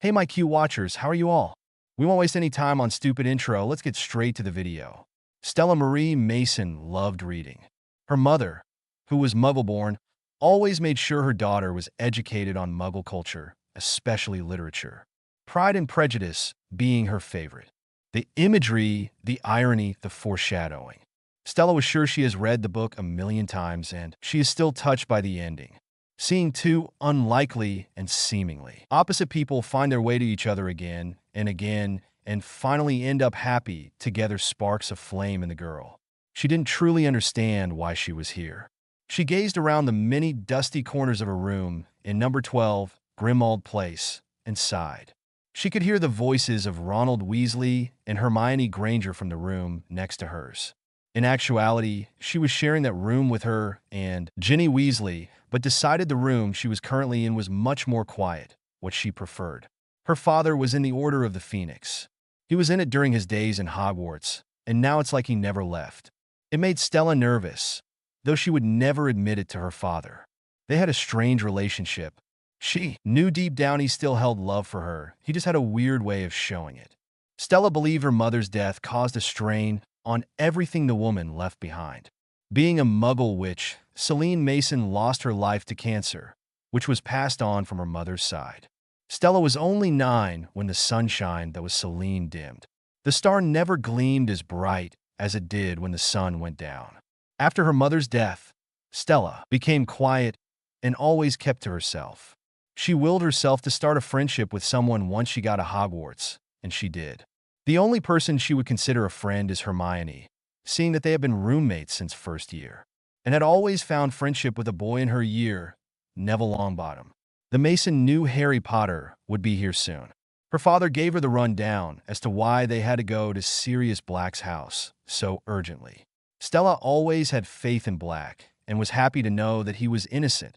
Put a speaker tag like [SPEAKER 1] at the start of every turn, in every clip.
[SPEAKER 1] Hey my Q watchers, how are you all? We won't waste any time on stupid intro, let's get straight to the video. Stella Marie Mason loved reading. Her mother, who was Muggle-born, always made sure her daughter was educated on Muggle culture, especially literature. Pride and Prejudice being her favorite. The imagery, the irony, the foreshadowing. Stella was sure she has read the book a million times and she is still touched by the ending. Seeing two unlikely and seemingly opposite people find their way to each other again and finally end up happy together sparks a flame in the girl. She didn't truly understand why she was here. She gazed around the many dusty corners of her room in number 12, Grimmauld Place, and sighed. She could hear the voices of Ronald Weasley and Hermione Granger from the room next to hers. In actuality, she was sharing that room with her and Ginny Weasley, but decided the room she was currently in was much more quiet, what she preferred. Her father was in the Order of the Phoenix. He was in it during his days in Hogwarts, and now it's like he never left. It made Stella nervous, though she would never admit it to her father. They had a strange relationship. She knew deep down he still held love for her, he just had a weird way of showing it. Stella believed her mother's death caused a strain on everything the woman left behind. Being a Muggle witch, Celine Mason lost her life to cancer, which was passed on from her mother's side. Stella was only 9 when the sunshine that was Celine dimmed. The star never gleamed as bright as it did when the sun went down. After her mother's death, Stella became quiet and always kept to herself. She willed herself to start a friendship with someone once she got to Hogwarts, and she did. The only person she would consider a friend is Hermione, seeing that they have been roommates since first year, and had always found friendship with a boy in her year, Neville Longbottom. The Mason knew Harry Potter would be here soon. Her father gave her the rundown as to why they had to go to Sirius Black's house so urgently. Stella always had faith in Black and was happy to know that he was innocent,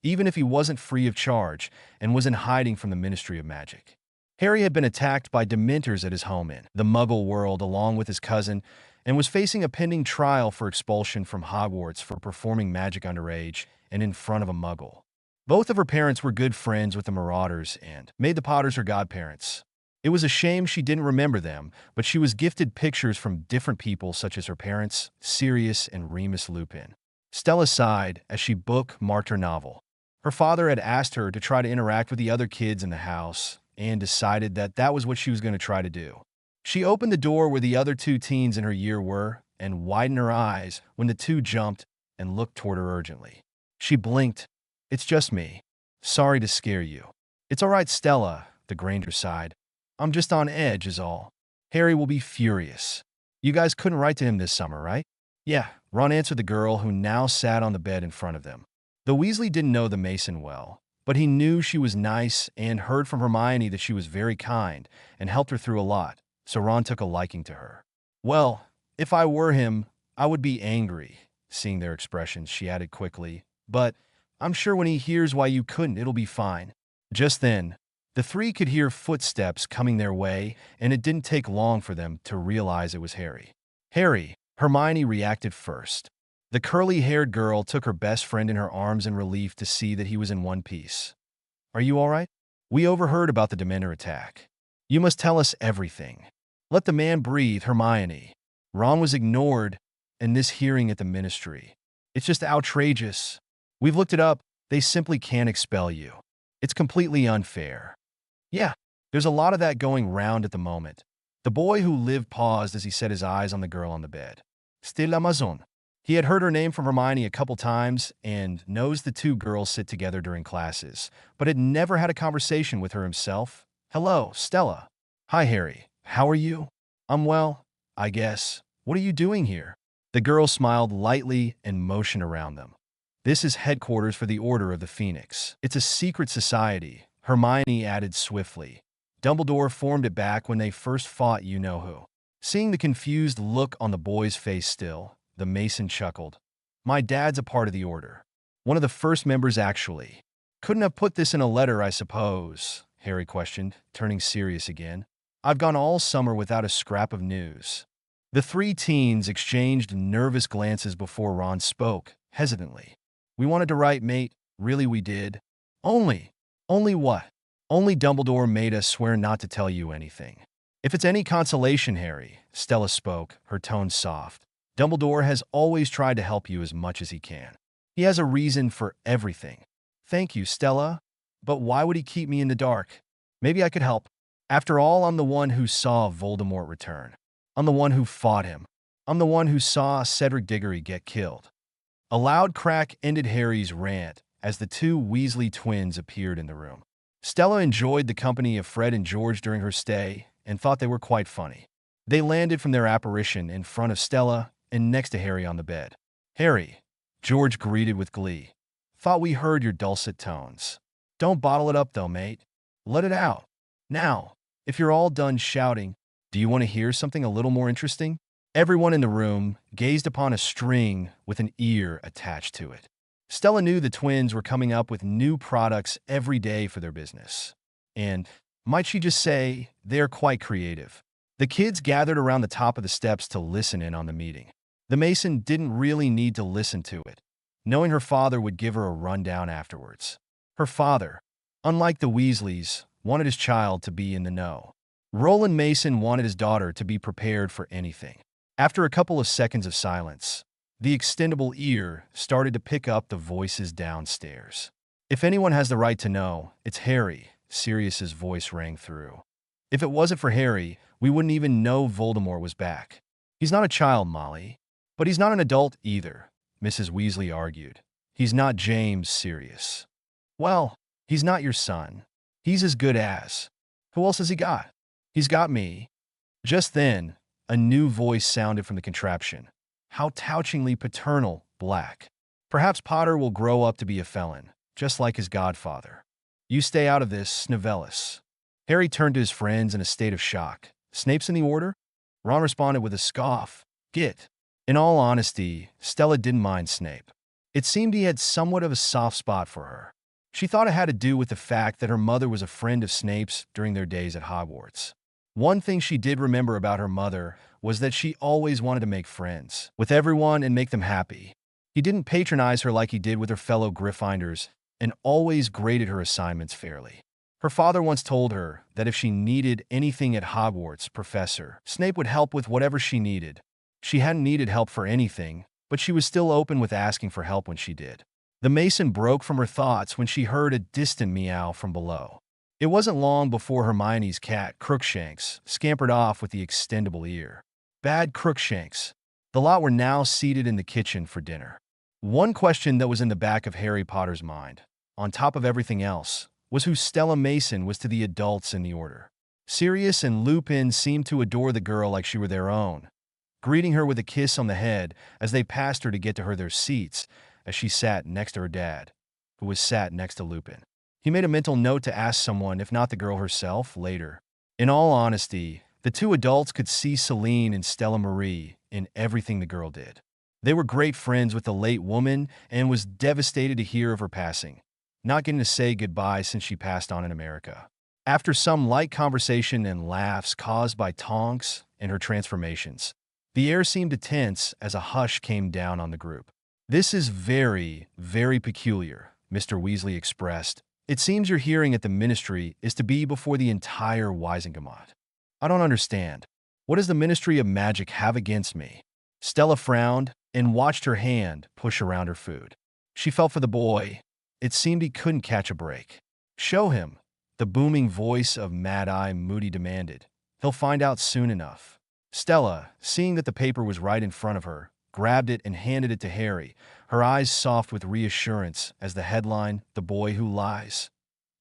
[SPEAKER 1] even if he wasn't free of charge and was in hiding from the Ministry of Magic. Harry had been attacked by Dementors at his home in the Muggle world along with his cousin and was facing a pending trial for expulsion from Hogwarts for performing magic underage and in front of a Muggle. Both of her parents were good friends with the Marauders and made the Potters her godparents. It was a shame she didn't remember them, but she was gifted pictures from different people such as her parents, Sirius and Remus Lupin. Stella sighed as she bookmarked her novel. Her father had asked her to try to interact with the other kids in the house, and decided that that was what she was going to try to do. She opened the door where the other 2 teens in her year were and widened her eyes when the 2 jumped and looked toward her urgently. She blinked. "It's just me. Sorry to scare you." "It's all right, Stella," the Granger sighed. "I'm just on edge is all. Harry will be furious. You guys couldn't write to him this summer, right?" "Yeah," Ron answered the girl who now sat on the bed in front of them. The Weasley didn't know the Mason well, but he knew she was nice and heard from Hermione that she was very kind and helped her through a lot, so Ron took a liking to her. "Well, if I were him, I would be angry," seeing their expressions, she added quickly, "but I'm sure when he hears why you couldn't, it'll be fine." Just then, the 3 could hear footsteps coming their way, and it didn't take long for them to realize it was Harry. "Harry," Hermione reacted first. The curly-haired girl took her best friend in her arms in relief to see that he was in one piece. "Are you all right? We overheard about the Dementor attack. You must tell us everything." "Let the man breathe, Hermione." Ron was ignored in this hearing at the Ministry. "It's just outrageous. We've looked it up. They simply can't expel you. It's completely unfair." "Yeah, there's a lot of that going round at the moment." The boy who lived paused as he set his eyes on the girl on the bed. "Still Amazon." He had heard her name from Hermione a couple times and knows the 2 girls sit together during classes, but had never had a conversation with her himself. "Hello, Stella." "Hi, Harry. How are you?" "I'm well, I guess. What are you doing here?" The girl smiled lightly and motioned around them. "This is headquarters for the Order of the Phoenix. It's a secret society," Hermione added swiftly. "Dumbledore formed it back when they first fought you-know-who." Seeing the confused look on the boy's face still, the Mason chuckled. "My dad's a part of the Order. One of the first members, actually." "Couldn't have put this in a letter, I suppose?" Harry questioned, turning serious again. "I've gone all summer without a scrap of news." The 3 teens exchanged nervous glances before Ron spoke, hesitantly. "We wanted to write, mate. Really, we did." Only what?" Only Dumbledore made us swear not to tell you anything. If it's any consolation, Harry, Stella spoke, her tone soft. Dumbledore has always tried to help you as much as he can. He has a reason for everything. Thank you, Stella. But why would he keep me in the dark? Maybe I could help. After all, I'm the one who saw Voldemort return. I'm the one who fought him. I'm the one who saw Cedric Diggory get killed. A loud crack ended Harry's rant as the two Weasley twins appeared in the room. Stella enjoyed the company of Fred and George during her stay and thought they were quite funny. They landed from their apparition in front of Stella and next to Harry on the bed. Harry, George greeted with glee. Thought we heard your dulcet tones. Don't bottle it up though, mate. Let it out. Now, if you're all done shouting, do you want to hear something a little more interesting? Everyone in the room gazed upon a string with an ear attached to it. Stella knew the twins were coming up with new products every day for their business. And, might she just say, they are quite creative. The kids gathered around the top of the steps to listen in on the meeting. The Mason didn't really need to listen to it, knowing her father would give her a rundown afterwards. Her father, unlike the Weasleys, wanted his child to be in the know. Roland Mason wanted his daughter to be prepared for anything. After a couple of seconds of silence, the extendable ear started to pick up the voices downstairs. If anyone has the right to know, it's Harry, Sirius's voice rang through. If it wasn't for Harry, we wouldn't even know Voldemort was back. He's not a child, Molly. But he's not an adult either, Mrs. Weasley argued. He's not James Sirius. Well, he's not your son. He's as good as. Who else has he got? He's got me. Just then, a new voice sounded from the contraption. How touchingly paternal, Black. Perhaps Potter will grow up to be a felon, just like his godfather. You stay out of this, Snivellis. Harry turned to his friends in a state of shock. Snape's in the order? Ron responded with a scoff. Git. In all honesty, Stella didn't mind Snape. It seemed he had somewhat of a soft spot for her. She thought it had to do with the fact that her mother was a friend of Snape's during their days at Hogwarts. One thing she did remember about her mother was that she always wanted to make friends with everyone and make them happy. He didn't patronize her like he did with her fellow Gryffindors and always graded her assignments fairly. Her father once told her that if she needed anything at Hogwarts, Professor Snape would help with whatever she needed. She hadn't needed help for anything, but she was still open with asking for help when she did. The Mason broke from her thoughts when she heard a distant meow from below. It wasn't long before Hermione's cat, Crookshanks, scampered off with the extendable ear. Bad Crookshanks. The lot were now seated in the kitchen for dinner. One question that was in the back of Harry Potter's mind, on top of everything else, was who Stella Mason was to the adults in the order. Sirius and Lupin seemed to adore the girl like she were their own, greeting her with a kiss on the head as they passed her to get to her their seats as she sat next to her dad, who was sat next to Lupin. He made a mental note to ask someone, if not the girl herself, later. In all honesty, the two adults could see Celine and Stella Marie in everything the girl did. They were great friends with the late woman and was devastated to hear of her passing, not getting to say goodbye since she passed on in America. After some light conversation and laughs caused by Tonks and her transformations, the air seemed to tense as a hush came down on the group. This is very, very peculiar, Mr. Weasley expressed. It seems your hearing at the Ministry is to be before the entire Wisengamot. I don't understand. What does the Ministry of Magic have against me? Stella frowned and watched her hand push around her food. She felt for the boy. It seemed he couldn't catch a break. Show him, the booming voice of Mad-Eye Moody demanded. He'll find out soon enough. Stella, seeing that the paper was right in front of her, grabbed it and handed it to Harry, her eyes soft with reassurance as the headline, "The Boy Who Lies,"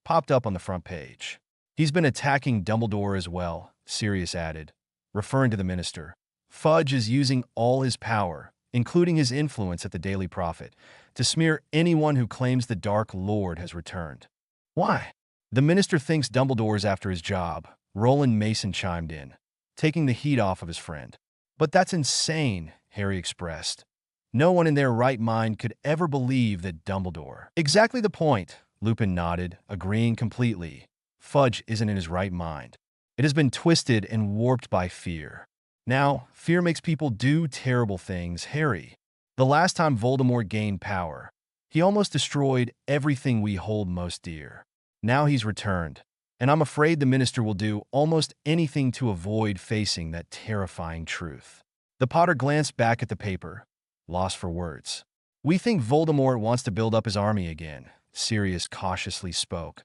[SPEAKER 1] popped up on the front page. He's been attacking Dumbledore as well, Sirius added, referring to the minister. Fudge is using all his power, including his influence at the Daily Prophet, to smear anyone who claims the Dark Lord has returned. Why? The minister thinks Dumbledore's after his job, Roland Mason chimed in, taking the heat off of his friend. But that's insane, Harry expressed. No one in their right mind could ever believe that Dumbledore. Exactly the point, Lupin nodded, agreeing completely. Fudge isn't in his right mind. It has been twisted and warped by fear. Now, fear makes people do terrible things, Harry. The last time Voldemort gained power, he almost destroyed everything we hold most dear. Now he's returned, and I'm afraid the minister will do almost anything to avoid facing that terrifying truth. The Potter glanced back at the paper, lost for words. We think Voldemort wants to build up his army again, Sirius cautiously spoke.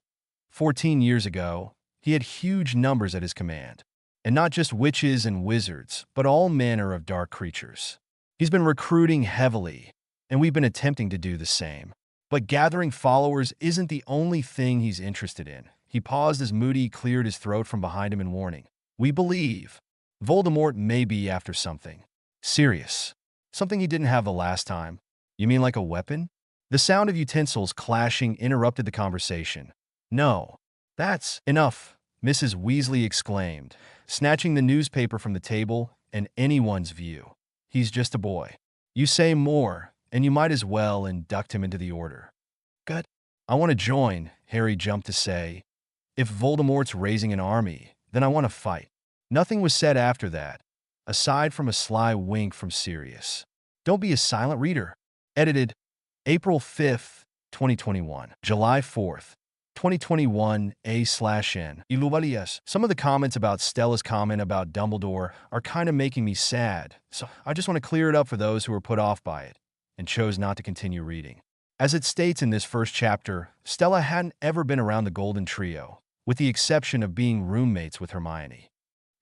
[SPEAKER 1] 14 years ago, he had huge numbers at his command, and not just witches and wizards, but all manner of dark creatures. He's been recruiting heavily, and we've been attempting to do the same. But gathering followers isn't the only thing he's interested in. He paused as Moody cleared his throat from behind him in warning. We believe Voldemort may be after something. Serious. Something he didn't have the last time. You mean like a weapon? The sound of utensils clashing interrupted the conversation. No. That's enough, Mrs. Weasley exclaimed, snatching the newspaper from the table and anyone's view. He's just a boy. You say more, and you might as well induct him into the order. Good. I want to join, Harry jumped to say. If Voldemort's raising an army, then I want to fight. Nothing was said after that, aside from a sly wink from Sirius. Don't be a silent reader. Edited April 5th, 2021. July 4th, 2021 A/N. Iluvalias. Some of the comments about Stella's comment about Dumbledore are kind of making me sad, so I just want to clear it up for those who were put off by it and chose not to continue reading. As it states in this first chapter, Stella hadn't ever been around the Golden Trio, with the exception of being roommates with Hermione.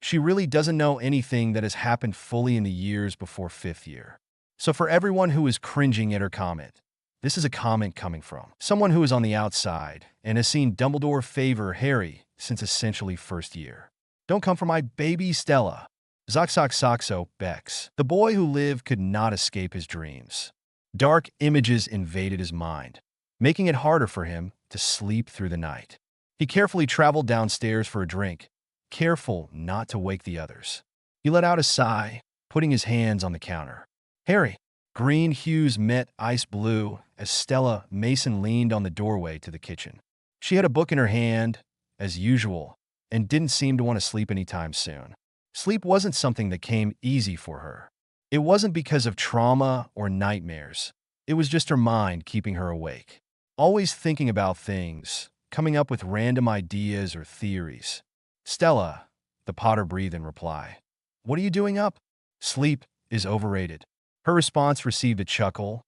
[SPEAKER 1] She really doesn't know anything that has happened fully in the years before 5th year. So for everyone who is cringing at her comment, this is a comment coming from someone who is on the outside and has seen Dumbledore favor Harry since essentially 1st year. Don't come for my baby Stella. Zoxoxoxo Bex. The boy who lived could not escape his dreams. Dark images invaded his mind, making it harder for him to sleep through the night. He carefully traveled downstairs for a drink, careful not to wake the others. He let out a sigh, putting his hands on the counter. Harry. Green hues met ice blue as Stella Mason leaned on the doorway to the kitchen. She had a book in her hand, as usual, and didn't seem to want to sleep anytime soon. Sleep wasn't something that came easy for her. It wasn't because of trauma or nightmares. It was just her mind keeping her awake. Always thinking about things, coming up with random ideas or theories. Stella, the Potter breathed in reply. What are you doing up? Sleep is overrated. Her response received a chuckle.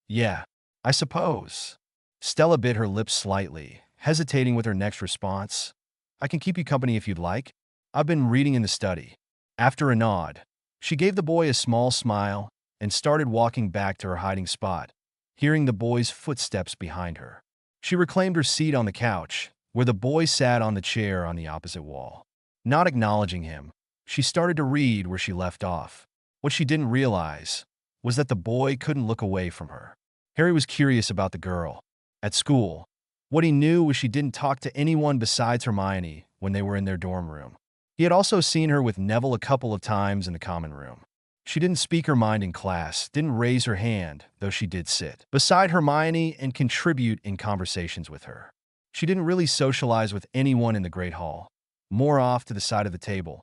[SPEAKER 1] Yeah, I suppose. Stella bit her lips slightly, hesitating with her next response. I can keep you company if you'd like. I've been reading in the study. After a nod, she gave the boy a small smile and started walking back to her hiding spot, hearing the boy's footsteps behind her. She reclaimed her seat on the couch, where the boy sat on the chair on the opposite wall. Not acknowledging him, she started to read where she left off. What she didn't realize was that the boy couldn't look away from her. Harry was curious about the girl. At school, what he knew was she didn't talk to anyone besides Hermione when they were in their dorm room. He had also seen her with Neville a couple of times in the common room. She didn't speak her mind in class, didn't raise her hand, though she did sit beside Hermione and contribute in conversations with her. She didn't really socialize with anyone in the Great Hall, more off to the side of the table,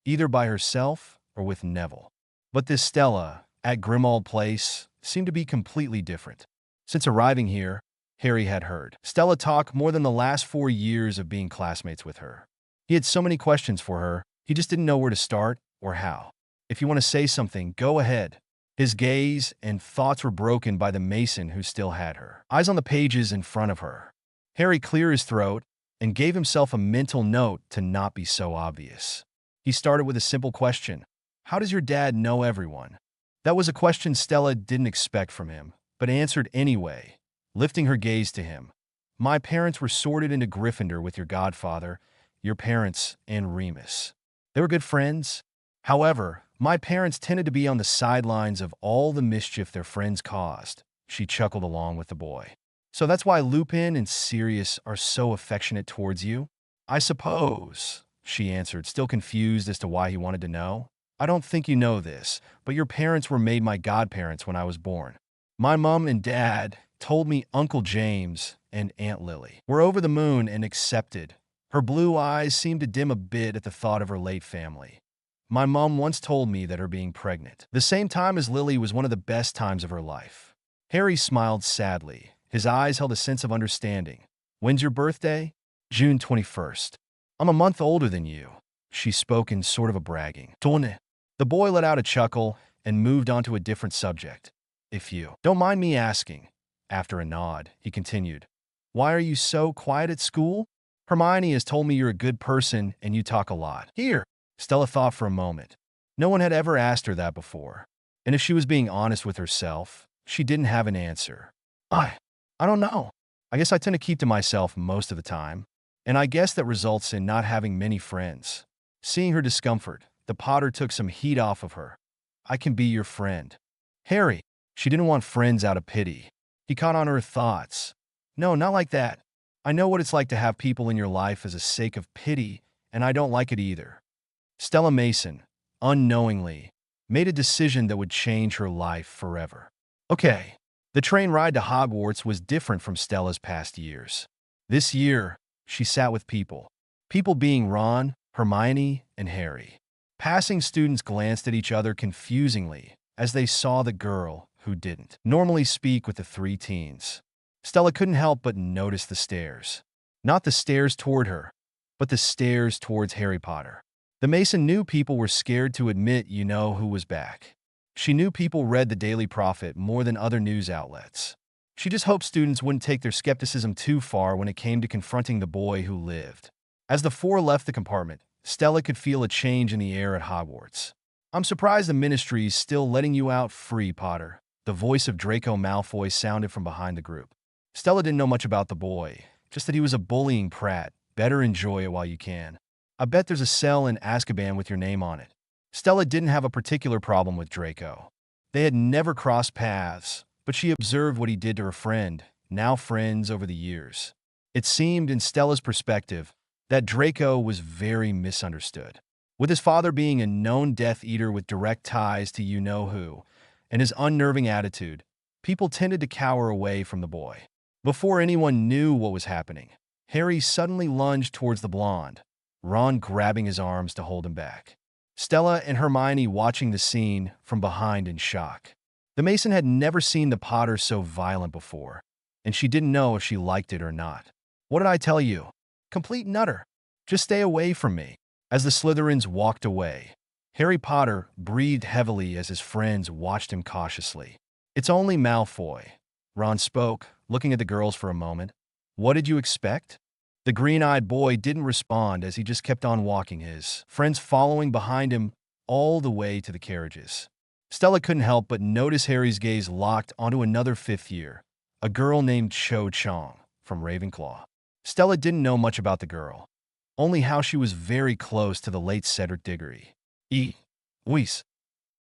[SPEAKER 1] either by herself or with Neville. But this Stella, at Grimmauld Place, seemed to be completely different. Since arriving here, Harry had heard Stella talk more than the last 4 years of being classmates with her. He had so many questions for her, he just didn't know where to start or how. If you want to say something, go ahead. His gaze and thoughts were broken by the Mason who still had her, eyes on the pages in front of her. Harry cleared his throat and gave himself a mental note to not be so obvious. He started with a simple question. How does your dad know everyone? That was a question Stella didn't expect from him, but answered anyway, lifting her gaze to him. My parents were sorted into Gryffindor with your godfather, your parents, and Remus. They were good friends. However, my parents tended to be on the sidelines of all the mischief their friends caused. She chuckled along with the boy. So that's why Lupin and Sirius are so affectionate towards you? I suppose, she answered, still confused as to why he wanted to know. I don't think you know this, but your parents were made my godparents when I was born. My mom and dad told me Uncle James and Aunt Lily were over the moon and accepted. Her blue eyes seemed to dim a bit at the thought of her late family. My mom once told me that her being pregnant, the same time as Lily, was one of the best times of her life. Harry smiled sadly. His eyes held a sense of understanding. When's your birthday? June 21st. I'm a month older than you. She spoke in sort of a bragging tone. The boy let out a chuckle and moved on to a different subject. If you don't mind me asking, after a nod, he continued, why are you so quiet at school? Hermione has told me you're a good person and you talk a lot. Here. Stella thought for a moment. No one had ever asked her that before. And if she was being honest with herself, she didn't have an answer. I don't know. I guess I tend to keep to myself most of the time. And I guess that results in not having many friends. Seeing her discomfort, the Potter took some heat off of her. I can be your friend. Harry. She didn't want friends out of pity. He caught on her thoughts. No, not like that. I know what it's like to have people in your life as a sake of pity, and I don't like it either. Stella Mason, unknowingly, made a decision that would change her life forever. Okay, the train ride to Hogwarts was different from Stella's past years. This year, she sat with people. People being Ron, Hermione, and Harry. Passing students glanced at each other confusingly as they saw the girl who didn't normally speak with the three teens. Stella couldn't help but notice the stares. Not the stares toward her, but the stares towards Harry Potter. The Mason knew people were scared to admit you know who was back. She knew people read the Daily Prophet more than other news outlets. She just hoped students wouldn't take their skepticism too far when it came to confronting the boy who lived. As the four left the compartment, Stella could feel a change in the air at Hogwarts. I'm surprised the Ministry's still letting you out free, Potter. The voice of Draco Malfoy sounded from behind the group. Stella didn't know much about the boy, just that he was a bullying prat. Better enjoy it while you can. I bet there's a cell in Azkaban with your name on it. Stella didn't have a particular problem with Draco. They had never crossed paths, but she observed what he did to her friend, now friends over the years. It seemed, in Stella's perspective, that Draco was very misunderstood. With his father being a known Death Eater with direct ties to you-know-who, and his unnerving attitude, people tended to cower away from the boy. Before anyone knew what was happening, Harry suddenly lunged towards the blonde, Ron grabbing his arms to hold him back. Stella and Hermione watching the scene from behind in shock. The Mason had never seen the Potter so violent before, and she didn't know if she liked it or not. What did I tell you? Complete nutter. Just stay away from me. As the Slytherins walked away, Harry Potter breathed heavily as his friends watched him cautiously. It's only Malfoy. Ron spoke, looking at the girls for a moment. What did you expect? The green-eyed boy didn't respond as he just kept on walking, his friends following behind him all the way to the carriages. Stella couldn't help but notice Harry's gaze locked onto another fifth year, a girl named Cho Chang from Ravenclaw. Stella didn't know much about the girl, only how she was very close to the late Cedric Diggory. Weiss.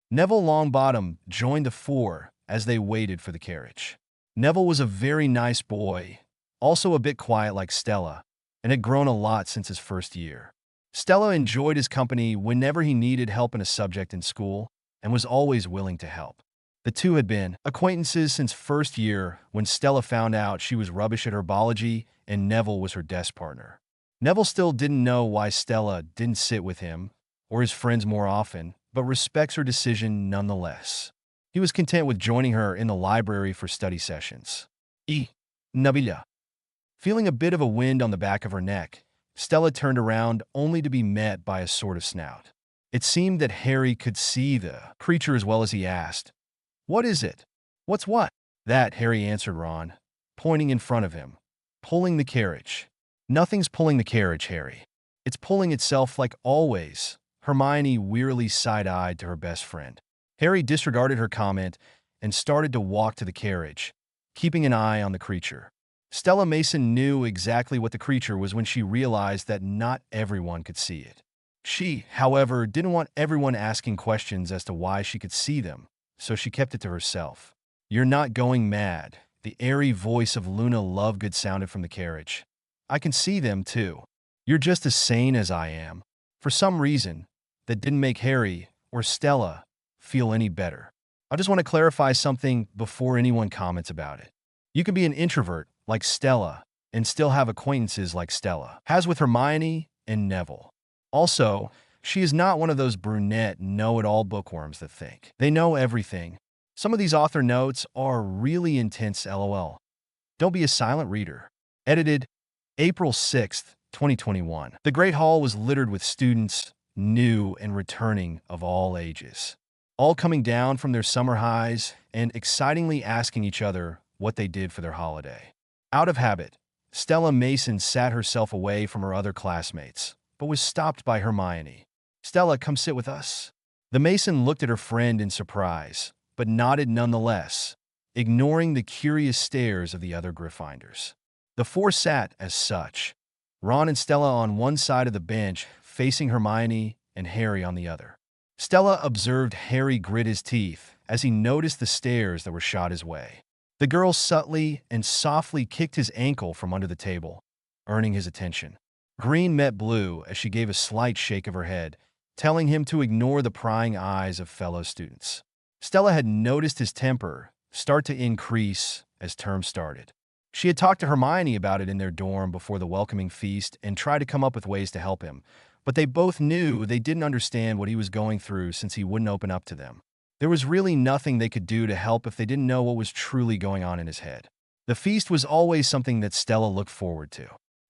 [SPEAKER 1] Neville Longbottom joined the four as they waited for the carriage. Neville was a very nice boy, also a bit quiet like Stella, and had grown a lot since his first year. Stella enjoyed his company whenever he needed help in a subject in school and was always willing to help. The two had been acquaintances since first year when Stella found out she was rubbish at herbology and Neville was her desk partner. Neville still didn't know why Stella didn't sit with him or his friends more often, but respects her decision nonetheless. He was content with joining her in the library for study sessions. Nabila. Feeling a bit of a wind on the back of her neck, Stella turned around only to be met by a sort of snout. It seemed that Harry could see the creature as well as he asked, "What is it?" "What's what?" "That," Harry answered Ron, pointing in front of him. "Pulling the carriage." "Nothing's pulling the carriage, Harry. It's pulling itself like always." Hermione wearily side-eyed to her best friend. Harry disregarded her comment and started to walk to the carriage, keeping an eye on the creature. Stella Mason knew exactly what the creature was when she realized that not everyone could see it. She, however, didn't want everyone asking questions as to why she could see them, so she kept it to herself. "You're not going mad," the airy voice of Luna Lovegood sounded from the carriage. "I can see them, too. You're just as sane as I am." For some reason, that didn't make Harry, or Stella, feel any better. I just want to clarify something before anyone comments about it. You can be an introvert, like Stella, and still have acquaintances like Stella has with Hermione and Neville. Also, she is not one of those brunette know-it-all bookworms that think they know everything. Some of these author notes are really intense, lol. Don't be a silent reader. Edited April 6th, 2021. The Great Hall was littered with students, new and returning of all ages, all coming down from their summer highs and excitingly asking each other what they did for their holiday. Out of habit, Stella Mason sat herself away from her other classmates, but was stopped by Hermione. "Stella, come sit with us." The Mason looked at her friend in surprise, but nodded nonetheless, ignoring the curious stares of the other Gryffindors. The four sat as such, Ron and Stella on one side of the bench, facing Hermione and Harry on the other. Stella observed Harry grit his teeth as he noticed the stares that were shot his way. The girl subtly and softly kicked his ankle from under the table, earning his attention. Green met blue as she gave a slight shake of her head, telling him to ignore the prying eyes of fellow students. Stella had noticed his temper start to increase as term started. She had talked to Hermione about it in their dorm before the welcoming feast and tried to come up with ways to help him, but they both knew they didn't understand what he was going through since he wouldn't open up to them. There was really nothing they could do to help if they didn't know what was truly going on in his head. The feast was always something that Stella looked forward to.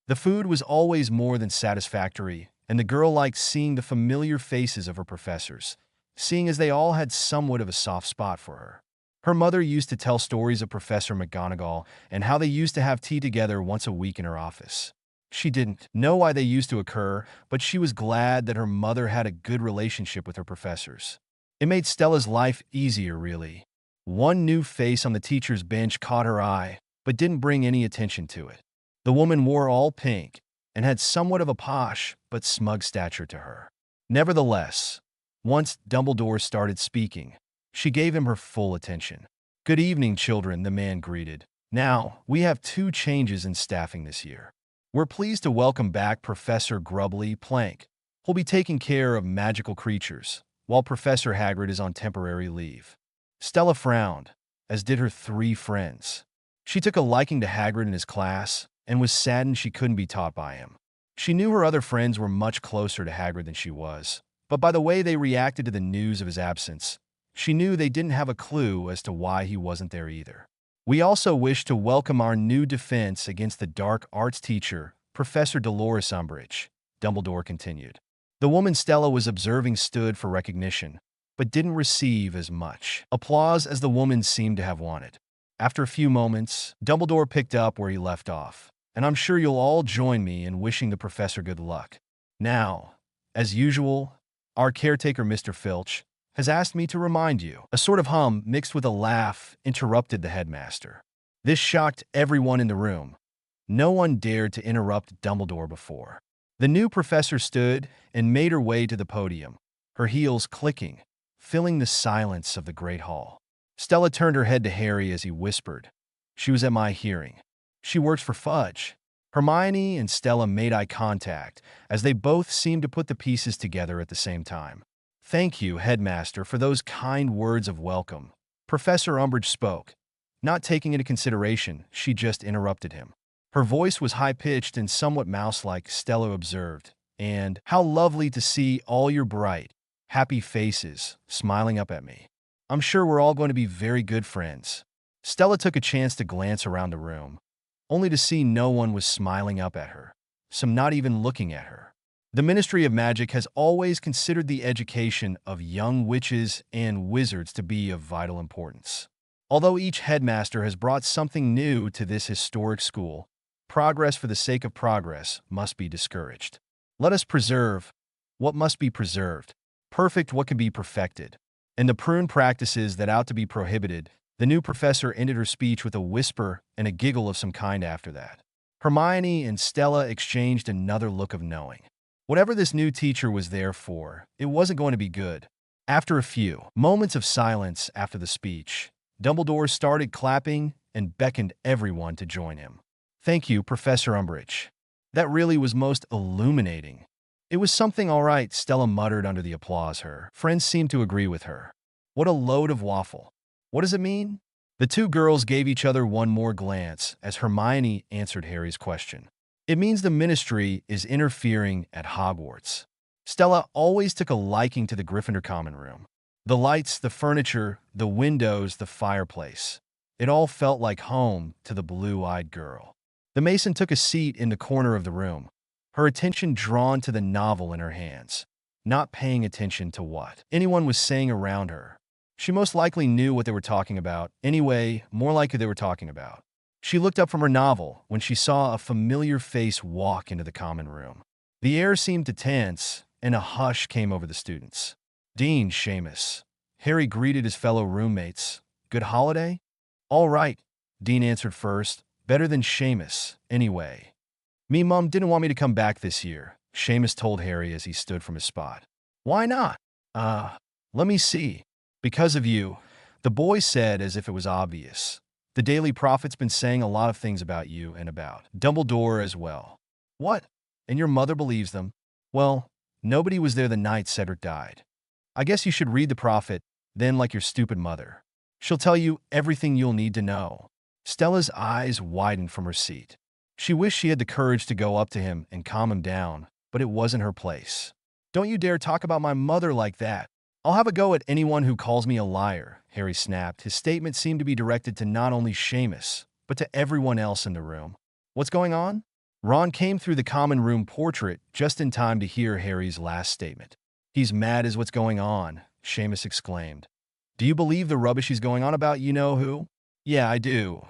[SPEAKER 1] The food was always more than satisfactory, and the girl liked seeing the familiar faces of her professors, seeing as they all had somewhat of a soft spot for her. Her mother used to tell stories of Professor McGonagall and how they used to have tea together once a week in her office. She didn't know why they used to occur, but she was glad that her mother had a good relationship with her professors. It made Stella's life easier, really. One new face on the teacher's bench caught her eye, but didn't bring any attention to it. The woman wore all pink and had somewhat of a posh but smug stature to her. Nevertheless, once Dumbledore started speaking, she gave him her full attention. "Good evening, children," the man greeted. "Now, we have 2 changes in staffing this year. We're pleased to welcome back Professor Grubbly Plank, who'll be taking care of magical creatures, while Professor Hagrid is on temporary leave." Stella frowned, as did her 3 friends. She took a liking to Hagrid and his class, and was saddened she couldn't be taught by him. She knew her other friends were much closer to Hagrid than she was, but by the way they reacted to the news of his absence, she knew they didn't have a clue as to why he wasn't there either. "We also wish to welcome our new defense against the dark arts teacher, Professor Dolores Umbridge," Dumbledore continued. The woman Stella was observing stood for recognition, but didn't receive as much applause as the woman seemed to have wanted. After a few moments, Dumbledore picked up where he left off, "And I'm sure you'll all join me in wishing the professor good luck. Now, as usual, our caretaker, Mr. Filch, has asked me to remind you." A sort of hum mixed with a laugh interrupted the headmaster. This shocked everyone in the room. No one dared to interrupt Dumbledore before. The new professor stood and made her way to the podium, her heels clicking, filling the silence of the Great Hall. Stella turned her head to Harry as he whispered, "She was at my hearing. She works for Fudge." Hermione and Stella made eye contact, as they both seemed to put the pieces together at the same time. "Thank you, Headmaster, for those kind words of welcome," Professor Umbridge spoke. Not taking into consideration, she just interrupted him. Her voice was high-pitched and somewhat mouse-like, Stella observed, and "How lovely to see all your bright, happy faces smiling up at me. I'm sure we're all going to be very good friends." Stella took a chance to glance around the room, only to see no one was smiling up at her, some not even looking at her. The Ministry of Magic has always considered the education of young witches and wizards to be of vital importance. Although each headmaster has brought something new to this historic school, progress for the sake of progress must be discouraged. Let us preserve what must be preserved, perfect what can be perfected, and the prune practices that ought to be prohibited. The new professor ended her speech with a whisper and a giggle of some kind after that. Hermione and Stella exchanged another look of knowing. Whatever this new teacher was there for, it wasn't going to be good. After a few moments of silence after the speech, Dumbledore started clapping and beckoned everyone to join him. "Thank you, Professor Umbridge. That really was most illuminating." "It was something all right," Stella muttered under the applause. Her friends seemed to agree with her. "What a load of waffle. What does it mean?" The 2 girls gave each other one more glance as Hermione answered Harry's question. "It means the Ministry is interfering at Hogwarts." Stella always took a liking to the Gryffindor common room. The lights, the furniture, the windows, the fireplace. It all felt like home to the blue-eyed girl. The Mason took a seat in the corner of the room, her attention drawn to the novel in her hands, not paying attention to what anyone was saying around her. She most likely knew what they were talking about. Anyway, more likely they were talking about. She looked up from her novel when she saw a familiar face walk into the common room. The air seemed to tense, and a hush came over the students. Dean Seamus. Harry greeted his fellow roommates. Good holiday? All right, Dean answered first. Better than Seamus, anyway. Me mum didn't want me to come back this year, Seamus told Harry as he stood from his spot. Why not? Let me see. Because of you, the boy said as if it was obvious. The Daily Prophet's been saying a lot of things about you and about Dumbledore as well. What? And your mother believes them? Well, nobody was there the night Cedric died. I guess you should read the Prophet, then like your stupid mother. She'll tell you everything you'll need to know. Stella's eyes widened from her seat. She wished she had the courage to go up to him and calm him down, but it wasn't her place. Don't you dare talk about my mother like that. I'll have a go at anyone who calls me a liar, Harry snapped. His statement seemed to be directed to not only Seamus, but to everyone else in the room. What's going on? Ron came through the common room portrait just in time to hear Harry's last statement. He's mad as what's going on, Seamus exclaimed. Do you believe the rubbish he's going on about you-know-who? Yeah, I do.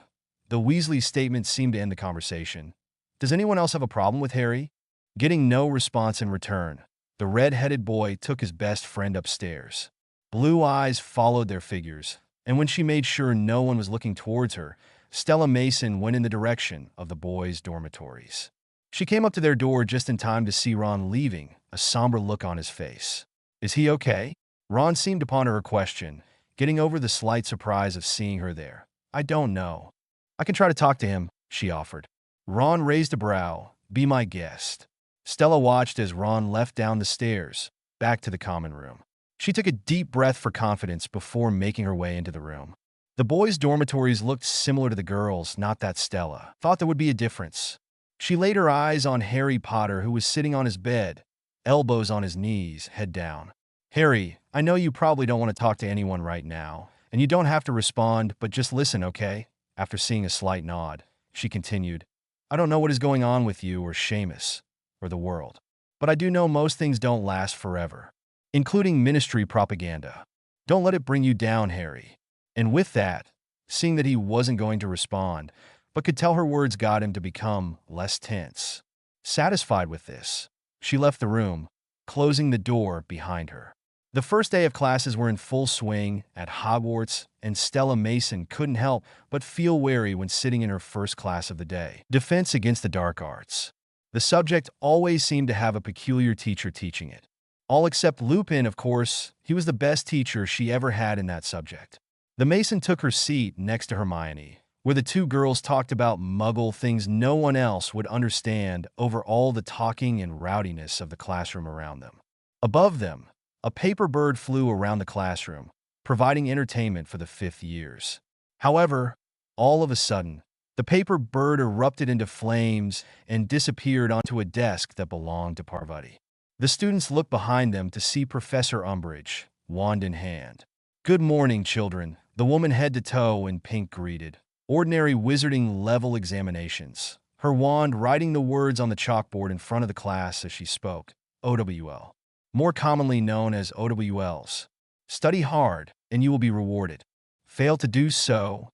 [SPEAKER 1] The Weasley statement seemed to end the conversation. Does anyone else have a problem with Harry? Getting no response in return, the red-headed boy took his best friend upstairs. Blue eyes followed their figures, and when she made sure no one was looking towards her, Stella Mason went in the direction of the boys' dormitories. She came up to their door just in time to see Ron leaving, a somber look on his face. Is he okay? Ron seemed to ponder her question, getting over the slight surprise of seeing her there. I don't know. I can try to talk to him, she offered. Ron raised a brow. Be my guest. Stella watched as Ron left down the stairs, back to the common room. She took a deep breath for confidence before making her way into the room. The boys' dormitories looked similar to the girls', not that Stella thought there would be a difference. She laid her eyes on Harry Potter, who was sitting on his bed, elbows on his knees, head down. Harry, I know you probably don't want to talk to anyone right now, and you don't have to respond, but just listen, okay? After seeing a slight nod, she continued, I don't know what is going on with you or Seamus, or the world, but I do know most things don't last forever, including ministry propaganda. Don't let it bring you down, Harry. And with that, seeing that he wasn't going to respond, but could tell her words got him to become less tense. Satisfied with this, she left the room, closing the door behind her. The first day of classes were in full swing at Hogwarts, and Stella Mason couldn't help but feel wary when sitting in her first class of the day, Defense Against the Dark Arts. The subject always seemed to have a peculiar teacher teaching it. All except Lupin, of course. He was the best teacher she ever had in that subject. The Mason took her seat next to Hermione, where the two girls talked about Muggle things no one else would understand over all the talking and rowdiness of the classroom around them. Above them, a paper bird flew around the classroom, providing entertainment for the fifth years. However, all of a sudden, the paper bird erupted into flames and disappeared onto a desk that belonged to Parvati. The students looked behind them to see Professor Umbridge, wand in hand. Good morning, children, the woman head to toe in pink greeted. Ordinary wizarding-level examinations. Her wand writing the words on the chalkboard in front of the class as she spoke. OWL. More commonly known as OWLs. Study hard, and you will be rewarded. Fail to do so,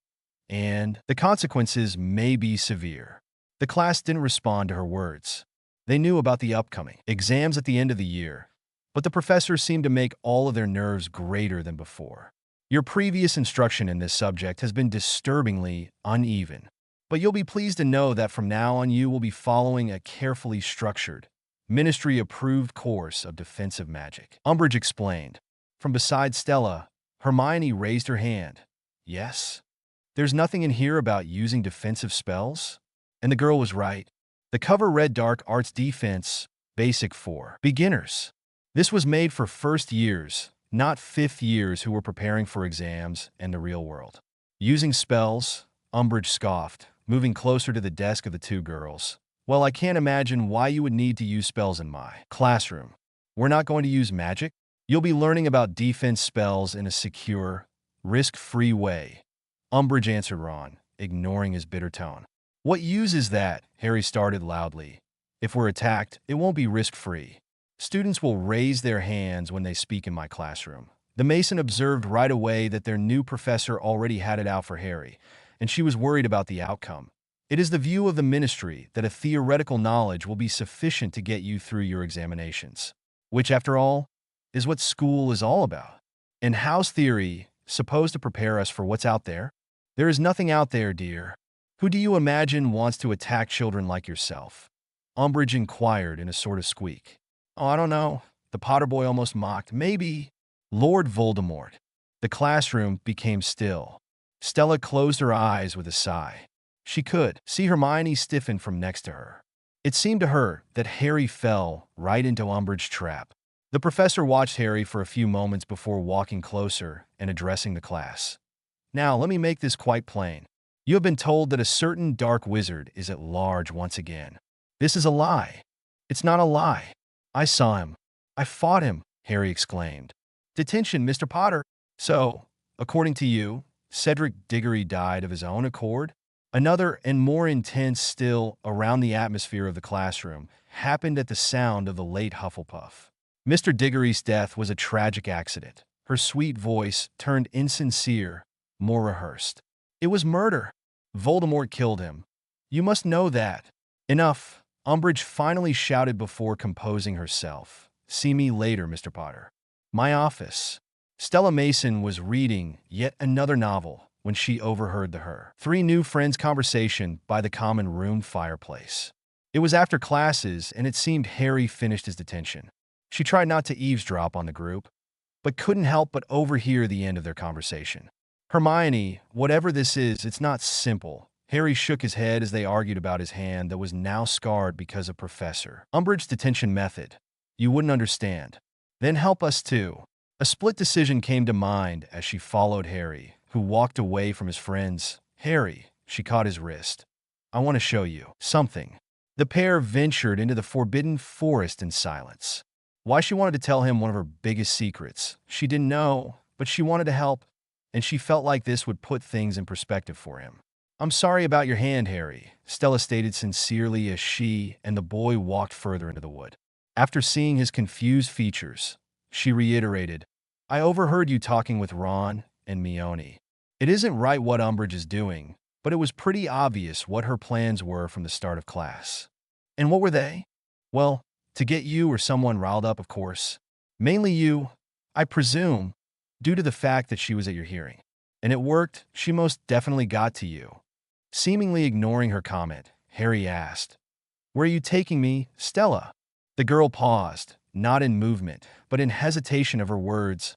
[SPEAKER 1] and the consequences may be severe. The class didn't respond to her words. They knew about the upcoming exams at the end of the year, but the professor seemed to make all of their nerves greater than before. Your previous instruction in this subject has been disturbingly uneven, but you'll be pleased to know that from now on you will be following a carefully structured, ministry-approved course of defensive magic. Umbridge explained. From beside Stella, Hermione raised her hand. Yes? There's nothing in here about using defensive spells? And the girl was right. The cover read Dark Arts Defense, Basic for Beginners. This was made for first years, not fifth years who were preparing for exams and the real world. Using spells, Umbridge scoffed, moving closer to the desk of the two girls. Well, I can't imagine why you would need to use spells in my classroom. We're not going to use magic. You'll be learning about defense spells in a secure, risk-free way. Umbridge answered Ron, ignoring his bitter tone. What use is that? Harry started loudly. If we're attacked, it won't be risk-free. Students will raise their hands when they speak in my classroom. The Mason observed right away that their new professor already had it out for Harry, and she was worried about the outcome. It is the view of the ministry that a theoretical knowledge will be sufficient to get you through your examinations, which, after all, is what school is all about. And how's theory supposed to prepare us for what's out there? There is nothing out there, dear. Who do you imagine wants to attack children like yourself? Umbridge inquired in a sort of squeak. Oh, I don't know. The Potter boy almost mocked. Maybe Lord Voldemort. The classroom became still. Stella closed her eyes with a sigh. She could see Hermione stiffen from next to her. It seemed to her that Harry fell right into Umbridge's trap. The professor watched Harry for a few moments before walking closer and addressing the class. Now, let me make this quite plain. You have been told that a certain dark wizard is at large once again. This is a lie. It's not a lie. I saw him. I fought him, Harry exclaimed. Detention, Mr. Potter. So, according to you, Cedric Diggory died of his own accord? Another and more intense still around the atmosphere of the classroom happened at the sound of the late Hufflepuff. Mr. Diggory's death was a tragic accident. Her sweet voice turned insincere, more rehearsed. It was murder. Voldemort killed him. You must know that. Enough. Umbridge finally shouted before composing herself. See me later, Mr. Potter. My office. Stella Mason was reading yet another novel when she overheard her three new friends' conversation by the common room fireplace. It was after classes, and it seemed Harry finished his detention. She tried not to eavesdrop on the group, but couldn't help but overhear the end of their conversation. Hermione, whatever this is, it's not simple. Harry shook his head as they argued about his hand that was now scarred because of Professor Umbridge's detention method. You wouldn't understand. Then help us too. A split decision came to mind as she followed Harry, who walked away from his friends. Harry, she caught his wrist. I want to show you something. The pair ventured into the forbidden forest in silence. Why she wanted to tell him one of her biggest secrets, she didn't know, but she wanted to help, and she felt like this would put things in perspective for him. I'm sorry about your hand, Harry, Stella stated sincerely as she and the boy walked further into the wood. After seeing his confused features, she reiterated, I overheard you talking with Ron and Hermione. It isn't right what Umbridge is doing, but it was pretty obvious what her plans were from the start of class. And what were they? Well, to get you or someone riled up, of course. Mainly you, I presume, due to the fact that she was at your hearing. And it worked. She most definitely got to you. Seemingly ignoring her comment, Harry asked, Where are you taking me, Stella? The girl paused, not in movement, but in hesitation of her words.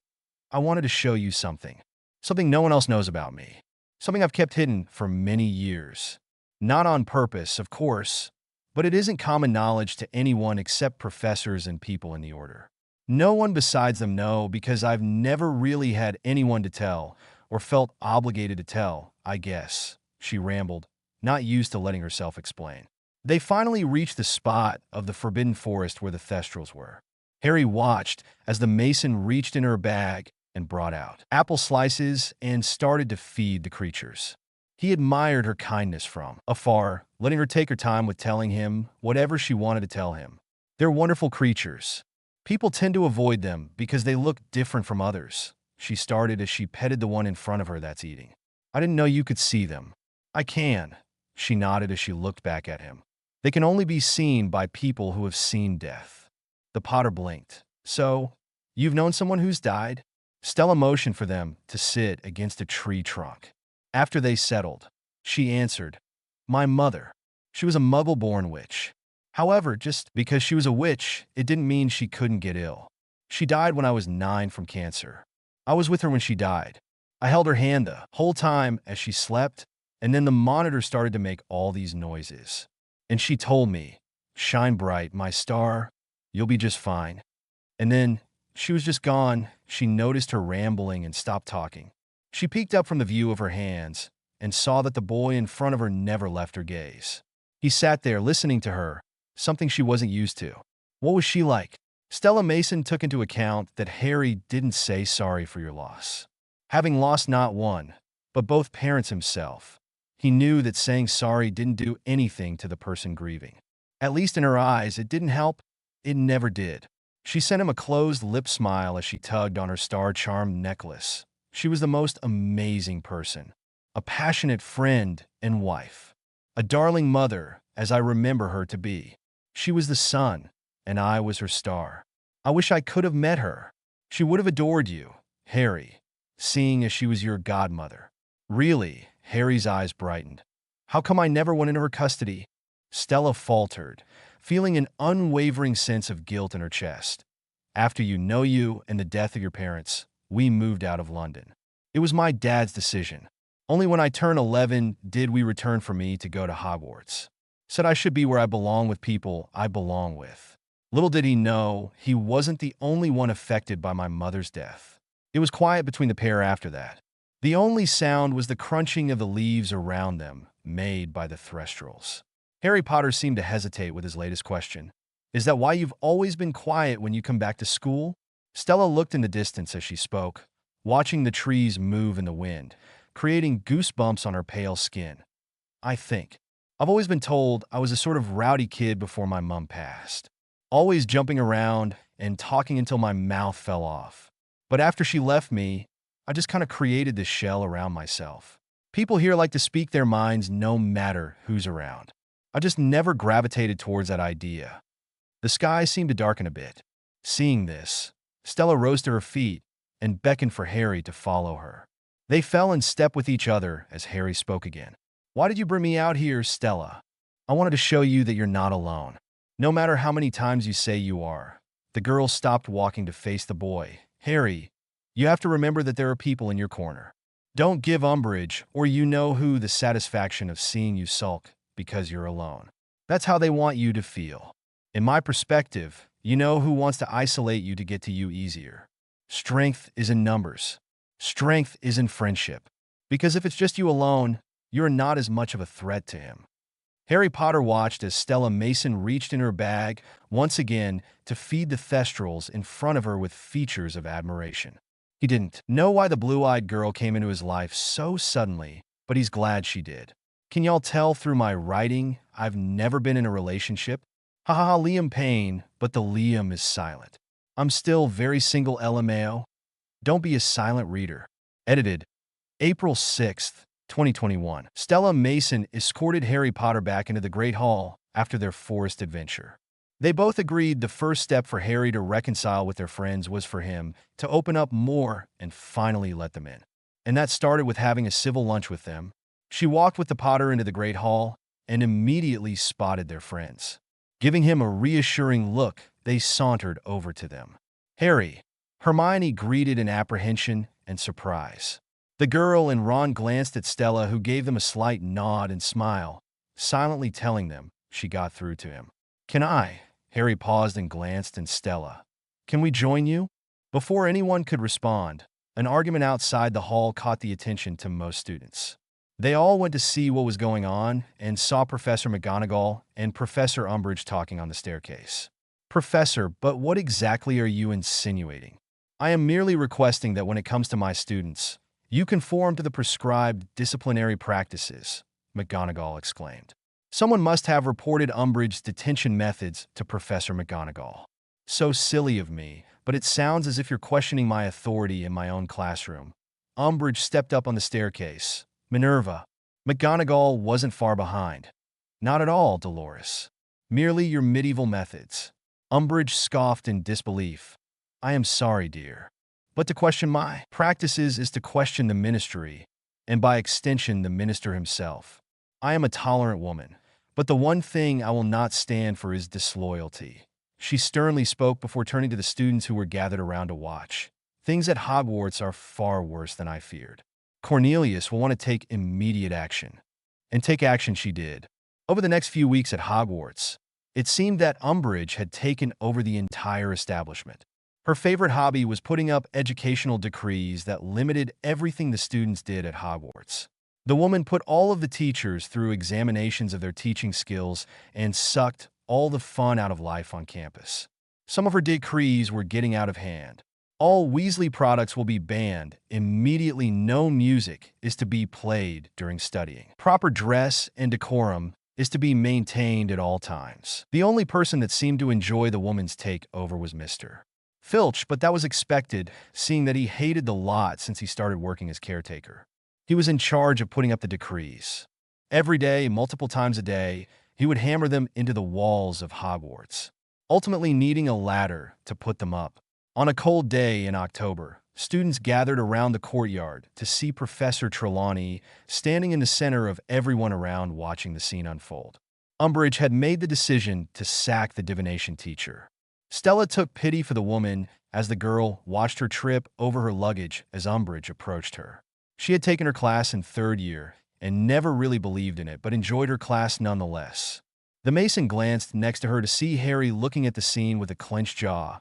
[SPEAKER 1] I wanted to show you something. Something no one else knows about me. Something I've kept hidden for many years. Not on purpose, of course, but it isn't common knowledge to anyone except professors and people in the Order. No one besides them know because I've never really had anyone to tell, or felt obligated to tell, I guess, she rambled, not used to letting herself explain. They finally reached the spot of the forbidden forest where the Thestrals were. Harry watched as the Mason reached in her bag and brought out apple slices and started to feed the creatures. He admired her kindness from afar, letting her take her time with telling him whatever she wanted to tell him. They're wonderful creatures. People tend to avoid them because they look different from others, she started as she petted the one in front of her that's eating. I didn't know you could see them. I can, she nodded as she looked back at him. They can only be seen by people who have seen death. The Potter blinked. So, you've known someone who's died? Stella motioned for them to sit against a tree trunk. After they settled, she answered, My mother. She was a Muggle-born witch. However, just because she was a witch, it didn't mean she couldn't get ill. She died when I was 9 from cancer. I was with her when she died. I held her hand the whole time as she slept, and then the monitor started to make all these noises. And she told me, Shine bright, my star. You'll be just fine. And then, she was just gone. She noticed her rambling and stopped talking. She peeked up from the view of her hands and saw that the boy in front of her never left her gaze. He sat there listening to her, something she wasn't used to. What was she like? Stella Mason took into account that Harry didn't say sorry for your loss. Having lost not one, but both parents himself, he knew that saying sorry didn't do anything to the person grieving. At least in her eyes, it didn't help. It never did. She sent him a closed lip smile as she tugged on her star-charmed necklace. She was the most amazing person. A passionate friend and wife. A darling mother, as I remember her to be. She was the sun, and I was her star. I wish I could have met her. She would have adored you, Harry, seeing as she was your godmother. Really, Harry's eyes brightened. How come I never went into her custody? Stella faltered, feeling an unwavering sense of guilt in her chest. After you and the death of your parents, we moved out of London. It was my dad's decision. Only when I turned 11 did we return for me to go to Hogwarts. Said I should be where I belong with people I belong with. Little did he know he wasn't the only one affected by my mother's death. It was quiet between the pair after that. The only sound was the crunching of the leaves around them, made by the threstrels. Harry Potter seemed to hesitate with his latest question. Is that why you've always been quiet when you come back to school? Stella looked in the distance as she spoke, watching the trees move in the wind, creating goosebumps on her pale skin. I think. I've always been told I was a sort of rowdy kid before my mom passed. Always jumping around and talking until my mouth fell off. But after she left me, I just kind of created this shell around myself. People here like to speak their minds no matter who's around. I just never gravitated towards that idea. The sky seemed to darken a bit. Seeing this, Stella rose to her feet and beckoned for Harry to follow her. They fell in step with each other as Harry spoke again. Why did you bring me out here, Stella? I wanted to show you that you're not alone. No matter how many times you say you are. The girl stopped walking to face the boy. Harry, you have to remember that there are people in your corner. Don't give Umbridge or you know who the satisfaction of seeing you sulk because you're alone. That's how they want you to feel. In my perspective, you know who wants to isolate you to get to you easier. Strength is in numbers. Strength is in friendship. Because if it's just you alone, you're not as much of a threat to him. Harry Potter watched as Stella Mason reached in her bag once again to feed the Thestrals in front of her with features of admiration. He didn't know why the blue-eyed girl came into his life so suddenly, but he's glad she did. Can y'all tell through my writing I've never been in a relationship? Ha ha ha, Liam Payne, but the Liam is silent. I'm still very single, LMAO. Don't be a silent reader. Edited April 6th, 2021. Stella Mason escorted Harry Potter back into the Great Hall after their forest adventure. They both agreed the first step for Harry to reconcile with their friends was for him to open up more and finally let them in. And that started with having a civil lunch with them. She walked with the Potter into the Great Hall and immediately spotted their friends. Giving him a reassuring look, they sauntered over to them. Harry, Hermione greeted in apprehension and surprise. The girl and Ron glanced at Stella, who gave them a slight nod and smile, silently telling them she got through to him. Can I? Harry paused and glanced at Stella. Can we join you? Before anyone could respond, an argument outside the hall caught the attention to most students. They all went to see what was going on and saw Professor McGonagall and Professor Umbridge talking on the staircase. Professor, but what exactly are you insinuating? I am merely requesting that when it comes to my students, you conform to the prescribed disciplinary practices, McGonagall exclaimed. Someone must have reported Umbridge's detention methods to Professor McGonagall. So silly of me, but it sounds as if you're questioning my authority in my own classroom. Umbridge stepped up on the staircase. Minerva. McGonagall wasn't far behind. Not at all, Dolores. Merely your medieval methods. Umbridge scoffed in disbelief. I am sorry, dear. But to question my practices is to question the ministry, and by extension the minister himself. I am a tolerant woman, but the one thing I will not stand for is disloyalty. She sternly spoke before turning to the students who were gathered around to watch. Things at Hogwarts are far worse than I feared. Cornelius will want to take immediate action. And take action she did. Over the next few weeks at Hogwarts, it seemed that Umbridge had taken over the entire establishment. Her favorite hobby was putting up educational decrees that limited everything the students did at Hogwarts. The woman put all of the teachers through examinations of their teaching skills and sucked all the fun out of life on campus. Some of her decrees were getting out of hand. All Weasley products will be banned. Immediately, no music is to be played during studying. Proper dress and decorum is to be maintained at all times. The only person that seemed to enjoy the woman's takeover was Mr. Filch, but that was expected, seeing that he hated the lot since he started working as caretaker. He was in charge of putting up the decrees. Every day, multiple times a day, he would hammer them into the walls of Hogwarts, ultimately needing a ladder to put them up. On a cold day in October, students gathered around the courtyard to see Professor Trelawney standing in the center of everyone around watching the scene unfold. Umbridge had made the decision to sack the divination teacher. Stella took pity for the woman as the girl watched her trip over her luggage as Umbridge approached her. She had taken her class in third year and never really believed in it, but enjoyed her class nonetheless. The Mason glanced next to her to see Harry looking at the scene with a clenched jaw.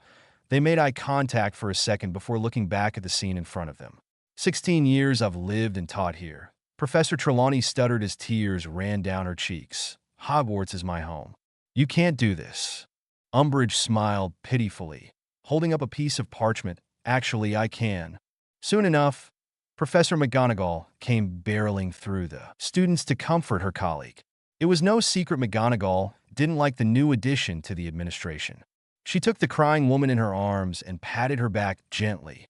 [SPEAKER 1] They made eye contact for a second before looking back at the scene in front of them. 16 years I've lived and taught here. Professor Trelawney stuttered as tears ran down her cheeks. Hogwarts is my home. You can't do this. Umbridge smiled pitifully, holding up a piece of parchment. Actually, I can. Soon enough, Professor McGonagall came barreling through the students to comfort her colleague. It was no secret McGonagall didn't like the new addition to the administration. She took the crying woman in her arms and patted her back gently,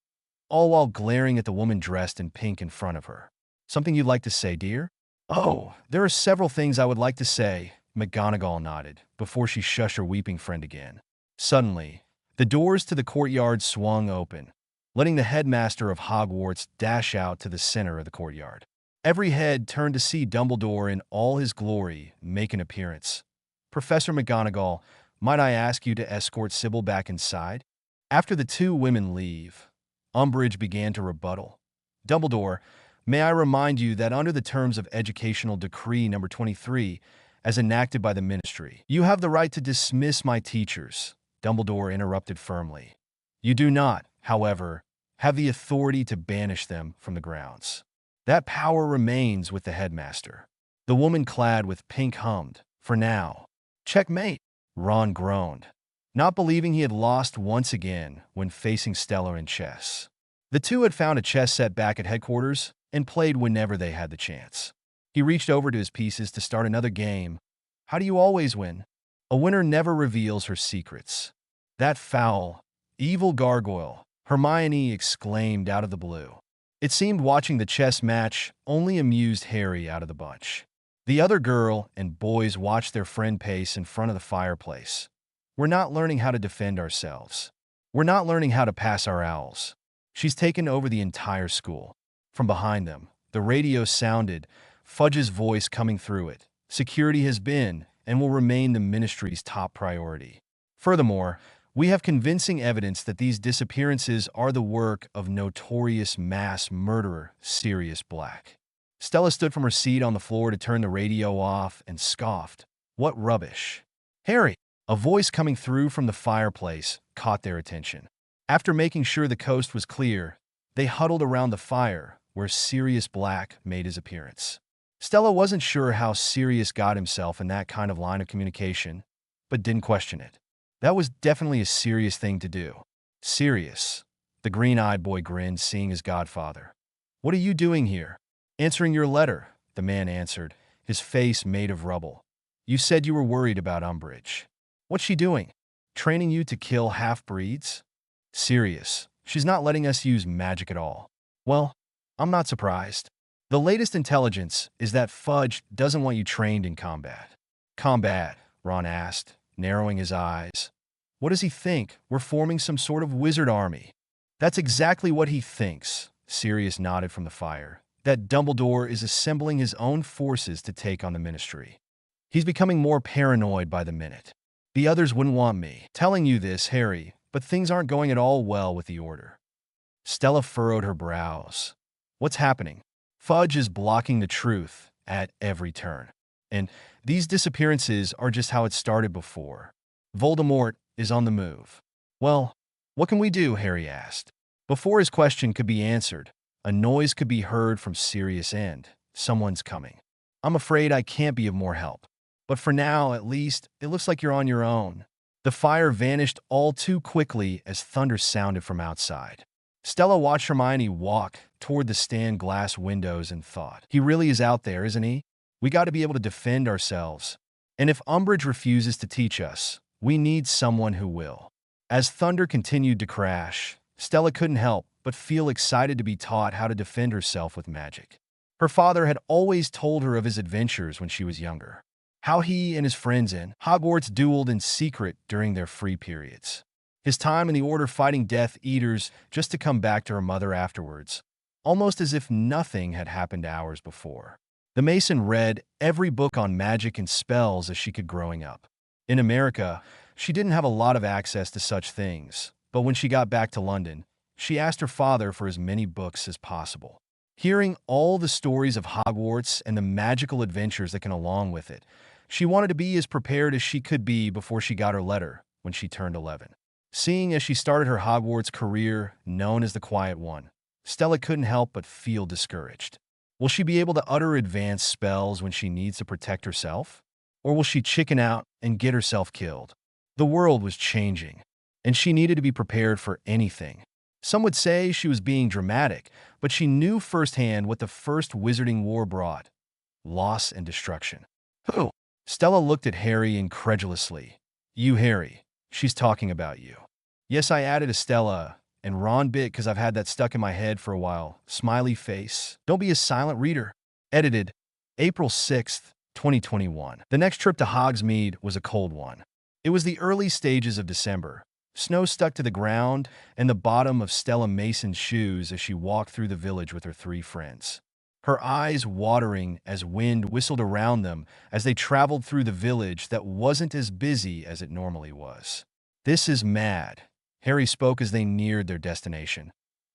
[SPEAKER 1] all while glaring at the woman dressed in pink in front of her. Something you'd like to say, dear? Oh, there are several things I would like to say, McGonagall nodded, before she shushed her weeping friend again. Suddenly, the doors to the courtyard swung open, letting the headmaster of Hogwarts dash out to the center of the courtyard. Every head turned to see Dumbledore in all his glory make an appearance. Professor McGonagall, might I ask you to escort Sybil back inside? After the two women leave, Umbridge began to rebuttal. Dumbledore, may I remind you that under the terms of Educational Decree No. 23, as enacted by the Ministry, you have the right to dismiss my teachers, Dumbledore interrupted firmly. You do not, however, have the authority to banish them from the grounds. That power remains with the headmaster. The woman clad with pink hummed, for now. Checkmate, Ron groaned, not believing he had lost once again when facing Stella in chess. The two had found a chess set back at headquarters and played whenever they had the chance. He reached over to his pieces to start another game. How do you always win? A winner never reveals her secrets. That foul, evil gargoyle, Hermione exclaimed out of the blue. It seemed watching the chess match only amused Harry out of the bunch. The other girl and boys watched their friend pace in front of the fireplace. We're not learning how to defend ourselves. We're not learning how to pass our owls. She's taken over the entire school. From behind them, the radio sounded, Fudge's voice coming through it. Security has been and will remain the Ministry's top priority. Furthermore, we have convincing evidence that these disappearances are the work of notorious mass murderer Sirius Black. Stella stood from her seat on the floor to turn the radio off and scoffed. What rubbish. Harry, a voice coming through from the fireplace, caught their attention. After making sure the coast was clear, they huddled around the fire where Sirius Black made his appearance. Stella wasn't sure how Sirius got himself in that kind of line of communication, but didn't question it. That was definitely a serious thing to do. Sirius, the green-eyed boy grinned, seeing his godfather. What are you doing here? Answering your letter, the man answered, his face made of rubble. You said you were worried about Umbridge. What's she doing? Training you to kill half-breeds? Sirius, she's not letting us use magic at all. Well, I'm not surprised. The latest intelligence is that Fudge doesn't want you trained in combat. Combat? Ron asked, narrowing his eyes. What does he think? We're forming some sort of wizard army. That's exactly what he thinks, Sirius nodded from the fire. That Dumbledore is assembling his own forces to take on the Ministry. He's becoming more paranoid by the minute. The others wouldn't want me telling you this, Harry, but things aren't going at all well with the Order. Stella furrowed her brows. What's happening? Fudge is blocking the truth at every turn. And these disappearances are just how it started before. Voldemort is on the move. Well, what can we do? Harry asked. Before his question could be answered, a noise could be heard from Sirius' end. Someone's coming. I'm afraid I can't be of more help. But for now, at least, it looks like you're on your own. The fire vanished all too quickly as thunder sounded from outside. Stella watched Hermione walk toward the stained glass windows and thought, he really is out there, isn't he? We got to be able to defend ourselves, And if Umbridge refuses to teach us, we need someone who will. As thunder continued to crash, Stella couldn't help but feel excited to be taught how to defend herself with magic. Her father had always told her of his adventures when she was younger, how he and his friends in Hogwarts dueled in secret during their free periods, his time in the Order fighting Death Eaters just to come back to her mother afterwards, almost as if nothing had happened hours before. The Mason read every book on magic and spells as she could growing up. In America, she didn't have a lot of access to such things, but when she got back to London, she asked her father for as many books as possible. Hearing all the stories of Hogwarts and the magical adventures that came along with it, she wanted to be as prepared as she could be before she got her letter when she turned 11. Seeing as she started her Hogwarts career, known as the Quiet One, Stella couldn't help but feel discouraged. Will she be able to utter advanced spells when she needs to protect herself? Or will she chicken out and get herself killed? The world was changing, and she needed to be prepared for anything. Some would say she was being dramatic, but she knew firsthand what the First Wizarding War brought: loss and destruction. Who? Stella looked at Harry incredulously. You, Harry. She's talking about you. Yes, I added Estella, and Ron bit because I've had that stuck in my head for a while. Smiley face. Don't be a silent reader. Edited April 6th, 2021. The next trip to Hogsmeade was a cold one. It was the early stages of December. Snow stuck to the ground and the bottom of Stella Mason's shoes as she walked through the village with her 3 friends. Her eyes watering as wind whistled around them as they traveled through the village that wasn't as busy as it normally was. This is mad, Harry spoke as they neared their destination.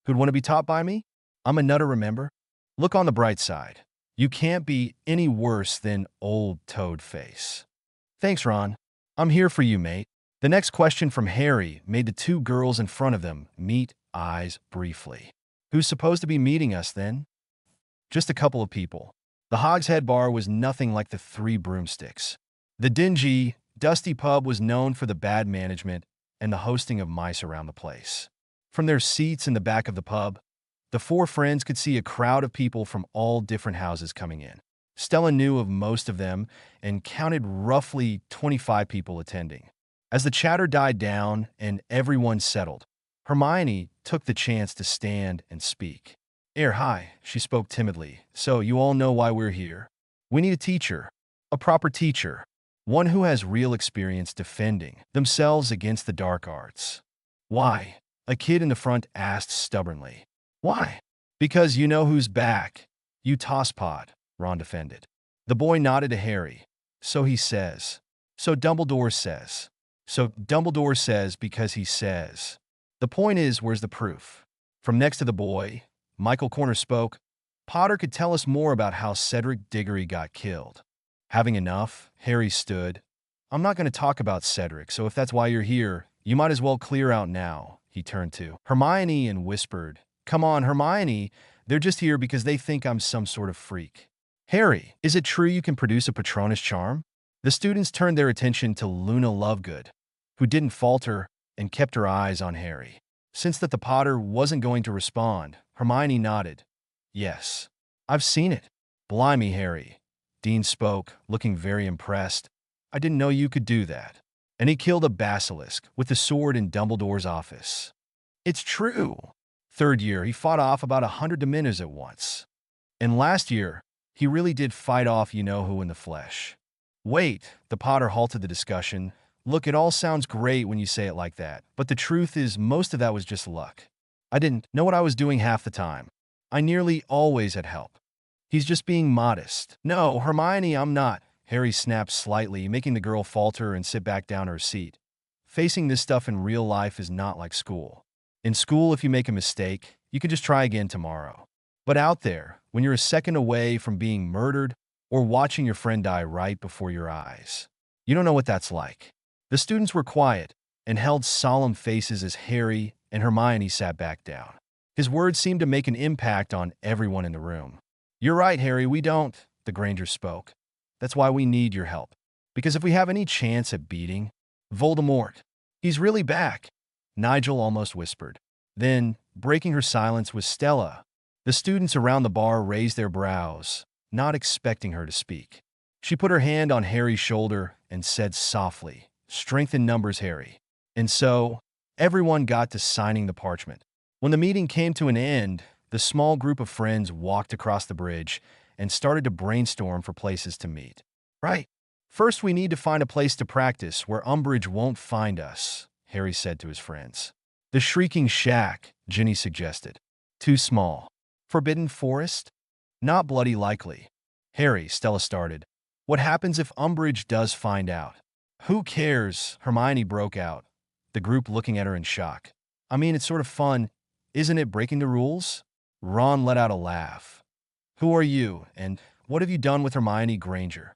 [SPEAKER 1] Who'd want to be taught by me? I'm a nutter, remember? Look on the bright side. You can't be any worse than old Toadface. Thanks, Ron. I'm here for you, mate. The next question from Harry made the 2 girls in front of them meet eyes briefly. Who's supposed to be meeting us, then? Just a couple of people. The Hogshead Bar was nothing like the 3 Broomsticks. The dingy, dusty pub was known for the bad management and the hosting of mice around the place. From their seats in the back of the pub, the 4 friends could see a crowd of people from all different houses coming in. Stella knew of most of them and counted roughly 25 people attending. As the chatter died down and everyone settled, Hermione took the chance to stand and speak. Hi, she spoke timidly. So, you all know why we're here. We need a teacher. A proper teacher. One who has real experience defending themselves against the dark arts. Why? A kid in the front asked stubbornly. Why? Because you know who's back. You tosspot, Ron defended. The boy nodded to Harry. So he says. So Dumbledore says. So Dumbledore says because he says. The point is, where's the proof? From next to the boy, Michael Corner spoke. Potter could tell us more about how Cedric Diggory got killed. Having enough, Harry stood. I'm not going to talk about Cedric, so if that's why you're here, you might as well clear out now, he turned to Hermione and whispered. Come on, Hermione. They're just here because they think I'm some sort of freak. Harry, is it true you can produce a Patronus charm? The students turned their attention to Luna Lovegood, who didn't falter and kept her eyes on Harry. Since that the Potter wasn't going to respond, Hermione nodded. Yes, I've seen it. Blimey, Harry. Dean spoke, looking very impressed. I didn't know you could do that. And he killed a basilisk with the sword in Dumbledore's office. It's true. 3rd year, he fought off about 100 Dementors at once. And last year, he really did fight off you-know-who in the flesh. Wait, the Potter halted the discussion. Look, it all sounds great when you say it like that, but the truth is most of that was just luck. I didn't know what I was doing half the time. I nearly always had help. He's just being modest. No, Hermione, I'm not. Harry snapped slightly, making the girl falter and sit back down her seat. Facing this stuff in real life is not like school. In school, if you make a mistake, you can just try again tomorrow. But out there, when you're a second away from being murdered or watching your friend die right before your eyes, you don't know what that's like. The students were quiet and held solemn faces as Harry and Hermione sat back down. His words seemed to make an impact on everyone in the room. You're right, Harry, we don't, the Granger spoke. That's why we need your help. Because if we have any chance at beating Voldemort, he's really back, Nigel almost whispered. Then, breaking her silence was Stella. The students around the bar raised their brows, not expecting her to speak. She put her hand on Harry's shoulder and said softly, "Strength in numbers, Harry." And so, everyone got to signing the parchment. When the meeting came to an end, the small group of friends walked across the bridge and started to brainstorm for places to meet. Right. First, we need to find a place to practice where Umbridge won't find us, Harry said to his friends. The Shrieking Shack, Ginny suggested. Too small. Forbidden Forest? Not bloody likely. Harry, Stella started. What happens if Umbridge does find out? Who cares? Hermione broke out, the group looking at her in shock. I mean, it's sort of fun. Isn't it breaking the rules? Ron let out a laugh. Who are you, and what have you done with Hermione Granger?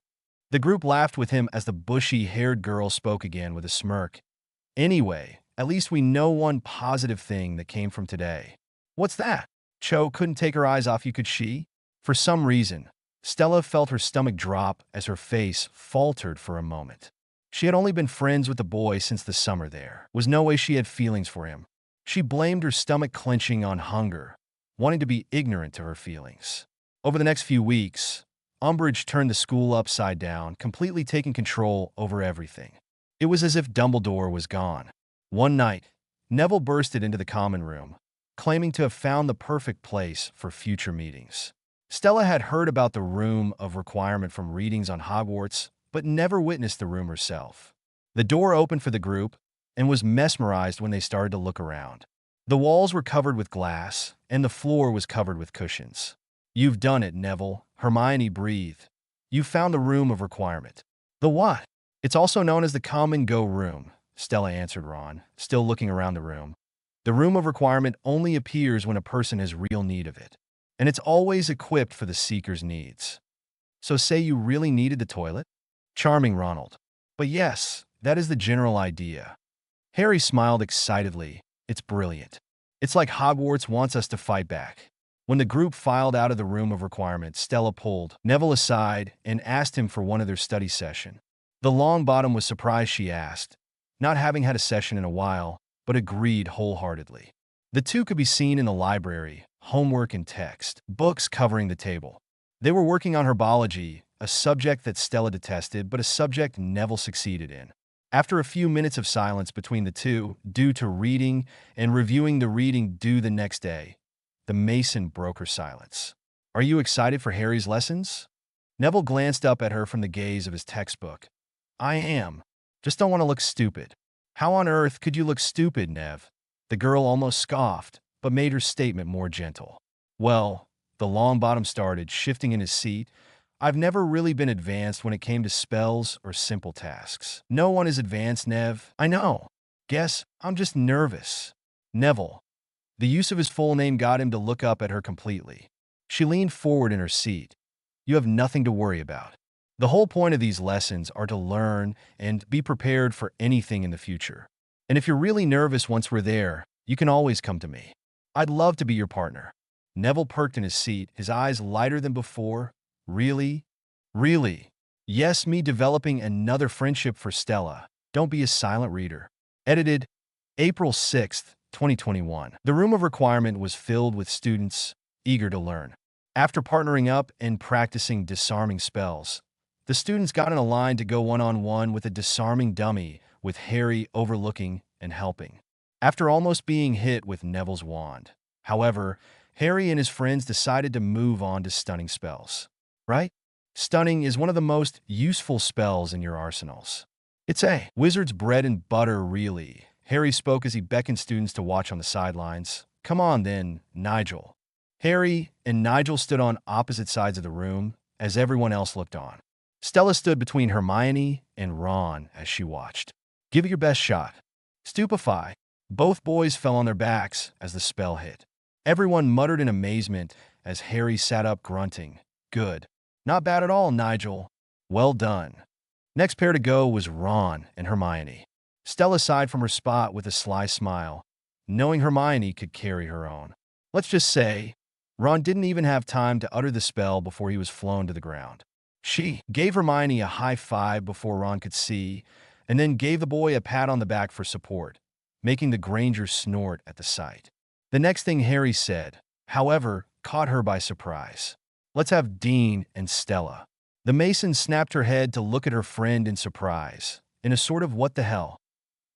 [SPEAKER 1] The group laughed with him as the bushy-haired girl spoke again with a smirk. Anyway, at least we know one positive thing that came from today. What's that? Cho couldn't take her eyes off you, could she? For some reason, Stella felt her stomach drop as her face faltered for a moment. She had only been friends with the boy since the summer there. Was no way she had feelings for him. She blamed her stomach clenching on hunger, wanting to be ignorant to her feelings. Over the next few weeks, Umbridge turned the school upside down, completely taking control over everything. It was as if Dumbledore was gone. One night, Neville bursted into the common room, claiming to have found the perfect place for future meetings. Stella had heard about the Room of Requirement from readings on Hogwarts, but never witnessed the room herself. The door opened for the group and was mesmerized when they started to look around. The walls were covered with glass, and the floor was covered with cushions. You've done it, Neville, Hermione breathed. You found the Room of Requirement. The what? It's also known as the Come and Go Room, Stella answered Ron, still looking around the room. The Room of Requirement only appears when a person has real need of it, and it's always equipped for the seeker's needs. So say you really needed the toilet? Charming, Ronald. But yes, that is the general idea. Harry smiled excitedly. It's brilliant. It's like Hogwarts wants us to fight back. When the group filed out of the Room of Requirement, Stella pulled Neville aside and asked him for one of their study session. The Longbottom was surprised she asked, not having had a session in a while, but agreed wholeheartedly. The two could be seen in the library, homework and text, books covering the table. They were working on herbology, a subject that Stella detested, but a subject Neville succeeded in. After a few minutes of silence between the two, due to reading and reviewing the reading due the next day, the Mason broke her silence. Are you excited for Harry's lessons? Neville glanced up at her from the gaze of his textbook. I am. Just don't want to look stupid. How on earth could you look stupid, Nev? The girl almost scoffed, but made her statement more gentle. Well, the Longbottom started, shifting in his seat. I've never really been advanced when it came to spells or simple tasks. No one is advanced, Nev. I know. Guess I'm just nervous. Neville. The use of his full name got him to look up at her completely. She leaned forward in her seat. You have nothing to worry about. The whole point of these lessons are to learn and be prepared for anything in the future. And if you're really nervous once we're there, you can always come to me. I'd love to be your partner. Neville perked in his seat, his eyes lighter than before. Really? Really? Yes, me developing another friendship for Stella. Don't be a silent reader. Edited April 6th, 2021. The Room of Requirement was filled with students eager to learn. After partnering up and practicing disarming spells, the students got in a line to go one-on-one with a disarming dummy, with Harry overlooking and helping. After almost being hit with Neville's wand, however, Harry and his friends decided to move on to stunning spells. Right? Stunning is one of the most useful spells in your arsenals. It's a wizard's bread and butter, really. Harry spoke as he beckoned students to watch on the sidelines. Come on then, Nigel. Harry and Nigel stood on opposite sides of the room as everyone else looked on. Stella stood between Hermione and Ron as she watched. Give it your best shot. Stupefy. Both boys fell on their backs as the spell hit. Everyone muttered in amazement as Harry sat up grunting. Good. Not bad at all, Nigel. Well done. Next pair to go was Ron and Hermione. Stella sighed from her spot with a sly smile, knowing Hermione could carry her own. Let's just say, Ron didn't even have time to utter the spell before he was flown to the ground. She gave Hermione a high five before Ron could see, and then gave the boy a pat on the back for support, making the Granger snort at the sight. The next thing Harry said, however, caught her by surprise. Let's have Dean and Stella. The Mason snapped her head to look at her friend in surprise, in a sort of what the hell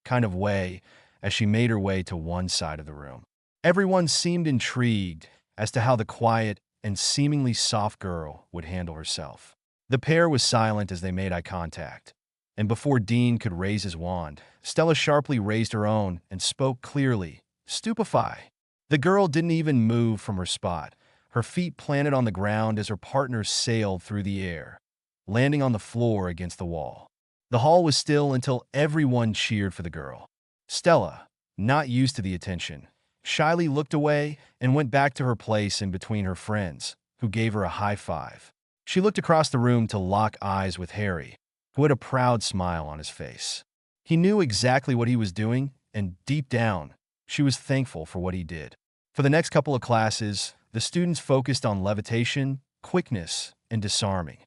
[SPEAKER 1] kind of way, as she made her way to one side of the room. Everyone seemed intrigued as to how the quiet and seemingly soft girl would handle herself. The pair was silent as they made eye contact, and before Dean could raise his wand, Stella sharply raised her own and spoke clearly, "Stupefy." The girl didn't even move from her spot, her feet planted on the ground as her partner sailed through the air, landing on the floor against the wall. The hall was still until everyone cheered for the girl. Stella, not used to the attention, shyly looked away and went back to her place in between her friends, who gave her a high five. She looked across the room to lock eyes with Harry, who had a proud smile on his face. He knew exactly what he was doing, and deep down, she was thankful for what he did. For the next couple of classes, the students focused on levitation, quickness, and disarming,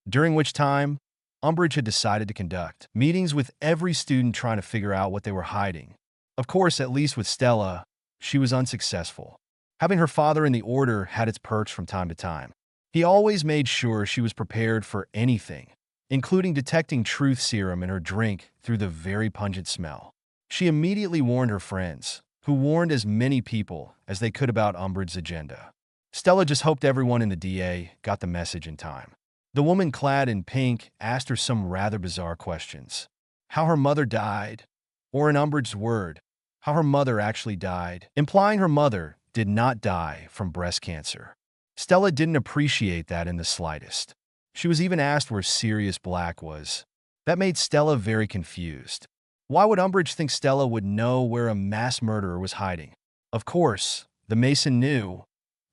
[SPEAKER 1] during which time Umbridge had decided to conduct meetings with every student trying to figure out what they were hiding. Of course, at least with Stella, she was unsuccessful. Having her father in the Order had its perks from time to time. He always made sure she was prepared for anything, including detecting truth serum in her drink through the very pungent smell. She immediately warned her friends, who warned as many people as they could about Umbridge's agenda. Stella just hoped everyone in the DA got the message in time. The woman clad in pink asked her some rather bizarre questions. How her mother died, or in Umbridge's word, how her mother actually died, implying her mother did not die from breast cancer. Stella didn't appreciate that in the slightest. She was even asked where Sirius Black was. That made Stella very confused. Why would Umbridge think Stella would know where a mass murderer was hiding? Of course, the Mason knew,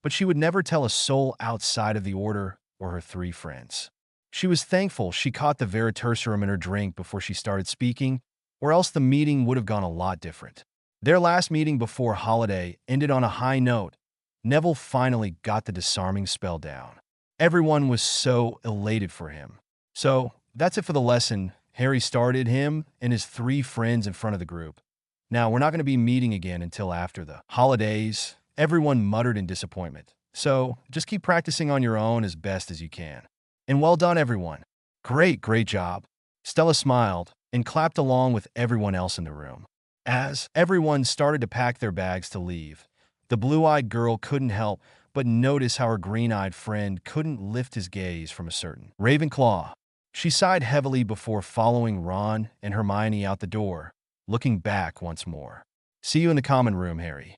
[SPEAKER 1] but she would never tell a soul outside of the Order or her three friends. She was thankful she caught the Veritaserum in her drink before she started speaking, or else the meeting would have gone a lot different. Their last meeting before holiday ended on a high note. Neville finally got the disarming spell down. Everyone was so elated for him. So, that's it for the lesson. Harry started him and his three friends in front of the group. Now, we're not going to be meeting again until after the holidays. Everyone muttered in disappointment. So, just keep practicing on your own as best as you can. And well done, everyone. Great job. Stella smiled and clapped along with everyone else in the room. As everyone started to pack their bags to leave, the blue-eyed girl couldn't help but notice how her green-eyed friend couldn't lift his gaze from a certain Ravenclaw. She sighed heavily before following Ron and Hermione out the door, looking back once more. "See you in the common room, Harry."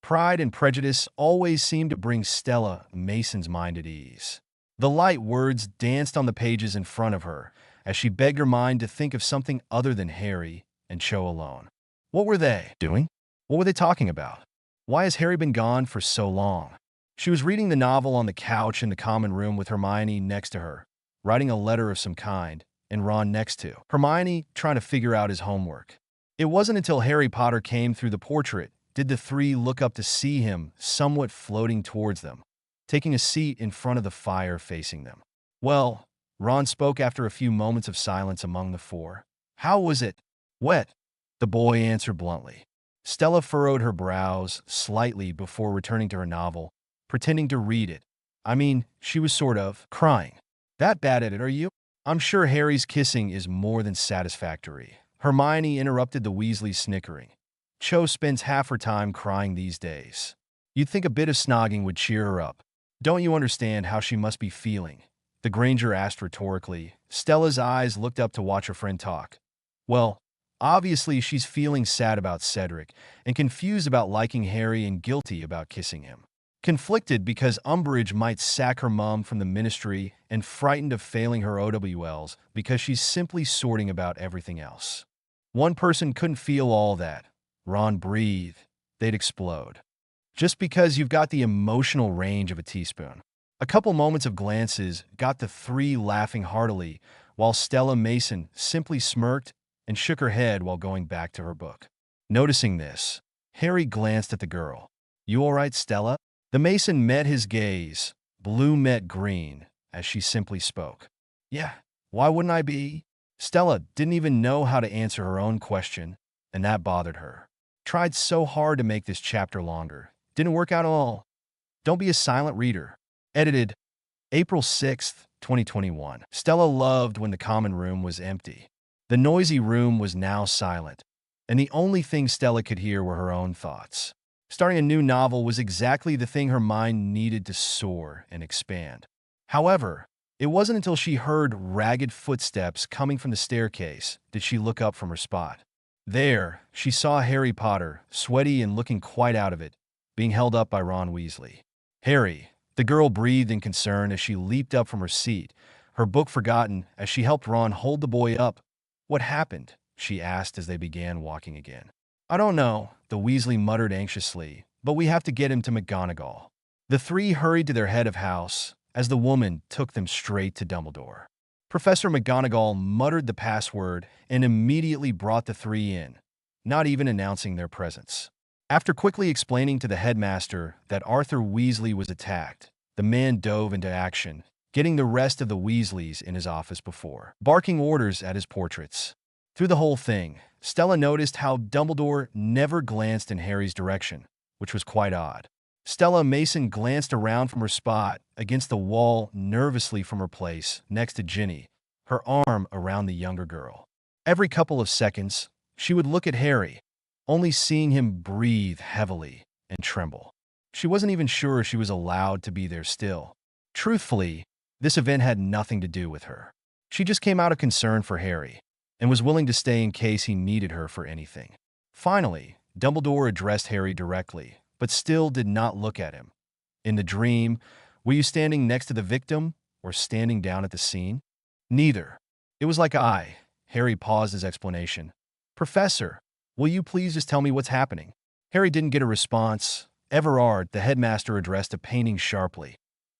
[SPEAKER 1] Pride and prejudice always seemed to bring Stella Mason's mind at ease. The light words danced on the pages in front of her as she begged her mind to think of something other than Harry and Cho alone. What were they doing? What were they talking about? Why has Harry been gone for so long? She was reading the novel on the couch in the common room with Hermione next to her, writing a letter of some kind, and Ron next to Hermione trying to figure out his homework. It wasn't until Harry Potter came through the portrait did the three look up to see him somewhat floating towards them, taking a seat in front of the fire facing them. "Well," Ron spoke after a few moments of silence among the four. "How was it? Wet?" The boy answered bluntly. Stella furrowed her brows slightly before returning to her novel, pretending to read it. I mean, she was sort of crying. "That bad at it, are you?" "I'm sure Harry's kissing is more than satisfactory." Hermione interrupted the Weasleys, snickering. "Cho spends half her time crying these days. You'd think a bit of snogging would cheer her up. Don't you understand how she must be feeling?" the Granger asked rhetorically. Stella's eyes looked up to watch her friend talk. "Well, obviously she's feeling sad about Cedric, and confused about liking Harry and guilty about kissing him. Conflicted because Umbridge might sack her mom from the ministry, and frightened of failing her OWLs because she's simply sorting about everything else. One person couldn't feel all that. Ron breathed. They'd explode. Just because you've got the emotional range of a teaspoon." A couple moments of glances got the three laughing heartily, while Stella Mason simply smirked and shook her head while going back to her book. Noticing this, Harry glanced at the girl. "You all right, Stella?" The Mason met his gaze. Blue met green, as she simply spoke. "Yeah, why wouldn't I be?" Stella didn't even know how to answer her own question, and that bothered her. Tried so hard to make this chapter longer. Didn't work out at all. Don't be a silent reader. Edited April 6th, 2021. Stella loved when the common room was empty. The noisy room was now silent, and the only thing Stella could hear were her own thoughts. Starting a new novel was exactly the thing her mind needed to soar and expand. However, it wasn't until she heard ragged footsteps coming from the staircase did she look up from her spot. There, she saw Harry Potter, sweaty and looking quite out of it, being held up by Ron Weasley. Harry, the girl breathed in concern as she leaped up from her seat, her book forgotten as she helped Ron hold the boy up. "What happened?" she asked as they began walking again. "I don't know," the Weasley muttered anxiously, "but we have to get him to McGonagall." The three hurried to their head of house as the woman took them straight to Dumbledore. Professor McGonagall muttered the password and immediately brought the three in, not even announcing their presence. After quickly explaining to the headmaster that Arthur Weasley was attacked, the man dove into action, getting the rest of the Weasleys in his office before barking orders at his portraits. Through the whole thing, Stella noticed how Dumbledore never glanced in Harry's direction, which was quite odd. Stella Mason glanced around from her spot against the wall nervously from her place next to Ginny, her arm around the younger girl. Every couple of seconds, she would look at Harry, only seeing him breathe heavily and tremble. She wasn't even sure she was allowed to be there still. Truthfully, this event had nothing to do with her. She just came out of concern for Harry and was willing to stay in case he needed her for anything. Finally, Dumbledore addressed Harry directly, but still did not look at him. "In the dream, were you standing next to the victim or standing down at the scene?" "Neither. It was like Harry paused his explanation. "Professor, will you please just tell me what's happening?" Harry didn't get a response. Everard, the headmaster, addressed a painting sharply.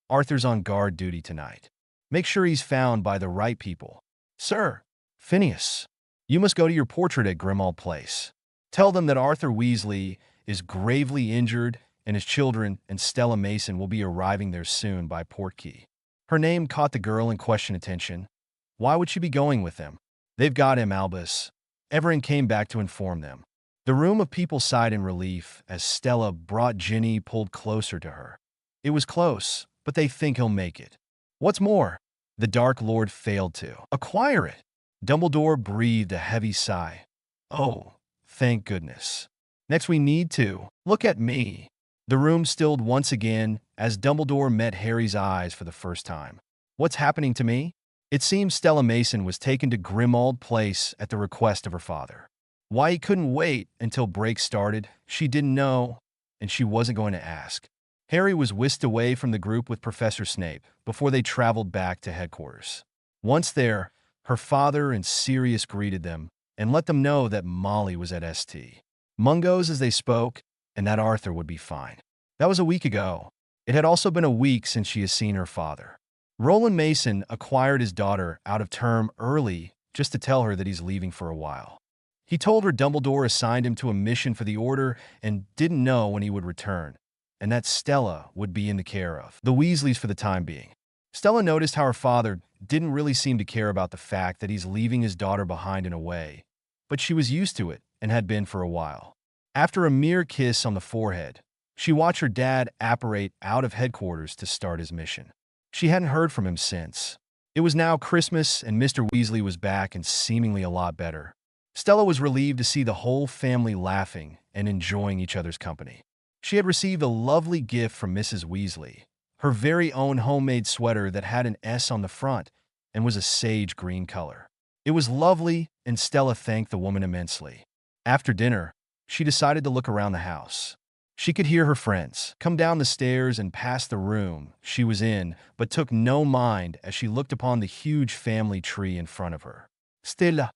[SPEAKER 1] "Arthur's on guard duty tonight. Make sure he's found by the right people." "Sir." "Phineas, you must go to your portrait at Grimmauld Place. Tell them that Arthur Weasley is gravely injured and his children and Stella Mason will be arriving there soon by Portkey." Her name caught the girl in question attention. Why would she be going with them? "They've got him, Albus." Everin came back to inform them. The room of people sighed in relief as Stella brought Ginny pulled closer to her. "It was close, but they think he'll make it. What's more, the Dark Lord failed to acquire it." Dumbledore breathed a heavy sigh. "Oh, thank goodness. Next we need to look at me." The room stilled once again as Dumbledore met Harry's eyes for the first time. "What's happening to me?" It seems Stella Mason was taken to Grimmauld Place at the request of her father. Why he couldn't wait until break started, she didn't know, and she wasn't going to ask. Harry was whisked away from the group with Professor Snape before they traveled back to headquarters. Once there, her father and Sirius greeted them and let them know that Molly was at St. Mungo's as they spoke, and that Arthur would be fine. That was a week ago. It had also been a week since she had seen her father. Roland Mason acquired his daughter out of term early just to tell her that he's leaving for a while. He told her Dumbledore assigned him to a mission for the Order and didn't know when he would return, and that Stella would be in the care of the Weasleys for the time being. Stella noticed how her father didn't really seem to care about the fact that he's leaving his daughter behind in a way, but she was used to it and had been for a while. After a mere kiss on the forehead, she watched her dad apparate out of headquarters to start his mission. She hadn't heard from him since. It was now Christmas, and Mr. Weasley was back and seemingly a lot better. Stella was relieved to see the whole family laughing and enjoying each other's company. She had received a lovely gift from Mrs. Weasley, her very own homemade sweater that had an S on the front and was a sage green color. It was lovely, and Stella thanked the woman immensely. After dinner, she decided to look around the house. She could hear her friends come down the stairs and past the room she was in, but took no mind as she looked upon the huge family tree in front of her. "Stella."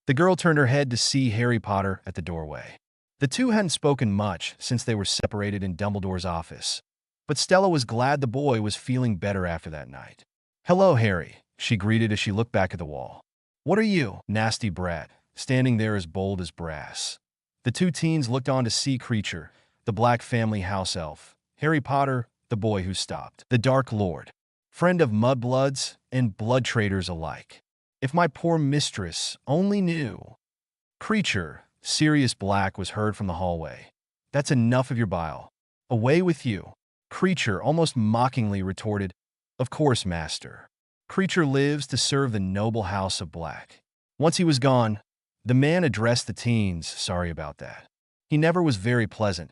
[SPEAKER 1] The girl turned her head to see Harry Potter at the doorway. The two hadn't spoken much since they were separated in Dumbledore's office, but Stella was glad the boy was feeling better after that night. "Hello, Harry," she greeted as she looked back at the wall. "What are you, nasty brat, standing there as bold as brass?" The two teens looked on to see Creature, the Black family house elf, Harry Potter, the boy who stopped the Dark Lord, friend of mudbloods and blood traders alike. "If my poor mistress only knew." "Creature," Sirius Black was heard from the hallway. "That's enough of your bile. Away with you." Creature almost mockingly retorted, Of course, master. Creature lives to serve the noble house of Black. Once he was gone, the man addressed the teens. Sorry about that. He never was very pleasant,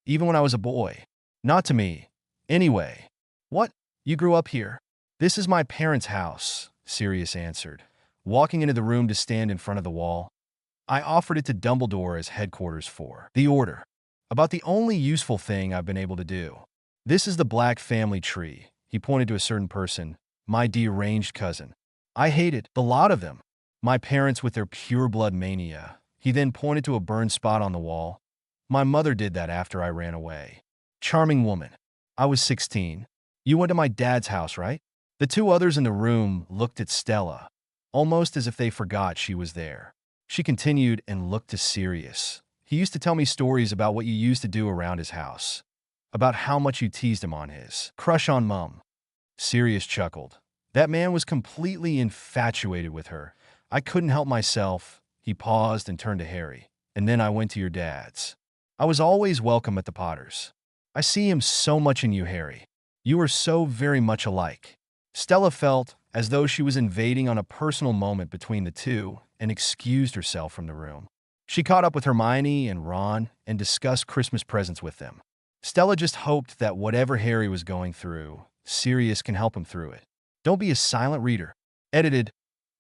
[SPEAKER 1] even when I was a boy. Not to me. Anyway. What? You grew up here? This is my parents' house, Sirius answered, walking into the room to stand in front of the wall. I offered it to Dumbledore as headquarters for the Order. About the only useful thing I've been able to do. This is the Black family tree. He pointed to a certain person, my deranged cousin. I hated the lot of them. My parents with their pure-blood mania. He then pointed to a burned spot on the wall. My mother did that after I ran away. Charming woman. I was 16. You went to my dad's house, right? The two others in the room looked at Stella, almost as if they forgot she was there. She continued and looked to Sirius. He used to tell me stories about what you used to do around his house, about how much you teased him on his crush on Mum. Sirius chuckled. That man was completely infatuated with her. I couldn't help myself. He paused and turned to Harry. And then I went to your dad's. I was always welcome at the Potters. I see him so much in you, Harry. You are so very much alike. Stella felt as though she was invading on a personal moment between the two and excused herself from the room. She caught up with Hermione and Ron and discussed Christmas presents with them. Stella just hoped that whatever Harry was going through, Sirius can help him through it. Don't be a silent reader. Edited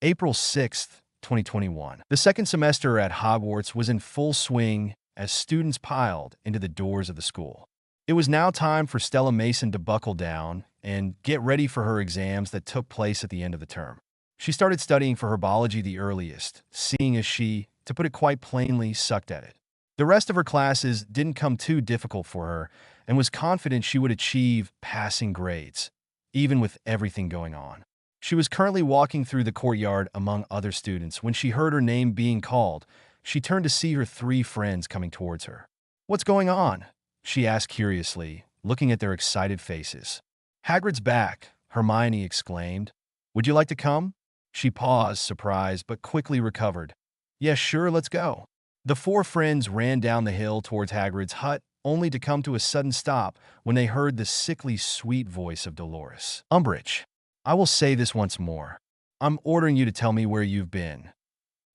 [SPEAKER 1] April 6th, 2021. The second semester at Hogwarts was in full swing as students piled into the doors of the school. It was now time for Stella Mason to buckle down and get ready for her exams that took place at the end of the term. She started studying for herbology the earliest, seeing as she, to put it quite plainly, sucked at it. The rest of her classes didn't come too difficult for her and was confident she would achieve passing grades, even with everything going on. She was currently walking through the courtyard among other students when she heard her name being called. She turned to see her three friends coming towards her. "What's going on?" she asked curiously, looking at their excited faces. "Hagrid's back," Hermione exclaimed. "Would you like to come?" She paused, surprised, but quickly recovered. "Yes, sure, let's go." The four friends ran down the hill towards Hagrid's hut, only to come to a sudden stop when they heard the sickly sweet voice of Dolores Umbridge. "I will say this once more. I'm ordering you to tell me where you've been."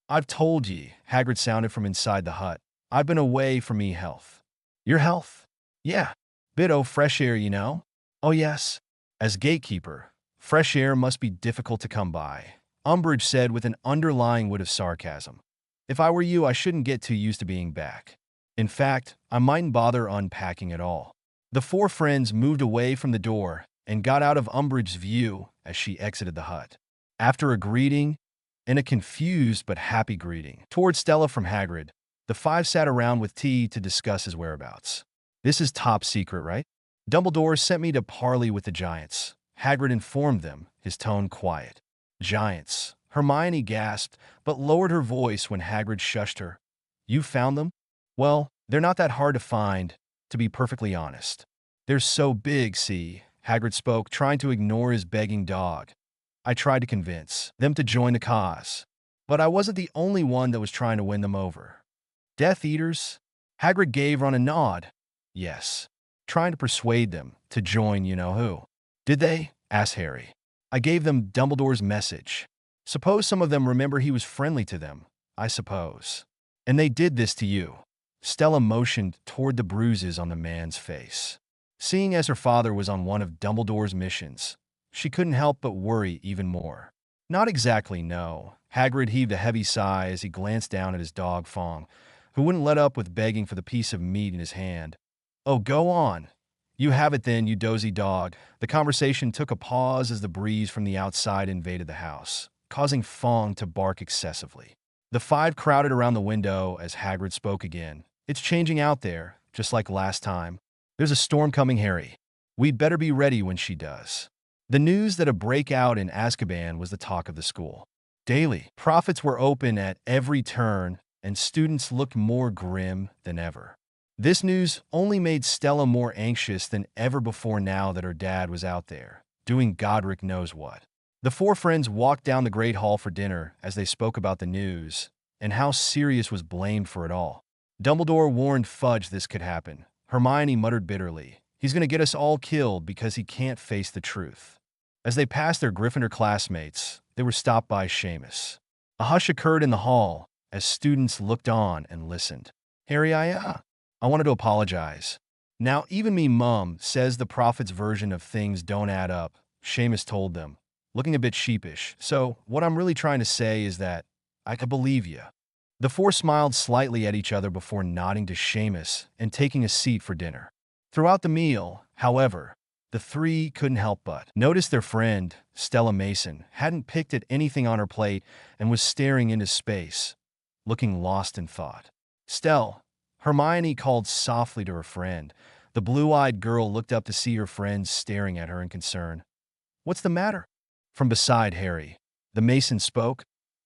[SPEAKER 1] "I've told ye," Hagrid sounded from inside the hut. "I've been away from me health." "Your health?" "Yeah. Bit o' fresh air, you know." "Oh, yes." As gatekeeper, fresh air must be difficult to come by, Umbridge said with an underlying wit of sarcasm. "If I were you, I shouldn't get too used to being back. In fact, I mightn't bother unpacking at all." The four friends moved away from the door and got out of Umbridge's view as she exited the hut. After a greeting, and a confused but happy greeting, towards Stella from Hagrid, the five sat around with tea to discuss his whereabouts. "This is top secret, right? Dumbledore sent me to parley with the Giants," Hagrid informed them, his tone quiet. "Giants." Hermione gasped, but lowered her voice when Hagrid shushed her. "You found them?" "Well, they're not that hard to find, to be perfectly honest. They're so big, see," Hagrid spoke, trying to ignore his begging dog. "I tried to convince them to join the cause, but I wasn't the only one that was trying to win them over." "Death Eaters?" Hagrid gave Ron a nod. "Yes. Trying to persuade them to join you-know-who." "Did they?" asked Harry. "I gave them Dumbledore's message. Suppose some of them remember he was friendly to them, I suppose. And they did this to you." Stella motioned toward the bruises on the man's face. Seeing as her father was on one of Dumbledore's missions, she couldn't help but worry even more. "Not exactly, no." Hagrid heaved a heavy sigh as he glanced down at his dog Fong, who wouldn't let up with begging for the piece of meat in his hand. "Oh, go on. You have it then, you dozy dog." The conversation took a pause as the breeze from the outside invaded the house, causing Fong to bark excessively. The five crowded around the window as Hagrid spoke again. "It's changing out there, just like last time. There's a storm coming, Harry. We'd better be ready when she does." The news that a breakout in Azkaban was the talk of the school. Daily, profits were open at every turn, and students looked more grim than ever. This news only made Stella more anxious than ever before now that her dad was out there, doing Godric knows what. The four friends walked down the Great Hall for dinner as they spoke about the news and how Sirius was blamed for it all. Dumbledore warned Fudge this could happen. Hermione muttered bitterly, "He's going to get us all killed because he can't face the truth." As they passed their Gryffindor classmates, they were stopped by Seamus. A hush occurred in the hall as students looked on and listened. Harry, I wanted to apologize. Now, even me mum says the prophet's version of things don't add up, Seamus told them, looking a bit sheepish. So, what I'm really trying to say is that I could believe you. The four smiled slightly at each other before nodding to Seamus and taking a seat for dinner. Throughout the meal, however, the three couldn't help but notice their friend, Stella Mason, hadn't picked at anything on her plate and was staring into space, looking lost in thought. Stell, Hermione called softly to her friend. The blue-eyed girl looked up to see her friend staring at her in concern. What's the matter? From beside Harry, the Mason spoke.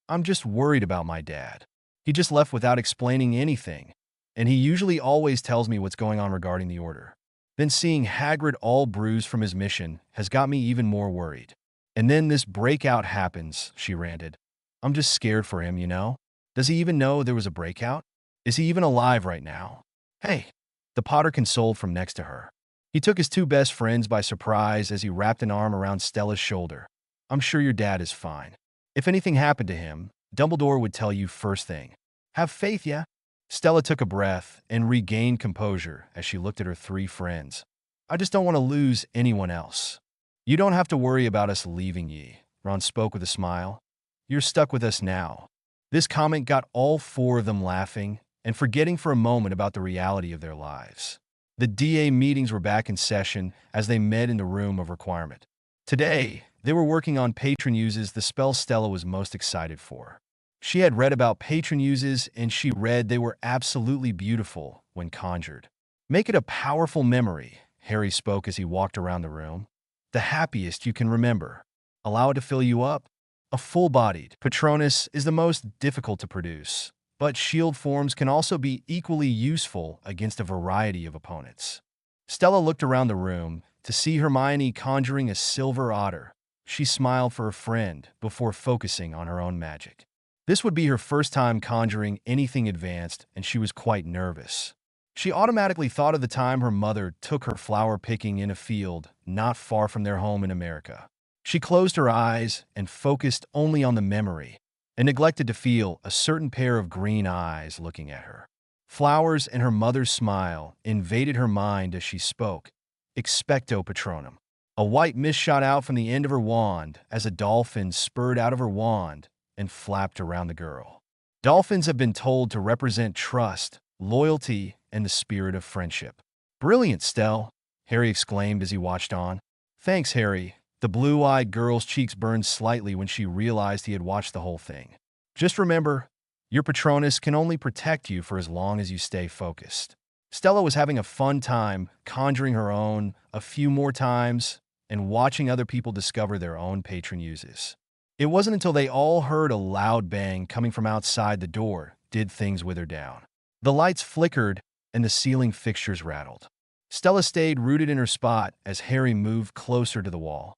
[SPEAKER 1] I'm just worried about my dad. He just left without explaining anything, and he usually always tells me what's going on regarding the order. Then seeing Hagrid all bruised from his mission has got me even more worried. And then this breakout happens, she ranted. I'm just scared for him, you know? Does he even know there was a breakout? Is he even alive right now? Hey, the Potter consoled from next to her. He took his two best friends by surprise as he wrapped an arm around Stella's shoulder. I'm sure your dad is fine. If anything happened to him, Dumbledore would tell you first thing. Have faith, yeah? Stella took a breath and regained composure as she looked at her three friends. I just don't want to lose anyone else. You don't have to worry about us leaving ye, Ron spoke with a smile. You're stuck with us now. This comment got all four of them laughing and forgetting for a moment about the reality of their lives. The DA meetings were back in session as they met in the room of requirement. Today, they were working on patron uses, the spell Stella was most excited for. She had read about patron uses, and she read they were absolutely beautiful when conjured. Make it a powerful memory, Harry spoke as he walked around the room. The happiest you can remember. Allow it to fill you up. A full-bodied Patronus is the most difficult to produce, but shield forms can also be equally useful against a variety of opponents. Stella looked around the room to see Hermione conjuring a silver otter. She smiled for her friend before focusing on her own magic. This would be her first time conjuring anything advanced, and she was quite nervous. She automatically thought of the time her mother took her flower picking in a field not far from their home in America. She closed her eyes and focused only on the memory, and neglected to feel a certain pair of green eyes looking at her. Flowers and her mother's smile invaded her mind as she spoke. Expecto Patronum. A white mist shot out from the end of her wand as a dolphin spurred out of her wand and flapped around the girl. Dolphins have been told to represent trust, loyalty, and the spirit of friendship. Brilliant, Stell, Harry exclaimed as he watched on. Thanks, Harry. The blue-eyed girl's cheeks burned slightly when she realized he had watched the whole thing. Just remember, your Patronus can only protect you for as long as you stay focused. Stella was having a fun time conjuring her own a few more times and watching other people discover their own patron uses. It wasn't until they all heard a loud bang coming from outside the door did things wither down. The lights flickered and the ceiling fixtures rattled. Stella stayed rooted in her spot as Harry moved closer to the wall,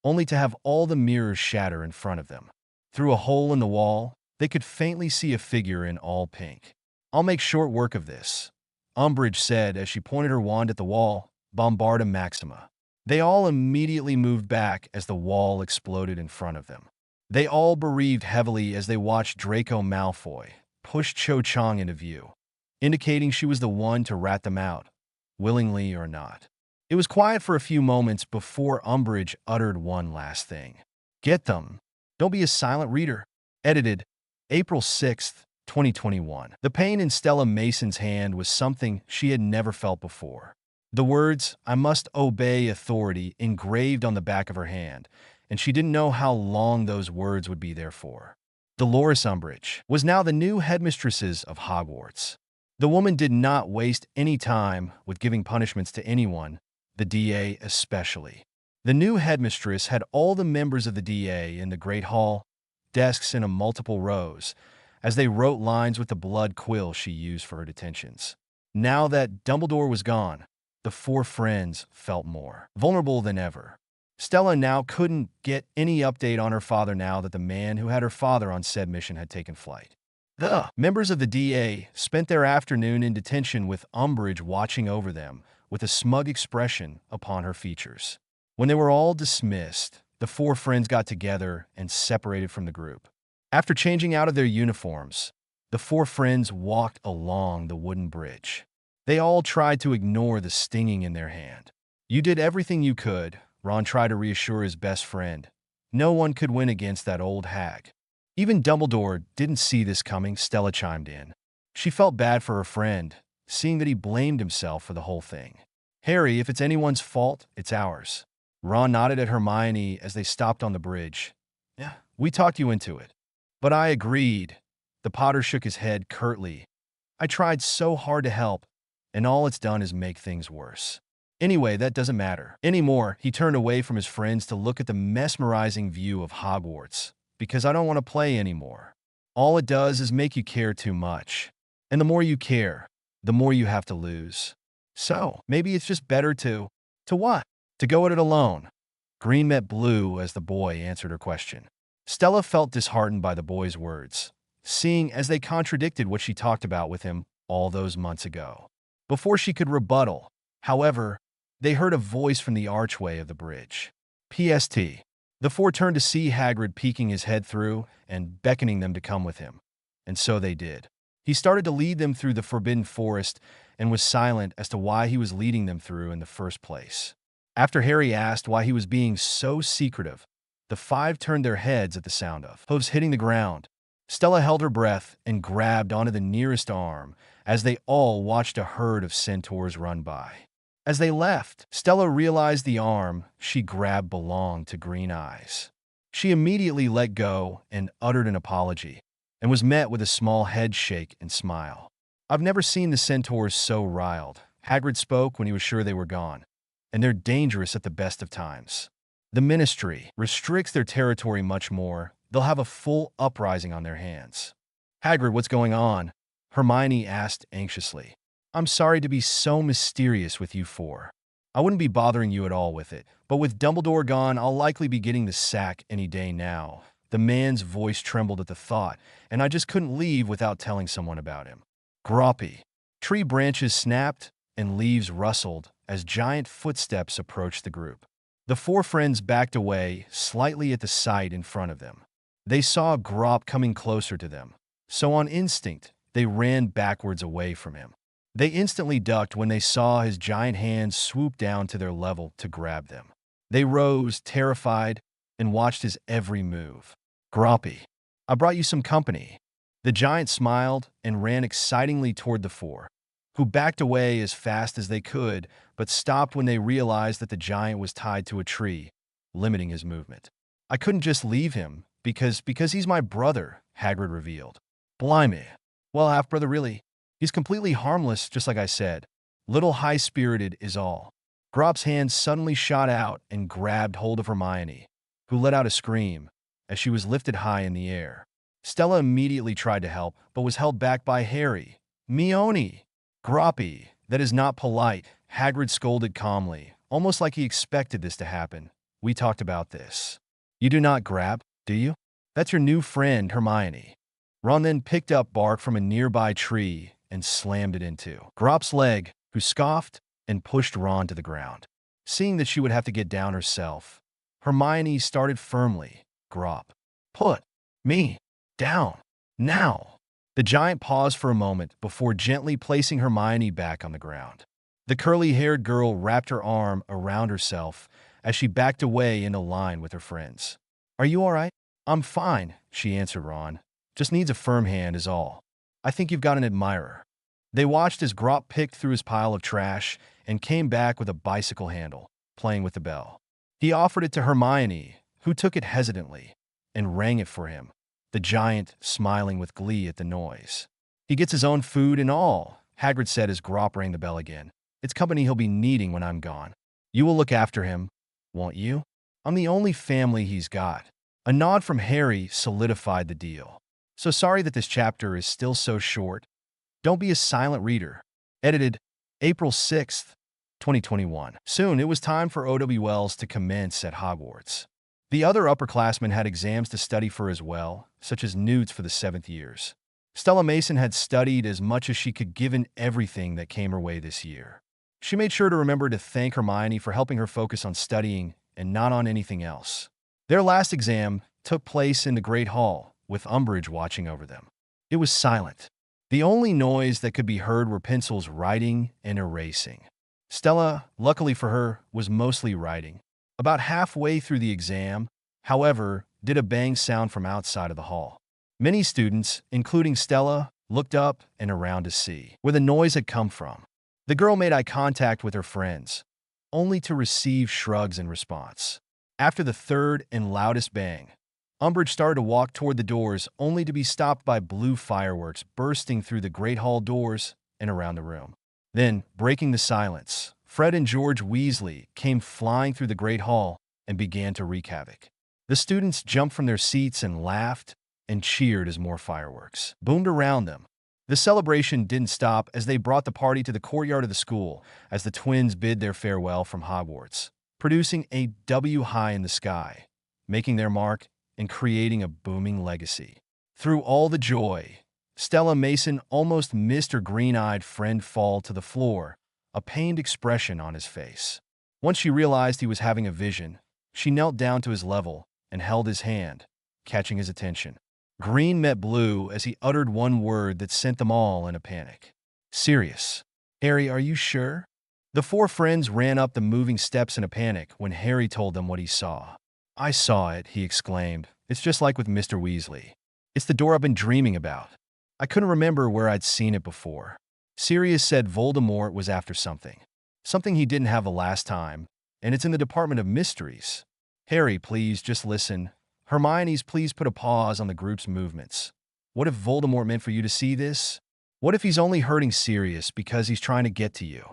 [SPEAKER 1] only to have all the mirrors shatter in front of them. Through a hole in the wall, they could faintly see a figure in all pink. I'll make short work of this, Umbridge said as she pointed her wand at the wall, Bombarda Maxima. They all immediately moved back as the wall exploded in front of them. They all breathed heavily as they watched Draco Malfoy push Cho Chang into view, indicating she was the one to rat them out, willingly or not. It was quiet for a few moments before Umbridge uttered one last thing. Get them. Don't be a silent reader. Edited, April 6th, 2021. The pain in Stella Mason's hand was something she had never felt before. The words, I must obey authority, engraved on the back of her hand, and she didn't know how long those words would be there for. Dolores Umbridge was now the new headmistresses of Hogwarts. The woman did not waste any time with giving punishments to anyone, the DA especially. The new headmistress had all the members of the DA in the Great Hall, desks in a multiple rows, as they wrote lines with the blood quill she used for her detentions. Now that Dumbledore was gone, the four friends felt more vulnerable than ever. Stella now couldn't get any update on her father now that the man who had her father on said mission had taken flight. The members of the DA spent their afternoon in detention with Umbridge watching over them with a smug expression upon her features. When they were all dismissed, the four friends got together and separated from the group. After changing out of their uniforms, the four friends walked along the wooden bridge. They all tried to ignore the stinging in their hand. "You did everything you could," Ron tried to reassure his best friend. "No one could win against that old hag." "Even Dumbledore didn't see this coming," Stella chimed in. She felt bad for her friend, seeing that he blamed himself for the whole thing. "Harry, if it's anyone's fault, it's ours." Ron nodded at Hermione as they stopped on the bridge. "Yeah, we talked you into it." "But I agreed." The Potter shook his head curtly. "I tried so hard to help, and all it's done is make things worse. Anyway, that doesn't matter anymore." He turned away from his friends to look at the mesmerizing view of Hogwarts. "Because I don't want to play anymore. All it does is make you care too much. And the more you care, the more you have to lose. So, maybe it's just better to what? To go at it alone." Green met blue as the boy answered her question. Stella felt disheartened by the boy's words, seeing as they contradicted what she talked about with him all those months ago. Before she could rebuttal, however, they heard a voice from the archway of the bridge. "PST." The four turned to see Hagrid peeking his head through and beckoning them to come with him. And so they did. He started to lead them through the Forbidden Forest and was silent as to why he was leading them through in the first place. After Harry asked why he was being so secretive, the five turned their heads at the sound of hooves hitting the ground. Stella held her breath and grabbed onto the nearest arm as they all watched a herd of centaurs run by. As they left, Stella realized the arm she grabbed belonged to Green Eyes. She immediately let go and uttered an apology, and was met with a small head shake and smile. "I've never seen the centaurs so riled," Hagrid spoke when he was sure they were gone. "And they're dangerous at the best of times. The Ministry restricts their territory much more. They'll have a full uprising on their hands." "Hagrid, what's going on?" Hermione asked anxiously. "I'm sorry to be so mysterious with you four. I wouldn't be bothering you at all with it, but with Dumbledore gone, I'll likely be getting the sack any day now." The man's voice trembled at the thought, and I just couldn't leave without telling someone about him. Groppy. Tree branches snapped and leaves rustled as giant footsteps approached the group. The four friends backed away slightly at the sight in front of them. They saw Grop coming closer to them, so on instinct, they ran backwards away from him. They instantly ducked when they saw his giant hands swoop down to their level to grab them. They rose, terrified, and watched his every move. "Groppy, I brought you some company." The giant smiled and ran excitingly toward the four, who backed away as fast as they could, but stopped when they realized that the giant was tied to a tree, limiting his movement. "I couldn't just leave him, because he's my brother," Hagrid revealed. "Blimey. Well, half-brother really. He's completely harmless, just like I said. Little high-spirited is all." Grop's hand suddenly shot out and grabbed hold of Hermione, who let out a scream as she was lifted high in the air. Stella immediately tried to help, but was held back by Harry. "Mione!" "Groppy, that is not polite," Hagrid scolded calmly, almost like he expected this to happen. "We talked about this. You do not grab, do you? That's your new friend, Hermione." Ron then picked up bark from a nearby tree and slammed it into Grop's leg, who scoffed and pushed Ron to the ground. Seeing that she would have to get down herself, Hermione started firmly. "Grop, put me down now." The giant paused for a moment before gently placing Hermione back on the ground. The curly-haired girl wrapped her arm around herself as she backed away into line with her friends. "Are you all right?" "I'm fine," she answered Ron. "Just needs a firm hand is all. I think you've got an admirer." They watched as Grop picked through his pile of trash and came back with a bicycle handle, playing with the bell. He offered it to Hermione, who took it hesitantly, and rang it for him, the giant smiling with glee at the noise. "He gets his own food and all," Hagrid said as Grop rang the bell again. "It's company he'll be needing when I'm gone. You will look after him, won't you? I'm the only family he's got." A nod from Harry solidified the deal. "So sorry that this chapter is still so short. Don't be a silent reader." Edited April 6th, 2021. Soon, it was time for OWLs to commence at Hogwarts. The other upperclassmen had exams to study for as well, such as Newts for the 7th years. Stella Mason had studied as much as she could given everything that came her way this year. She made sure to remember to thank Hermione for helping her focus on studying and not on anything else. Their last exam took place in the Great Hall, with Umbridge watching over them. It was silent. The only noise that could be heard were pencils writing and erasing. Stella, luckily for her, was mostly writing. About halfway through the exam, however, did a bang sound from outside of the hall. Many students, including Stella, looked up and around to see where the noise had come from. The girl made eye contact with her friends, only to receive shrugs in response. After the third and loudest bang, Umbridge started to walk toward the doors, only to be stopped by blue fireworks bursting through the Great Hall doors and around the room. Then, breaking the silence, Fred and George Weasley came flying through the Great Hall and began to wreak havoc. The students jumped from their seats and laughed and cheered as more fireworks boomed around them. The celebration didn't stop as they brought the party to the courtyard of the school as the twins bid their farewell from Hogwarts, producing a W high in the sky, making their mark and creating a booming legacy. Through all the joy, Stella Mason almost missed her green-eyed friend fall to the floor, a pained expression on his face. Once she realized he was having a vision, she knelt down to his level and held his hand, catching his attention. Green met blue as he uttered one word that sent them all in a panic. Sirius. Harry, are you sure? The four friends ran up the moving steps in a panic when Harry told them what he saw. I saw it, he exclaimed. It's just like with Mr. Weasley. It's the door I've been dreaming about. I couldn't remember where I'd seen it before. Sirius said Voldemort was after something. Something he didn't have the last time, and it's in the Department of Mysteries. Harry, please, just listen. Hermione's, please put a pause on the group's movements. What if Voldemort meant for you to see this? What if he's only hurting Sirius because he's trying to get to you?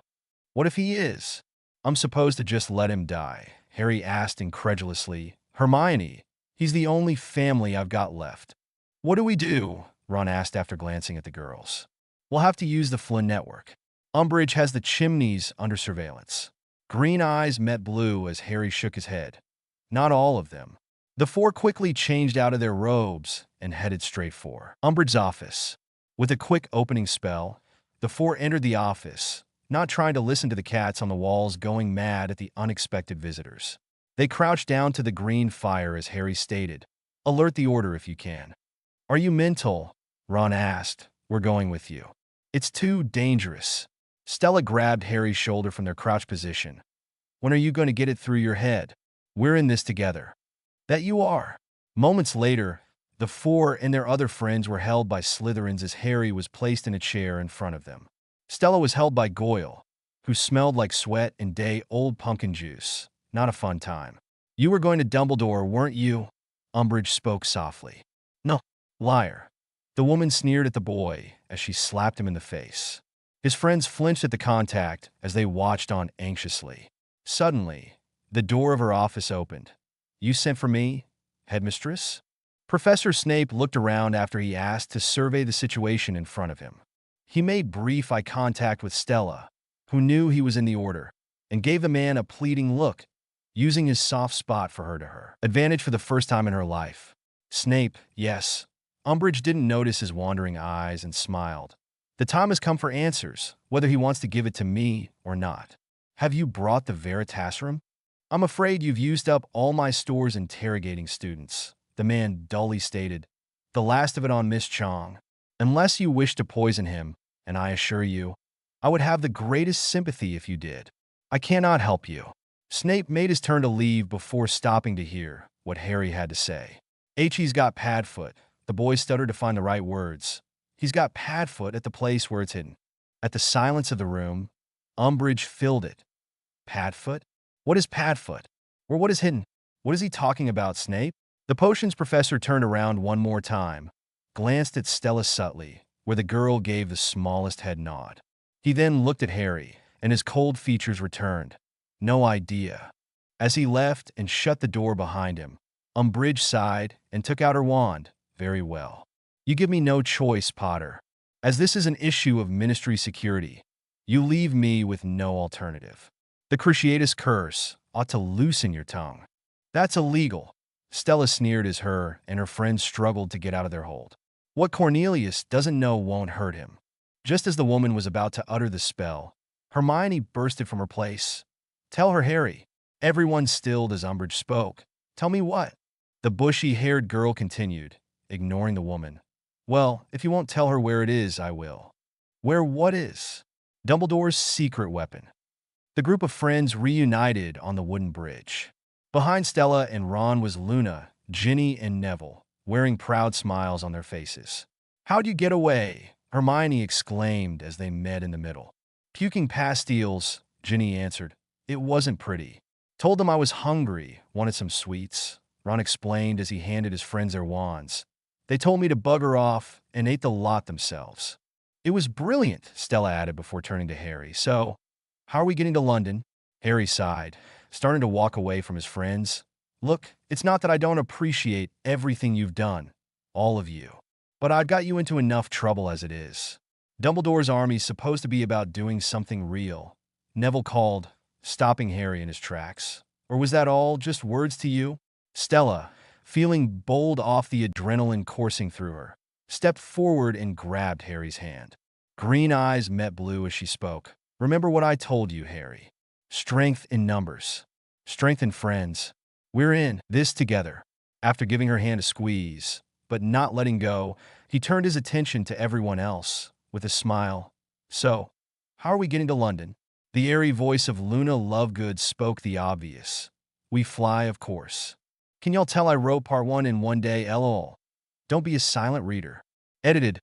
[SPEAKER 1] What if he is? I'm supposed to just let him die, Harry asked incredulously. Hermione, he's the only family I've got left. What do we do? Ron asked after glancing at the girls. We'll have to use the Flynn network. Umbridge has the chimneys under surveillance. Green eyes met blue as Harry shook his head. Not all of them. The four quickly changed out of their robes and headed straight for Umbridge's office. With a quick opening spell, the four entered the office, not trying to listen to the cats on the walls going mad at the unexpected visitors. They crouched down to the green fire as Harry stated, "Alert the order if you can." "Are you mental?" Ron asked. "We're going with you." "It's too dangerous." Stella grabbed Harry's shoulder from their crouch position. "When are you going to get it through your head? We're in this together." "That you are." Moments later, the four and their other friends were held by Slytherins as Harry was placed in a chair in front of them. Stella was held by Goyle, who smelled like sweat and day-old pumpkin juice. Not a fun time. "You were going to Dumbledore, weren't you?" Umbridge spoke softly. "No, liar." The woman sneered at the boy as she slapped him in the face. His friends flinched at the contact as they watched on anxiously. Suddenly, the door of her office opened. "You sent for me, headmistress?" Professor Snape looked around after he asked to survey the situation in front of him. He made brief eye contact with Stella, who knew he was in the order, and gave the man a pleading look, using his soft spot for her advantage for the first time in her life. "Snape, yes." Umbridge didn't notice his wandering eyes and smiled. "The time has come for answers, whether he wants to give it to me or not. Have you brought the Veritaserum?" "I'm afraid you've used up all my stores interrogating students," the man dully stated. "The last of it on Miss Chong. Unless you wish to poison him, and I assure you, I would have the greatest sympathy if you did. I cannot help you." Snape made his turn to leave before stopping to hear what Harry had to say. "He's got Padfoot." The boy stuttered to find the right words. "He's got Padfoot at the place where it's hidden." At the silence of the room, Umbridge filled it. "Padfoot? What is Padfoot? Or what is hidden? What is he talking about, Snape?" The potions professor turned around one more time, glanced at Stella subtly, where the girl gave the smallest head nod. He then looked at Harry, and his cold features returned. "No idea." As he left and shut the door behind him, Umbridge sighed and took out her wand. "Very well. You give me no choice, Potter. As this is an issue of Ministry security, you leave me with no alternative. The Cruciatus Curse ought to loosen your tongue." "That's illegal." Stella sneered as her and her friends struggled to get out of their hold. "What Cornelius doesn't know won't hurt him." Just as the woman was about to utter the spell, Hermione bursted from her place. "Tell her, Harry." Everyone stilled as Umbridge spoke. "Tell me what?" The bushy-haired girl continued, ignoring the woman. Well, if you won't tell her where it is, I will. Where what is? Dumbledore's secret weapon. The group of friends reunited on the wooden bridge. Behind Stella and Ron was Luna, Ginny, and Neville, wearing proud smiles on their faces. How'd you get away? Hermione exclaimed as they met in the middle. Puking pastilles, Ginny answered. It wasn't pretty. Told them I was hungry, wanted some sweets. Ron explained as he handed his friends their wands. They told me to bugger off and ate the lot themselves. It was brilliant, Stella added before turning to Harry. So, how are we getting to London? Harry sighed, starting to walk away from his friends. Look, it's not that I don't appreciate everything you've done, all of you. But I've got you into enough trouble as it is. Dumbledore's army's supposed to be about doing something real. Neville called, stopping Harry in his tracks. Or was that all just words to you? Stella, feeling bowled off the adrenaline coursing through her, stepped forward and grabbed Harry's hand. Green eyes met blue as she spoke. Remember what I told you, Harry. Strength in numbers. Strength in friends. We're in this together. After giving her hand a squeeze, but not letting go, he turned his attention to everyone else, with a smile. So, how are we getting to London? The airy voice of Luna Lovegood spoke the obvious. We fly, of course. Can y'all tell I wrote part 1 in one day, lol? Don't be a silent reader. Edited,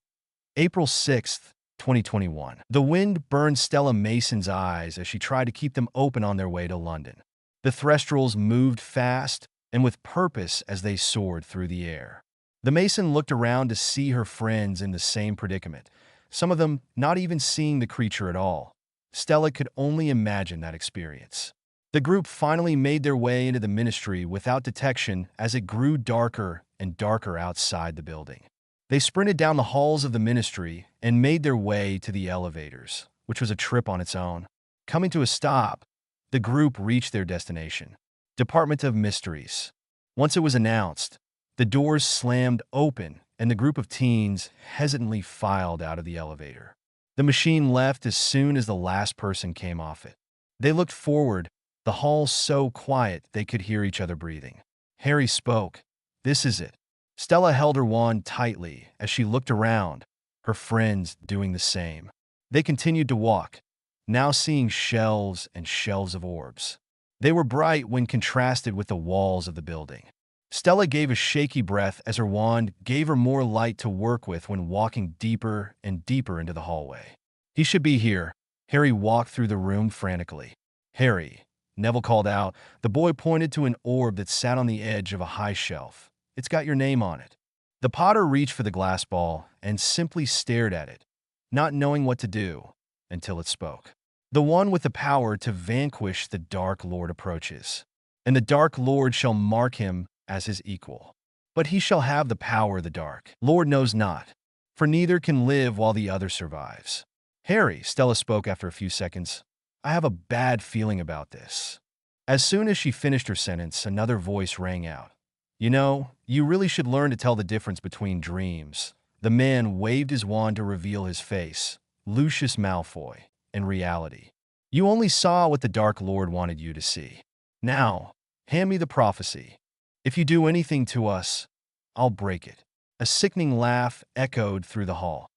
[SPEAKER 1] April 6th, 2021. The wind burned Stella Mason's eyes as she tried to keep them open on their way to London. The Thestrals moved fast and with purpose as they soared through the air. The Mason looked around to see her friends in the same predicament, some of them not even seeing the creature at all. Stella could only imagine that experience. The group finally made their way into the ministry without detection as it grew darker and darker outside the building. They sprinted down the halls of the ministry and made their way to the elevators, which was a trip on its own. Coming to a stop, the group reached their destination, Department of Mysteries. Once it was announced, the doors slammed open and the group of teens hesitantly filed out of the elevator. The machine left as soon as the last person came off it. They looked forward, the hall so quiet they could hear each other breathing. Harry spoke. This is it. Stella held her wand tightly as she looked around, her friends doing the same. They continued to walk, now seeing shelves and shelves of orbs. They were bright when contrasted with the walls of the building. Stella gave a shaky breath as her wand gave her more light to work with when walking deeper and deeper into the hallway. He should be here. Harry walked through the room frantically. Harry, Neville called out. The boy pointed to an orb that sat on the edge of a high shelf. It's got your name on it. The Potter reached for the glass ball and simply stared at it, not knowing what to do, until it spoke. The one with the power to vanquish the Dark Lord approaches, and the Dark Lord shall mark him as his equal. But he shall have the power the Dark Lord knows not, for neither can live while the other survives. Harry, Stella spoke after a few seconds, I have a bad feeling about this. As soon as she finished her sentence, another voice rang out. You know, you really should learn to tell the difference between dreams. The man waved his wand to reveal his face, Lucius Malfoy, in reality. You only saw what the Dark Lord wanted you to see. Now, hand me the prophecy. If you do anything to us, I'll break it. A sickening laugh echoed through the hall.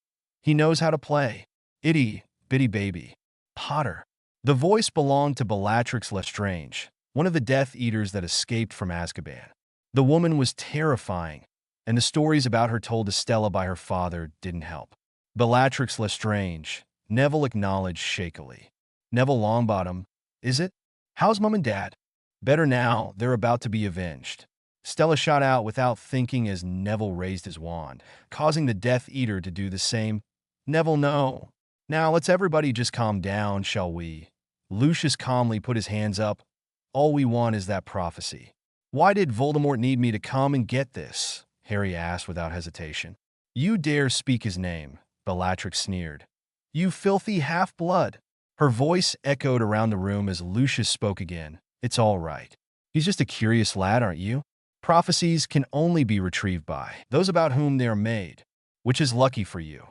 [SPEAKER 1] He knows how to play. Itty, bitty baby. Potter. The voice belonged to Bellatrix Lestrange, one of the Death Eaters that escaped from Azkaban. The woman was terrifying, and the stories about her told to Stella by her father didn't help. Bellatrix Lestrange, Neville acknowledged shakily. Neville Longbottom, is it? How's Mum and Dad? Better now, they're about to be avenged. Stella shot out without thinking as Neville raised his wand, causing the Death Eater to do the same. Neville, no. Now let's everybody just calm down, shall we? Lucius calmly put his hands up. All we want is that prophecy. Why did Voldemort need me to come and get this? Harry asked without hesitation. You dare speak his name, Bellatrix sneered. You filthy half-blood. Her voice echoed around the room as Lucius spoke again. It's all right. He's just a curious lad, aren't you? Prophecies can only be retrieved by those about whom they are made, which is lucky for you.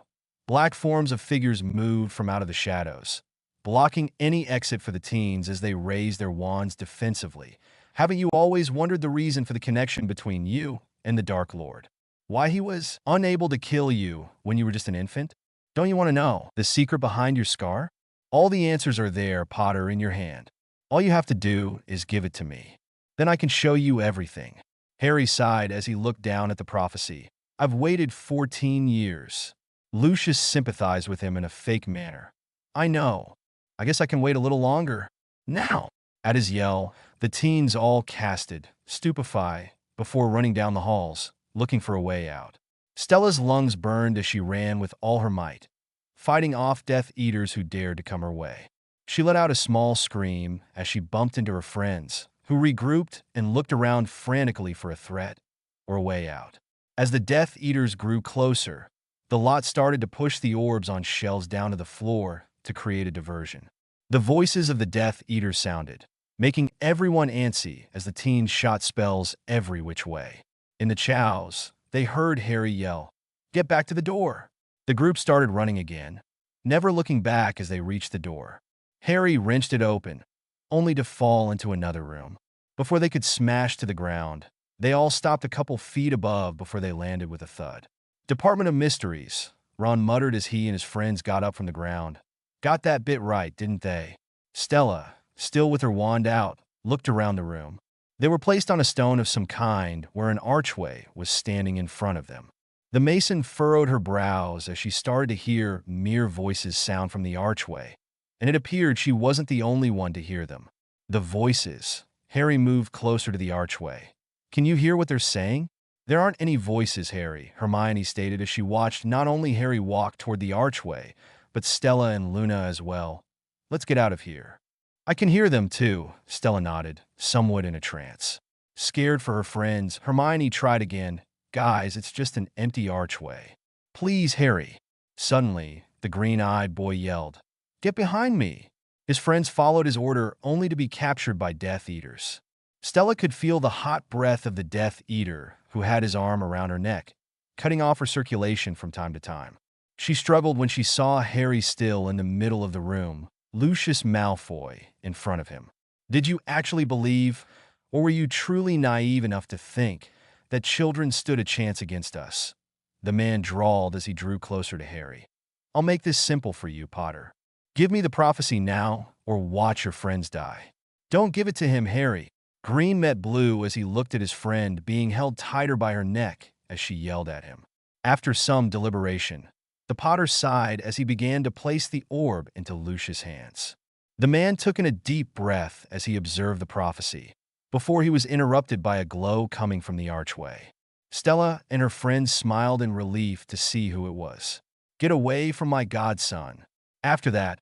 [SPEAKER 1] Black forms of figures moved from out of the shadows, blocking any exit for the teens as they raised their wands defensively, Haven't you always wondered the reason for the connection between you and the Dark Lord? Why he was unable to kill you when you were just an infant? Don't you want to know the secret behind your scar? All the answers are there, Potter, in your hand. All you have to do is give it to me. Then I can show you everything. Harry sighed as he looked down at the prophecy. I've waited 14 years. Lucius sympathized with him in a fake manner. I know. I guess I can wait a little longer. Now! At his yell, the teens all casted, stupefied, before running down the halls, looking for a way out. Stella's lungs burned as she ran with all her might, fighting off Death Eaters who dared to come her way. She let out a small scream as she bumped into her friends, who regrouped and looked around frantically for a threat or a way out. As the Death Eaters grew closer, the lot started to push the orbs on shelves down to the floor to create a diversion. The voices of the Death Eaters sounded, making everyone antsy as the teens shot spells every which way. In the chows, they heard Harry yell, "Get back to the door!" The group started running again, never looking back as they reached the door. Harry wrenched it open, only to fall into another room. Before they could smash to the ground, they all stopped a couple feet above before they landed with a thud. "Department of Mysteries," Ron muttered as he and his friends got up from the ground. "Got that bit right, didn't they?" Stella, still with her wand out, looked around the room. They were placed on a stone of some kind where an archway was standing in front of them. The mason furrowed her brows as she started to hear mere voices sound from the archway, and it appeared she wasn't the only one to hear them. The voices. Harry moved closer to the archway. "Can you hear what they're saying?" "There aren't any voices, Harry," Hermione stated as she watched not only Harry walk toward the archway, but Stella and Luna as well. "Let's get out of here." "I can hear them too," Stella nodded, somewhat in a trance. Scared for her friends, Hermione tried again. "Guys, it's just an empty archway." "Please, Harry." Suddenly, the green-eyed boy yelled, "Get behind me!" His friends followed his order only to be captured by Death Eaters. Stella could feel the hot breath of the Death Eater, who had his arm around her neck, cutting off her circulation from time to time. She struggled when she saw Harry still in the middle of the room, Lucius Malfoy in front of him. "Did you actually believe, or were you truly naive enough to think, that children stood a chance against us?" The man drawled as he drew closer to Harry. "I'll make this simple for you, Potter. Give me the prophecy now, or watch your friends die." "Don't give it to him, Harry." Green met blue as he looked at his friend being held tighter by her neck as she yelled at him. After some deliberation, the Potter sighed as he began to place the orb into Lucius' hands. The man took in a deep breath as he observed the prophecy, before he was interrupted by a glow coming from the archway. Stella and her friends smiled in relief to see who it was. "Get away from my godson." After that,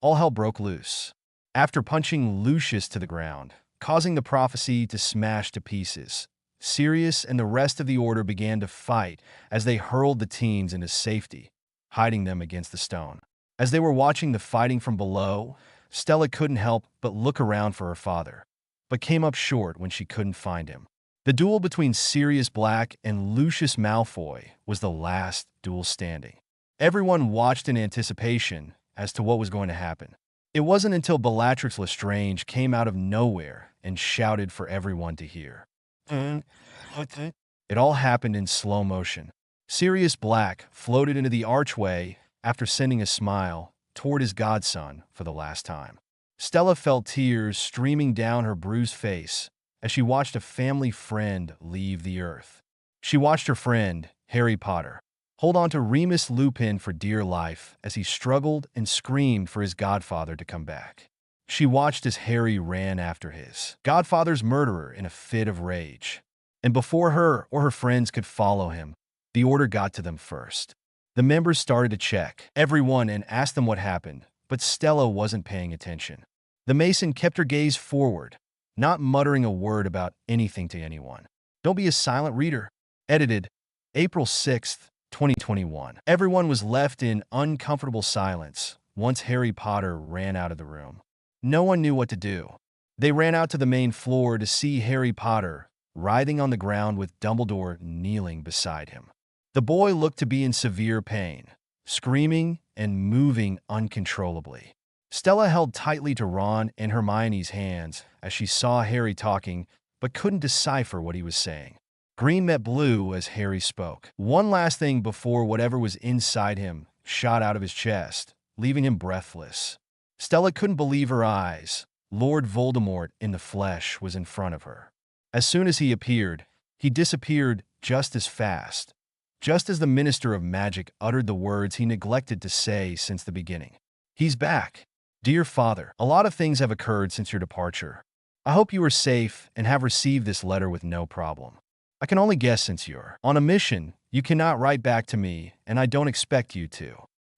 [SPEAKER 1] all hell broke loose. After punching Lucius to the ground, causing the prophecy to smash to pieces, Sirius and the rest of the Order began to fight as they hurled the teens into safety, hiding them against the stone. As they were watching the fighting from below, Stella couldn't help but look around for her father, but came up short when she couldn't find him. The duel between Sirius Black and Lucius Malfoy was the last duel standing. Everyone watched in anticipation as to what was going to happen. It wasn't until Bellatrix Lestrange came out of nowhere and shouted for everyone to hear. It all happened in slow motion. Sirius Black floated into the archway after sending a smile toward his godson for the last time. Stella felt tears streaming down her bruised face as she watched a family friend leave the earth. She watched her friend, Harry Potter, hold on to Remus Lupin for dear life as he struggled and screamed for his godfather to come back. She watched as Harry ran after his godfather's murderer in a fit of rage. And before her or her friends could follow him, the Order got to them first. The members started to check everyone and ask them what happened, but Stella wasn't paying attention. The Mason kept her gaze forward, not muttering a word about anything to anyone. Don't be a silent reader. Edited, April 6th, 2021. Everyone was left in uncomfortable silence once Harry Potter ran out of the room. No one knew what to do. They ran out to the main floor to see Harry Potter writhing on the ground with Dumbledore kneeling beside him. The boy looked to be in severe pain, screaming and moving uncontrollably. Stella held tightly to Ron and Hermione's hands as she saw Harry talking but couldn't decipher what he was saying. Green met blue as Harry spoke. One last thing before whatever was inside him shot out of his chest, leaving him breathless. Stella couldn't believe her eyes. Lord Voldemort in the flesh was in front of her. As soon as he appeared, he disappeared just as fast, just as the Minister of Magic uttered the words he neglected to say since the beginning. He's back. Dear Father, a lot of things have occurred since your departure. I hope you are safe and have received this letter with no problem. I can only guess since you're on a mission, you cannot write back to me, and I don't expect you to.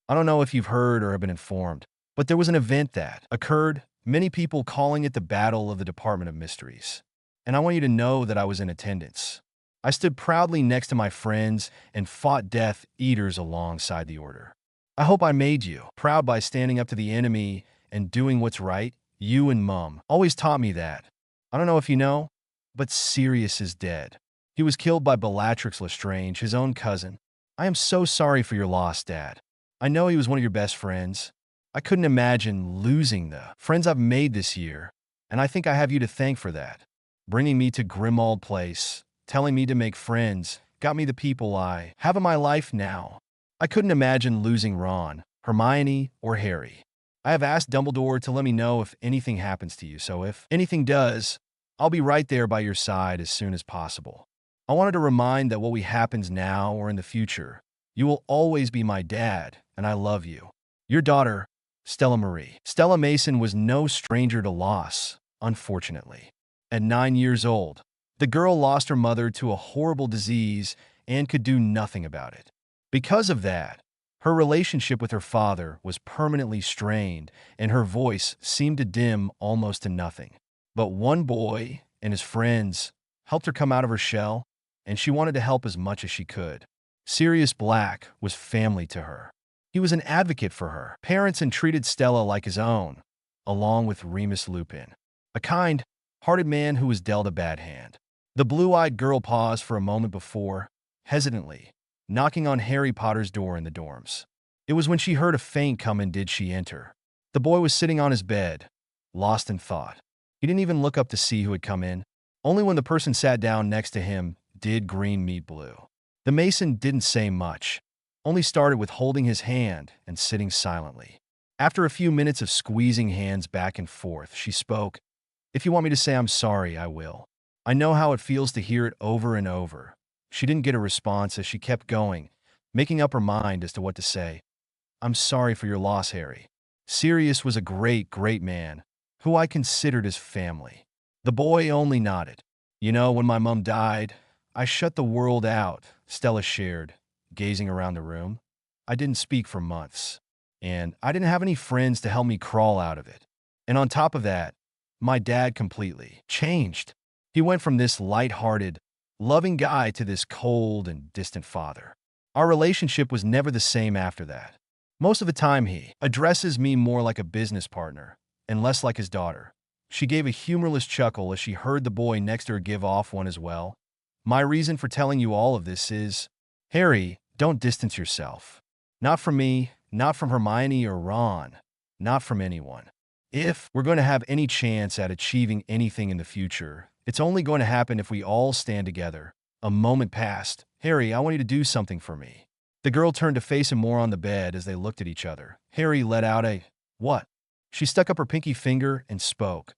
[SPEAKER 1] I don't know if you've heard or have been informed, but there was an event that occurred, many people calling it the Battle of the Department of Mysteries. And I want you to know that I was in attendance. I stood proudly next to my friends and fought Death Eaters alongside the Order. I hope I made you proud by standing up to the enemy and doing what's right. You and Mum always taught me that. I don't know if you know, but Sirius is dead. He was killed by Bellatrix Lestrange, his own cousin. I am so sorry for your loss, Dad. I know he was one of your best friends. I couldn't imagine losing the friends I've made this year, and I think I have you to thank for that. Bringing me to Grimmauld Place, telling me to make friends, got me the people I have in my life now. I couldn't imagine losing Ron, Hermione, or Harry. I have asked Dumbledore to let me know if anything happens to you, so if anything does, I'll be right there by your side as soon as possible. I wanted to remind that what happens now or in the future, you will always be my dad, and I love you. Your daughter, Stella Marie. Stella Mason was no stranger to loss, unfortunately. At 9 years old, the girl lost her mother to a horrible disease and could do nothing about it. Because of that, her relationship with her father was permanently strained, and her voice seemed to dim almost to nothing. But one boy and his friends helped her come out of her shell, and she wanted to help as much as she could. Sirius Black was family to her. He was an advocate for her parents and treated Stella like his own, along with Remus Lupin, a kind-hearted man who was dealt a bad hand. The blue-eyed girl paused for a moment before, hesitantly, knocking on Harry Potter's door in the dorms. It was when she heard a feint come in did she enter. The boy was sitting on his bed, lost in thought. He didn't even look up to see who had come in. Only when the person sat down next to him did Green meet Blue. The Mason didn't say much, only started with holding his hand and sitting silently. After a few minutes of squeezing hands back and forth, she spoke. If you want me to say I'm sorry, I will. I know how it feels to hear it over and over. She didn't get a response as she kept going, making up her mind as to what to say. I'm sorry for your loss, Harry. Sirius was a great, great man, who I considered as family. The boy only nodded. You know, when my mom died, I shut the world out, Stella shared, gazing around the room. I didn't speak for months, and I didn't have any friends to help me crawl out of it. And on top of that, my dad completely changed. He went from this light-hearted, loving guy to this cold and distant father. Our relationship was never the same after that. Most of the time he addresses me more like a business partner and less like his daughter. She gave a humorless chuckle as she heard the boy next to her give off one as well. My reason for telling you all of this is, Harry, don't distance yourself. Not from me, not from Hermione or Ron, not from anyone. If we're going to have any chance at achieving anything in the future, it's only going to happen if we all stand together. A moment passed. Harry, I want you to do something for me. The girl turned to face him more on the bed as they looked at each other. Harry let out a, what? She stuck up her pinky finger and spoke.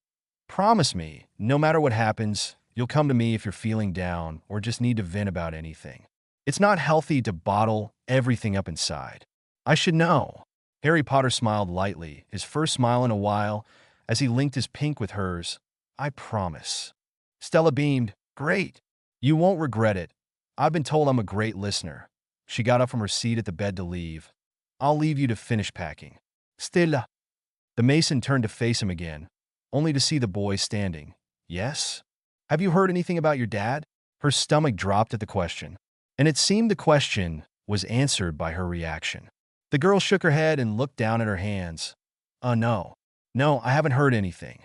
[SPEAKER 1] Promise me, no matter what happens, you'll come to me if you're feeling down or just need to vent about anything. It's not healthy to bottle everything up inside. I should know. Harry Potter smiled lightly, his first smile in a while, as he linked his pink with hers. I promise. Stella beamed. Great. You won't regret it. I've been told I'm a great listener. She got up from her seat at the bed to leave. I'll leave you to finish packing. Stella. The Mason turned to face him again, only to see the boy standing. Yes? Have you heard anything about your dad? Her stomach dropped at the question, and it seemed the question was answered by her reaction. The girl shook her head and looked down at her hands. No. No, I haven't heard anything.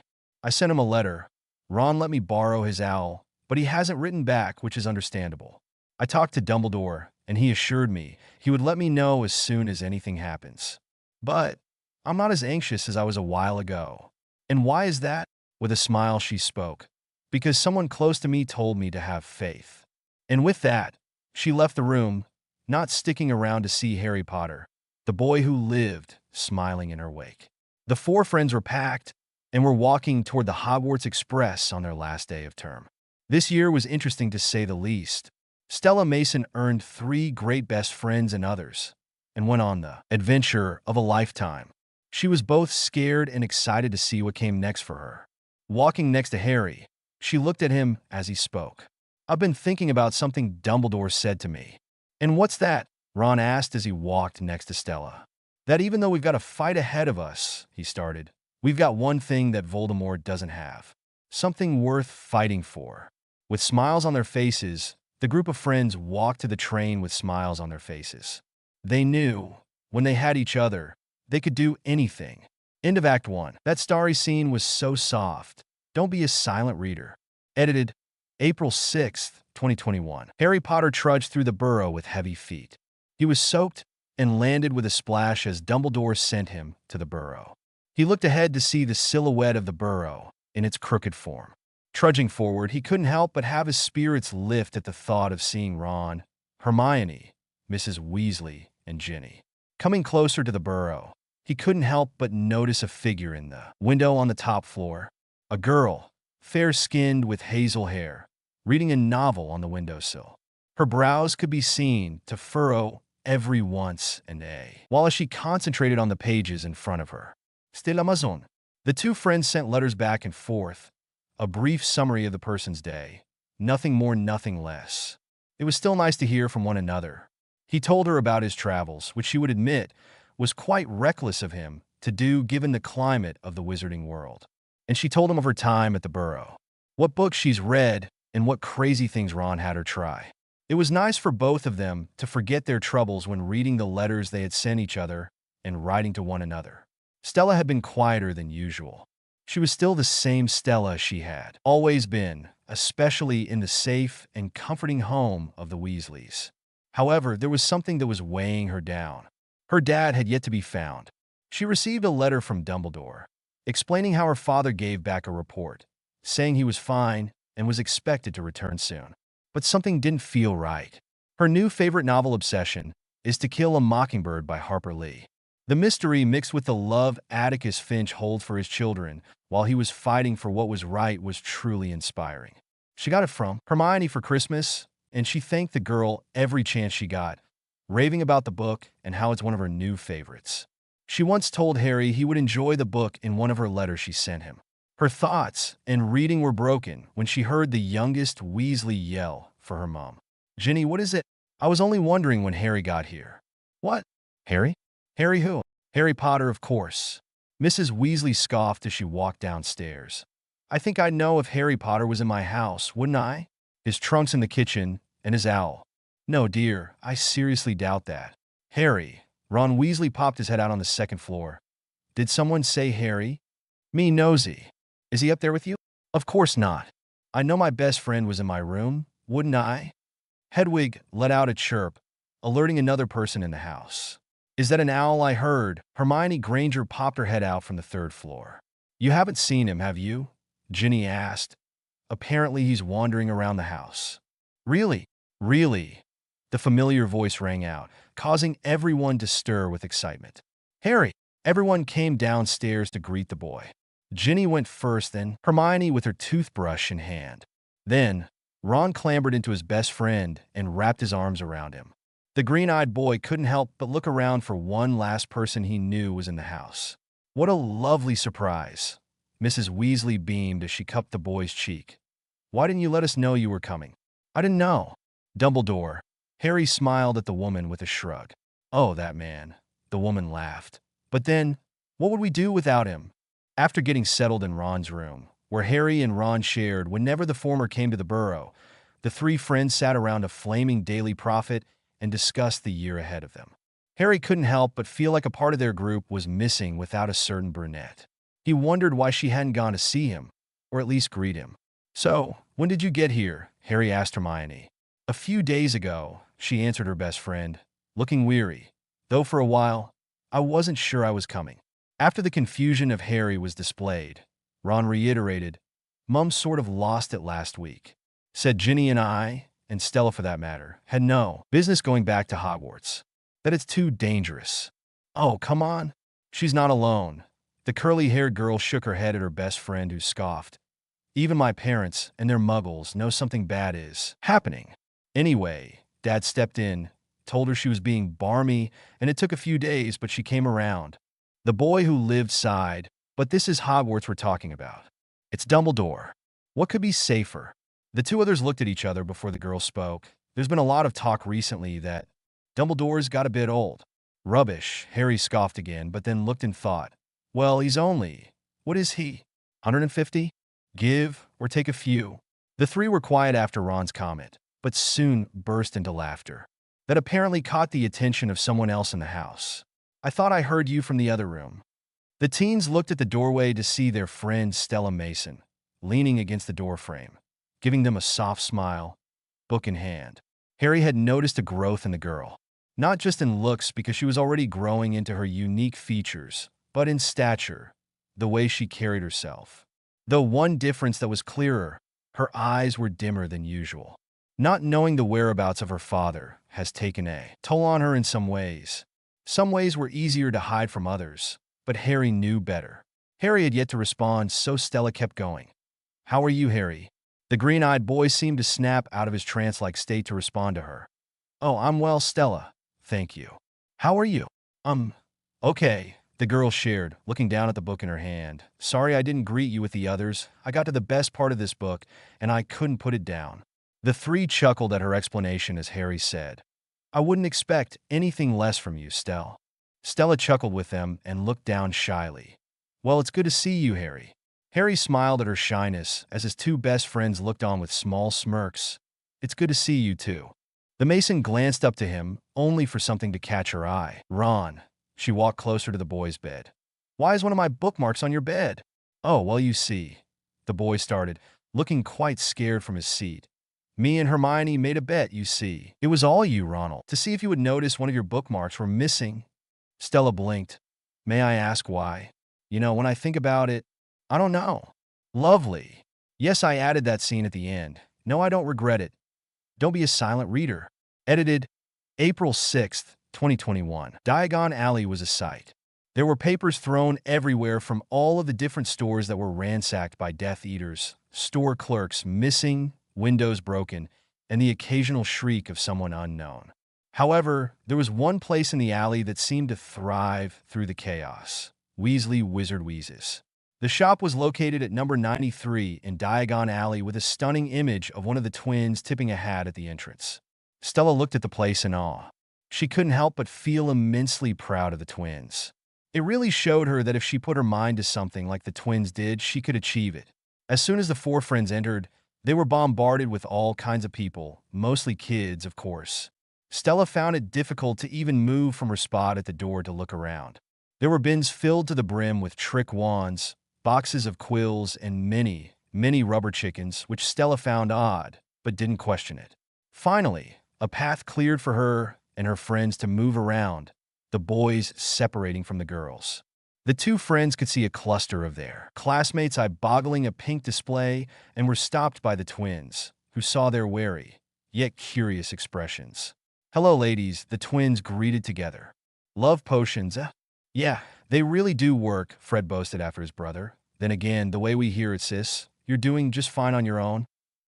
[SPEAKER 1] I sent him a letter. Ron let me borrow his owl, but he hasn't written back, which is understandable. I talked to Dumbledore, and he assured me he would let me know as soon as anything happens. But I'm not as anxious as I was a while ago. And why is that? With a smile she spoke. because someone close to me told me to have faith. And with that, she left the room, not sticking around to see Harry Potter, the boy who lived, smiling in her wake. The four friends were packed and were walking toward the Hogwarts Express on their last day of term. This year was interesting to say the least. Stella Mason earned 3 great best friends and others, and went on the adventure of a lifetime. She was both scared and excited to see what came next for her. Walking next to Harry, she looked at him as he spoke. "I've been thinking about something Dumbledore said to me." "And what's that?" Ron asked as he walked next to Stella. "That even though we've got a fight ahead of us," he started, "we've got one thing that Voldemort doesn't have. Something worth fighting for." With smiles on their faces, the group of friends walked to the train with smiles on their faces. They knew, when they had each other, they could do anything. End of Act 1. That starry scene was so soft. Don't be a silent reader. Edited April 6th, 2021. Harry Potter trudged through the burrow with heavy feet. He was soaked and landed with a splash as Dumbledore sent him to the burrow. He looked ahead to see the silhouette of the burrow in its crooked form. Trudging forward, he couldn't help but have his spirits lift at the thought of seeing Ron, Hermione, Mrs. Weasley, and Ginny. Coming closer to the burrow, he couldn't help but notice a figure in the window on the top floor. A girl, fair-skinned with hazel hair, reading a novel on the windowsill. Her brows could be seen to furrow every once and a while as she concentrated on the pages in front of her. C'était l'Amazon. The two friends sent letters back and forth, a brief summary of the person's day. Nothing more, nothing less. It was still nice to hear from one another. He told her about his travels, which she would admit was quite reckless of him to do given the climate of the wizarding world. And she told him of her time at the Burrow, what books she's read, and what crazy things Ron had her try. It was nice for both of them to forget their troubles when reading the letters they had sent each other and writing to one another. Stella had been quieter than usual. She was still the same Stella she had always been, especially in the safe and comforting home of the Weasleys. However, there was something that was weighing her down. Her dad had yet to be found. She received a letter from Dumbledore, explaining how her father gave back a report, saying he was fine and was expected to return soon. But something didn't feel right. Her new favorite novel obsession is To Kill a Mockingbird by Harper Lee. The mystery mixed with the love Atticus Finch holds for his children while he was fighting for what was right was truly inspiring. She got it from Hermione for Christmas, and she thanked the girl every chance she got, raving about the book and how it's one of her new favorites. She once told Harry he would enjoy the book in one of her letters she sent him. Her thoughts and reading were broken when she heard the youngest Weasley yell for her mom. "Ginny, what is it? I was only wondering when Harry got here." "What? Harry? Harry who?" "Harry Potter, of course." Mrs. Weasley scoffed as she walked downstairs. "I think I'd know if Harry Potter was in my house, wouldn't I? His trunk's in the kitchen, and his owl." "No, dear, I seriously doubt that." "Harry." Ron Weasley popped his head out on the second floor. "Did someone say Harry?" "Me nosy. Is he up there with you?" "Of course not. I know my best friend was in my room, wouldn't I?" Hedwig let out a chirp, alerting another person in the house. "Is that an owl I heard?" Hermione Granger popped her head out from the third floor. "You haven't seen him, have you?" Ginny asked. "Apparently he's wandering around the house." "Really? Really?" The familiar voice rang out, causing everyone to stir with excitement. "Harry!" Everyone came downstairs to greet the boy. Ginny went first, then Hermione with her toothbrush in hand. Then, Ron clambered into his best friend and wrapped his arms around him. The green-eyed boy couldn't help but look around for one last person he knew was in the house. "What a lovely surprise." Mrs. Weasley beamed as she cupped the boy's cheek. "Why didn't you let us know you were coming?" "I didn't know." "Dumbledore." Harry smiled at the woman with a shrug. "Oh, that man." The woman laughed. "But then, what would we do without him?" After getting settled in Ron's room, where Harry and Ron shared whenever the former came to the Burrow, the three friends sat around a flaming Daily Prophet and discussed the year ahead of them. Harry couldn't help but feel like a part of their group was missing without a certain brunette. He wondered why she hadn't gone to see him, or at least greet him. "So, when did you get here?" Harry asked Hermione. "A few days ago," she answered her best friend, looking weary, though for a while, I wasn't sure I was coming. After the confusion of Harry was displayed, Ron reiterated, Mum sort of lost it last week. Said Ginny and I, and Stella for that matter, had no business going back to Hogwarts. That it's too dangerous. Oh, come on. She's not alone. The curly-haired girl shook her head at her best friend who scoffed. Even my parents and their muggles know something bad is happening. Anyway, Dad stepped in, told her she was being barmy, and it took a few days, but she came around. The boy who lived sighed, but this is Hogwarts we're talking about. It's Dumbledore. What could be safer? The two others looked at each other before the girl spoke. There's been a lot of talk recently that Dumbledore's got a bit old. Rubbish, Harry scoffed again, but then looked and thought. Well, he's only, what is he, 150? Give or take a few. The three were quiet after Ron's comment, but soon burst into laughter. That apparently caught the attention of someone else in the house. I thought I heard you from the other room. The teens looked at the doorway to see their friend Stella Mason, leaning against the doorframe, giving them a soft smile, book in hand. Harry had noticed a growth in the girl, not just in looks because she was already growing into her unique features, but in stature, the way she carried herself. Though one difference that was clearer, her eyes were dimmer than usual. Not knowing the whereabouts of her father has taken a toll on her in some ways. Some ways were easier to hide from others, but Harry knew better. Harry had yet to respond, so Stella kept going. How are you, Harry? The green-eyed boy seemed to snap out of his trance-like state to respond to her. Oh, I'm well, Stella. Thank you. How are you? Okay, the girl shared, looking down at the book in her hand. Sorry I didn't greet you with the others. I got to the best part of this book, and I couldn't put it down. The three chuckled at her explanation as Harry said, I wouldn't expect anything less from you, Stella. Stella chuckled with them and looked down shyly. Well, it's good to see you, Harry. Harry smiled at her shyness as his two best friends looked on with small smirks. It's good to see you, too. The Mason glanced up to him, only for something to catch her eye. Ron. She walked closer to the boy's bed. Why is one of my bookmarks on your bed? Oh, well, you see. The boy started, looking quite scared from his seat. Me and Hermione made a bet, you see. It was all you, Ronald, to see if you would notice one of your bookmarks were missing. Stella blinked. May I ask why? You know, when I think about it, I don't know. Lovely. Yes, I added that scene at the end. No, I don't regret it. Don't be a silent reader. Edited April 6th, 2021. Diagon Alley was a sight. There were papers thrown everywhere from all of the different stores that were ransacked by Death Eaters, store clerks missing, windows broken, and the occasional shriek of someone unknown. However, there was one place in the alley that seemed to thrive through the chaos. Weasley Wizard Wheezes. The shop was located at number 93 in Diagon Alley with a stunning image of one of the twins tipping a hat at the entrance. Stella looked at the place in awe. She couldn't help but feel immensely proud of the twins. It really showed her that if she put her mind to something like the twins did, she could achieve it. As soon as the four friends entered, they were bombarded with all kinds of people, mostly kids, of course. Stella found it difficult to even move from her spot at the door to look around. There were bins filled to the brim with trick wands, boxes of quills, and many, many rubber chickens, which Stella found odd, but didn't question it. Finally, a path cleared for her and her friends to move around, the boys separating from the girls. The two friends could see a cluster of their classmates eyeboggling a pink display and were stopped by the twins, who saw their wary, yet curious expressions. Hello, ladies, the twins greeted together. Love potions, eh? Yeah, they really do work, Fred boasted after his brother. Then again, the way we hear it, sis, you're doing just fine on your own.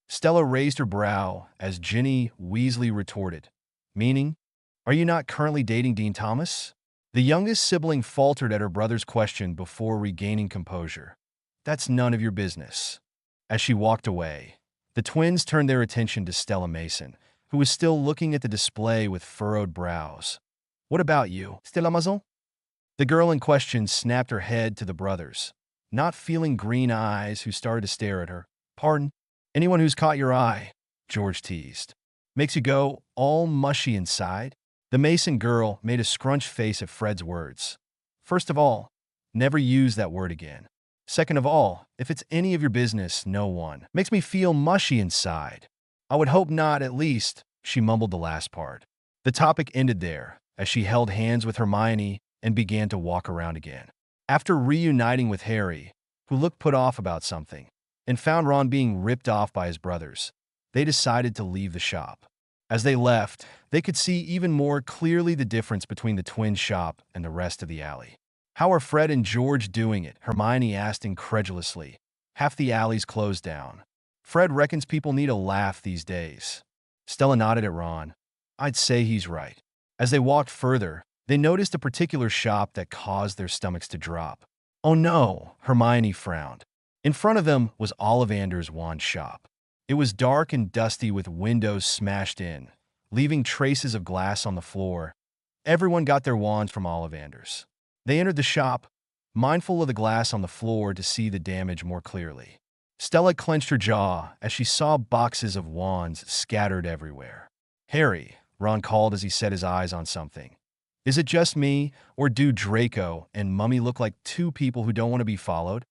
[SPEAKER 1] Stella raised her brow as Ginny Weasley retorted. Meaning? Are you not currently dating Dean Thomas? The youngest sibling faltered at her brother's question before regaining composure. That's none of your business. As she walked away, the twins turned their attention to Stella Mason, who was still looking at the display with furrowed brows. What about you, Stella Maison? The girl in question snapped her head to the brothers, not feeling green eyes who started to stare at her. Pardon? Anyone who's caught your eye, George teased. Makes you go all mushy inside? The Mason girl made a scrunched face at Fred's words. First of all, never use that word again. Second of all, if it's any of your business, no one. Makes me feel mushy inside. I would hope not, at least, she mumbled the last part. The topic ended there, as she held hands with Hermione and began to walk around again. After reuniting with Harry, who looked put off about something, and found Ron being ripped off by his brothers. They decided to leave the shop. As they left, they could see even more clearly the difference between the twin shop and the rest of the alley. "How are Fred and George doing it?" Hermione asked incredulously. "Half the alley's closed down. Fred reckons people need a laugh these days." Stella nodded at Ron. "I'd say he's right." As they walked further, they noticed a particular shop that caused their stomachs to drop. "Oh no," Hermione frowned. In front of them was Ollivander's wand shop. It was dark and dusty with windows smashed in, leaving traces of glass on the floor. Everyone got their wands from Ollivander's. They entered the shop, mindful of the glass on the floor to see the damage more clearly. Stella clenched her jaw as she saw boxes of wands scattered everywhere. "Harry," Ron called as he set his eyes on something. "Is it just me, or do Draco and Mummy look like two people who don't want to be followed?"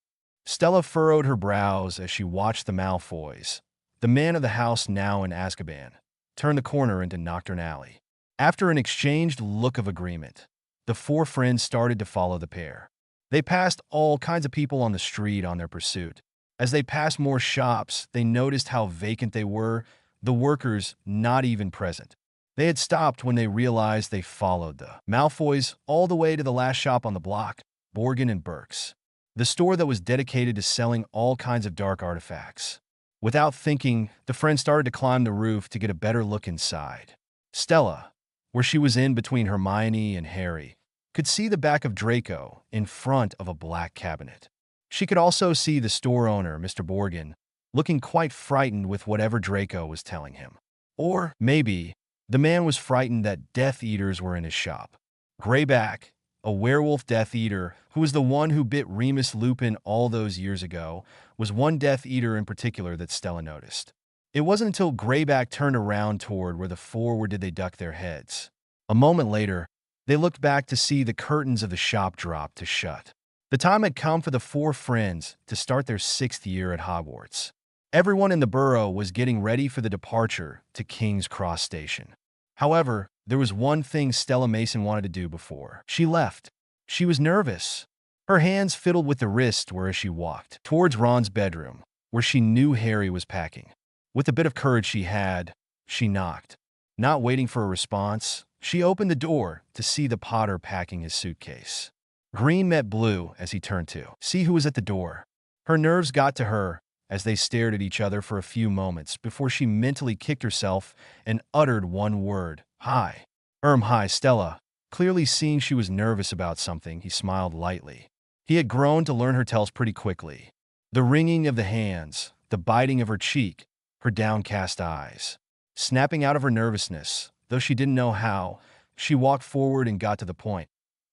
[SPEAKER 1] Stella furrowed her brows as she watched the Malfoys, the man of the house now in Azkaban, turn the corner into Nocturne Alley. After an exchanged look of agreement, the four friends started to follow the pair. They passed all kinds of people on the street on their pursuit. As they passed more shops, they noticed how vacant they were, the workers not even present. They had stopped when they realized they followed the Malfoys all the way to the last shop on the block, Borgin and Burke's, the store that was dedicated to selling all kinds of dark artifacts. Without thinking, the friends started to climb the roof to get a better look inside. Stella, where she was in between Hermione and Harry, could see the back of Draco in front of a black cabinet. She could also see the store owner, Mr. Borgin, looking quite frightened with whatever Draco was telling him. Or maybe the man was frightened that Death Eaters were in his shop. Greyback, a werewolf Death Eater, who was the one who bit Remus Lupin all those years ago, was one Death Eater in particular that Stella noticed. It wasn't until Greyback turned around toward where the four were did they duck their heads. A moment later, they looked back to see the curtains of the shop drop to shut. The time had come for the four friends to start their 6th year at Hogwarts. Everyone in the burrow was getting ready for the departure to King's Cross Station. However, there was one thing Stella Mason wanted to do before she left. She was nervous. Her hands fiddled with the wrist whereas she walked towards Ron's bedroom, where she knew Harry was packing. With the bit of courage she had, she knocked. Not waiting for a response, she opened the door to see the Potter packing his suitcase. Green met blue as he turned to see who was at the door. Her nerves got to her as they stared at each other for a few moments before she mentally kicked herself and uttered one word, "Hi." Hi, Stella." Clearly seeing she was nervous about something, he smiled lightly. He had grown to learn her tells pretty quickly. The wringing of the hands, the biting of her cheek, her downcast eyes. Snapping out of her nervousness, though she didn't know how, she walked forward and got to the point.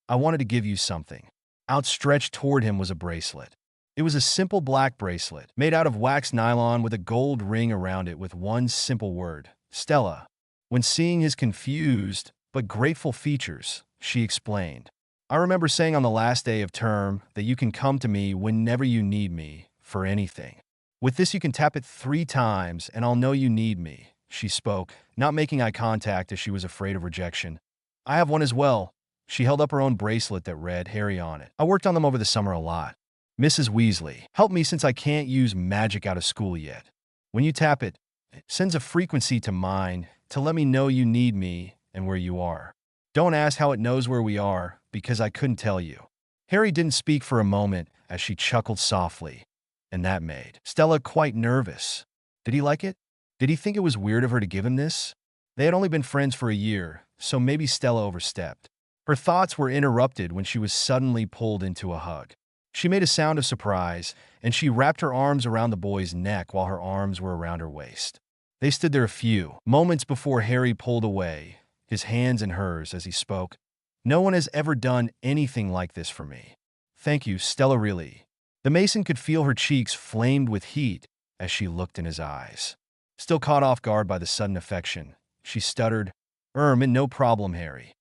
[SPEAKER 1] "I wanted to give you something." Outstretched toward him was a bracelet. It was a simple black bracelet, made out of wax nylon with a gold ring around it with one simple word, "Stella." When seeing his confused but grateful features, she explained, "I remember saying on the last day of term that you can come to me whenever you need me, for anything. With this you can tap it 3 times and I'll know you need me." She spoke, not making eye contact as she was afraid of rejection. "I have one as well." She held up her own bracelet that read Harry on it. "I worked on them over the summer a lot. Mrs. Weasley, help me since I can't use magic out of school yet. When you tap it, it sends a frequency to mine to let me know you need me and where you are. Don't ask how it knows where we are, because I couldn't tell you." Harry didn't speak for a moment as she chuckled softly, and that made Stella quite nervous. Did he like it? Did he think it was weird of her to give him this? They had only been friends for a year, so maybe Stella overstepped. Her thoughts were interrupted when she was suddenly pulled into a hug. She made a sound of surprise, and she wrapped her arms around the boy's neck while her arms were around her waist. They stood there a few moments before Harry pulled away, his hands in hers as he spoke. "No one has ever done anything like this for me. Thank you, Stella, really." The Mason could feel her cheeks flamed with heat as she looked in his eyes. Still caught off guard by the sudden affection, she stuttered, No problem, Harry."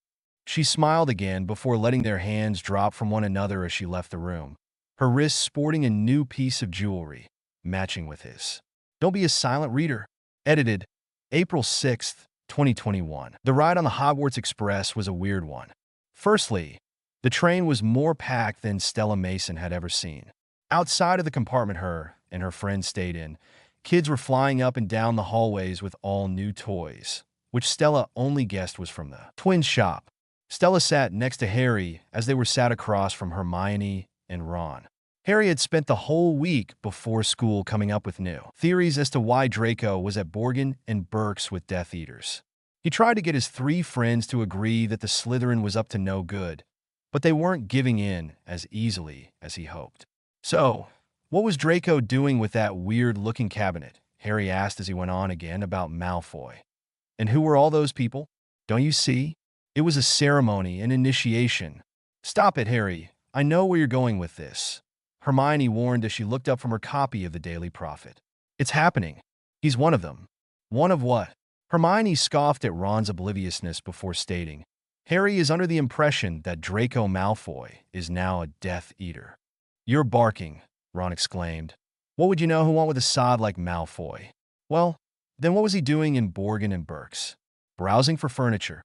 [SPEAKER 1] She smiled again before letting their hands drop from one another as she left the room, her wrists sporting a new piece of jewelry, matching with his. Don't be a silent reader. Edited, April 6th, 2021. The ride on the Hogwarts Express was a weird one. Firstly, the train was more packed than Stella Mason had ever seen. Outside of the compartment and her friends stayed in. Kids were flying up and down the hallways with all new toys, which Stella only guessed was from the twins' shop. Stella sat next to Harry as they were sat across from Hermione and Ron. Harry had spent the whole week before school coming up with new theories as to why Draco was at Borgin and Burke's with Death Eaters. He tried to get his three friends to agree that the Slytherin was up to no good, but they weren't giving in as easily as he hoped. "So, what was Draco doing with that weird-looking cabinet?" Harry asked as he went on again about Malfoy. "And who were all those people? Don't you see? It was a ceremony, an initiation." "Stop it, Harry. I know where you're going with this," Hermione warned as she looked up from her copy of the Daily Prophet. "It's happening. He's one of them." "One of what?" Hermione scoffed at Ron's obliviousness before stating, "Harry is under the impression that Draco Malfoy is now a Death Eater." "You're barking," Ron exclaimed. "What would you know who went with a sod like Malfoy?" "Well, then what was he doing in Borgin and Burke's? Browsing for furniture."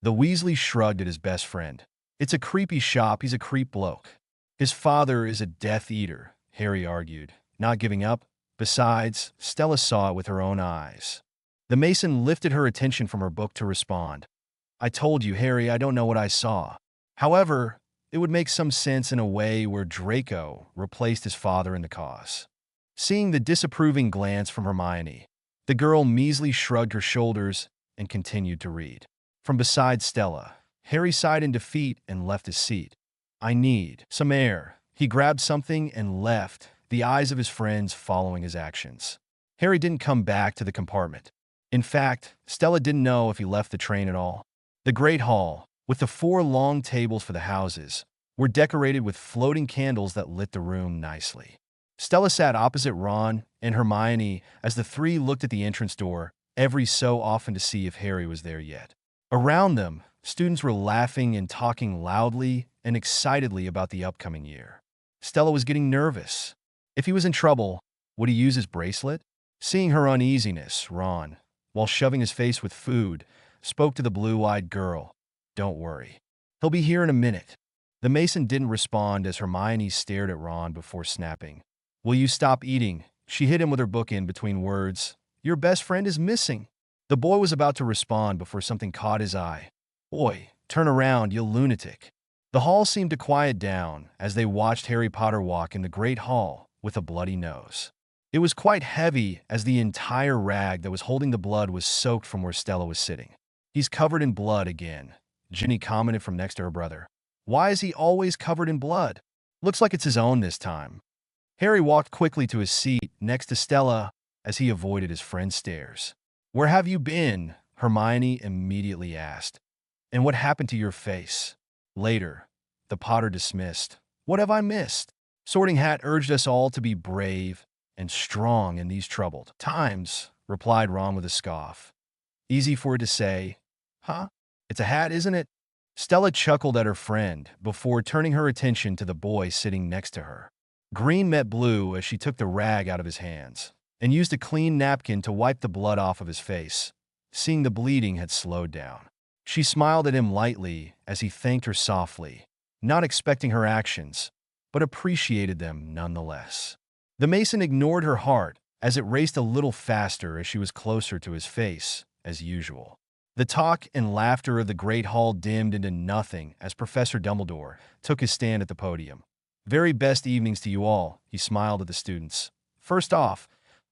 [SPEAKER 1] The Weasley shrugged at his best friend. "It's a creepy shop. He's a creep bloke." "His father is a Death Eater," Harry argued, not giving up. Besides, Stella saw it with her own eyes. The Mason lifted her attention from her book to respond. "I told you, Harry, I don't know what I saw. However, it would make some sense in a way where Draco replaced his father in the cause." Seeing the disapproving glance from Hermione, the girl measly shrugged her shoulders and continued to read. From beside Stella, Harry sighed in defeat and left his seat. "I need some air." He grabbed something and left, the eyes of his friends following his actions. Harry didn't come back to the compartment. In fact, Stella didn't know if he left the train at all. The Great Hall, with the 4 long tables for the houses, were decorated with floating candles that lit the room nicely. Stella sat opposite Ron and Hermione as the three looked at the entrance door every so often to see if Harry was there yet. Around them, students were laughing and talking loudly and excitedly about the upcoming year. Stella was getting nervous. If he was in trouble, would he use his bracelet? Seeing her uneasiness, Ron, while shoving his face with food, spoke to the blue-eyed girl. "Don't worry. He'll be here in a minute." The Mason didn't respond as Hermione stared at Ron before snapping. "Will you stop eating?" She hit him with her book in between words. "Your best friend is missing." The boy was about to respond before something caught his eye. "Oi, turn around, you lunatic." The hall seemed to quiet down as they watched Harry Potter walk in the Great Hall with a bloody nose. It was quite heavy as the entire rag that was holding the blood was soaked from where Stella was sitting. "He's covered in blood again," Ginny commented from next to her brother. "Why is he always covered in blood? Looks like it's his own this time." Harry walked quickly to his seat next to Stella as he avoided his friend's stares. "Where have you been?" Hermione immediately asked. "And what happened to your face?" Later, the Potter dismissed. "What have I missed?" Sorting Hat urged us all to be brave and strong in these troubled times, replied Ron with a scoff. "Easy for it to say, huh? It's a hat, isn't it?" Stella chuckled at her friend before turning her attention to the boy sitting next to her. Green met blue as she took the rag out of his hands and used a clean napkin to wipe the blood off of his face. Seeing the bleeding had slowed down, she smiled at him lightly as he thanked her softly, not expecting her actions, but appreciated them nonetheless. The Mason ignored her heart as it raced a little faster as she was closer to his face, as usual. The talk and laughter of the Great Hall dimmed into nothing as Professor Dumbledore took his stand at the podium. "Very best evenings to you all," he smiled at the students. "First off,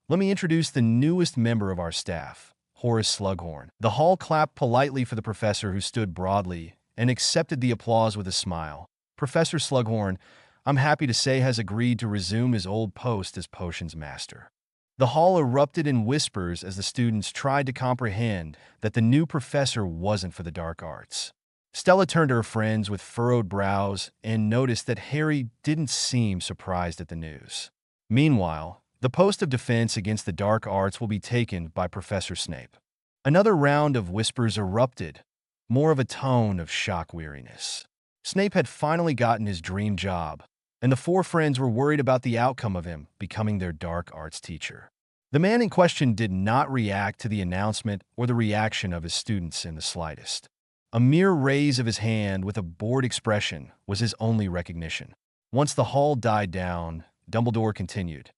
[SPEAKER 1] let me introduce the newest member of our staff, Horace Slughorn." The hall clapped politely for the professor, who stood broadly and accepted the applause with a smile. Professor Slughorn, I'm happy to say, has agreed to resume his old post as potions master. The hall erupted in whispers as the students tried to comprehend that the new professor wasn't for the dark arts. Stella turned to her friends with furrowed brows and noticed that Harry didn't seem surprised at the news. Meanwhile, the post of defense against the dark arts will be taken by Professor Snape. Another round of whispers erupted, more of a tone of shock weariness. Snape had finally gotten his dream job, and the 4 friends were worried about the outcome of him becoming their dark arts teacher. The man in question did not react to the announcement or the reaction of his students in the slightest. A mere raise of his hand with a bored expression was his only recognition. Once the hall died down, Dumbledore continued.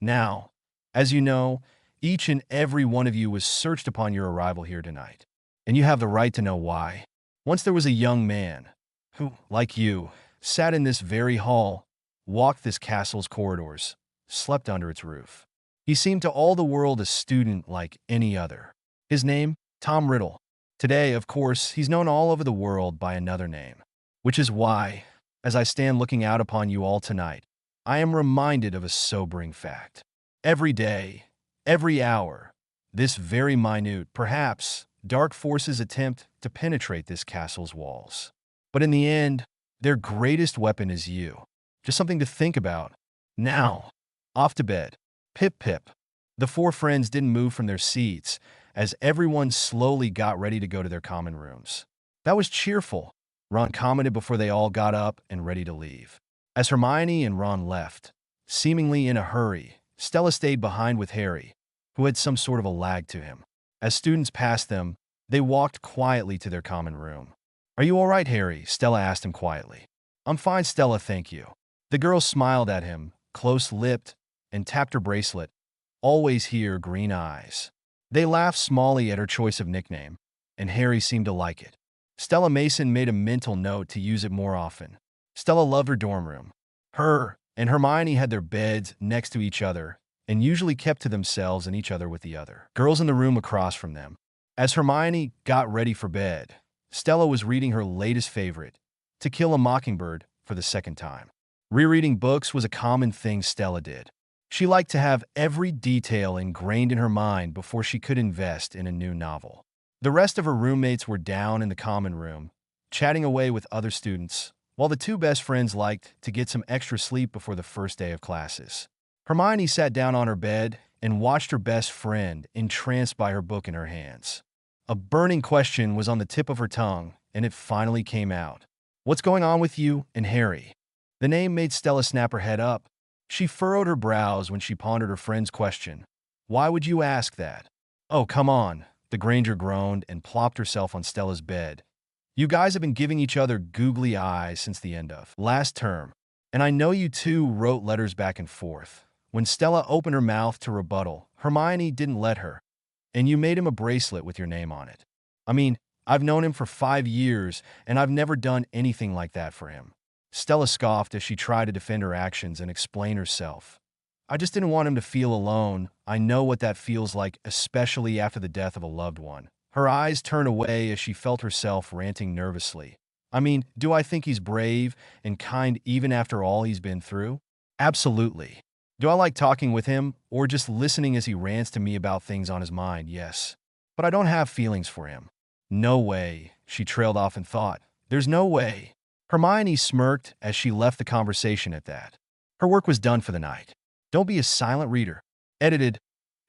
[SPEAKER 1] Now, as you know, each and every one of you was searched upon your arrival here tonight, and you have the right to know why. Once there was a young man who, like you, sat in this very hall, walked this castle's corridors, slept under its roof. He seemed to all the world a student like any other. His name, Tom Riddle. Today, of course, he's known all over the world by another name, which is why, as I stand looking out upon you all tonight, I am reminded of a sobering fact. Every day, every hour, this very minute, perhaps, dark forces attempt to penetrate this castle's walls. But in the end, their greatest weapon is you. Just something to think about. Now, off to bed. Pip pip. The four friends didn't move from their seats as everyone slowly got ready to go to their common rooms. That was cheerful, Ron commented before they all got up and ready to leave. As Hermione and Ron left, seemingly in a hurry, Stella stayed behind with Harry, who had some sort of a lag to him. As students passed them, they walked quietly to their common room. "Are you all right, Harry?" Stella asked him quietly. "I'm fine, Stella, thank you." The girl smiled at him, close-lipped, and tapped her bracelet. "Always here, green eyes." They laughed smallly at her choice of nickname, and Harry seemed to like it. Stella Mason made a mental note to use it more often. Stella loved her dorm room. Her and Hermione had their beds next to each other and usually kept to themselves and each other with the other girls in the room across from them. As Hermione got ready for bed, Stella was reading her latest favorite, To Kill a Mockingbird, for the second time. Rereading books was a common thing Stella did. She liked to have every detail ingrained in her mind before she could invest in a new novel. The rest of her roommates were down in the common room, chatting away with other students, while the two best friends liked to get some extra sleep before the first day of classes. Hermione sat down on her bed and watched her best friend, entranced by her book in her hands. A burning question was on the tip of her tongue, and it finally came out. "What's going on with you and Harry?" The name made Stella snap her head up. She furrowed her brows when she pondered her friend's question. "Why would you ask that?" "Oh, come on," the Granger groaned and plopped herself on Stella's bed. "You guys have been giving each other googly eyes since the end of last term, and I know you two wrote letters back and forth." When Stella opened her mouth to rebuttal, Hermione didn't let her. "And you made him a bracelet with your name on it. I mean, I've known him for 5 years, and I've never done anything like that for him." Stella scoffed as she tried to defend her actions and explain herself. "I just didn't want him to feel alone. I know what that feels like, especially after the death of a loved one." Her eyes turned away as she felt herself ranting nervously. "I mean, do I think he's brave and kind even after all he's been through? Absolutely. Do I like talking with him or just listening as he rants to me about things on his mind? Yes. But I don't have feelings for him." "No way," she trailed off in thought. "There's no way." Hermione smirked as she left the conversation at that. Her work was done for the night. Don't be a silent reader. Edited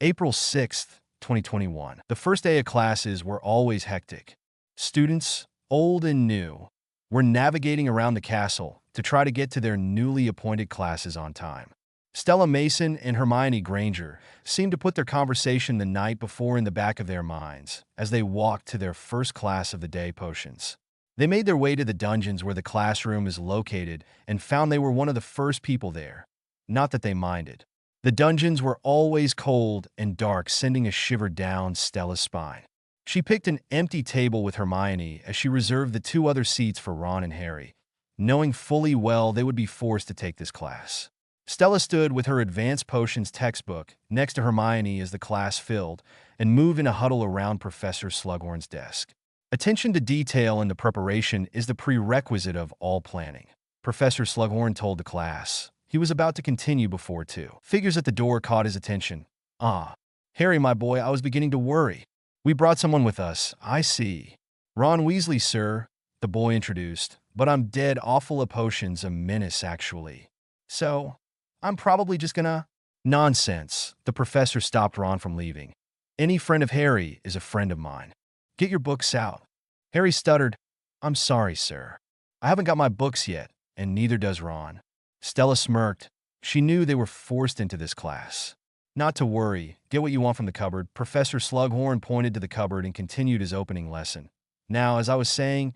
[SPEAKER 1] April 6th, 2021. The first day of classes were always hectic. Students, old and new, were navigating around the castle to try to get to their newly appointed classes on time. Stella Mason and Hermione Granger seemed to put their conversation the night before in the back of their minds as they walked to their first class of the day, potions. They made their way to the dungeons where the classroom is located and found they were one of the first people there. Not that they minded. The dungeons were always cold and dark, sending a shiver down Stella's spine. She picked an empty table with Hermione as she reserved the 2 other seats for Ron and Harry, knowing fully well they would be forced to take this class. Stella stood with her advanced potions textbook next to Hermione as the class filled and moved in a huddle around Professor Slughorn's desk. Attention to detail in the preparation is the prerequisite of all planning, Professor Slughorn told the class. He was about to continue before 2 figures at the door caught his attention. "Ah, Harry, my boy, I was beginning to worry. We brought someone with us, I see." "Ron Weasley, sir," the boy introduced, "but I'm dead awful at potions, a menace, actually. So, I'm probably just gonna—" "Nonsense," the professor stopped Ron from leaving. "Any friend of Harry is a friend of mine. Get your books out." Harry stuttered, "I'm sorry, sir. I haven't got my books yet, and neither does Ron." Stella smirked. She knew they were forced into this class. "Not to worry. Get what you want from the cupboard." Professor Slughorn pointed to the cupboard and continued his opening lesson. "Now, as I was saying,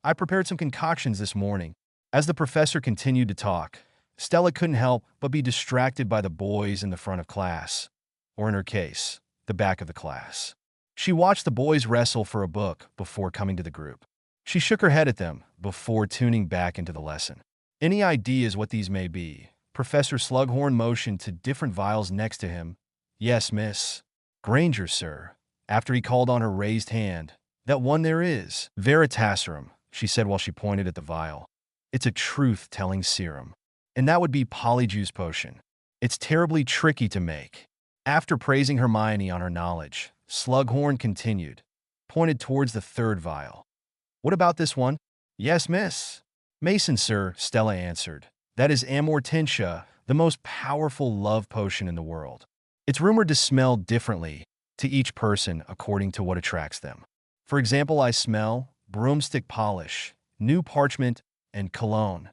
[SPEAKER 1] I prepared some concoctions this morning." As the professor continued to talk, Stella couldn't help but be distracted by the boys in the front of class, or in her case, the back of the class. She watched the boys wrestle for a book before coming to the group. She shook her head at them before tuning back into the lesson. Any ideas what these may be? Professor Slughorn motioned to different vials next to him. Yes, miss. Granger, sir. After he called on her raised hand. That one there is. Veritaserum, she said while she pointed at the vial. It's a truth-telling serum. And that would be Polyjuice Potion. It's terribly tricky to make. After praising Hermione on her knowledge, Slughorn continued, pointed towards the third vial. What about this one? Yes, miss. Mason, sir, Stella answered. That is Amortentia, the most powerful love potion in the world. It's rumored to smell differently to each person according to what attracts them. For example, I smell broomstick polish, new parchment, and cologne.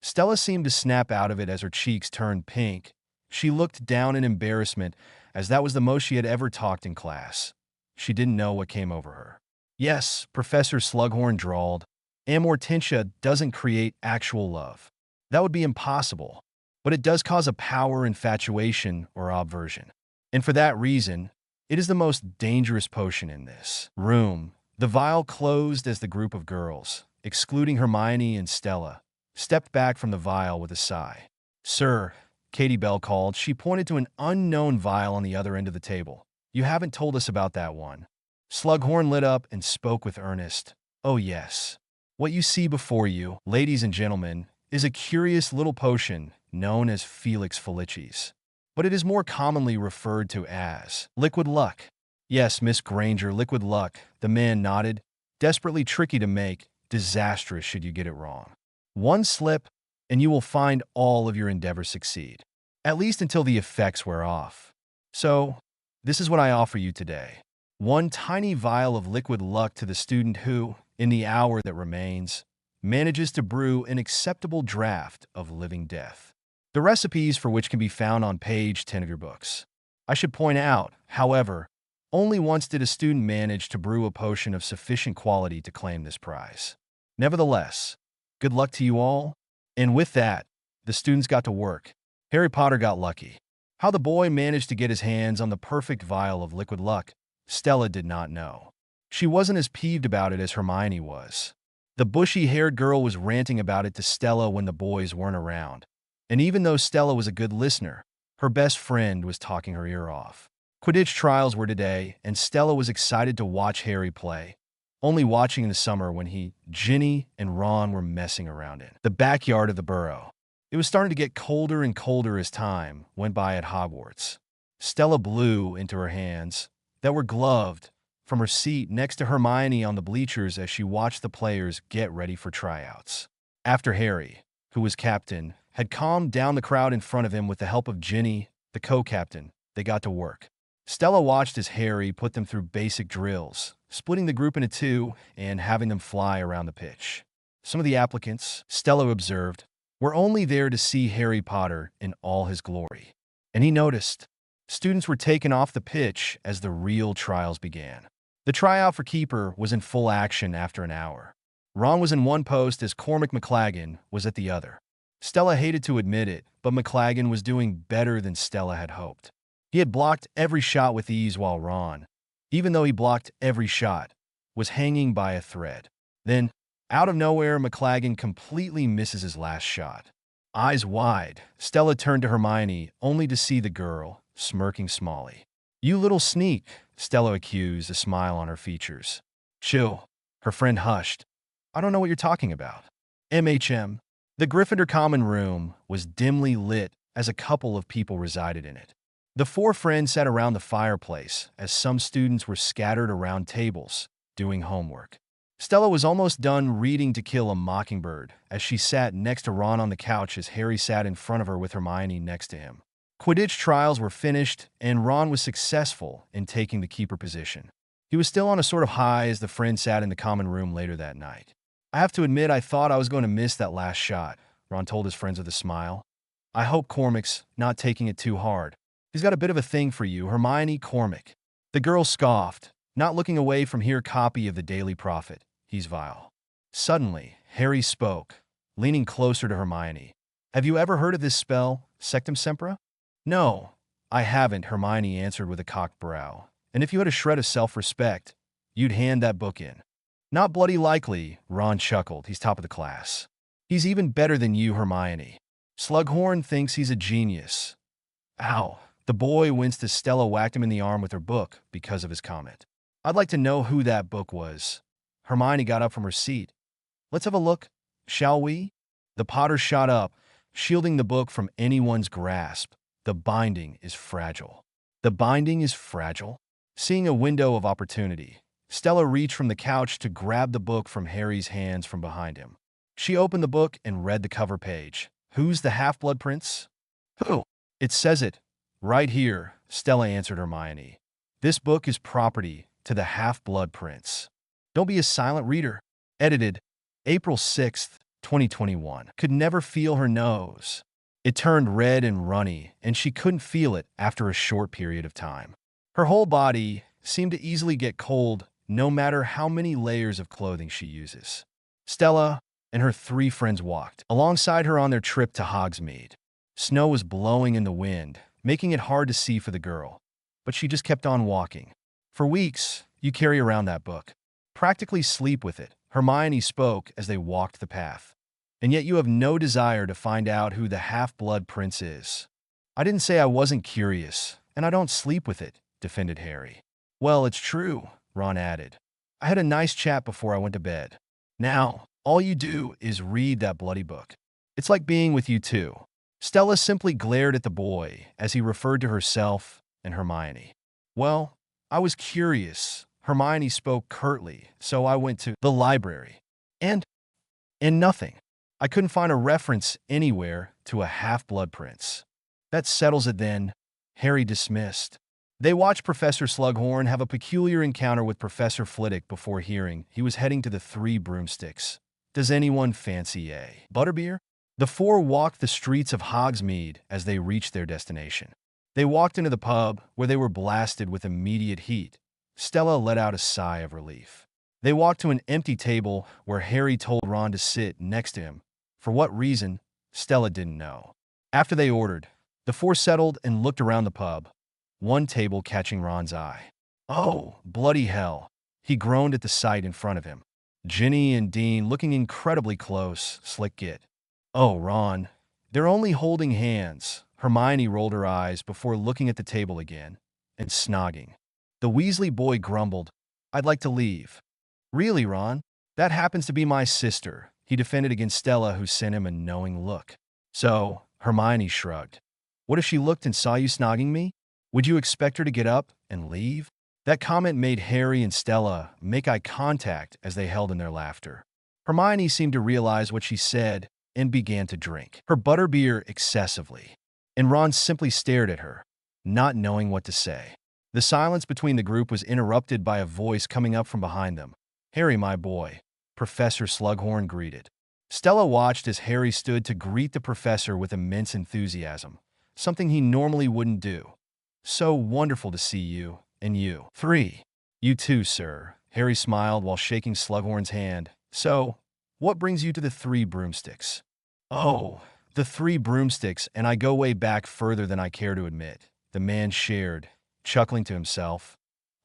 [SPEAKER 1] Stella seemed to snap out of it as her cheeks turned pink. She looked down in embarrassment, as that was the most she had ever talked in class. She didn't know what came over her. Yes, Professor Slughorn drawled. Amortentia doesn't create actual love. That would be impossible. But it does cause a power infatuation or obversion. And for that reason, it is the most dangerous potion in this room. The vial closed as the group of girls, excluding Hermione and Stella, stepped back from the vial with a sigh. Sir, Katie Bell called. She pointed to an unknown vial on the other end of the table. You haven't told us about that one. Slughorn lit up and spoke with earnest. Oh yes. What you see before you, ladies and gentlemen, is a curious little potion known as Felix Felicis. But it is more commonly referred to as liquid luck. Yes, Miss Granger, liquid luck, the man nodded. Desperately tricky to make, disastrous should you get it wrong. One slip, and you will find all of your endeavors succeed. At least until the effects wear off. So, this is what I offer you today. One tiny vial of liquid luck to the student who, in the hour that remains, manages to brew an acceptable draft of living death. The recipes for which can be found on page 10 of your books. I should point out, however, only once did a student manage to brew a potion of sufficient quality to claim this prize. Nevertheless, good luck to you all. And with that, the students got to work. Harry Potter got lucky. How the boy managed to get his hands on the perfect vial of liquid luck, Stella did not know. She wasn't as peeved about it as Hermione was. The bushy-haired girl was ranting about it to Stella when the boys weren't around. And even though Stella was a good listener, her best friend was talking her ear off. Quidditch trials were today, and Stella was excited to watch Harry play, only watching in the summer when Ginny, and Ron were messing around in the backyard of the burrow. It was starting to get colder and colder as time went by at Hogwarts. Stella blew into her hands, that were gloved, from her seat next to Hermione on the bleachers as she watched the players get ready for tryouts. After Harry, who was captain, had calmed down the crowd in front of him with the help of Ginny, the co-captain, they got to work. Stella watched as Harry put them through basic drills, splitting the group into two and having them fly around the pitch. Some of the applicants, Stella observed, were only there to see Harry Potter in all his glory. And he noticed students were taken off the pitch as the real trials began. The tryout for keeper was in full action after an hour. Ron was in one post as Cormac McLaggen was at the other. Stella hated to admit it, but McLaggen was doing better than Stella had hoped. He had blocked every shot with ease while Ron, even though he blocked every shot, was hanging by a thread. Then, out of nowhere, McLaggen completely misses his last shot. Eyes wide, Stella turned to Hermione, only to see the girl, smirking smally. You little sneak, Stella accused, a smile on her features. Chill. Her friend hushed. I don't know what you're talking about. MHM. The Gryffindor common room was dimly lit as a couple of people resided in it. The four friends sat around the fireplace as some students were scattered around tables, doing homework. Stella was almost done reading To Kill a Mockingbird as she sat next to Ron on the couch as Harry sat in front of her with Hermione next to him. Quidditch trials were finished, and Ron was successful in taking the keeper position. He was still on a sort of high as the friend sat in the common room later that night. I have to admit I thought I was going to miss that last shot, Ron told his friends with a smile. I hope Cormac's not taking it too hard. He's got a bit of a thing for you, Hermione Cormac. The girl scoffed, not looking away from her copy of the Daily Prophet. He's vile. Suddenly, Harry spoke, leaning closer to Hermione. Have you ever heard of this spell, Sectum Sempra? No, I haven't, Hermione answered with a cocked brow. And if you had a shred of self-respect, you'd hand that book in. Not bloody likely, Ron chuckled. He's top of the class. He's even better than you, Hermione. Slughorn thinks he's a genius. Ow. The boy winced as Stella whacked him in the arm with her book because of his comment. I'd like to know who that book was. Hermione got up from her seat. Let's have a look, shall we? The Potter shot up, shielding the book from anyone's grasp. The binding is fragile. The binding is fragile? Seeing a window of opportunity, Stella reached from the couch to grab the book from Harry's hands from behind him. She opened the book and read the cover page. Who's the Half-Blood Prince? Who? It says it. Right here, Stella answered Hermione. This book is property to the Half-Blood Prince. Don't be a silent reader. Edited, April 6th, 2021. Could never feel her nose. It turned red and runny, and she couldn't feel it after a short period of time. Her whole body seemed to easily get cold, no matter how many layers of clothing she uses. Stella and her 3 friends walked alongside her on their trip to Hogsmeade. Snow was blowing in the wind, making it hard to see for the girl, but she just kept on walking. For weeks, you carry around that book. Practically sleep with it, Hermione spoke as they walked the path. And yet you have no desire to find out who the Half-Blood Prince is. I didn't say I wasn't curious, and I don't sleep with it, defended Harry. Well, it's true, Ron added. I had a nice chat before I went to bed. Now, all you do is read that bloody book. It's like being with you too. Stella simply glared at the boy as he referred to herself and Hermione. Well, I was curious. Hermione spoke curtly, so I went to the library. And nothing. I couldn't find a reference anywhere to a Half-Blood Prince. That settles it then, Harry dismissed. They watched Professor Slughorn have a peculiar encounter with Professor Flitwick before hearing he was heading to the 3 Broomsticks. Does anyone fancy a butterbeer? The 4 walked the streets of Hogsmeade as they reached their destination. They walked into the pub, where they were blasted with immediate heat. Stella let out a sigh of relief. They walked to an empty table where Harry told Ron to sit next to him. For what reason, Stella didn't know. After they ordered, the 4 settled and looked around the pub, one table catching Ron's eye. Oh, bloody hell, he groaned at the sight in front of him. Ginny and Dean looking incredibly close, slick git. Oh, Ron, they're only holding hands. Hermione rolled her eyes before looking at the table again and snogging. The Weasley boy grumbled, I'd like to leave. Really, Ron? That happens to be my sister, he defended against Stella, who sent him a knowing look. So, Hermione shrugged. What if she looked and saw you snogging me? Would you expect her to get up and leave? That comment made Harry and Stella make eye contact as they held in their laughter. Hermione seemed to realize what she said and began to drink her butterbeer excessively. And Ron simply stared at her, not knowing what to say. The silence between the group was interrupted by a voice coming up from behind them. Harry, my boy, Professor Slughorn greeted. Stella watched as Harry stood to greet the professor with immense enthusiasm, something he normally wouldn't do. So wonderful to see you, and you. 3. You too, sir. Harry smiled while shaking Slughorn's hand. So, what brings you to the 3 Broomsticks? Oh, the 3 Broomsticks, and I go way back further than I care to admit, the man shared, chuckling to himself.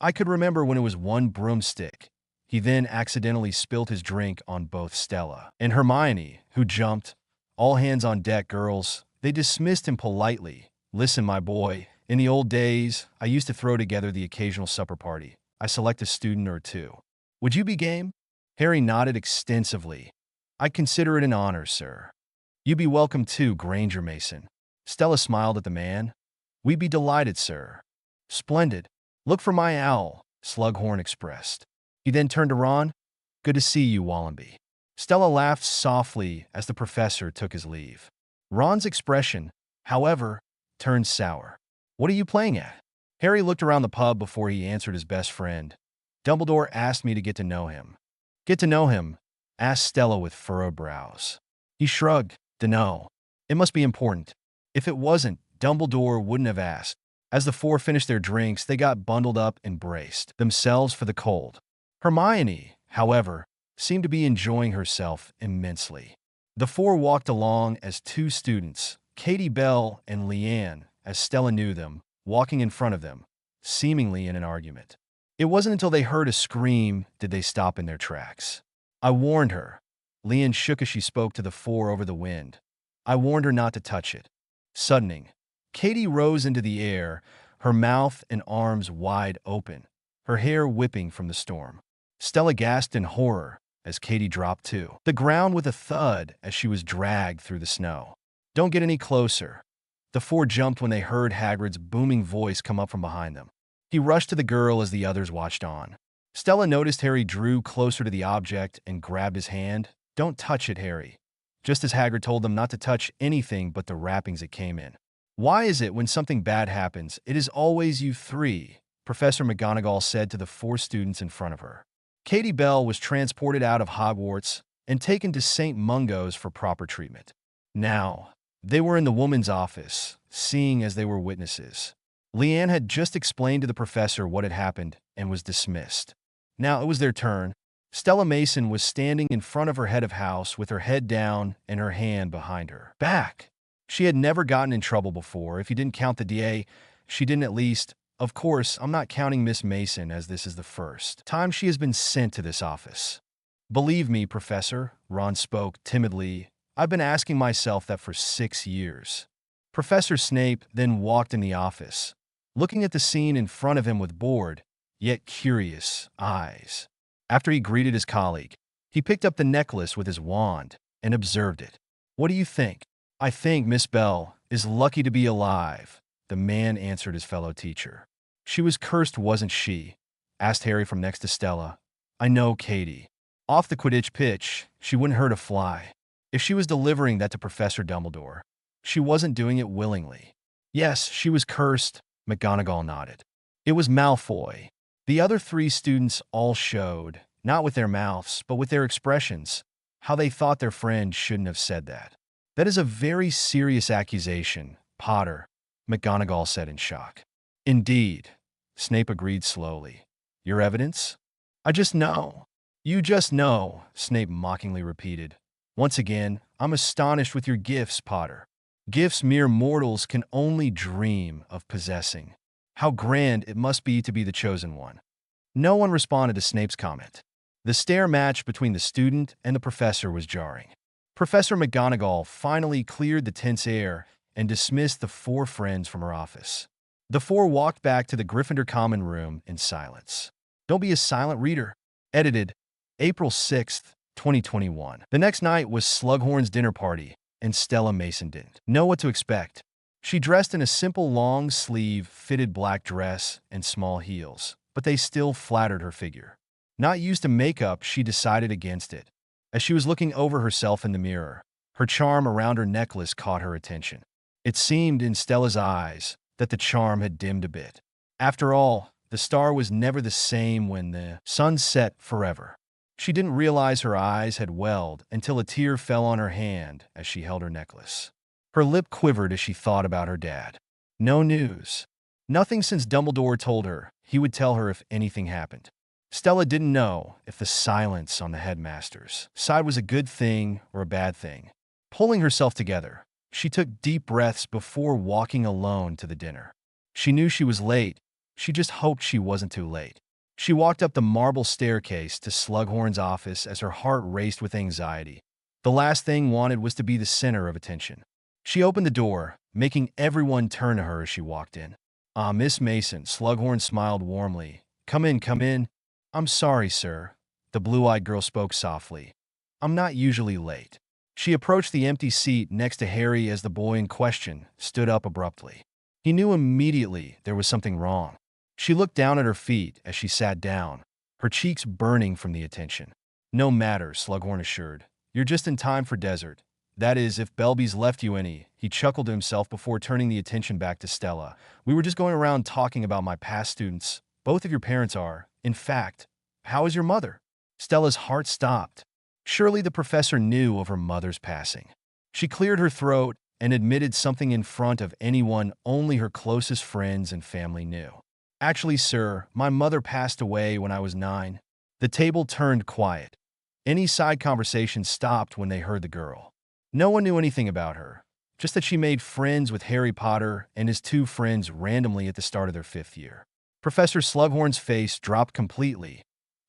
[SPEAKER 1] I could remember when it was 1 broomstick. He then accidentally spilt his drink on both Stella and Hermione, who jumped. All hands on deck, girls. They dismissed him politely. Listen, my boy, in the old days, I used to throw together the occasional supper party. I select a student or 2. Would you be game? Harry nodded extensively. I'd consider it an honor, sir. You'd be welcome too, Granger Mason. Stella smiled at the man. We'd be delighted, sir. Splendid. Look for my owl, Slughorn expressed. He then turned to Ron. Good to see you, Wallenby. Stella laughed softly as the professor took his leave. Ron's expression, however, turned sour. What are you playing at? Harry looked around the pub before he answered his best friend. Dumbledore asked me to get to know him. Get to know him? Asked Stella with furrowed brows. He shrugged. Dunno. It must be important. If it wasn't, Dumbledore wouldn't have asked. As the 4 finished their drinks, they got bundled up and braced themselves for the cold. Hermione, however, seemed to be enjoying herself immensely. The four walked along as two students, Katie Bell and Leanne, as Stella knew them, walking in front of them, seemingly in an argument. It wasn't until they heard a scream did they stop in their tracks. I warned her. Leanne shook as she spoke to the four over the wind. I warned her not to touch it. Suddening, Katie rose into the air, her mouth and arms wide open, her hair whipping from the storm. Stella gasped in horror as Katie dropped to the ground with a thud as she was dragged through the snow. Don't get any closer. The four jumped when they heard Hagrid's booming voice come up from behind them. He rushed to the girl as the others watched on. Stella noticed Harry drew closer to the object and grabbed his hand. Don't touch it, Harry. Just as Hagrid told them not to touch anything but the wrappings it came in. Why is it when something bad happens, it is always you three? Professor McGonagall said to the four students in front of her. Katie Bell was transported out of Hogwarts and taken to St. Mungo's for proper treatment. Now, they were in the woman's office, seeing as they were witnesses. Leanne had just explained to the professor what had happened and was dismissed. Now it was their turn. Stella Mason was standing in front of her head of house with her head down and her hand behind her back. She had never gotten in trouble before. If you didn't count the DA, she didn't at least. Of course, I'm not counting Miss Mason as this is the first time she has been sent to this office. Believe me, Professor, Ron spoke timidly. I've been asking myself that for 6 years. Professor Snape then walked in the office, looking at the scene in front of him with bored, yet curious, eyes. After he greeted his colleague, he picked up the necklace with his wand and observed it. What do you think? I think Miss Bell is lucky to be alive, the man answered his fellow teacher. She was cursed, wasn't she? Asked Harry from next to Stella. I know, Katie. Off the Quidditch pitch, she wouldn't hurt a fly. If she was delivering that to Professor Dumbledore, she wasn't doing it willingly. Yes, she was cursed, McGonagall nodded. It was Malfoy. The other three students all showed, not with their mouths, but with their expressions, how they thought their friend shouldn't have said that. That is a very serious accusation, Potter, McGonagall said in shock. Indeed, Snape agreed slowly. Your evidence? I just know. You just know, Snape mockingly repeated. Once again, I'm astonished with your gifts, Potter. Gifts mere mortals can only dream of possessing. How grand it must be to be the chosen one. No one responded to Snape's comment. The stare match between the student and the professor was jarring. Professor McGonagall finally cleared the tense air and dismissed the four friends from her office. The four walked back to the Gryffindor common room in silence. Don't be a silent reader. Edited, April 6th, 2021. The next night was Slughorn's dinner party, and Stella Mason didn't know what to expect. She dressed in a simple long-sleeve, fitted black dress and small heels, but they still flattered her figure. Not used to makeup, she decided against it. As she was looking over herself in the mirror, her charm around her necklace caught her attention. It seemed in Stella's eyes that the charm had dimmed a bit. After all, the star was never the same when the sun set forever. She didn't realize her eyes had welled until a tear fell on her hand as she held her necklace. Her lip quivered as she thought about her dad. No news. Nothing since Dumbledore told her he would tell her if anything happened. Stella didn't know if the silence on the headmaster's side was a good thing or a bad thing. Pulling herself together, she took deep breaths before walking alone to the dinner. She knew she was late. She just hoped she wasn't too late. She walked up the marble staircase to Slughorn's office as her heart raced with anxiety. The last thing wanted was to be the center of attention. She opened the door, making everyone turn to her as she walked in. Ah, Miss Mason, Slughorn smiled warmly. Come in, come in. I'm sorry, sir. The blue-eyed girl spoke softly. I'm not usually late. She approached the empty seat next to Harry as the boy in question stood up abruptly. He knew immediately there was something wrong. She looked down at her feet as she sat down, her cheeks burning from the attention. No matter, Slughorn assured. You're just in time for dessert. That is, if Belby's left you any. He chuckled to himself before turning the attention back to Stella. We were just going around talking about my past students. Both of your parents are. In fact, how is your mother? Stella's heart stopped. Surely the professor knew of her mother's passing. She cleared her throat and admitted something in front of anyone only her closest friends and family knew. Actually, sir, my mother passed away when I was 9. The table turned quiet. Any side conversation stopped when they heard the girl. No one knew anything about her, just that she made friends with Harry Potter and his two friends randomly at the start of their 5th year. Professor Slughorn's face dropped completely.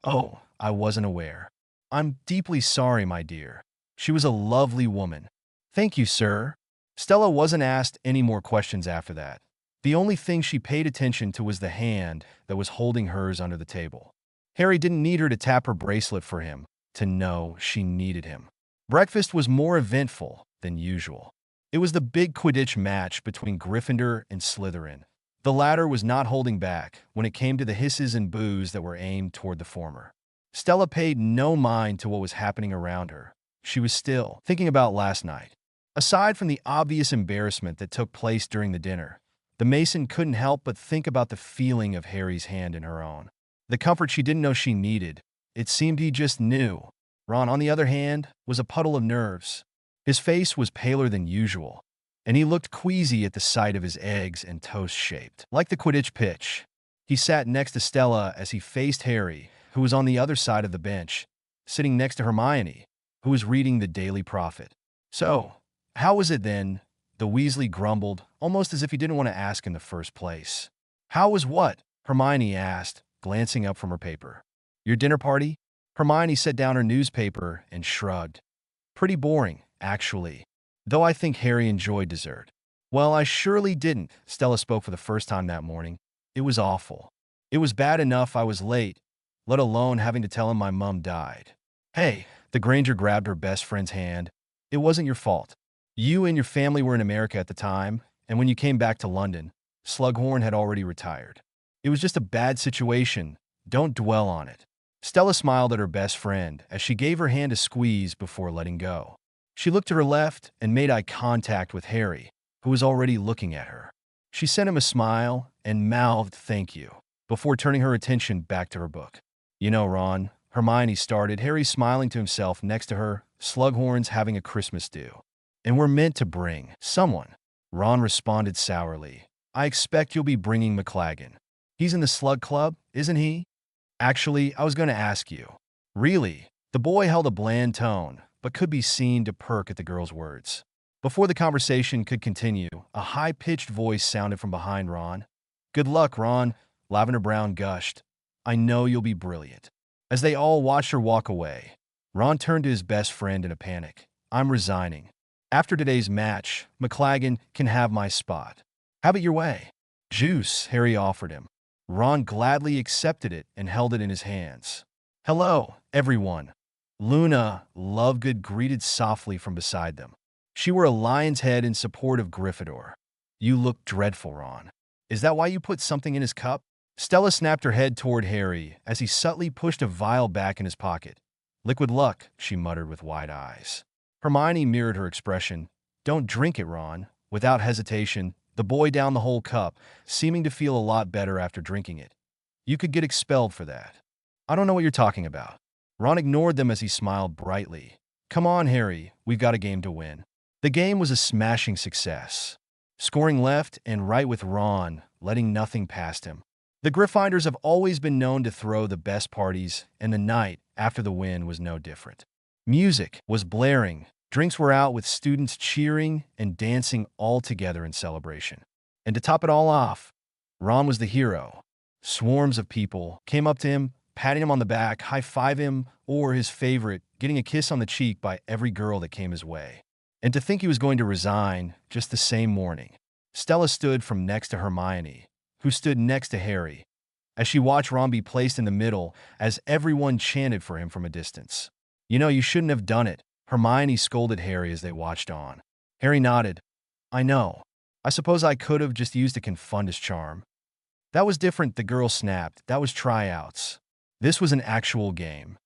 [SPEAKER 1] Oh, I wasn't aware. I'm deeply sorry, my dear. She was a lovely woman. Thank you, sir. Stella wasn't asked any more questions after that. The only thing she paid attention to was the hand that was holding hers under the table. Harry didn't need her to tap her bracelet for him to know she needed him. Breakfast was more eventful than usual. It was the big Quidditch match between Gryffindor and Slytherin. The latter was not holding back when it came to the hisses and boos that were aimed toward the former. Stella paid no mind to what was happening around her. She was still thinking about last night. Aside from the obvious embarrassment that took place during the dinner, the Mason couldn't help but think about the feeling of Harry's hand in her own. The comfort she didn't know she needed. It seemed he just knew. Ron, on the other hand, was a puddle of nerves. His face was paler than usual, and he looked queasy at the sight of his eggs and toast shaped like the Quidditch pitch. He sat next to Stella as he faced Harry, who was on the other side of the bench, sitting next to Hermione, who was reading the Daily Prophet. So, how was it then? The Weasley grumbled, almost as if he didn't want to ask in the first place. How was what? Hermione asked, glancing up from her paper. Your dinner party? Hermione set down her newspaper and shrugged. Pretty boring, actually. Though I think Harry enjoyed dessert. Well, I surely didn't, Stella spoke for the first time that morning. It was awful. It was bad enough I was late, let alone having to tell him my mum died. Hey, the Granger grabbed her best friend's hand. It wasn't your fault. You and your family were in America at the time, and when you came back to London, Slughorn had already retired. It was just a bad situation. Don't dwell on it. Stella smiled at her best friend as she gave her hand a squeeze before letting go. She looked to her left and made eye contact with Harry, who was already looking at her. She sent him a smile and mouthed thank you, before turning her attention back to her book. You know, Ron, Hermione started, Harry smiling to himself next to her, Slughorn's having a Christmas do. And we're meant to bring someone. Ron responded sourly. I expect you'll be bringing McLaggen. He's in the Slug Club, isn't he? Actually, I was going to ask you. Really? The boy held a bland tone, but could be seen to perk at the girl's words. Before the conversation could continue, a high-pitched voice sounded from behind Ron. Good luck, Ron, Lavender Brown gushed. I know you'll be brilliant. As they all watched her walk away, Ron turned to his best friend in a panic. I'm resigning. After today's match, McLaggen can have my spot. Have it your way. Juice, Harry offered him. Ron gladly accepted it and held it in his hands. Hello, everyone. Luna, Lovegood greeted softly from beside them. She wore a lion's head in support of Gryffindor. You look dreadful, Ron. Is that why you put something in his cup? Stella snapped her head toward Harry as he subtly pushed a vial back in his pocket. Liquid luck, she muttered with wide eyes. Hermione mirrored her expression. Don't drink it, Ron. Without hesitation, the boy downed the whole cup, seeming to feel a lot better after drinking it. You could get expelled for that. I don't know what you're talking about. Ron ignored them as he smiled brightly. Come on, Harry, we've got a game to win. The game was a smashing success, scoring left and right with Ron, letting nothing past him. The Gryffindors have always been known to throw the best parties, and the night after the win was no different. Music was blaring, drinks were out with students cheering and dancing all together in celebration. And to top it all off, Ron was the hero. Swarms of people came up to him, patting him on the back, high-five him, or his favorite, getting a kiss on the cheek by every girl that came his way. And to think he was going to resign just the same morning. Stella stood from next to Hermione, who stood next to Harry, as she watched Ron be placed in the middle as everyone chanted for him from a distance. You know, you shouldn't have done it, Hermione scolded Harry as they watched on. Harry nodded. I know. I suppose I could have just used a confundus charm. That was different, the girl snapped. That was tryouts. This was an actual game.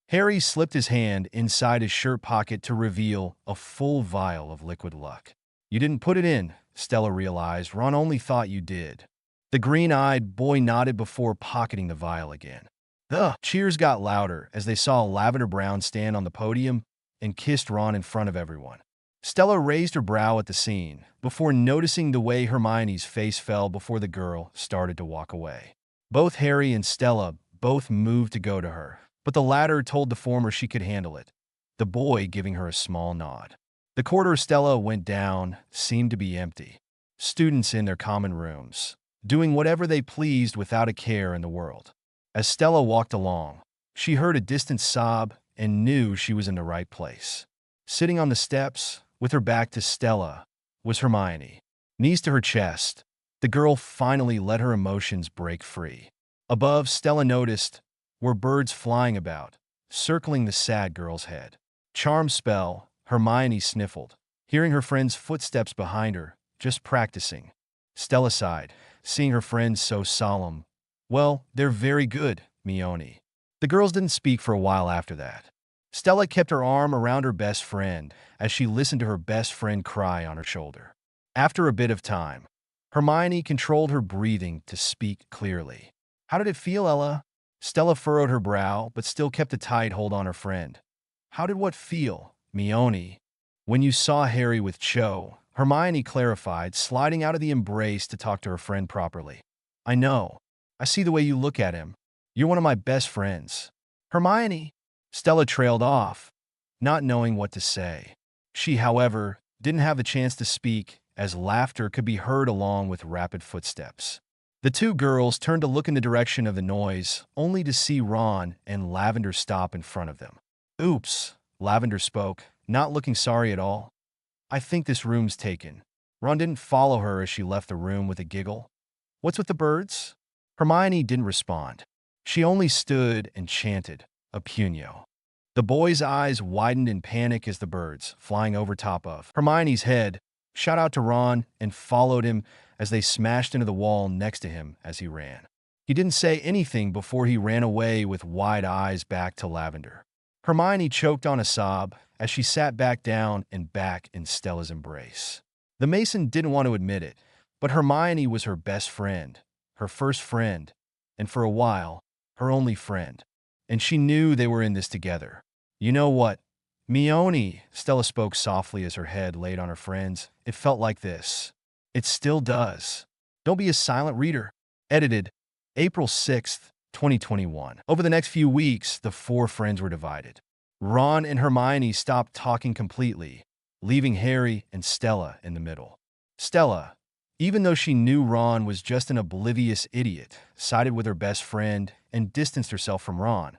[SPEAKER 1] Harry slipped his hand inside his shirt pocket to reveal a full vial of liquid luck. You didn't put it in, Stella realized. Ron only thought you did. The green-eyed boy nodded before pocketing the vial again. The cheers got louder as they saw Lavender Brown stand on the podium and kissed Ron in front of everyone. Stella raised her brow at the scene before noticing the way Hermione's face fell before the girl started to walk away. Both Harry and Stella both moved to go to her, but the latter told the former she could handle it, the boy giving her a small nod. The corridor Stella went down seemed to be empty. Students in their common rooms, doing whatever they pleased without a care in the world. As Stella walked along, she heard a distant sob and knew she was in the right place. Sitting on the steps, with her back to Stella, was Hermione. Knees to her chest, the girl finally let her emotions break free. Above, Stella noticed were birds flying about, circling the sad girl's head. Charm spell, Hermione sniffled, hearing her friend's footsteps behind her, just practicing. Stella sighed, seeing her friends so solemn. Well, they're very good, Mione. The girls didn't speak for a while after that. Stella kept her arm around her best friend as she listened to her best friend cry on her shoulder. After a bit of time, Hermione controlled her breathing to speak clearly. How did it feel, Ella? Stella furrowed her brow, but still kept a tight hold on her friend. How did what feel, Mione? When you saw Harry with Cho, Hermione clarified, sliding out of the embrace to talk to her friend properly. I know. I see the way you look at him. You're one of my best friends. Hermione. Stella trailed off, not knowing what to say. She, however, didn't have the chance to speak, as laughter could be heard along with rapid footsteps. The two girls turned to look in the direction of the noise, only to see Ron and Lavender stop in front of them. Oops, Lavender spoke, not looking sorry at all. I think this room's taken. Ron didn't follow her as she left the room with a giggle. What's with the birds? Hermione didn't respond. She only stood and chanted, a punyo. The boy's eyes widened in panic as the birds, flying over top of Hermione's head, shot out to Ron and followed him as they smashed into the wall next to him as he ran. He didn't say anything before he ran away with wide eyes back to Lavender. Hermione choked on a sob as she sat back down and back in Stella's embrace. The Mason didn't want to admit it, but Hermione was her best friend, her first friend, and for a while, her only friend. And she knew they were in this together. You know what? Mione, Stella spoke softly as her head laid on her friend's. It felt like this. It still does. Don't be a silent reader. Edited, April 6th, 2021. Over the next few weeks, the four friends were divided. Ron and Hermione stopped talking completely, leaving Harry and Stella in the middle. Stella, even though she knew Ron was just an oblivious idiot, sided with her best friend and distanced herself from Ron,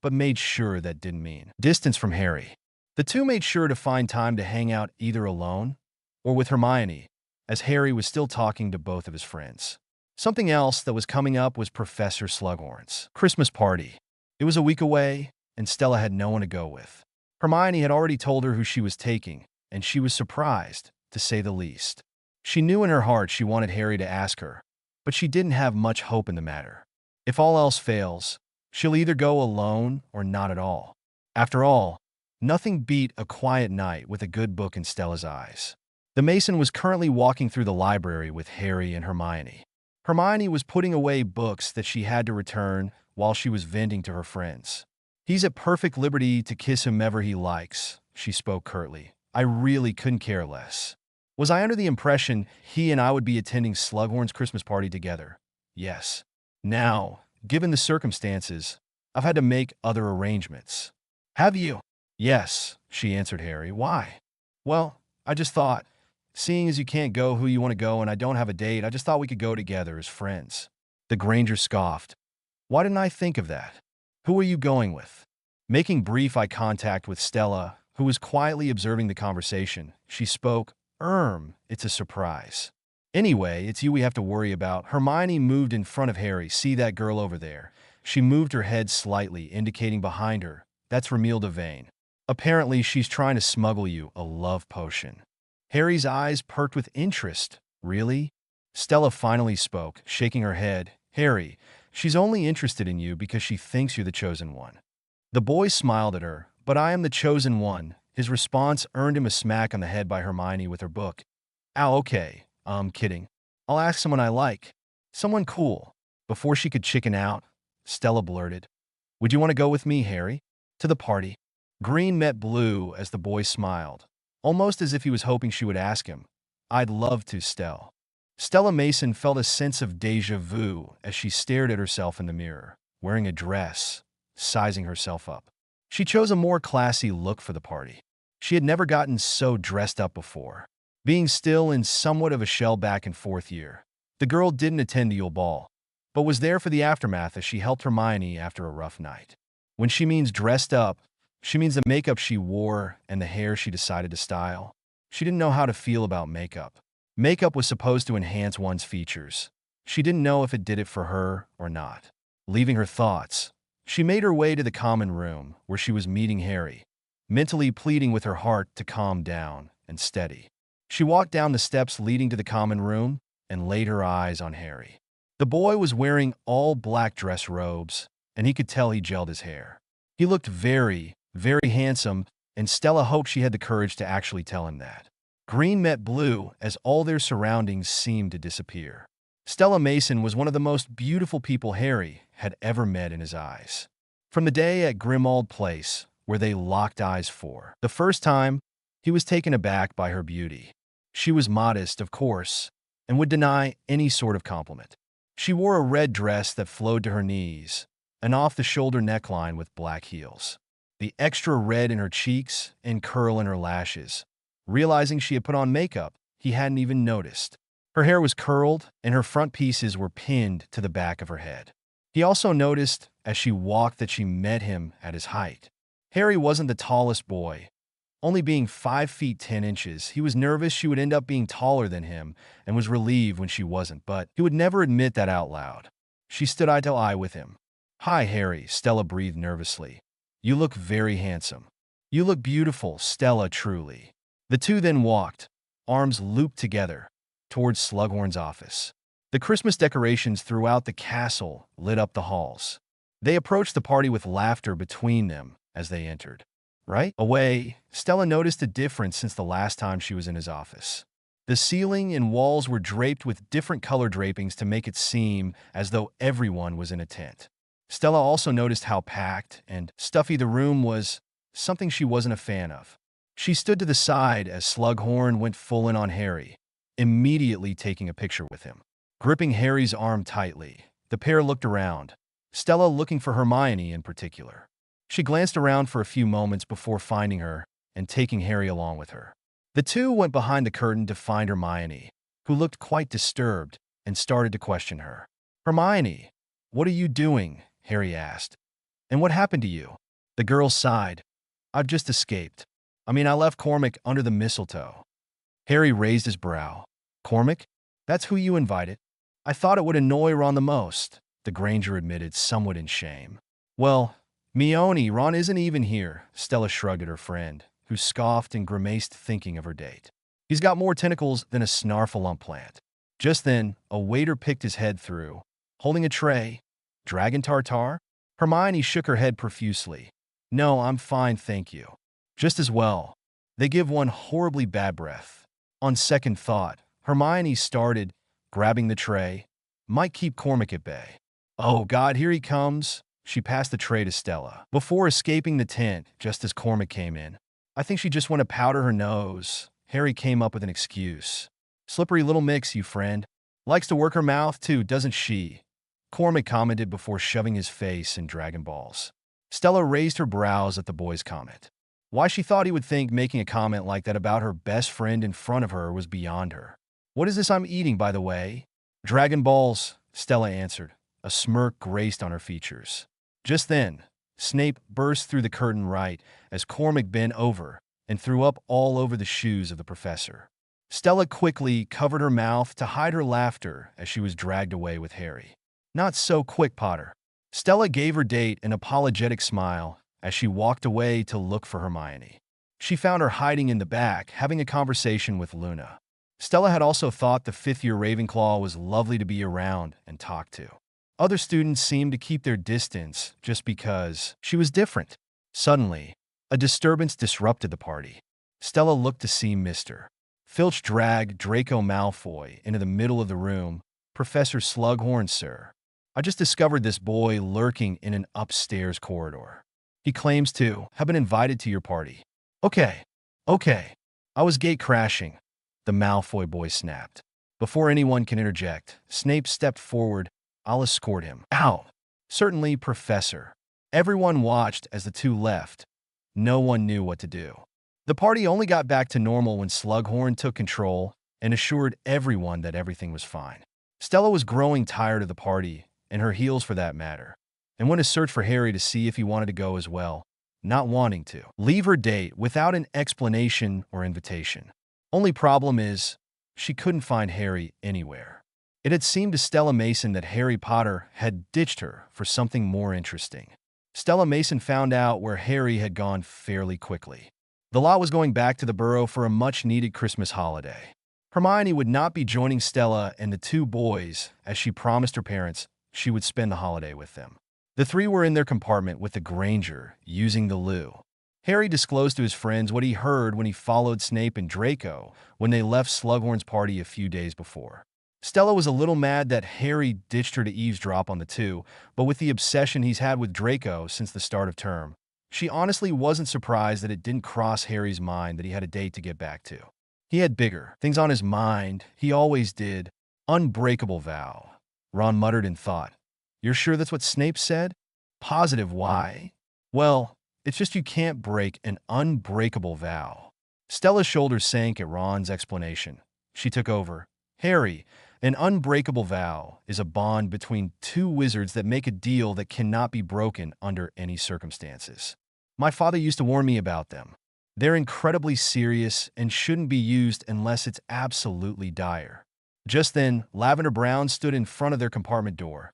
[SPEAKER 1] but made sure that didn't mean distance from Harry. The two made sure to find time to hang out either alone or with Hermione, as Harry was still talking to both of his friends. Something else that was coming up was Professor Slughorn's Christmas party. It was a week away, and Stella had no one to go with. Hermione had already told her who she was taking, and she was surprised, to say the least. She knew in her heart she wanted Harry to ask her, but she didn't have much hope in the matter. If all else fails, she'll either go alone or not at all. After all, nothing beat a quiet night with a good book in Stella's eyes. The Mason was currently walking through the library with Harry and Hermione. Hermione was putting away books that she had to return while she was venting to her friends. He's at perfect liberty to kiss whomever he likes, she spoke curtly. I really couldn't care less. Was I under the impression he and I would be attending Slughorn's Christmas party together? Yes. Now, given the circumstances, I've had to make other arrangements. Have you? Yes, she answered Harry. Why? Well, I just thought, seeing as you can't go who you want to go and I don't have a date, I just thought we could go together as friends. The Granger scoffed. Why didn't I think of that? Who are you going with? Making brief eye contact with Stella, who was quietly observing the conversation, she spoke, it's a surprise. Anyway, it's you we have to worry about. Hermione moved in front of Harry. See that girl over there? She moved her head slightly, indicating behind her. That's Romilda Vane. Apparently, she's trying to smuggle you a love potion. Harry's eyes perked with interest. Really? Stella finally spoke, shaking her head. Harry, she's only interested in you because she thinks you're the chosen one. The boy smiled at her. But I am the chosen one. His response earned him a smack on the head by Hermione with her book. Ow, okay. Kidding. I'll ask someone I like. Someone cool. Before she could chicken out, Stella blurted, Would you want to go with me, Harry? To the party. Green met blue as the boy smiled, almost as if he was hoping she would ask him. I'd love to, Stella. Stella Mason felt a sense of déjà vu as she stared at herself in the mirror, wearing a dress, sizing herself up. She chose a more classy look for the party. She had never gotten so dressed up before. Being still in somewhat of a shell back in fourth year, the girl didn't attend the Yule Ball, but was there for the aftermath as she helped Hermione after a rough night. When she means dressed up, she means the makeup she wore and the hair she decided to style. She didn't know how to feel about makeup. Makeup was supposed to enhance one's features. She didn't know if it did it for her or not. Leaving her thoughts, she made her way to the common room where she was meeting Harry, mentally pleading with her heart to calm down and steady. She walked down the steps leading to the common room and laid her eyes on Harry. The boy was wearing all black dress robes, and he could tell he gelled his hair. He looked very, very handsome, and Stella hoped she had the courage to actually tell him that. Green met blue as all their surroundings seemed to disappear. Stella Mason was one of the most beautiful people Harry had ever met in his eyes. From the day at Grimmauld Place, where they locked eyes for the first time, he was taken aback by her beauty. She was modest, of course, and would deny any sort of compliment. She wore a red dress that flowed to her knees, an off-the-shoulder neckline with black heels. The extra red in her cheeks and curl in her lashes. Realizing she had put on makeup, he hadn't even noticed. Her hair was curled, and her front pieces were pinned to the back of her head. He also noticed, as she walked, that she met him at his height. Harry wasn't the tallest boy. Only being 5 feet 10 inches, he was nervous she would end up being taller than him and was relieved when she wasn't, but he would never admit that out loud. She stood eye to eye with him. "Hi, Harry," Stella breathed nervously. "You look very handsome." "You look beautiful, Stella, truly." The two then walked, arms looped together, towards Slughorn's office. The Christmas decorations throughout the castle lit up the halls. They approached the party with laughter between them as they entered. Right away, Stella noticed a difference since the last time she was in his office. The ceiling and walls were draped with different color drapings to make it seem as though everyone was in a tent. Stella also noticed how packed and stuffy the room was, something she wasn't a fan of. She stood to the side as Slughorn went full in on Harry, immediately taking a picture with him. Gripping Harry's arm tightly, the pair looked around, Stella looking for Hermione in particular. She glanced around for a few moments before finding her and taking Harry along with her. The two went behind the curtain to find Hermione, who looked quite disturbed and started to question her. "Hermione, what are you doing?" Harry asked. "And what happened to you?" The girl sighed. "I've just escaped. I left Cormac under the mistletoe." Harry raised his brow. "Cormac? That's who you invited?" "I thought it would annoy Ron the most," the Granger admitted, somewhat in shame. "Well, Mione, Ron isn't even here," Stella shrugged at her friend, who scoffed and grimaced thinking of her date. "He's got more tentacles than a snarfalump plant." Just then, a waiter picked his head through, holding a tray. "Dragon tartare?" Hermione shook her head profusely. "No, I'm fine, thank you." "Just as well. They give one horribly bad breath." On second thought, Hermione started, grabbing the tray. "Might keep Cormac at bay." "Oh God, here he comes." She passed the tray to Stella, before escaping the tent just as Cormac came in. "I think she just went to powder her nose." Harry came up with an excuse. "Slippery little mix, you friend. Likes to work her mouth too, doesn't she?" Cormac commented before shoving his face in Dragon Balls. Stella raised her brows at the boy's comment. Why she thought he would think making a comment like that about her best friend in front of her was beyond her. "What is this I'm eating, by the way?" "Dragon Balls," Stella answered. A smirk graced on her features. Just then, Snape burst through the curtain right as Cormac bent over and threw up all over the shoes of the professor. Stella quickly covered her mouth to hide her laughter as she was dragged away with Harry. "Not so quick, Potter." Stella gave her date an apologetic smile as she walked away to look for Hermione. She found her hiding in the back, having a conversation with Luna. Stella had also thought the fifth-year Ravenclaw was lovely to be around and talk to. Other students seemed to keep their distance just because she was different. Suddenly, a disturbance disrupted the party. Stella looked to see Mr. Filch drag Draco Malfoy into the middle of the room. "Professor Slughorn, sir. I just discovered this boy lurking in an upstairs corridor. He claims to have been invited to your party." Okay. I was gate crashing," the Malfoy boy snapped. Before anyone can interject, Snape stepped forward. "I'll escort him." "Ow!" "Certainly, Professor." Everyone watched as the two left. No one knew what to do. The party only got back to normal when Slughorn took control and assured everyone that everything was fine. Stella was growing tired of the party, and her heels for that matter, and went to search for Harry to see if he wanted to go as well, not wanting to leave her date without an explanation or invitation. Only problem is, she couldn't find Harry anywhere. It had seemed to Stella Mason that Harry Potter had ditched her for something more interesting. Stella Mason found out where Harry had gone fairly quickly. The lot was going back to the Burrow for a much-needed Christmas holiday. Hermione would not be joining Stella and the two boys, as she promised her parents she would spend the holiday with them. The three were in their compartment with the Granger, using the loo. Harry disclosed to his friends what he heard when he followed Snape and Draco when they left Slughorn's party a few days before. Stella was a little mad that Harry ditched her to eavesdrop on the two, but with the obsession he's had with Draco since the start of term, she honestly wasn't surprised that it didn't cross Harry's mind that he had a date to get back to. He had bigger things on his mind. He always did. Unbreakable vow. Ron muttered in thought. You're sure that's what Snape said? Positive why? Well, it's just you can't break an unbreakable vow. Stella's shoulders sank at Ron's explanation. She took over. Harry, an unbreakable vow is a bond between two wizards that make a deal that cannot be broken under any circumstances. My father used to warn me about them. They're incredibly serious and shouldn't be used unless it's absolutely dire. Just then, Lavender Brown stood in front of their compartment door,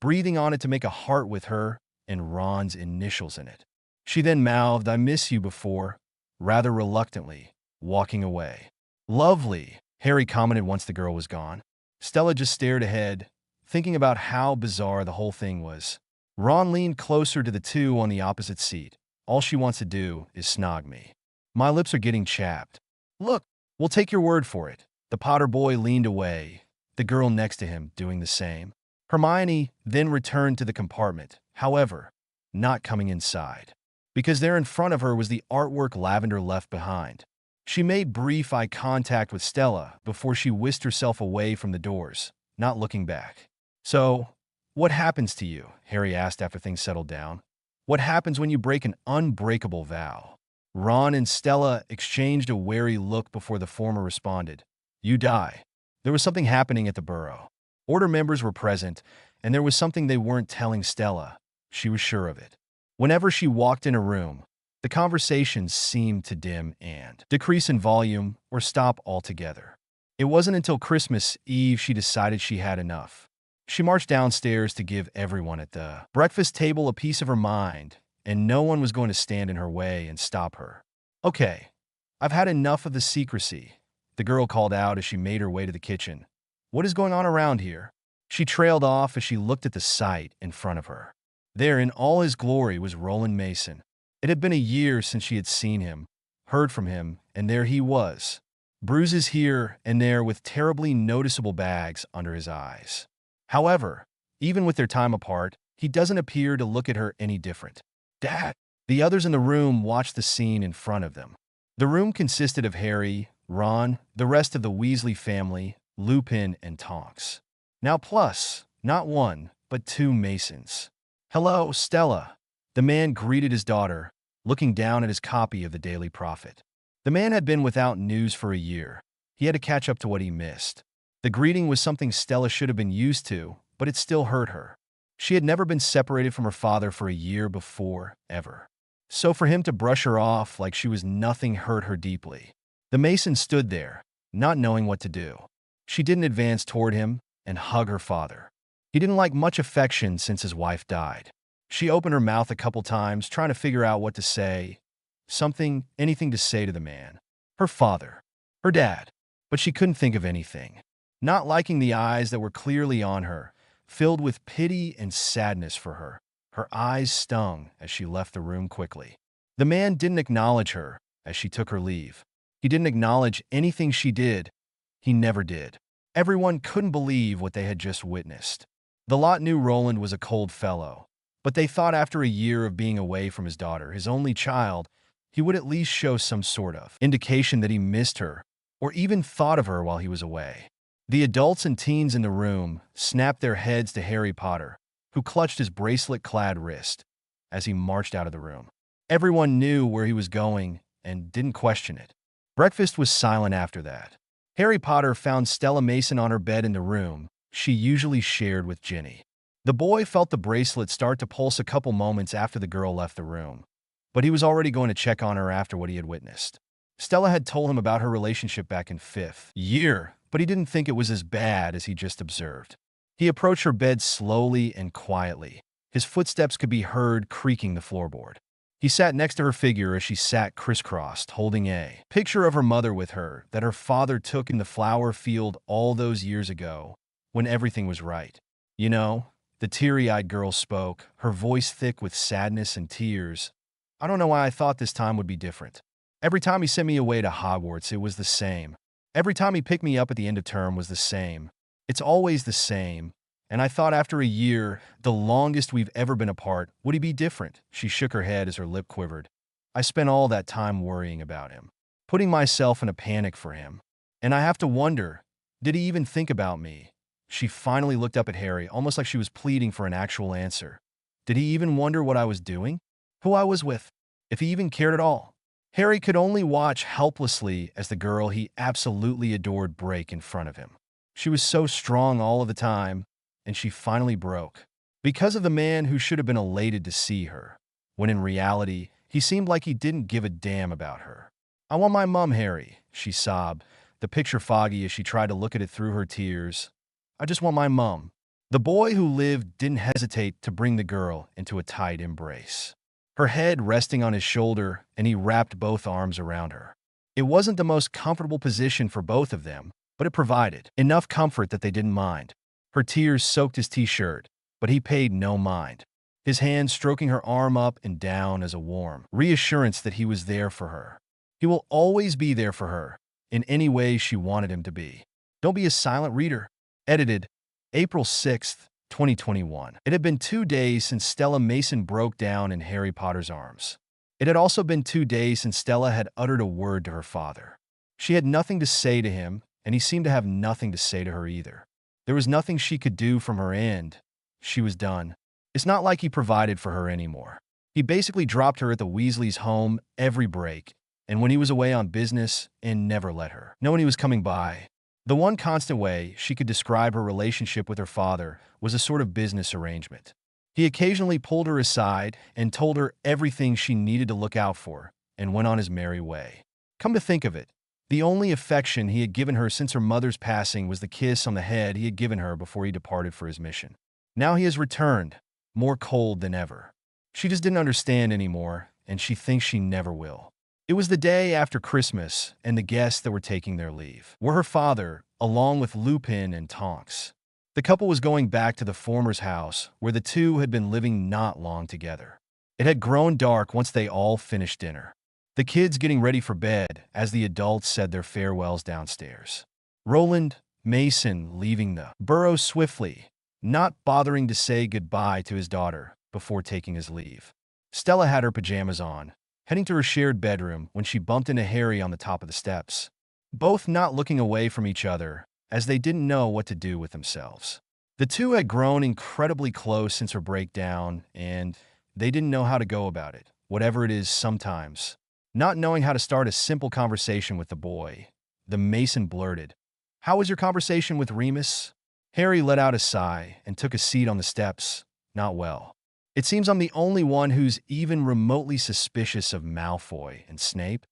[SPEAKER 1] breathing on it to make a heart with her and Ron's initials in it. She then mouthed, I miss you before, rather reluctantly, walking away. Lovely, Harry commented once the girl was gone. Stella just stared ahead, thinking about how bizarre the whole thing was. Ron leaned closer to the two on the opposite seat. All she wants to do is snog me. My lips are getting chapped. Look, we'll take your word for it. The Potter boy leaned away, the girl next to him doing the same. Hermione then returned to the compartment, however, not coming inside, because there in front of her was the artwork Lavender left behind. She made brief eye contact with Stella before she whisked herself away from the doors, not looking back. So, what happens to you? Harry asked after things settled down. What happens when you break an unbreakable vow? Ron and Stella exchanged a wary look before the former responded. You die. There was something happening at the Burrow. Order members were present, and there was something they weren't telling Stella. She was sure of it. Whenever she walked in a room, the conversation seemed to dim and decrease in volume or stop altogether. It wasn't until Christmas Eve she decided she had enough. She marched downstairs to give everyone at the breakfast table a piece of her mind, and no one was going to stand in her way and stop her. Okay, I've had enough of the secrecy, the girl called out as she made her way to the kitchen. What is going on around here? She trailed off as she looked at the sight in front of her. There in all his glory was Roland Mason. It had been a year since she had seen him, heard from him, and there he was. Bruises here and there with terribly noticeable bags under his eyes. However, even with their time apart, he doesn't appear to look at her any different. Dad! The others in the room watched the scene in front of them. The room consisted of Harry, Ron, the rest of the Weasley family, Lupin, and Tonks. Now plus, not one, but two Masons. Hello, Stella. The man greeted his daughter, looking down at his copy of the Daily Prophet. The man had been without news for a year. He had to catch up to what he missed. The greeting was something Stella should have been used to, but it still hurt her. She had never been separated from her father for a year before, ever. So for him to brush her off like she was nothing hurt her deeply. The Mason stood there, not knowing what to do. She didn't advance toward him and hug her father. He didn't like much affection since his wife died. She opened her mouth a couple times, trying to figure out what to say. Something, anything to say to the man. Her father. Her dad. But she couldn't think of anything. Not liking the eyes that were clearly on her, filled with pity and sadness for her. Her eyes stung as she left the room quickly. The man didn't acknowledge her as she took her leave. He didn't acknowledge anything she did. He never did. Everyone couldn't believe what they had just witnessed. The lot knew Roland was a cold fellow, but they thought after a year of being away from his daughter, his only child, he would at least show some sort of indication that he missed her or even thought of her while he was away. The adults and teens in the room snapped their heads to Harry Potter, who clutched his bracelet-clad wrist as he marched out of the room. Everyone knew where he was going and didn't question it. Breakfast was silent after that. Harry Potter found Stella Mason on her bed in the room she usually shared with Ginny. The boy felt the bracelet start to pulse a couple moments after the girl left the room, but he was already going to check on her after what he had witnessed. Stella had told him about her relationship back in fifth year, but he didn't think it was as bad as he just observed. He approached her bed slowly and quietly. His footsteps could be heard creaking the floorboard. He sat next to her figure as she sat crisscrossed, holding a picture of her mother with her that her father took in the flower field all those years ago when everything was right. You know, the teary-eyed girl spoke, her voice thick with sadness and tears. I don't know why I thought this time would be different. Every time he sent me away to Hogwarts, it was the same. Every time he picked me up at the end of term was the same. It's always the same. And I thought after a year, the longest we've ever been apart, would he be different? She shook her head as her lip quivered. I spent all that time worrying about him, putting myself in a panic for him. And I have to wonder, did he even think about me? She finally looked up at Harry, almost like she was pleading for an actual answer. Did he even wonder what I was doing? Who I was with? If he even cared at all? Harry could only watch helplessly as the girl he absolutely adored break in front of him. She was so strong all of the time, and she finally broke. Because of the man who should have been elated to see her, when in reality, he seemed like he didn't give a damn about her. I want my mum, Harry, she sobbed, the picture foggy as she tried to look at it through her tears. I just want my mum. The boy who lived didn't hesitate to bring the girl into a tight embrace, her head resting on his shoulder, and he wrapped both arms around her. It wasn't the most comfortable position for both of them, but it provided enough comfort that they didn't mind. Her tears soaked his t-shirt, but he paid no mind, his hand stroking her arm up and down as a warm reassurance that he was there for her. He will always be there for her, in any way she wanted him to be. Don't be a silent reader. Edited, April 6th, 2021. It had been 2 days since Stella Mason broke down in Harry Potter's arms. It had also been 2 days since Stella had uttered a word to her father. She had nothing to say to him, and he seemed to have nothing to say to her either. There was nothing she could do from her end. She was done. It's not like he provided for her anymore. He basically dropped her at the Weasleys' home every break, and when he was away on business, and never let her know when he was coming by. The one constant way she could describe her relationship with her father was a sort of business arrangement. He occasionally pulled her aside and told her everything she needed to look out for, and went on his merry way. Come to think of it, the only affection he had given her since her mother's passing was the kiss on the head he had given her before he departed for his mission. Now he has returned, more cold than ever. She just didn't understand anymore, and she thinks she never will. It was the day after Christmas, and the guests that were taking their leave were her father, along with Lupin and Tonks. The couple was going back to the former's house, where the two had been living not long together. It had grown dark once they all finished dinner, the kids getting ready for bed as the adults said their farewells downstairs. Roland Mason leaving the burrow swiftly, not bothering to say goodbye to his daughter before taking his leave. Stella had her pajamas on, heading to her shared bedroom when she bumped into Harry on the top of the steps, both not looking away from each other as they didn't know what to do with themselves. The two had grown incredibly close since her breakdown, and they didn't know how to go about it, whatever it is sometimes. Not knowing how to start a simple conversation with the boy, the Mason blurted, "How was your conversation with Remus?" Harry let out a sigh and took a seat on the steps. "Not well. It seems I'm the only one who's even remotely suspicious of Malfoy and Snape,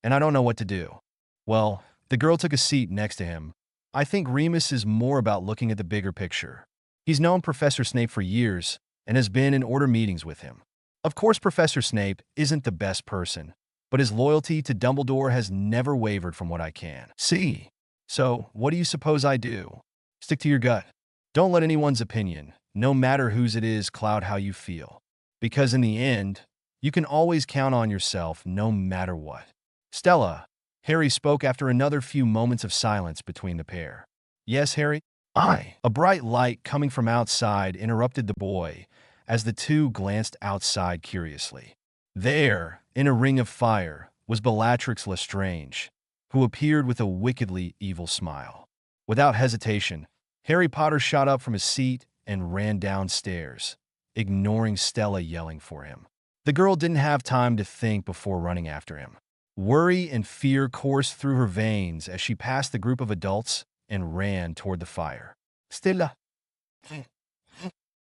[SPEAKER 1] and I don't know what to do." Well, the girl took a seat next to him. "I think Remus is more about looking at the bigger picture. He's known Professor Snape for years and has been in order meetings with him. Of course, Professor Snape isn't the best person, but his loyalty to Dumbledore has never wavered from what I can see. So, what do you suppose I do? Stick to your gut. Don't let anyone's opinion, no matter whose it is, cloud how you feel. Because in the end, you can always count on yourself no matter what." "Stella," Harry spoke after another few moments of silence between the pair. "Yes, Harry?" "I." A bright light coming from outside interrupted the boy as the two glanced outside curiously. There, in a ring of fire, was Bellatrix Lestrange, who appeared with a wickedly evil smile. Without hesitation, Harry Potter shot up from his seat and ran downstairs, ignoring Stella yelling for him. The girl didn't have time to think before running after him. Worry and fear coursed through her veins as she passed the group of adults and ran toward the fire. Stella,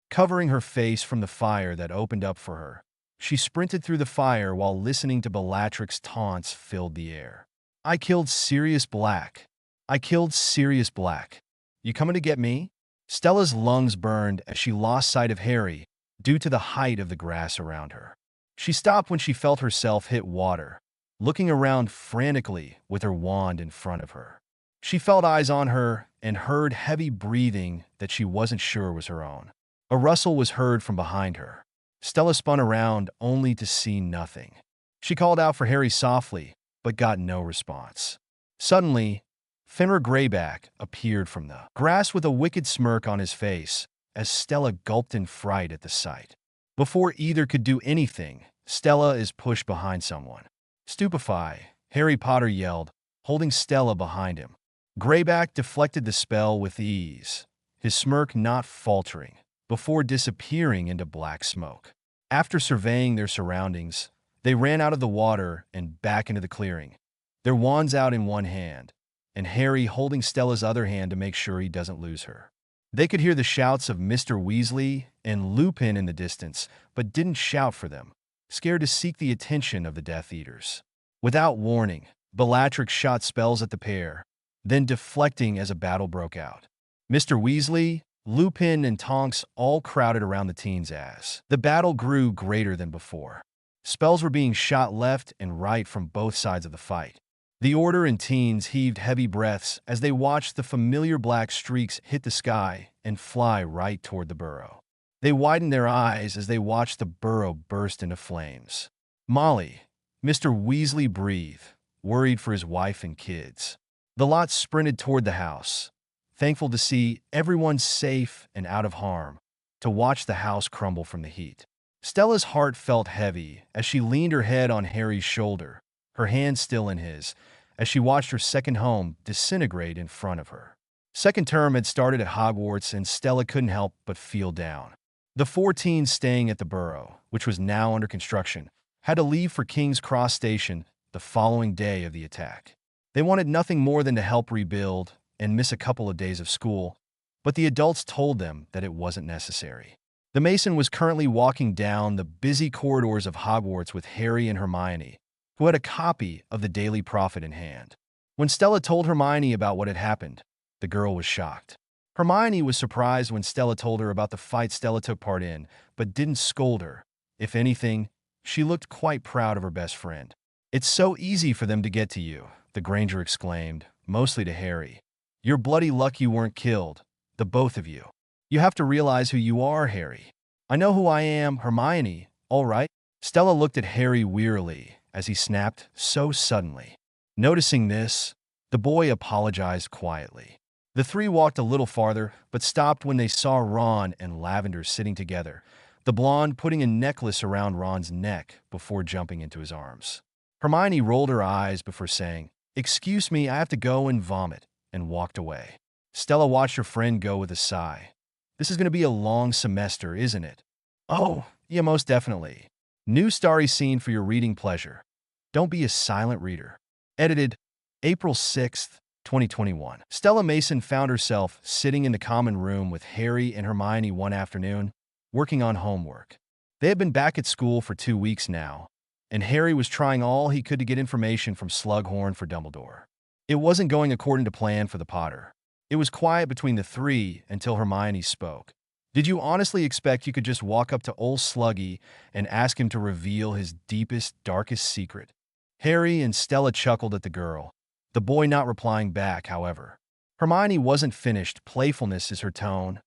[SPEAKER 1] covering her face from the fire that opened up for her, she sprinted through the fire while listening to Bellatrix's taunts filled the air. I killed Sirius Black. I killed Sirius Black. You coming to get me? Stella's lungs burned as she lost sight of Harry due to the height of the grass around her. She stopped when she felt herself hit water, looking around frantically with her wand in front of her. She felt eyes on her and heard heavy breathing that she wasn't sure was her own. A rustle was heard from behind her. Stella spun around only to see nothing. She called out for Harry softly, but got no response. Suddenly, Fenrir Greyback appeared from the grass with a wicked smirk on his face as Stella gulped in fright at the sight. Before either could do anything, Stella is pushed behind someone. Stupefy, Harry Potter yelled, holding Stella behind him. Greyback deflected the spell with ease, his smirk not faltering, before disappearing into black smoke. After surveying their surroundings, they ran out of the water and back into the clearing, their wands out in one hand, and Harry holding Stella's other hand to make sure he doesn't lose her. They could hear the shouts of Mr. Weasley and Lupin in the distance, but didn't shout for them, scared to seek the attention of the Death Eaters. Without warning, Bellatrix shot spells at the pair, then deflecting as a battle broke out. Mr. Weasley, Lupin, and Tonks all crowded around the teens as the battle grew greater than before. Spells were being shot left and right from both sides of the fight. The Order and teens heaved heavy breaths as they watched the familiar black streaks hit the sky and fly right toward the burrow. They widened their eyes as they watched the burrow burst into flames. Molly, Mr. Weasley breathed, worried for his wife and kids. The lot sprinted toward the house, thankful to see everyone safe and out of harm, to watch the house crumble from the heat. Stella's heart felt heavy as she leaned her head on Harry's shoulder, her hand still in his, as she watched her second home disintegrate in front of her. Second term had started at Hogwarts, and Stella couldn't help but feel down. The 4 teens staying at the Burrow, which was now under construction, had to leave for King's Cross Station the following day of the attack. They wanted nothing more than to help rebuild and miss a couple of days of school, but the adults told them that it wasn't necessary. The Mason was currently walking down the busy corridors of Hogwarts with Harry and Hermione, who had a copy of the Daily Prophet in hand. When Stella told Hermione about what had happened, the girl was shocked. Hermione was surprised when Stella told her about the fight Stella took part in, but didn't scold her. If anything, she looked quite proud of her best friend. "It's so easy for them to get to you," the Granger exclaimed, mostly to Harry. "You're bloody luck you weren't killed, the both of you. You have to realize who you are, Harry." "I know who I am, Hermione, all right." Stella looked at Harry wearily as he snapped so suddenly. Noticing this, the boy apologized quietly. The 3 walked a little farther, but stopped when they saw Ron and Lavender sitting together, the blonde putting a necklace around Ron's neck before jumping into his arms. Hermione rolled her eyes before saying, "Excuse me, I have to go and vomit," and walked away. Stella watched her friend go with a sigh. "This is going to be a long semester, isn't it?" "Oh, yeah, most definitely. New starry scene for your reading pleasure. Don't be a silent reader." Edited April 6th, 2021. Stella Mason found herself sitting in the common room with Harry and Hermione one afternoon, working on homework. They had been back at school for 2 weeks now, and Harry was trying all he could to get information from Slughorn for Dumbledore. It wasn't going according to plan for the Potter. It was quiet between the 3 until Hermione spoke. "Did you honestly expect you could just walk up to old Sluggy and ask him to reveal his deepest, darkest secret?" Harry and Stella chuckled at the girl, the boy not replying back, however. Hermione wasn't finished. Playfulness is her tone.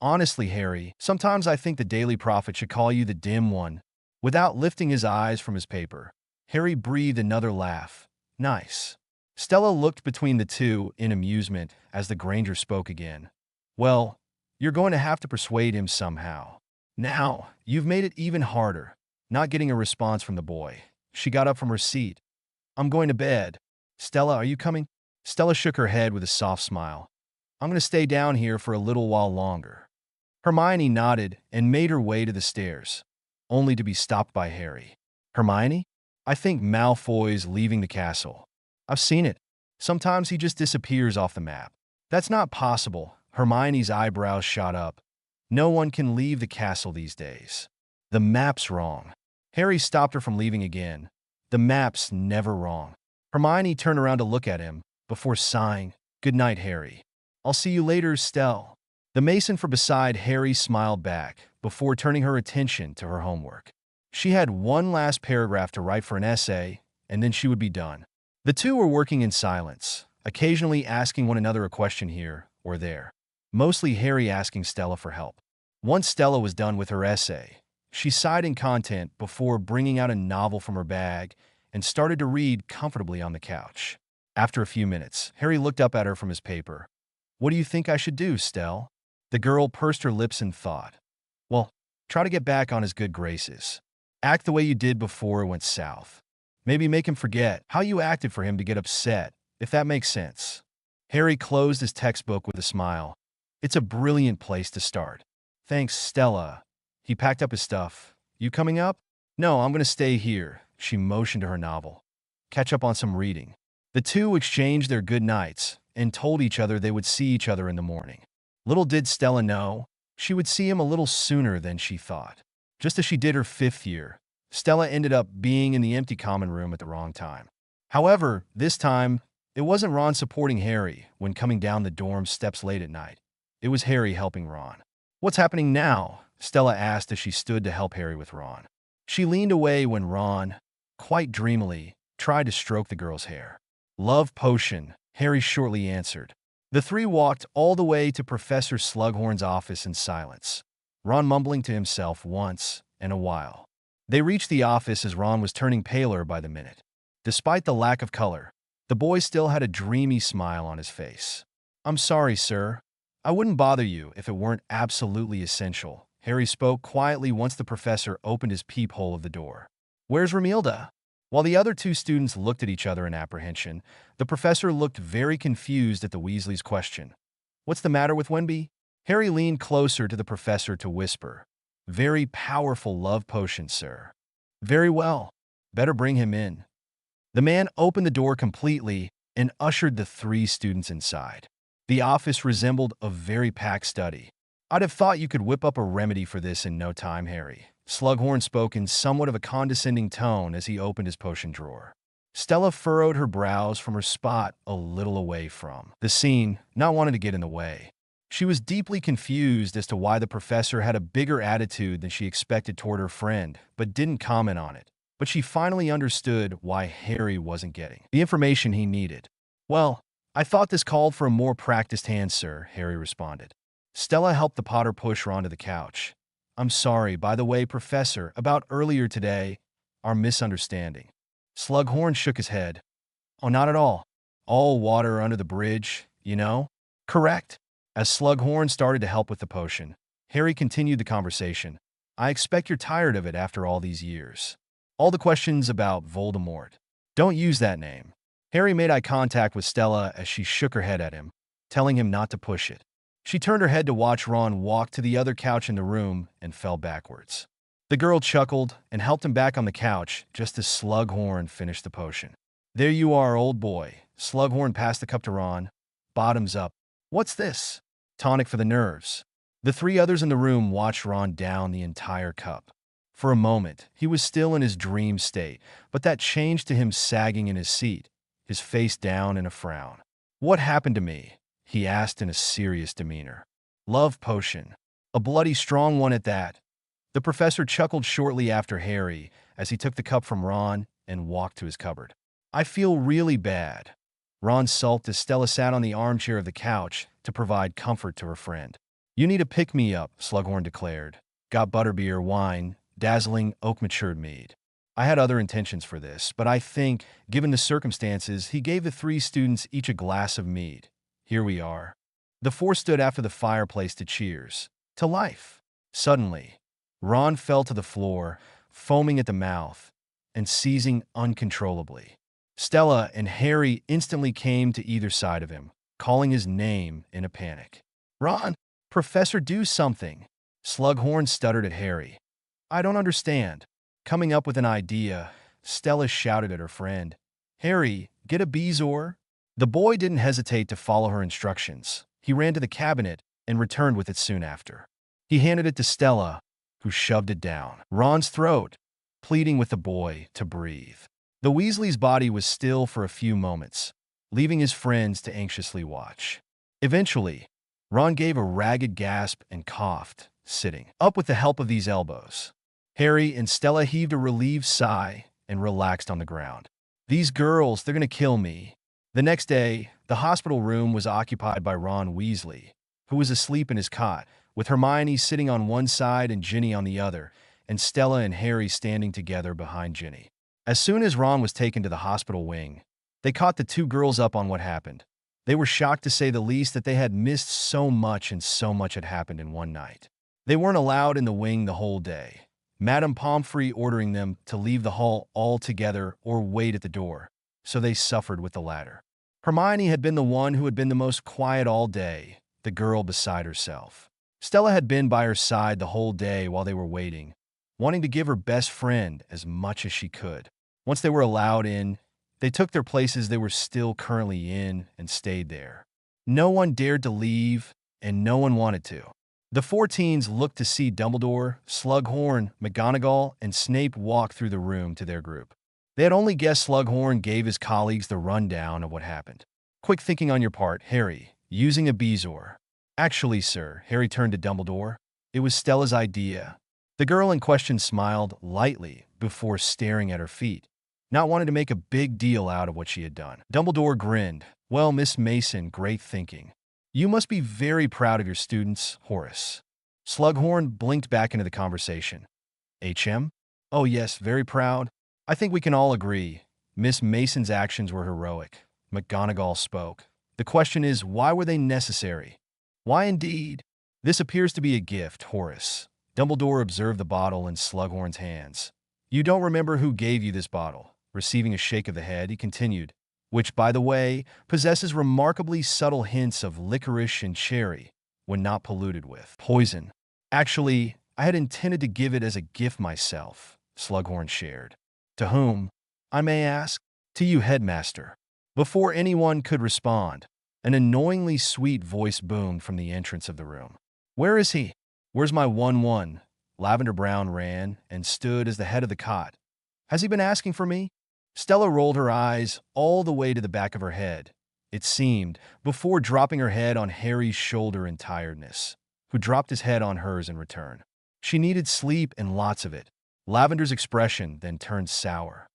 [SPEAKER 1] "Honestly, Harry, sometimes I think the Daily Prophet should call you the Dim One." Without lifting his eyes from his paper, Harry breathed another laugh. "Nice." Stella looked between the two in amusement as the Granger spoke again. "Well, you're going to have to persuade him somehow." "Now, you've made it even harder." Not getting a response from the boy, she got up from her seat. "I'm going to bed." "Stella, are you coming?" Stella shook her head with a soft smile. "I'm going to stay down here for a little while longer." Hermione nodded and made her way to the stairs, only to be stopped by Harry. "Hermione?" I think Malfoy's leaving the castle. I've seen it. Sometimes he just disappears off the map. That's not possible. Hermione's eyebrows shot up. No one can leave the castle these days. The map's wrong. Harry stopped her from leaving again. The map's never wrong. Hermione turned around to look at him before sighing, "Good night, Harry. I'll see you later, Stell." The mason from beside Harry smiled back before turning her attention to her homework. She had one last paragraph to write for an essay, and then she would be done. The two were working in silence, occasionally asking one another a question here or there, mostly Harry asking Stella for help. Once Stella was done with her essay, she sighed in content before bringing out a novel from her bag and started to read comfortably on the couch. After a few minutes, Harry looked up at her from his paper. "What do you think I should do, Stell?" The girl pursed her lips in thought. "Well, try to get back on his good graces. Act the way you did before it went south. Maybe make him forget how you acted for him to get upset, if that makes sense." Harry closed his textbook with a smile. "It's a brilliant place to start. Thanks, Stella." He packed up his stuff. "You coming up?" "No, I'm going to stay here." She motioned to her novel. "Catch up on some reading." The two exchanged their good nights and told each other they would see each other in the morning. Little did Stella know, she would see him a little sooner than she thought. Just as she did her 5th year, Stella ended up being in the empty common room at the wrong time. However, this time, it wasn't Ron supporting Harry when coming down the dorm steps late at night. It was Harry helping Ron. "What's happening now?" Stella asked as she stood to help Harry with Ron. She leaned away when Ron, quite dreamily, tried to stroke the girl's hair. "Love potion," Harry shortly answered. The three walked all the way to Professor Slughorn's office in silence, Ron mumbling to himself once in a while. They reached the office as Ron was turning paler by the minute. Despite the lack of color, the boy still had a dreamy smile on his face. "I'm sorry, sir. I wouldn't bother you if it weren't absolutely essential," Harry spoke quietly once the professor opened his peephole of the door. "Where's Romilda?" While the other two students looked at each other in apprehension, the professor looked very confused at the Weasleys' question. "What's the matter with Wenby?" Harry leaned closer to the professor to whisper. "Very powerful love potion, sir." "Very well. Better bring him in." The man opened the door completely and ushered the three students inside. The office resembled a very packed study. "I'd have thought you could whip up a remedy for this in no time, Harry." Slughorn spoke in somewhat of a condescending tone as he opened his potion drawer. Stella furrowed her brows from her spot a little away from the scene, not wanting to get in the way. She was deeply confused as to why the professor had a bigger attitude than she expected toward her friend, but didn't comment on it. But she finally understood why Harry wasn't getting the information he needed. "Well, I thought this called for a more practiced hand, sir," Harry responded. Stella helped the Potter push Ron to the couch. "I'm sorry, by the way, Professor, about earlier today, our misunderstanding." Slughorn shook his head. "Oh, not at all. All water under the bridge, you know?" "Correct." As Slughorn started to help with the potion, Harry continued the conversation. "I expect you're tired of it after all these years. All the questions about Voldemort. Don't use that name." Harry made eye contact with Stella as she shook her head at him, telling him not to push it. She turned her head to watch Ron walk to the other couch in the room and fell backwards. The girl chuckled and helped him back on the couch just as Slughorn finished the potion. "There you are, old boy." Slughorn passed the cup to Ron. "Bottoms up." "What's this?" "Tonic for the nerves." The three others in the room watched Ron down the entire cup. For a moment, he was still in his dream state, but that changed to him sagging in his seat, his face down in a frown. "What happened to me?" he asked in a serious demeanor. "Love potion. A bloody strong one at that." The professor chuckled shortly after Harry as he took the cup from Ron and walked to his cupboard. "I feel really bad." Ron sulked as Stella sat on the armchair of the couch to provide comfort to her friend. "You need a pick-me-up," Slughorn declared. "Got butterbeer, wine, dazzling oak-matured mead." I had other intentions for this, but I think, given the circumstances, he gave the three students each a glass of mead. Here we are. The four stood after the fireplace to cheers. To life. Suddenly, Ron fell to the floor, foaming at the mouth, and seizing uncontrollably. Stella and Harry instantly came to either side of him, calling his name in a panic. "Ron! Professor, do something!" Slughorn stuttered at Harry. "I don't understand." Coming up with an idea, Stella shouted at her friend. "Harry, get a bezoar." The boy didn't hesitate to follow her instructions. He ran to the cabinet and returned with it soon after. He handed it to Stella, who shoved it down Ron's throat, pleading with the boy to breathe. The Weasley's body was still for a few moments, leaving his friends to anxiously watch. Eventually, Ron gave a ragged gasp and coughed, sitting up with the help of these elbows. Harry and Stella heaved a relieved sigh and relaxed on the ground. "These girls, they're going to kill me." The next day, the hospital room was occupied by Ron Weasley, who was asleep in his cot, with Hermione sitting on one side and Ginny on the other, and Stella and Harry standing together behind Ginny. As soon as Ron was taken to the hospital wing, they caught the two girls up on what happened. They were shocked, to say the least, that they had missed so much, and so much had happened in one night. They weren't allowed in the wing the whole day, Madame Pomfrey ordering them to leave the hall altogether or wait at the door, so they suffered with the latter. Hermione had been the one who had been the most quiet all day, the girl beside herself. Stella had been by her side the whole day while they were waiting, wanting to give her best friend as much as she could. Once they were allowed in, they took their places they were still currently in and stayed there. No one dared to leave, and no one wanted to. The four teens looked to see Dumbledore, Slughorn, McGonagall, and Snape walk through the room to their group. They had only guessed Slughorn gave his colleagues the rundown of what happened. "Quick thinking on your part, Harry, using a bezoar." "Actually, sir," Harry turned to Dumbledore, "it was Stella's idea." The girl in question smiled lightly before staring at her feet, not wanting to make a big deal out of what she had done. Dumbledore grinned. "Well, Miss Mason, great thinking. You must be very proud of your students, Horace." Slughorn blinked back into the conversation. "HM? Oh yes, very proud. I think we can all agree. Miss Mason's actions were heroic." McGonagall spoke. "The question is, why were they necessary?" "Why indeed? This appears to be a gift, Horace." Dumbledore observed the bottle in Slughorn's hands. "You don't remember who gave you this bottle?" Receiving a shake of the head, he continued, "which, by the way, possesses remarkably subtle hints of licorice and cherry when not polluted with poison. Actually, I had intended to give it as a gift myself," Slughorn shared. "To whom, I may ask?" "To you, headmaster." Before anyone could respond, an annoyingly sweet voice boomed from the entrance of the room. "Where is he? Where's my 1-1? Lavender Brown ran and stood as the head of the cot. "Has he been asking for me?" Stella rolled her eyes all the way to the back of her head, it seemed, before dropping her head on Harry's shoulder in tiredness, who dropped his head on hers in return. She needed sleep and lots of it. Lavender's expression then turned sour.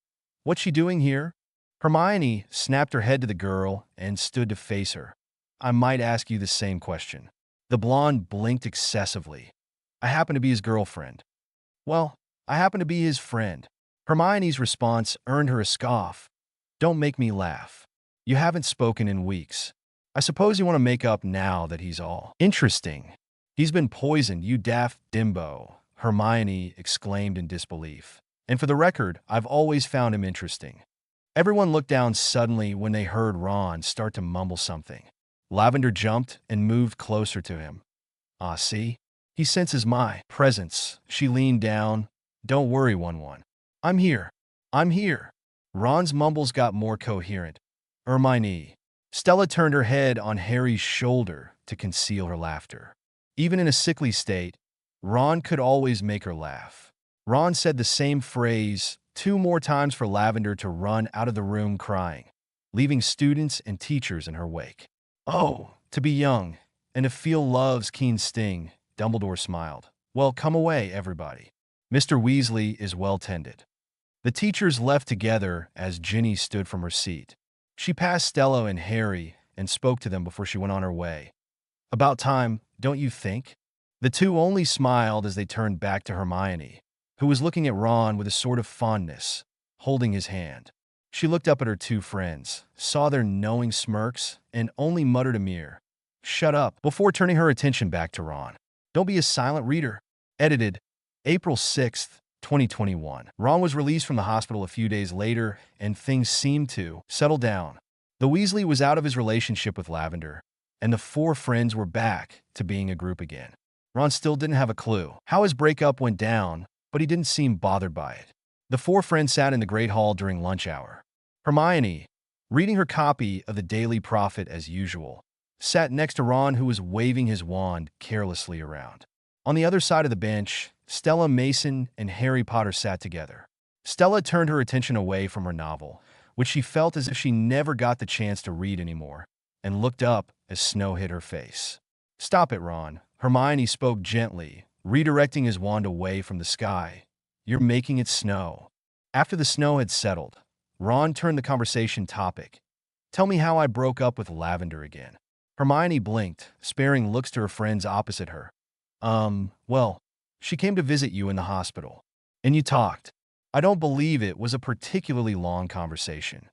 [SPEAKER 1] "What's she doing here?" Hermione snapped her head to the girl and stood to face her. "I might ask you the same question." The blonde blinked excessively. "I happen to be his girlfriend." "Well, I happen to be his friend." Hermione's response earned her a scoff. "Don't make me laugh. You haven't spoken in weeks. I suppose you want to make up now that he's all interesting." "He's been poisoned, you daft dimbo," Hermione exclaimed in disbelief. "And for the record, I've always found him interesting." Everyone looked down suddenly when they heard Ron start to mumble something. Lavender jumped and moved closer to him. "Ah, see? He senses my presence." She leaned down. "Don't worry, 1-1. I'm here. I'm here." Ron's mumbles got more coherent. "Hermione." Stella turned her head on Harry's shoulder to conceal her laughter. Even in a sickly state, Ron could always make her laugh. Ron said the same phrase 2 more times for Lavender to run out of the room crying, leaving students and teachers in her wake. "Oh, to be young, and to feel love's keen sting," Dumbledore smiled. "Well, come away, everybody. Mr. Weasley is well tended." The teachers left together as Ginny stood from her seat. She passed Stella and Harry and spoke to them before she went on her way. "About time, don't you think?" The two only smiled as they turned back to Hermione, who was looking at Ron with a sort of fondness, holding his hand. She looked up at her two friends, saw their knowing smirks, and only muttered a mere, "Shut up," before turning her attention back to Ron. "Don't be a silent reader." Edited, April 6th, 2021. Ron was released from the hospital a few days later, and things seemed to settle down. The Weasley was out of his relationship with Lavender, and the four friends were back to being a group again. Ron still didn't have a clue how his breakup went down, but he didn't seem bothered by it. The four friends sat in the great hall during lunch hour. Hermione, reading her copy of the Daily Prophet as usual, sat next to Ron, who was waving his wand carelessly around. On the other side of the bench, Stella, Mason, and Harry Potter sat together. Stella turned her attention away from her novel, which she felt as if she never got the chance to read anymore, and looked up as snow hit her face. "Stop it, Ron," Hermione spoke gently, redirecting his wand away from the sky. "You're making it snow." After the snow had settled, Ron turned the conversation topic. "Tell me how I broke up with Lavender again." Hermione blinked, sparing looks to her friends opposite her. Well, she came to visit you in the hospital. And you talked. I don't believe it was a particularly long conversation.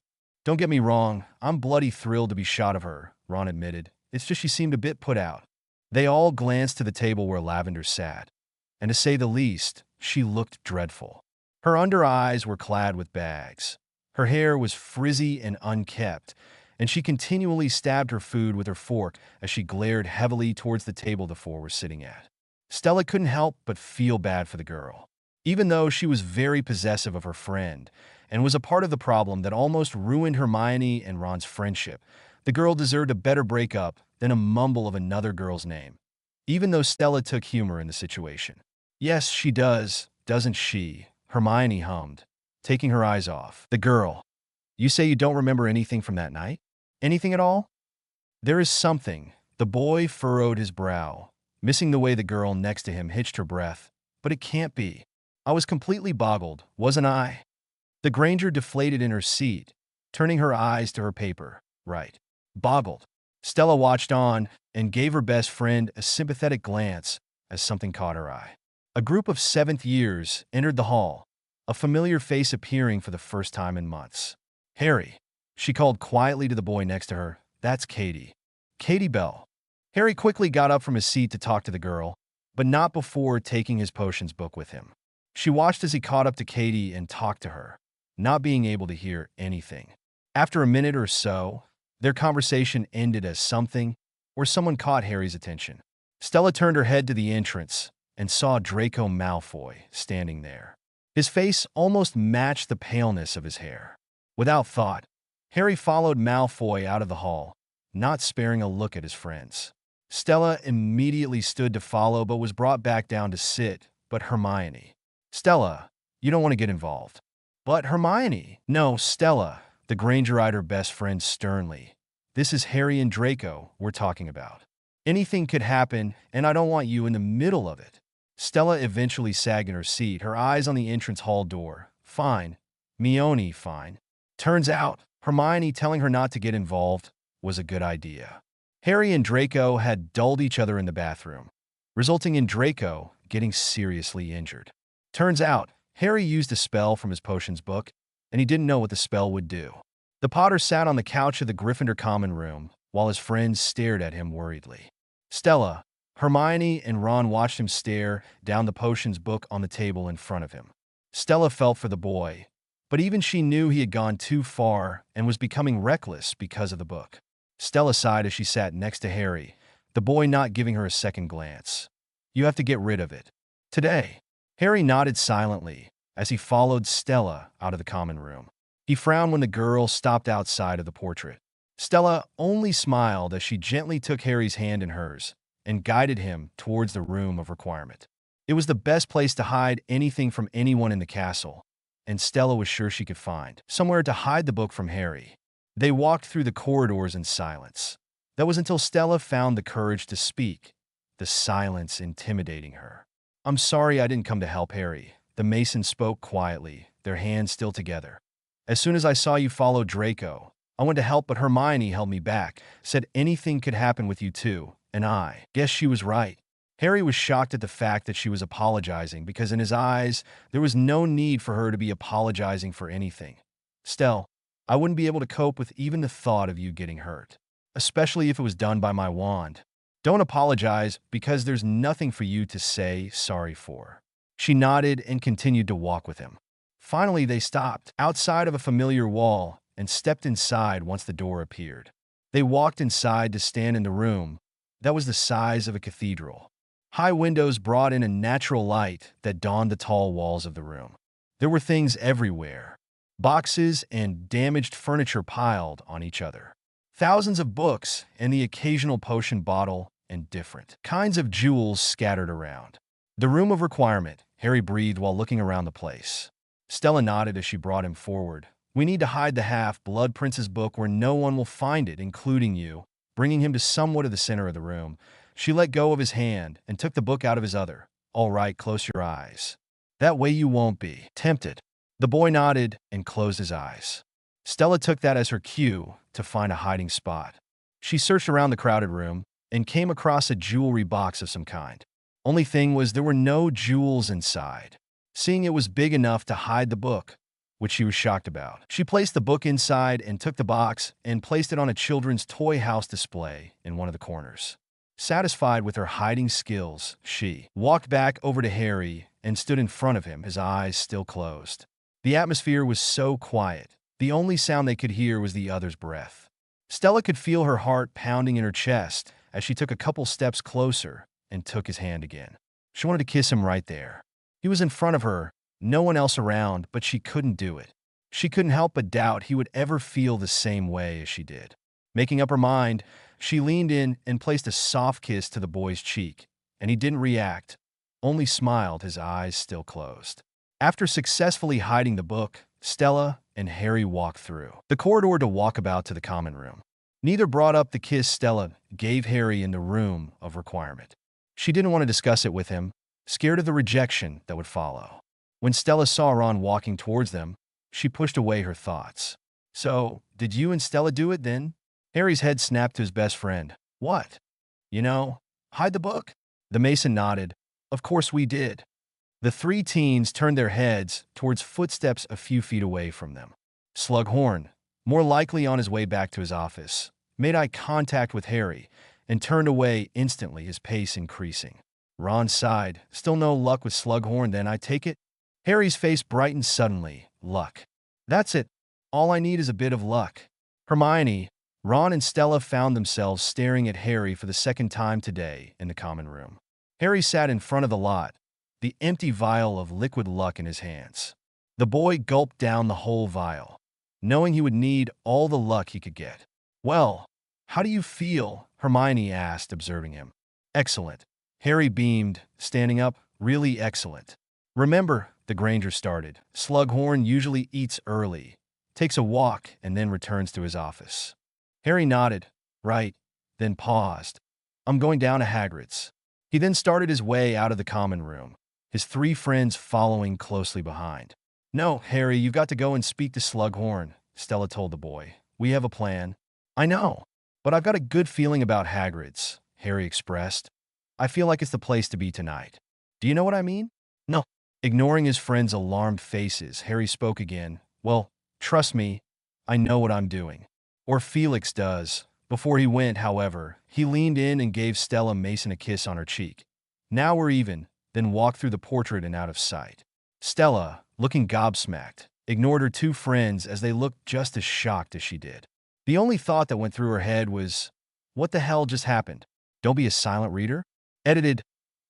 [SPEAKER 1] Don't get me wrong, I'm bloody thrilled to be shot of her, Ron admitted. It's just she seemed a bit put out. They all glanced to the table where Lavender sat. And to say the least, she looked dreadful. Her under eyes were clad with bags. Her hair was frizzy and unkempt, and she continually stabbed her food with her fork as she glared heavily towards the table the four were sitting at. Stella couldn't help but feel bad for the girl. Even though she was very possessive of her friend and was a part of the problem that almost ruined Hermione and Ron's friendship, the girl deserved a better breakup than a mumble of another girl's name. Even though Stella took humor in the situation. "Yes, she does, doesn't she?" Hermione hummed, taking her eyes off the girl. "You say you don't remember anything from that night? Anything at all?" "There is something." The boy furrowed his brow, missing the way the girl next to him hitched her breath. "But it can't be. I was completely boggled, wasn't I?" The Granger deflated in her seat, turning her eyes to her paper. "Right. Boggled." Stella watched on and gave her best friend a sympathetic glance as something caught her eye. A group of seventh years entered the hall, a familiar face appearing for the first time in months. "Harry," she called quietly to the boy next to her. "That's Katie. Katie Bell." Harry quickly got up from his seat to talk to the girl, but not before taking his potions book with him. She watched as he caught up to Katie and talked to her, not being able to hear anything. After a minute or so, their conversation ended as something or someone caught Harry's attention. Stella turned her head to the entrance and saw Draco Malfoy standing there. His face almost matched the paleness of his hair. Without thought, Harry followed Malfoy out of the hall, not sparing a look at his friends. Stella immediately stood to follow but was brought back down to sit, but Hermione. "Stella, you don't want to get involved." "But Hermione." "No, Stella," the Granger eyed her best friend sternly. "This is Harry and Draco we're talking about. Anything could happen, and I don't want you in the middle of it." Stella eventually sagged in her seat, her eyes on the entrance hall door. "Fine. Mione, fine." Turns out, Hermione telling her not to get involved was a good idea. Harry and Draco had dulled each other in the bathroom, resulting in Draco getting seriously injured. Turns out, Harry used a spell from his potions book, and he didn't know what the spell would do. The Potter sat on the couch of the Gryffindor common room, while his friends stared at him worriedly. Stella, Hermione, and Ron watched him stare down the potions book on the table in front of him. Stella felt for the boy, but even she knew he had gone too far and was becoming reckless because of the book. Stella sighed as she sat next to Harry, the boy not giving her a second glance. "You have to get rid of it. Today." Harry nodded silently as he followed Stella out of the common room. He frowned when the girl stopped outside of the portrait. Stella only smiled as she gently took Harry's hand in hers and guided him towards the room of requirement. It was the best place to hide anything from anyone in the castle, and Stella was sure she could find somewhere to hide the book from Harry. They walked through the corridors in silence. That was until Stella found the courage to speak, the silence intimidating her. "I'm sorry I didn't come to help, Harry." The Mason spoke quietly, their hands still together. "As soon as I saw you follow Draco, I wanted to help, but Hermione held me back, said anything could happen with you too, and I guess she was right." Harry was shocked at the fact that she was apologizing because in his eyes, there was no need for her to be apologizing for anything. "Stell, I wouldn't be able to cope with even the thought of you getting hurt, especially if it was done by my wand. Don't apologize because there's nothing for you to say sorry for." She nodded and continued to walk with him. Finally, they stopped outside of a familiar wall and stepped inside once the door appeared. They walked inside to stand in the room that was the size of a cathedral. High windows brought in a natural light that dawned the tall walls of the room. There were things everywhere. Boxes and damaged furniture piled on each other. Thousands of books and the occasional potion bottle and different kinds of jewels scattered around. The room of requirement, Harry breathed while looking around the place. Stella nodded as she brought him forward. We need to hide the Half-Blood Prince's book where no one will find it, including you. Bringing him to somewhat of the center of the room, she let go of his hand and took the book out of his other. All right, close your eyes. That way you won't be tempted. The boy nodded and closed his eyes. Stella took that as her cue to find a hiding spot. She searched around the crowded room and came across a jewelry box of some kind. Only thing was there were no jewels inside. Seeing it was big enough to hide the book, which she was shocked about. She placed the book inside and took the box and placed it on a children's toy house display in one of the corners. Satisfied with her hiding skills, she walked back over to Harry and stood in front of him, his eyes still closed. The atmosphere was so quiet. The only sound they could hear was the other's breath. Stella could feel her heart pounding in her chest as she took a couple steps closer and took his hand again. She wanted to kiss him right there. He was in front of her, no one else around, but she couldn't do it. She couldn't help but doubt he would ever feel the same way as she did. Making up her mind, she leaned in and placed a soft kiss to the boy's cheek, and he didn't react, only smiled, his eyes still closed. After successfully hiding the book, Stella and Harry walked through the corridor to walk about to the common room. Neither brought up the kiss Stella gave Harry in the room of requirement. She didn't want to discuss it with him, scared of the rejection that would follow. When Stella saw Ron walking towards them, she pushed away her thoughts. So, did you and Stella do it then? Harry's head snapped to his best friend. What? You know, hide the book? The Mason nodded. Of course we did. The three teens turned their heads towards footsteps a few feet away from them. Slughorn, more likely on his way back to his office, made eye contact with Harry and turned away instantly, his pace increasing. Ron sighed. Still no luck with Slughorn then, I take it? Harry's face brightened suddenly. Luck. That's it. All I need is a bit of luck. Hermione, Ron and Stella found themselves staring at Harry for the second time today in the common room. Harry sat in front of the lot, the empty vial of liquid luck in his hands. The boy gulped down the whole vial, knowing he would need all the luck he could get. Well, how do you feel? Hermione asked, observing him. Excellent. Harry beamed, standing up. Really excellent. Remember, the Granger started. Slughorn usually eats early, takes a walk, and then returns to his office. Harry nodded. Right, then paused. I'm going down to Hagrid's. He then started his way out of the common room, his three friends following closely behind. No, Harry, you've got to go and speak to Slughorn, Stella told the boy. We have a plan. I know, but I've got a good feeling about Hagrid's, Harry expressed. I feel like it's the place to be tonight. Do you know what I mean? No. Ignoring his friends' alarmed faces, Harry spoke again. Well, trust me, I know what I'm doing. Or Felix does. Before he went, however, he leaned in and gave Stella Mason a kiss on her cheek. Now we're even, then walked through the portrait and out of sight. Stella, looking gobsmacked, ignored her two friends as they looked just as shocked as she did. The only thought that went through her head was, what the hell just happened? Don't be a silent reader? Edited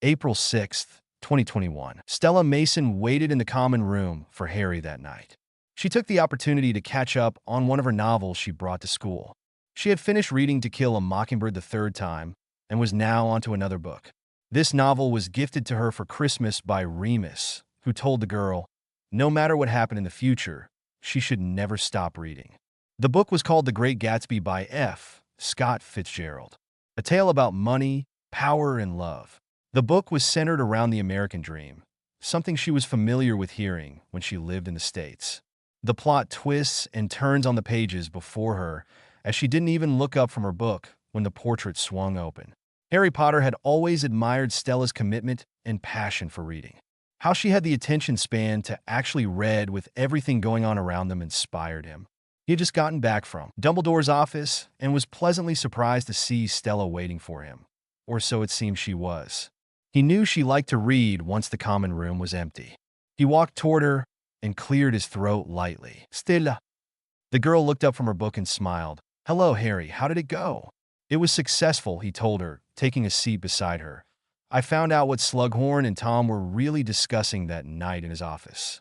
[SPEAKER 1] April 6th, 2021. Stella Mason waited in the common room for Harry that night. She took the opportunity to catch up on one of her novels she brought to school. She had finished reading To Kill a Mockingbird the third time and was now onto another book. This novel was gifted to her for Christmas by Remus, who told the girl, no matter what happened in the future, she should never stop reading. The book was called The Great Gatsby by F. Scott Fitzgerald, a tale about money, power, and love. The book was centered around the American dream, something she was familiar with hearing when she lived in the States. The plot twists and turns on the pages before her as she didn't even look up from her book when the portrait swung open. Harry Potter had always admired Stella's commitment and passion for reading. How she had the attention span to actually read with everything going on around them inspired him. He had just gotten back from Dumbledore's office and was pleasantly surprised to see Stella waiting for him. Or so it seemed she was. He knew she liked to read once the common room was empty. He walked toward her and cleared his throat lightly. Stella. The girl looked up from her book and smiled. Hello, Harry. How did it go? It was successful, he told her, taking a seat beside her. I found out what Slughorn and Tom were really discussing that night in his office.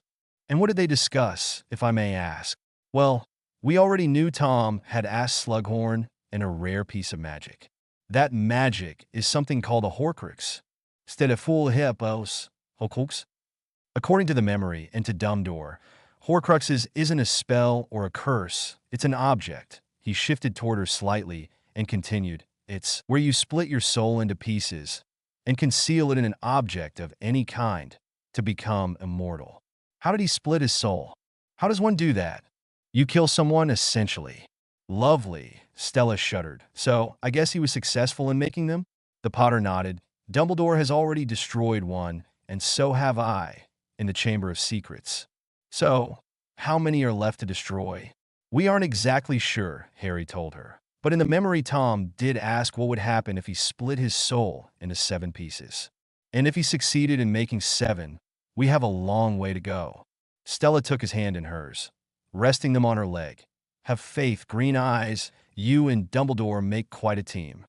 [SPEAKER 1] And what did they discuss, if I may ask? Well, we already knew Tom had asked Slughorn and a rare piece of magic. That magic is something called a Horcrux. Full hippos, Horcrux. According to the memory and to Dumbledore, Horcruxes isn't a spell or a curse, it's an object. He shifted toward her slightly and continued, it's where you split your soul into pieces and conceal it in an object of any kind to become immortal. How did he split his soul? How does one do that? You kill someone, essentially. Lovely, Stella shuddered. So, I guess he was successful in making them? The Potter nodded. Dumbledore has already destroyed one, and so have I, in the Chamber of Secrets. So, how many are left to destroy? We aren't exactly sure, Harry told her. But in the memory, Tom did ask what would happen if he split his soul into 7 pieces. And if he succeeded in making 7, we have a long way to go. Stella took his hand in hers, resting them on her leg. Have faith, Green Eyes. You and Dumbledore make quite a team.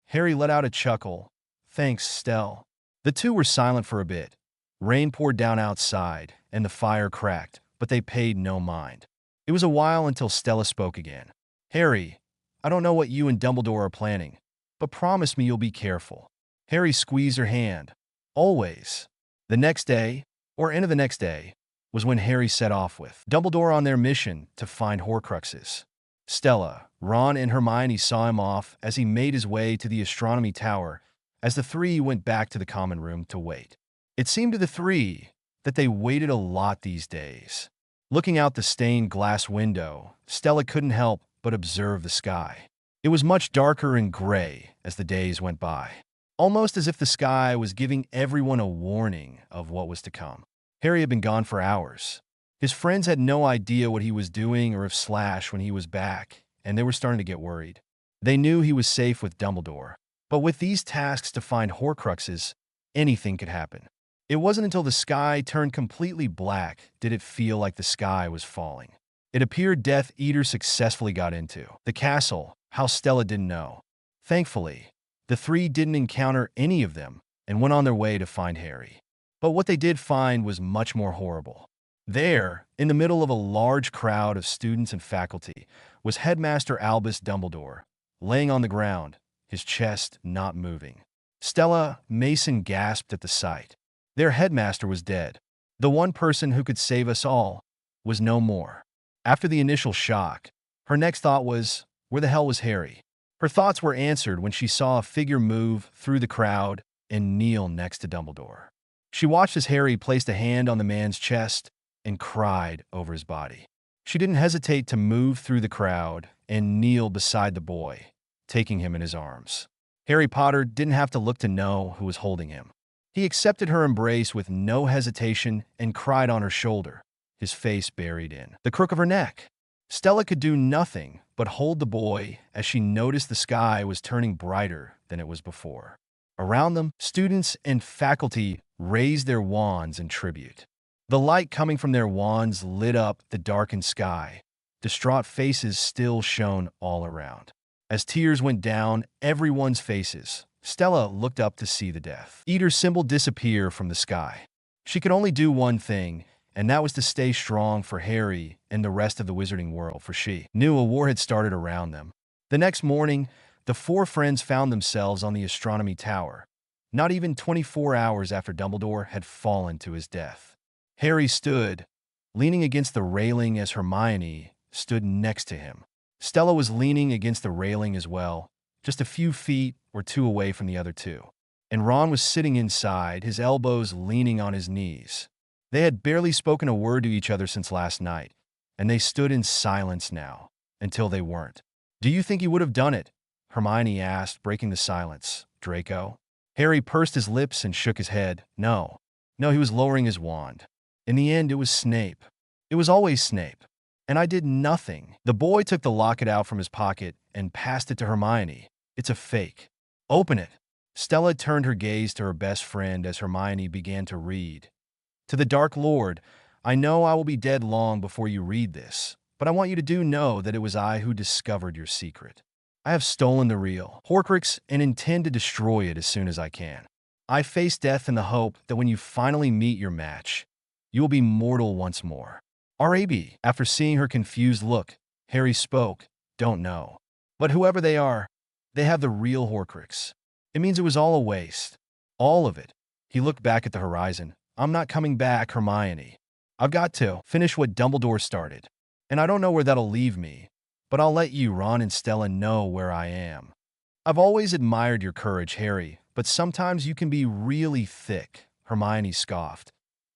[SPEAKER 1] Harry let out a chuckle. Thanks, Stell. The two were silent for a bit. Rain poured down outside, and the fire cracked, but they paid no mind. It was a while until Stella spoke again. Harry, I don't know what you and Dumbledore are planning, but promise me you'll be careful. Harry squeezed her hand. Always. The next day, or end of the next day, was when Harry set off with Dumbledore on their mission to find Horcruxes. Stella, Ron, and Hermione saw him off as he made his way to the astronomy tower as the three went back to the common room to wait. It seemed to the three that they waited a lot these days. Looking out the stained glass window, Stella couldn't help but observe the sky. It was much darker and gray as the days went by, almost as if the sky was giving everyone a warning of what was to come. Harry had been gone for hours. His friends had no idea what he was doing or if Slash when he was back, and they were starting to get worried. They knew he was safe with Dumbledore, but with these tasks to find Horcruxes, anything could happen. It wasn't until the sky turned completely black did it feel like the sky was falling. It appeared Death Eater successfully got into the castle, how Stella didn't know. Thankfully, the three didn't encounter any of them and went on their way to find Harry. But what they did find was much more horrible. There, in the middle of a large crowd of students and faculty, was Headmaster Albus Dumbledore, laying on the ground, his chest not moving. Stella, Mason gasped at the sight. Their headmaster was dead. The one person who could save us all was no more. After the initial shock, her next thought was, where the hell was Harry? Her thoughts were answered when she saw a figure move through the crowd and kneel next to Dumbledore. She watched as Harry placed a hand on the man's chest and cried over his body. She didn't hesitate to move through the crowd and kneel beside the boy, taking him in his arms. Harry Potter didn't have to look to know who was holding him. He accepted her embrace with no hesitation and cried on her shoulder, his face buried in the crook of her neck. Stella could do nothing but hold the boy as she noticed the sky was turning brighter than it was before. Around them, students and faculty raised their wands in tribute. The light coming from their wands lit up the darkened sky. Distraught faces still shone all around. As tears went down everyone's faces, Stella looked up to see the Death Eater symbol disappear from the sky. She could only do one thing, and that was to stay strong for Harry and the rest of the wizarding world, for she knew a war had started around them. The next morning, the four friends found themselves on the astronomy tower, not even 24 hours after Dumbledore had fallen to his death. Harry stood, leaning against the railing as Hermione stood next to him. Stella was leaning against the railing as well, just a few feet or two away from the other two. And Ron was sitting inside, his elbows leaning on his knees. They had barely spoken a word to each other since last night, and they stood in silence now, until they weren't. Do you think he would have done it? Hermione asked, breaking the silence. Draco? Harry pursed his lips and shook his head. No, he was lowering his wand. In the end, it was Snape. It was always Snape. And I did nothing. The boy took the locket out from his pocket and passed it to Hermione. It's a fake. Open it. Stella turned her gaze to her best friend as Hermione began to read. To the Dark Lord, I know I will be dead long before you read this, but I want you to know that it was I who discovered your secret. I have stolen the real Horcrux and intend to destroy it as soon as I can. I face death in the hope that when you finally meet your match, You will be mortal once more. R.A.B. After seeing her confused look, Harry spoke, "Don't know. But whoever they are, they have the real Horcrux. It means it was all a waste. All of it." He looked back at the horizon. "I'm not coming back, Hermione. I've got to finish what Dumbledore started. And I don't know where that'll leave me, but I'll let you, Ron and Stella, know where I am. I've always admired your courage, Harry, but sometimes you can be really thick," Hermione scoffed.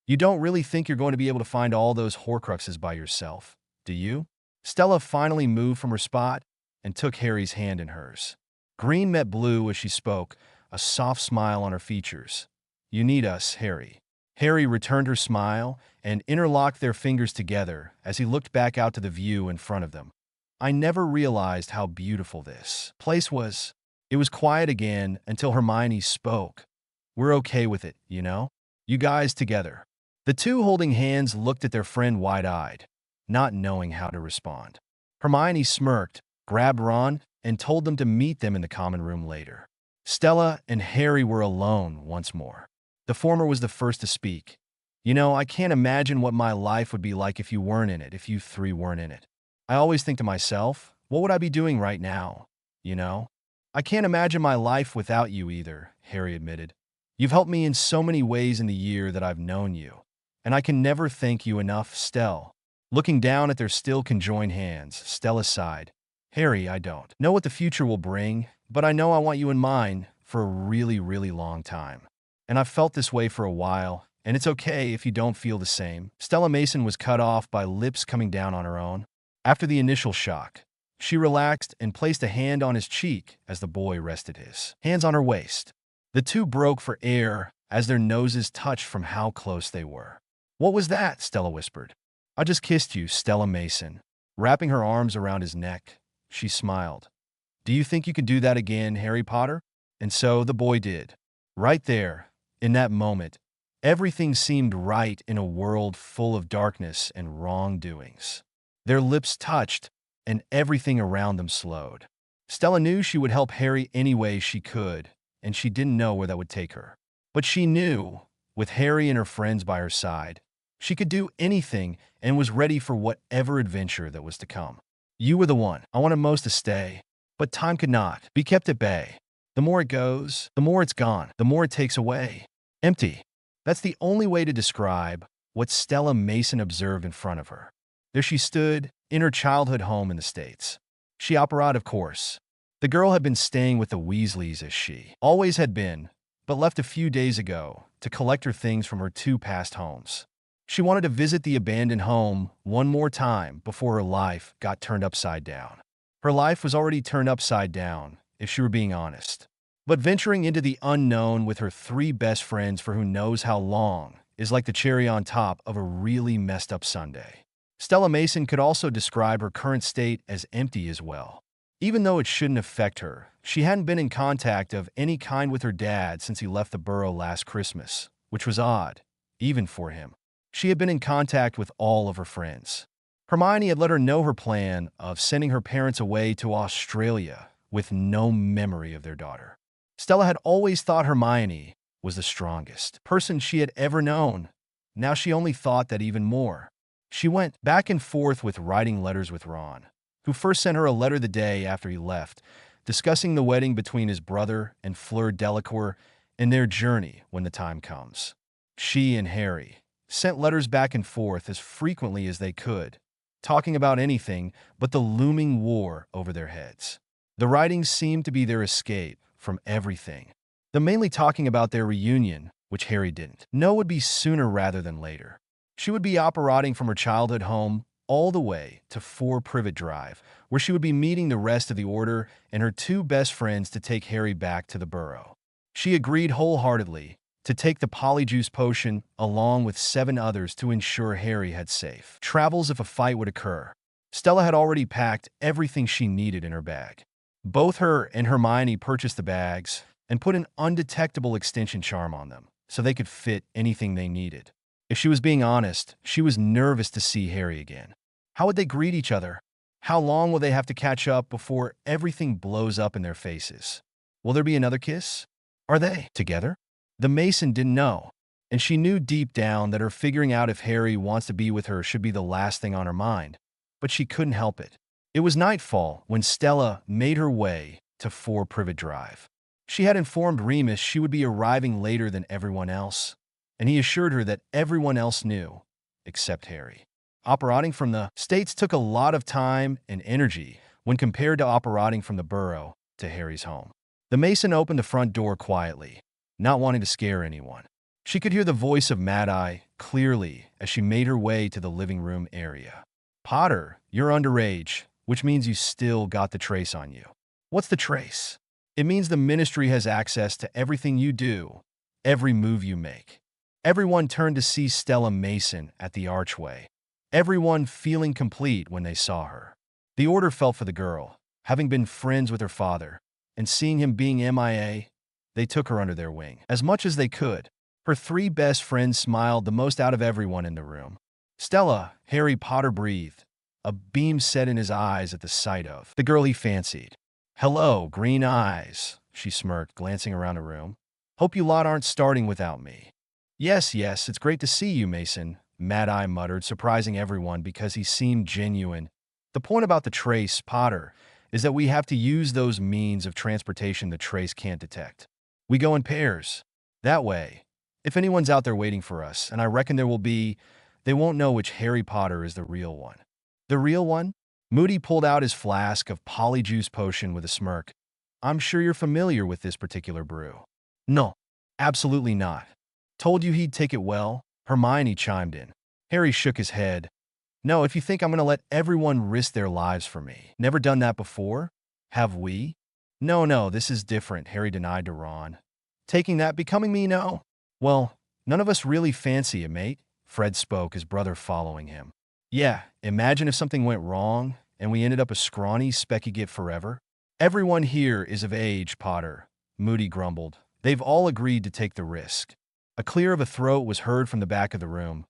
[SPEAKER 1] "You don't really think you're going to be able to find all those Horcruxes by yourself, do you?" Stella finally moved from her spot and took Harry's hand in hers. Green met blue as she spoke, a soft smile on her features. "You need us, Harry." Harry returned her smile and interlocked their fingers together as he looked back out to the view in front of them. "I never realized how beautiful this place was." It was quiet again until Hermione spoke. "We're okay with it, you know? You guys together." The two holding hands looked at their friend wide-eyed, not knowing how to respond. Hermione smirked, grabbed Ron, and told them to meet them in the common room later. Stella and Harry were alone once more. The former was the first to speak. "You know, I can't imagine what my life would be like if you weren't in it, if you three weren't in it. I always think to myself, what would I be doing right now? You know? I can't imagine my life without you either," Harry admitted. "You've helped me in so many ways in the year that I've known you, and I can never thank you enough, Stell." Looking down at their still conjoined hands, Stella sighed. "Harry, I don't know what the future will bring, but I know I want you in mine for a really, really long time. And I've felt this way for a while, and it's okay if you don't feel the same." Stella Mason was cut off by lips coming down on her own. After the initial shock, she relaxed and placed a hand on his cheek as the boy rested his hands on her waist. The two broke for air as their noses touched from how close they were. "What was that?" Stella whispered. "I just kissed you, Stella Mason." Wrapping her arms around his neck, she smiled. "Do you think you can do that again, Harry Potter?" And so the boy did. Right there, in that moment, everything seemed right in a world full of darkness and wrongdoings. Their lips touched, and everything around them slowed. Stella knew she would help Harry any way she could, and she didn't know where that would take her. But she knew, with Harry and her friends by her side, she could do anything and was ready for whatever adventure that was to come. "You were the one I wanted most to stay, but time could not be kept at bay. The more it goes, the more it's gone, the more it takes away. Empty." That's the only way to describe what Stella Mason observed in front of her. There she stood, in her childhood home in the States. She operated, of course. The girl had been staying with the Weasleys as she always had been, but left a few days ago to collect her things from her two past homes. She wanted to visit the abandoned home one more time before her life got turned upside down. Her life was already turned upside down, if she were being honest. But venturing into the unknown with her three best friends for who knows how long is like the cherry on top of a really messed up sundae. Stella Mason could also describe her current state as empty as well. Even though it shouldn't affect her, she hadn't been in contact of any kind with her dad since he left the burrow last Christmas, which was odd, even for him. She had been in contact with all of her friends. Hermione had let her know her plan of sending her parents away to Australia with no memory of their daughter. Stella had always thought Hermione was the strongest person she had ever known. Now she only thought that even more. She went back and forth with writing letters with Ron, who first sent her a letter the day after he left, discussing the wedding between his brother and Fleur Delacour and their journey when the time comes. She and Harry sent letters back and forth as frequently as they could, talking about anything but the looming war over their heads. The writings seemed to be their escape from everything. Them mainly talking about their reunion, which Harry didn't know would be sooner rather than later. She would be operating from her childhood home all the way to 4 Privet Drive, where she would be meeting the rest of the Order and her two best friends to take Harry back to the burrow. She agreed wholeheartedly to take the Polyjuice potion along with 7 others to ensure Harry had safe travels if a fight would occur. Stella had already packed everything she needed in her bag. Both her and Hermione purchased the bags and put an undetectable extension charm on them so they could fit anything they needed. If she was being honest, she was nervous to see Harry again. How would they greet each other? How long will they have to catch up before everything blows up in their faces? Will there be another kiss? Are they together? The Mason didn't know. and she knew deep down that her figuring out if Harry wants to be with her should be the last thing on her mind, but she couldn't help it. It was nightfall when Stella made her way to 4 Privet Drive. She had informed Remus she would be arriving later than everyone else, and he assured her that everyone else knew, except Harry. Operating from the States took a lot of time and energy when compared to operating from the burrow to Harry's home. The Mason opened the front door quietly, not wanting to scare anyone. She could hear the voice of Mad-Eye clearly as she made her way to the living room area. "Potter, you're underage, which means you still got the trace on you." "What's the trace?" "It means the Ministry has access to everything you do, every move you make." Everyone turned to see Stella Mason at the archway, everyone feeling complete when they saw her. The order felt for the girl. Having been friends with her father, and seeing him being MIA, they took her under their wing as much as they could. Her 3 best friends smiled the most out of everyone in the room. "Stella," Harry Potter breathed, a beam set in his eyes at the sight of the girl he fancied. "Hello, green eyes," she smirked, glancing around the room. "Hope you lot aren't starting without me." Yes, it's great to see you, Mason," Mad-Eye muttered, surprising everyone because he seemed genuine. "The point about the trace, Potter, is that we have to use those means of transportation the trace can't detect. We go in pairs. That way, if anyone's out there waiting for us, and I reckon there will be, they won't know which Harry Potter is the real one." "The real one?" Moody pulled out his flask of polyjuice potion with a smirk. "I'm sure you're familiar with this particular brew." "No, absolutely not." "Told you he'd take it well," Hermione chimed in. Harry shook his head. "No, if you think I'm going to let everyone risk their lives for me. Never done that before? Have we?" No, this is different," Harry denied to Ron. "Taking that, becoming me, no?" "Well, none of us really fancy it, mate," Fred spoke, his brother following him. "Yeah, imagine if something went wrong, and we ended up a scrawny, specky git forever." "Everyone here is of age, Potter," Moody grumbled. "They've all agreed to take the risk." A clear of a throat was heard from the back of the room.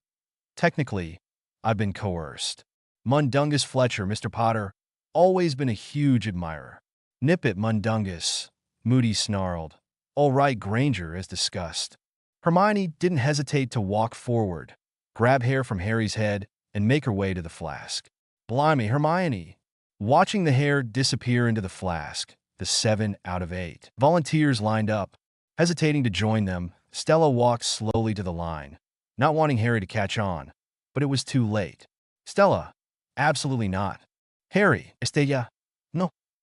[SPEAKER 1] "Technically, I've been coerced." Mundungus Fletcher, Mr. Potter, always been a huge admirer. "Nip it, Mundungus," Moody snarled. "All right, Granger, as discussed." Hermione didn't hesitate to walk forward, grab hair from Harry's head, and make her way to the flask. "Blimey, Hermione!" Watching the hair disappear into the flask, the 7 out of 8 volunteers lined up. Hesitating to join them, Stella walked slowly to the line, not wanting Harry to catch on, but it was too late. "Stella, absolutely not." "Harry, Estella, no."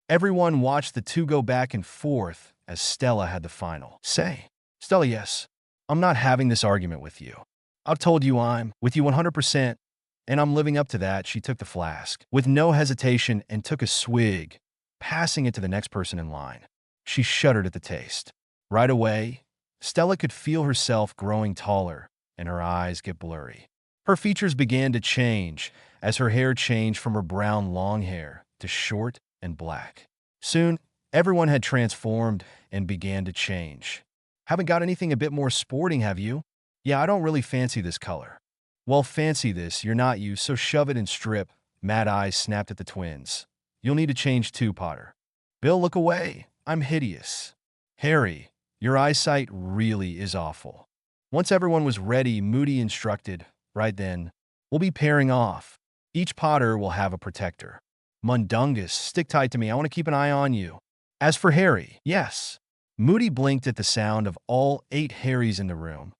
[SPEAKER 1] Everyone watched the two go back and forth as Stella had the final say. "Stella, yes. I'm not having this argument with you. I've told you I'm with you 100%, and I'm living up to that." She took the flask with no hesitation and took a swig, passing it to the next person in line. She shuddered at the taste. Right away, Stella could feel herself growing taller and her eyes get blurry. Her features began to change as her hair changed from her brown long hair to short and black. Soon, everyone had transformed and began to change. "Haven't got anything a bit more sporting, have you?" "Yeah, I don't really fancy this color." "Well, fancy this, you're not you, so shove it and strip." Mad-Eye snapped at the twins. "You'll need to change too, Potter." "Bill, look away. I'm hideous." "Harry, your eyesight really is awful." Once everyone was ready, Moody instructed, "Right then, we'll be pairing off. Each Potter will have a protector. Mundungus, stick tight to me. I want to keep an eye on you." As for Harry, yes. Moody blinked at the sound of all 8 Harrys in the room.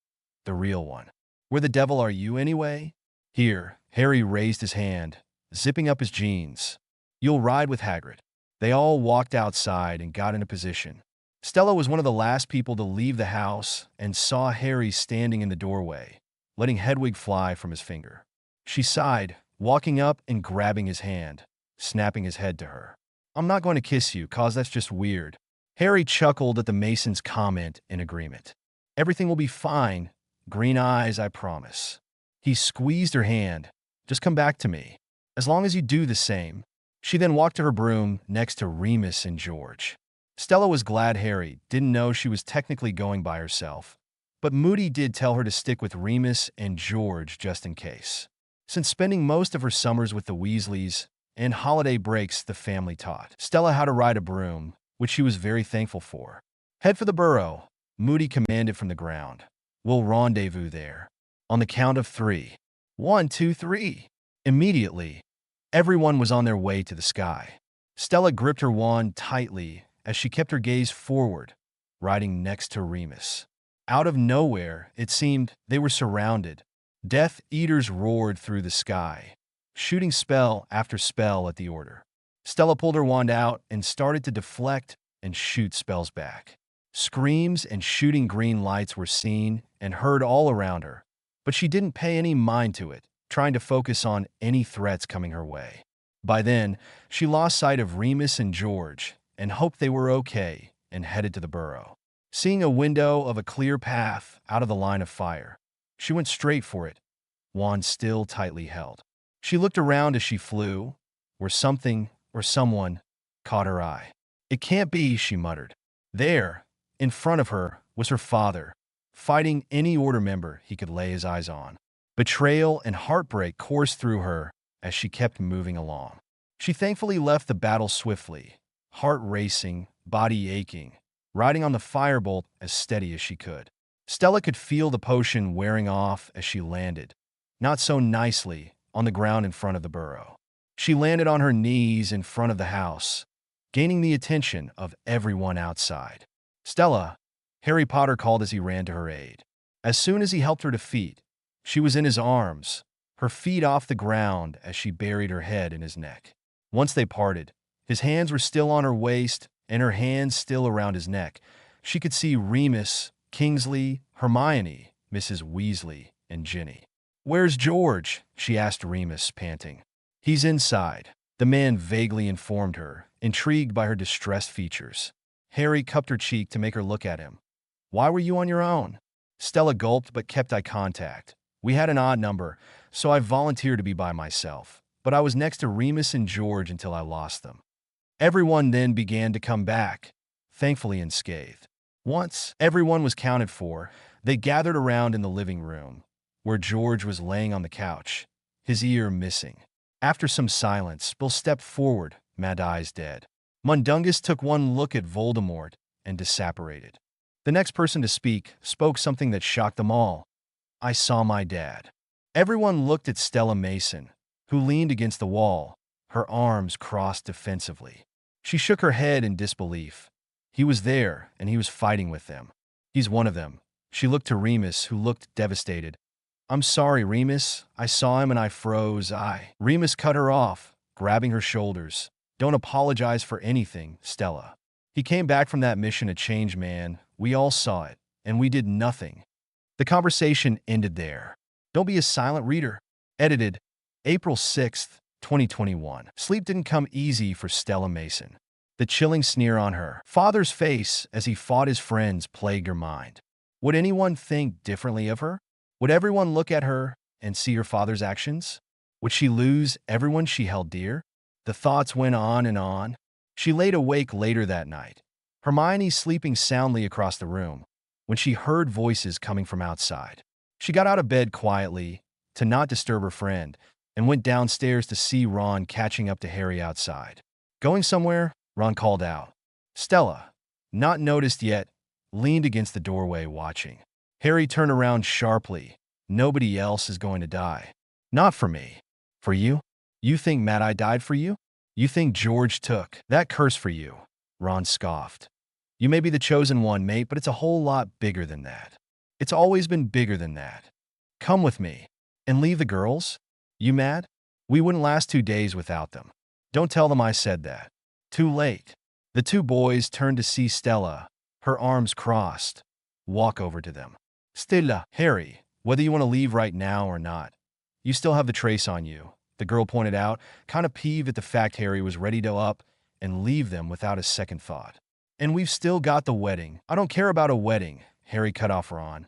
[SPEAKER 1] The real one. "Where the devil are you, anyway?" "Here." Harry raised his hand, zipping up his jeans. "You'll ride with Hagrid." They all walked outside and got into position. Stella was one of the last people to leave the house and saw Harry standing in the doorway, letting Hedwig fly from his finger. She sighed, walking up and grabbing his hand, snapping his head to her. "I'm not going to kiss you, cause that's just weird." Harry chuckled at the Mason's comment in agreement. "Everything will be fine. Green eyes, I promise." He squeezed her hand. "Just come back to me. As long as you do the same." She then walked to her broom next to Remus and George. Stella was glad Harry didn't know she was technically going by herself, but Moody did tell her to stick with Remus and George just in case. Since spending most of her summers with the Weasleys and holiday breaks, the family taught Stella how to ride a broom, which she was very thankful for. "Head for the burrow," Moody commanded from the ground. We'll rendezvous there. On the count of three. 1, 2, 3. Immediately, everyone was on their way to the sky. Stella gripped her wand tightly as she kept her gaze forward, riding next to Remus. Out of nowhere, it seemed they were surrounded. Death Eaters roared through the sky, shooting spell after spell at the order. Stella pulled her wand out and started to deflect and shoot spells back. Screams and shooting green lights were seen and heard all around her, but she didn't pay any mind to it, trying to focus on any threats coming her way. By then, she lost sight of Remus and George and hoped they were okay and headed to the burrow. Seeing a window of a clear path out of the line of fire, she went straight for it, wand still tightly held. She looked around as she flew, where something or someone caught her eye. "It can't be," she muttered. There, in front of her, was her father, fighting any order member he could lay his eyes on. Betrayal and heartbreak coursed through her as she kept moving along. She thankfully left the battle swiftly, heart racing, body aching, riding on the firebolt as steady as she could. Stella could feel the potion wearing off as she landed, not so nicely, on the ground in front of the burrow. She landed on her knees in front of the house, gaining the attention of everyone outside. "Stella," Harry Potter called as he ran to her aid. As soon as he helped her to feet, she was in his arms, her feet off the ground as she buried her head in his neck. Once they parted, his hands were still on her waist and her hands still around his neck. She could see Remus, Kingsley, Hermione, Mrs. Weasley, and Ginny. "Where's George?" she asked Remus, panting. "He's inside," the man vaguely informed her, intrigued by her distressed features. Harry cupped her cheek to make her look at him. "Why were you on your own?" Stella gulped but kept eye contact. "We had an odd number, so I volunteered to be by myself, but I was next to Remus and George until I lost them." Everyone then began to come back, thankfully unscathed. Once everyone was counted for, they gathered around in the living room, where George was laying on the couch, his ear missing. After some silence, Bill stepped forward, Mad Eyes dead. Mundungus took one look at Voldemort and disapparated. The next person to speak spoke something that shocked them all. "I saw my dad." Everyone looked at Stella Mason, who leaned against the wall, her arms crossed defensively. She shook her head in disbelief. He was there, and he was fighting with them. "He's one of them." She looked to Remus, who looked devastated. "I'm sorry, Remus. I saw him and I froze. Remus cut her off, grabbing her shoulders. "Don't apologize for anything, Stella. He came back from that mission a changed man. We all saw it, and we did nothing." The conversation ended there. Don't be a silent reader. Edited April 6th, 2021. Sleep didn't come easy for Stella Mason. The chilling sneer on her father's face as he fought his friends plagued her mind. Would anyone think differently of her? Would everyone look at her and see her father's actions? Would she lose everyone she held dear? The thoughts went on and on. She laid awake later that night, Hermione sleeping soundly across the room, when she heard voices coming from outside. She got out of bed quietly, to not disturb her friend, and went downstairs to see Ron catching up to Harry outside. "Going somewhere?" Ron called out. Stella, not noticed yet, leaned against the doorway watching. Harry turned around sharply. "Nobody else is going to die." "Not for me." "For you? You think Mad Eye died for you? You think George took that curse for you?" Ron scoffed. "You may be the chosen one, mate, but it's a whole lot bigger than that. It's always been bigger than that. Come with me. And leave the girls? You mad? We wouldn't last 2 days without them. Don't tell them I said that." Too late. The two boys turned to see Stella, her arms crossed, walk over to them. "Stella." "Harry, whether you want to leave right now or not, you still have the trace on you," the girl pointed out, kind of peeved at the fact Harry was ready to up and leave them without a second thought. "And we've still got the wedding." "I don't care about a wedding," Harry cut off Ron.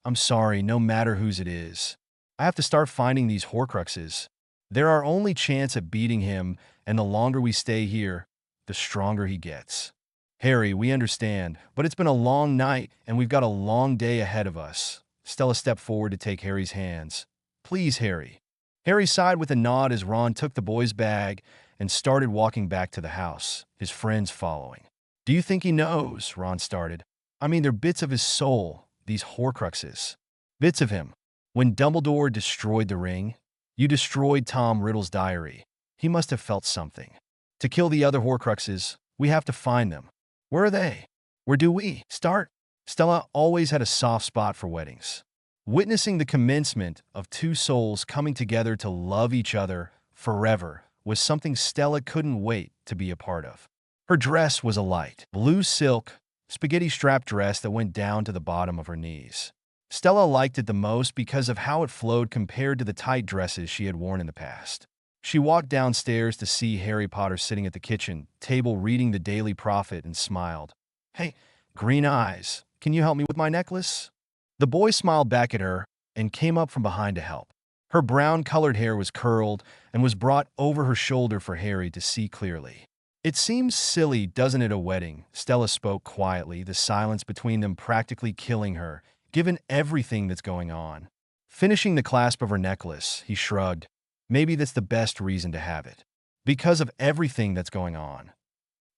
[SPEAKER 1] "I'm sorry, no matter whose it is. I have to start finding these Horcruxes. They're our only chance at beating him, and the longer we stay here, the stronger he gets." "Harry, we understand, but it's been a long night, and we've got a long day ahead of us." Stella stepped forward to take Harry's hands. "Please, Harry." Harry sighed with a nod as Ron took the boy's bag and started walking back to the house, his friends following. "Do you think he knows?" Ron started. "I mean, they're bits of his soul, these Horcruxes." Bits of him. When Dumbledore destroyed the ring, you destroyed Tom Riddle's diary. He must have felt something. To kill the other Horcruxes, we have to find them. Where are they? Where do we start? Stella always had a soft spot for weddings. Witnessing the commencement of two souls coming together to love each other forever was something Stella couldn't wait to be a part of. Her dress was a light blue silk, spaghetti-strap dress that went down to the bottom of her knees. Stella liked it the most because of how it flowed compared to the tight dresses she had worn in the past. She walked downstairs to see Harry Potter sitting at the kitchen table reading the Daily Prophet and smiled. "Hey, Green Eyes, can you help me with my necklace?" The boy smiled back at her and came up from behind to help. Her brown-colored hair was curled and was brought over her shoulder for Harry to see clearly. "It seems silly, doesn't it, a wedding?" Stella spoke quietly, the silence between them practically killing her, given everything that's going on. Finishing the clasp of her necklace, he shrugged. "Maybe that's the best reason to have it. Because of everything that's going on."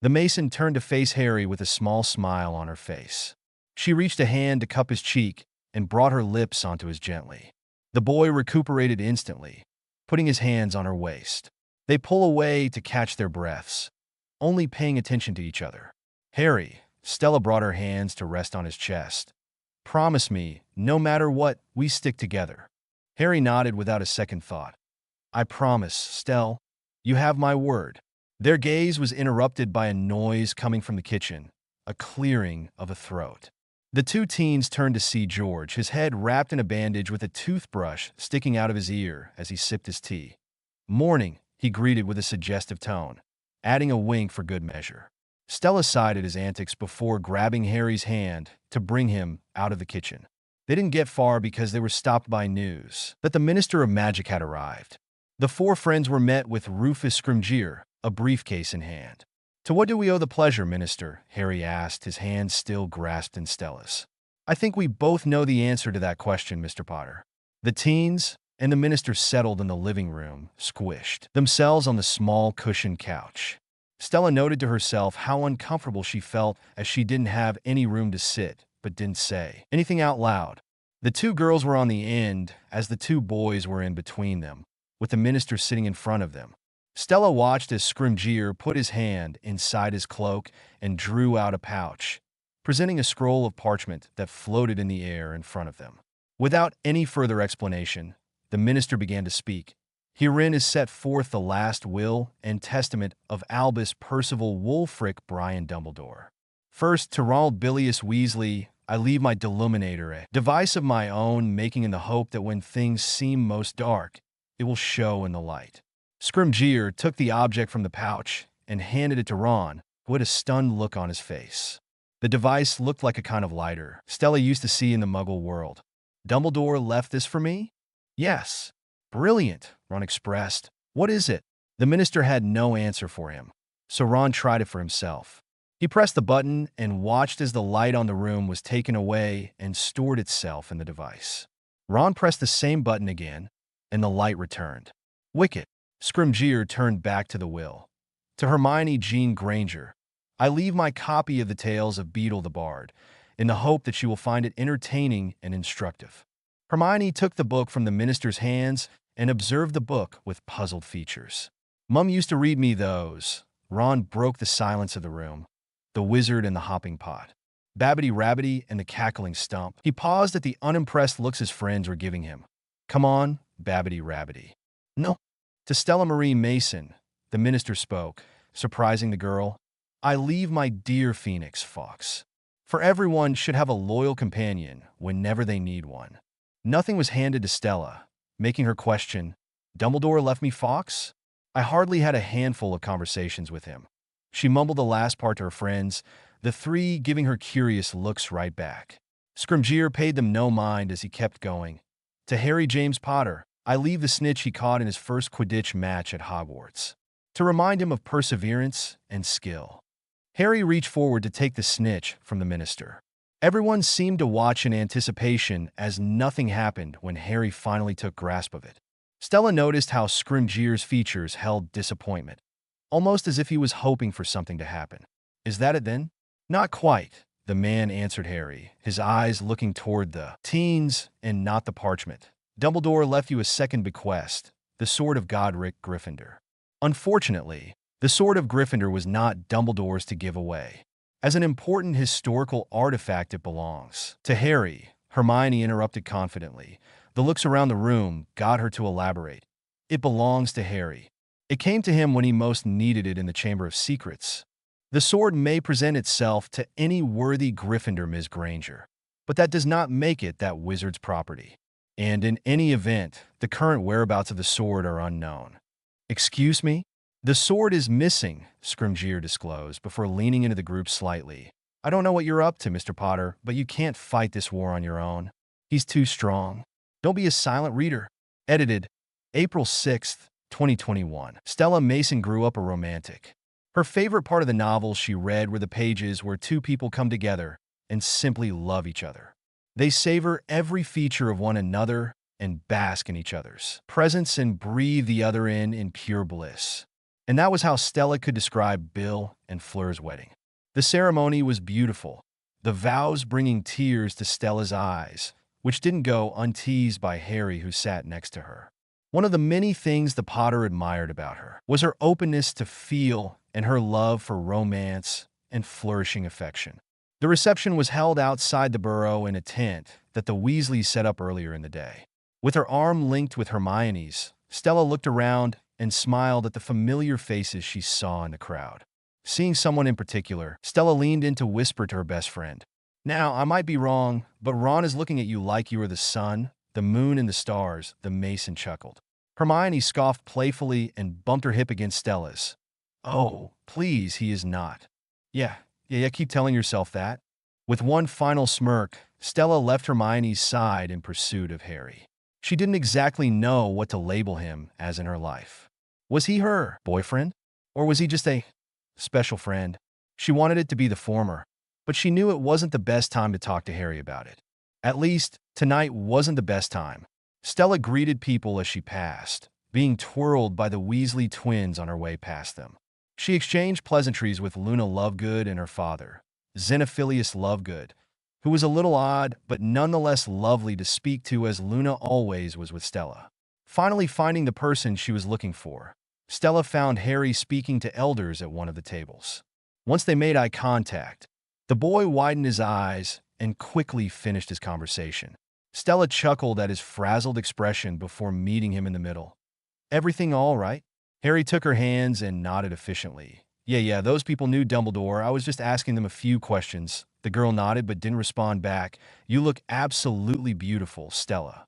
[SPEAKER 1] The Mason turned to face Harry with a small smile on her face. She reached a hand to cup his cheek and brought her lips onto his gently. The boy recuperated instantly, putting his hands on her waist. They pull away to catch their breaths, only paying attention to each other. "Harry," Stella brought her hands to rest on his chest. "Promise me, no matter what, we stick together." Harry nodded without a second thought. "I promise, Stell. You have my word." Their gaze was interrupted by a noise coming from the kitchen, a clearing of a throat. The two teens turned to see George, his head wrapped in a bandage with a toothbrush sticking out of his ear as he sipped his tea. "Morning," he greeted with a suggestive tone, adding a wink for good measure. Stella sighed at his antics before grabbing Harry's hand to bring him out of the kitchen. They didn't get far because they were stopped by news that the Minister of Magic had arrived. The four friends were met with Rufus Scrimgeour, a briefcase in hand. "To what do we owe the pleasure, Minister?" Harry asked, his hand still grasped in Stella's. "I think we both know the answer to that question, Mr. Potter." The teens and the Minister settled in the living room, squished themselves on the small cushioned couch. Stella noted to herself how uncomfortable she felt as she didn't have any room to sit, but didn't say anything out loud. The two girls were on the end, as the two boys were in between them, with the Minister sitting in front of them. Stella watched as Scrimgeour put his hand inside his cloak and drew out a pouch, presenting a scroll of parchment that floated in the air in front of them. Without any further explanation, the Minister began to speak. "Herein is set forth the last will and testament of Albus Percival Wulfric Brian Dumbledore. First, to Ronald Bilious Weasley, I leave my Deluminator, a device of my own, making in the hope that when things seem most dark, it will show in the light." Scrimgeour took the object from the pouch and handed it to Ron, who had a stunned look on his face. The device looked like a kind of lighter Stella used to see in the Muggle world. "Dumbledore left this for me?" "Yes." "Brilliant," Ron expressed. "What is it?" The Minister had no answer for him, so Ron tried it for himself. He pressed the button and watched as the light on the room was taken away and stored itself in the device. Ron pressed the same button again, and the light returned. "Wicked." Scrimgeour turned back to the will. "To Hermione Jean Granger, I leave my copy of the Tales of Beedle the Bard, in the hope that she will find it entertaining and instructive." Hermione took the book from the Minister's hands and observed the book with puzzled features. "Mum used to read me those." Ron broke the silence of the room. "The Wizard and the Hopping Pot, Babbity Rabbity and the Cackling Stump." He paused at the unimpressed looks his friends were giving him. "Come on, Babbity Rabbity." "No." To Stella Marie Mason, the Minister spoke, surprising the girl. "I leave my dear Phoenix Fox. For everyone should have a loyal companion whenever they need one." Nothing was handed to Stella, making her question, "Dumbledore left me Fox? I hardly had a handful of conversations with him." She mumbled the last part to her friends, the three giving her curious looks right back. Scrimgeour paid them no mind as he kept going. "To Harry James Potter, I leave the snitch he caught in his first Quidditch match at Hogwarts, to remind him of perseverance and skill." Harry reached forward to take the snitch from the Minister. Everyone seemed to watch in anticipation as nothing happened when Harry finally took grasp of it. Stella noticed how Scrimgeour's features held disappointment, almost as if he was hoping for something to happen. "Is that it then?" "Not quite." the man answered Harry, his eyes looking toward the teens and not the parchment. "Dumbledore left you a second bequest, the Sword of Godric Gryffindor. Unfortunately, the Sword of Gryffindor was not Dumbledore's to give away. As an important historical artifact, it belongs to Harry," Hermione interrupted confidently. The looks around the room got her to elaborate. "It belongs to Harry. It came to him when he most needed it in the Chamber of Secrets. The sword may present itself to any worthy Gryffindor, Ms. Granger, but that does not make it that wizard's property. And in any event, the current whereabouts of the sword are unknown." "Excuse me?" "The sword is missing," Scrimgeour disclosed before leaning into the group slightly. "I don't know what you're up to, Mr. Potter, but you can't fight this war on your own. He's too strong. Don't be a silent reader." Edited April 6th, 2021. Stella Mason grew up a romantic. Her favorite part of the novels she read were the pages where two people come together and simply love each other. They savor every feature of one another and bask in each other's presence and breathe the other in pure bliss. And that was how Stella could describe Bill and Fleur's wedding. The ceremony was beautiful, the vows bringing tears to Stella's eyes, which didn't go unteased by Harry, who sat next to her. One of the many things the Potter admired about her was her openness to feel and her love for romance and flourishing affection. The reception was held outside the burrow in a tent that the Weasleys set up earlier in the day. With her arm linked with Hermione's, Stella looked around and smiled at the familiar faces she saw in the crowd. Seeing someone in particular, Stella leaned in to whisper to her best friend. "Now, I might be wrong, but Ron is looking at you like you are the sun, the moon, and the stars," the Mason chuckled. Hermione scoffed playfully and bumped her hip against Stella's. "Oh, please, he is not." Yeah, keep telling yourself that." With one final smirk, Stella left Hermione's side in pursuit of Harry. She didn't exactly know what to label him as in her life. Was he her boyfriend? Or was he just a special friend? She wanted it to be the former, but she knew it wasn't the best time to talk to Harry about it. At least, tonight wasn't the best time. Stella greeted people as she passed, being twirled by the Weasley twins on her way past them. She exchanged pleasantries with Luna Lovegood and her father, Xenophilius Lovegood, who was a little odd but nonetheless lovely to speak to, as Luna always was with Stella. Finally finding the person she was looking for, Stella found Harry speaking to elders at one of the tables. Once they made eye contact, the boy widened his eyes and quickly finished his conversation. Stella chuckled at his frazzled expression before meeting him in the middle. "Everything all right?" Harry took her hands and nodded efficiently. Yeah, those people knew Dumbledore. I was just asking them a few questions." The girl nodded but didn't respond back. "You look absolutely beautiful, Stella."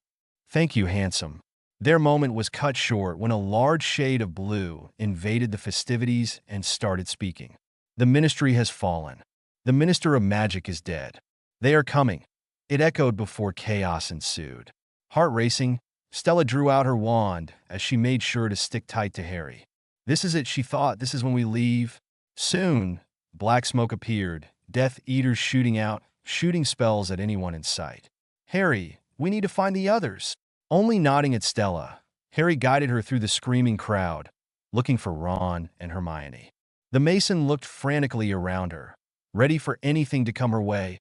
[SPEAKER 1] "Thank you, handsome." Their moment was cut short when a large shade of blue invaded the festivities and started speaking. "The Ministry has fallen. The Minister of Magic is dead. They are coming." It echoed before chaos ensued. Heart racing, Stella drew out her wand as she made sure to stick tight to Harry. "This is it," she thought. "This is when we leave." Soon, black smoke appeared, Death Eaters shooting spells at anyone in sight. "Harry, we need to find the others." Only nodding at Stella, Harry guided her through the screaming crowd, looking for Ron and Hermione. The Mason looked frantically around her, ready for anything to come her way,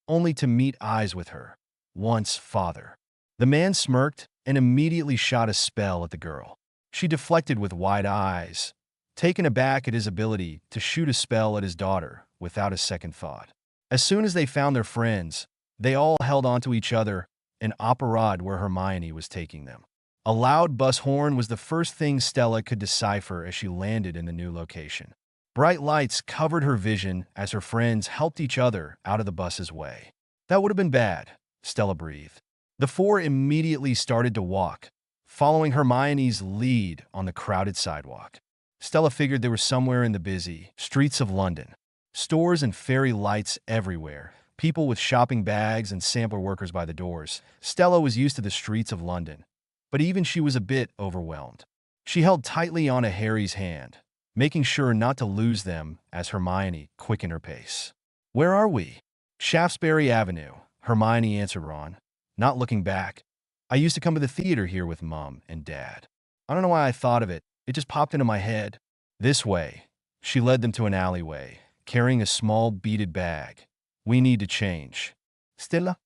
[SPEAKER 1] only to meet eyes with her once father. The man smirked and immediately shot a spell at the girl. She deflected with wide eyes, taken aback at his ability to shoot a spell at his daughter without a second thought. As soon as they found their friends, they all held onto each other and apparad where Hermione was taking them. A loud bus horn was the first thing Stella could decipher as she landed in the new location. Bright lights covered her vision as her friends helped each other out of the bus's way. "That would have been bad," Stella breathed. The four immediately started to walk, following Hermione's lead on the crowded sidewalk. Stella figured they were somewhere in the busy streets of London. Stores and fairy lights everywhere, people with shopping bags and sampler workers by the doors. Stella was used to the streets of London, but even she was a bit overwhelmed. She held tightly onto Harry's hand, making sure not to lose them as Hermione quickened her pace. "Where are we?" "Shaftesbury Avenue," Hermione answered Ron, not looking back. "I used to come to the theater here with Mom and Dad. I don't know why I thought of it. It just popped into my head." "This way." She led them to an alleyway, carrying a small beaded bag. We need to change. Stella?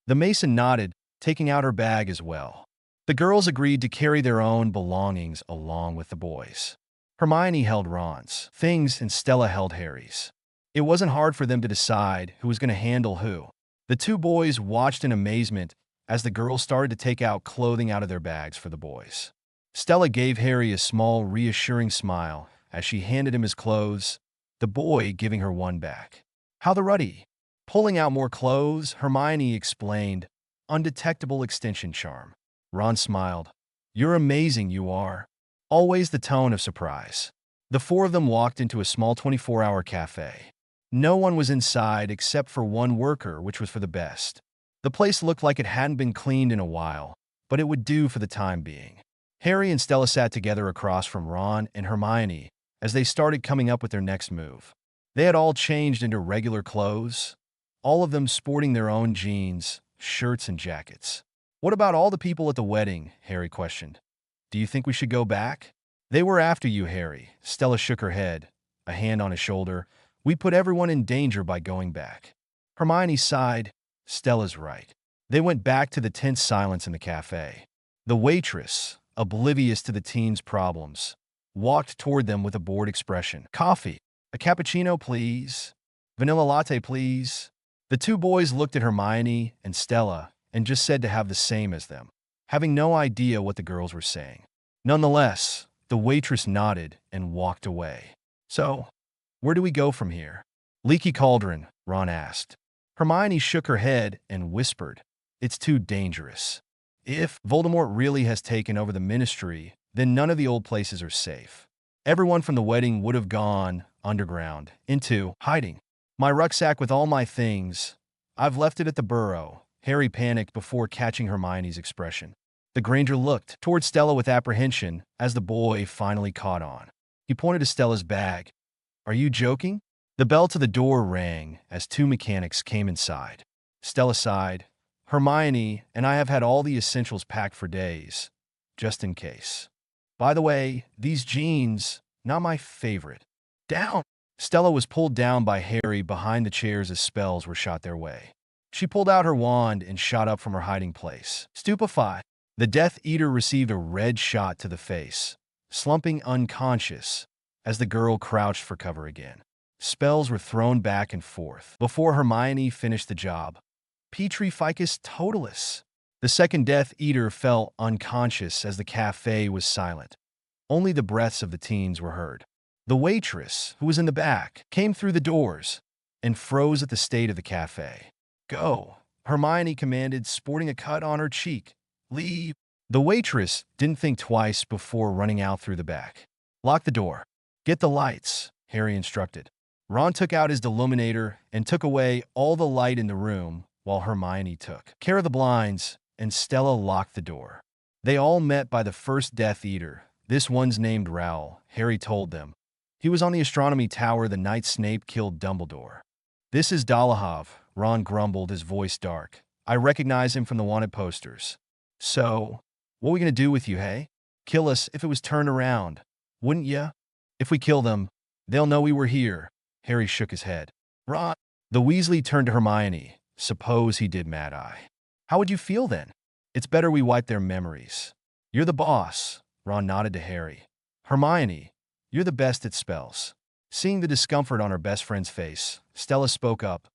[SPEAKER 1] The Mason nodded, taking out her bag as well. The girls agreed to carry their own belongings along with the boys. Hermione held Ron's things and Stella held Harry's. It wasn't hard for them to decide who was going to handle who. The two boys watched in amazement as the girls started to take out clothing out of their bags for the boys. Stella gave Harry a small, reassuring smile as she handed him his clothes, the boy giving her one back. How the ruddy? Pulling out more clothes, Hermione explained, undetectable extension charm. Ron smiled. You're amazing, you are. Always the tone of surprise. The four of them walked into a small 24-hour cafe. No one was inside except for one worker, which was for the best. The place looked like it hadn't been cleaned in a while, but it would do for the time being. Harry and Stella sat together across from Ron and Hermione as they started coming up with their next move. They had all changed into regular clothes, all of them sporting their own jeans, shirts, and jackets. What about all the people at the wedding? Harry questioned. Do you think we should go back? They were after you, Harry. Stella shook her head, a hand on his shoulder. We put everyone in danger by going back. Hermione sighed. Stella's right. They went back to the tense silence in the cafe. The waitress, oblivious to the teens' problems, walked toward them with a bored expression. Coffee. A cappuccino, please. Vanilla latte, please. The two boys looked at Hermione and Stella and just said to have the same as them, having no idea what the girls were saying. Nonetheless, the waitress nodded and walked away. So, where do we go from here? Leaky Cauldron, Ron asked. Hermione shook her head and whispered, It's too dangerous. If Voldemort really has taken over the Ministry, then none of the old places are safe. Everyone from the wedding would have gone underground, into hiding. My rucksack with all my things, I've left it at the burrow. Harry panicked before catching Hermione's expression. The Granger looked toward Stella with apprehension as the boy finally caught on. He pointed to Stella's bag. Are you joking? The bell to the door rang as two mechanics came inside. Stella sighed. Hermione and I have had all the essentials packed for days, just in case. By the way, these jeans, not my favorite. Down! Stella was pulled down by Harry behind the chairs as spells were shot their way. She pulled out her wand and shot up from her hiding place. Stupefied, the Death Eater received a red shot to the face, slumping unconscious as the girl crouched for cover again. Spells were thrown back and forth before Hermione finished the job. Petri Ficus Totalis. The second Death Eater fell unconscious as the cafe was silent. Only the breaths of the teens were heard. The waitress, who was in the back, came through the doors and froze at the state of the cafe. Go, Hermione commanded, sporting a cut on her cheek. Leave. The waitress didn't think twice before running out through the back. Lock the door. Get the lights, Harry instructed. Ron took out his deluminator and took away all the light in the room while Hermione took care of the blinds and Stella locked the door. They all met by the first Death Eater. This one's named Raoul, Harry told them. He was on the astronomy tower the night Snape killed Dumbledore. This is Dolohov, Ron grumbled, his voice dark. I recognize him from the wanted posters. So, what are we going to do with you, hey? Kill us if it was turned around, wouldn't ya? If we kill them, they'll know we were here. Harry shook his head. Ron. The Weasley turned to Hermione. Suppose he did, Mad Eye. How would you feel then? It's better we wipe their memories. You're the boss. Ron nodded to Harry. Hermione, you're the best at spells. Seeing the discomfort on her best friend's face, Stella spoke up.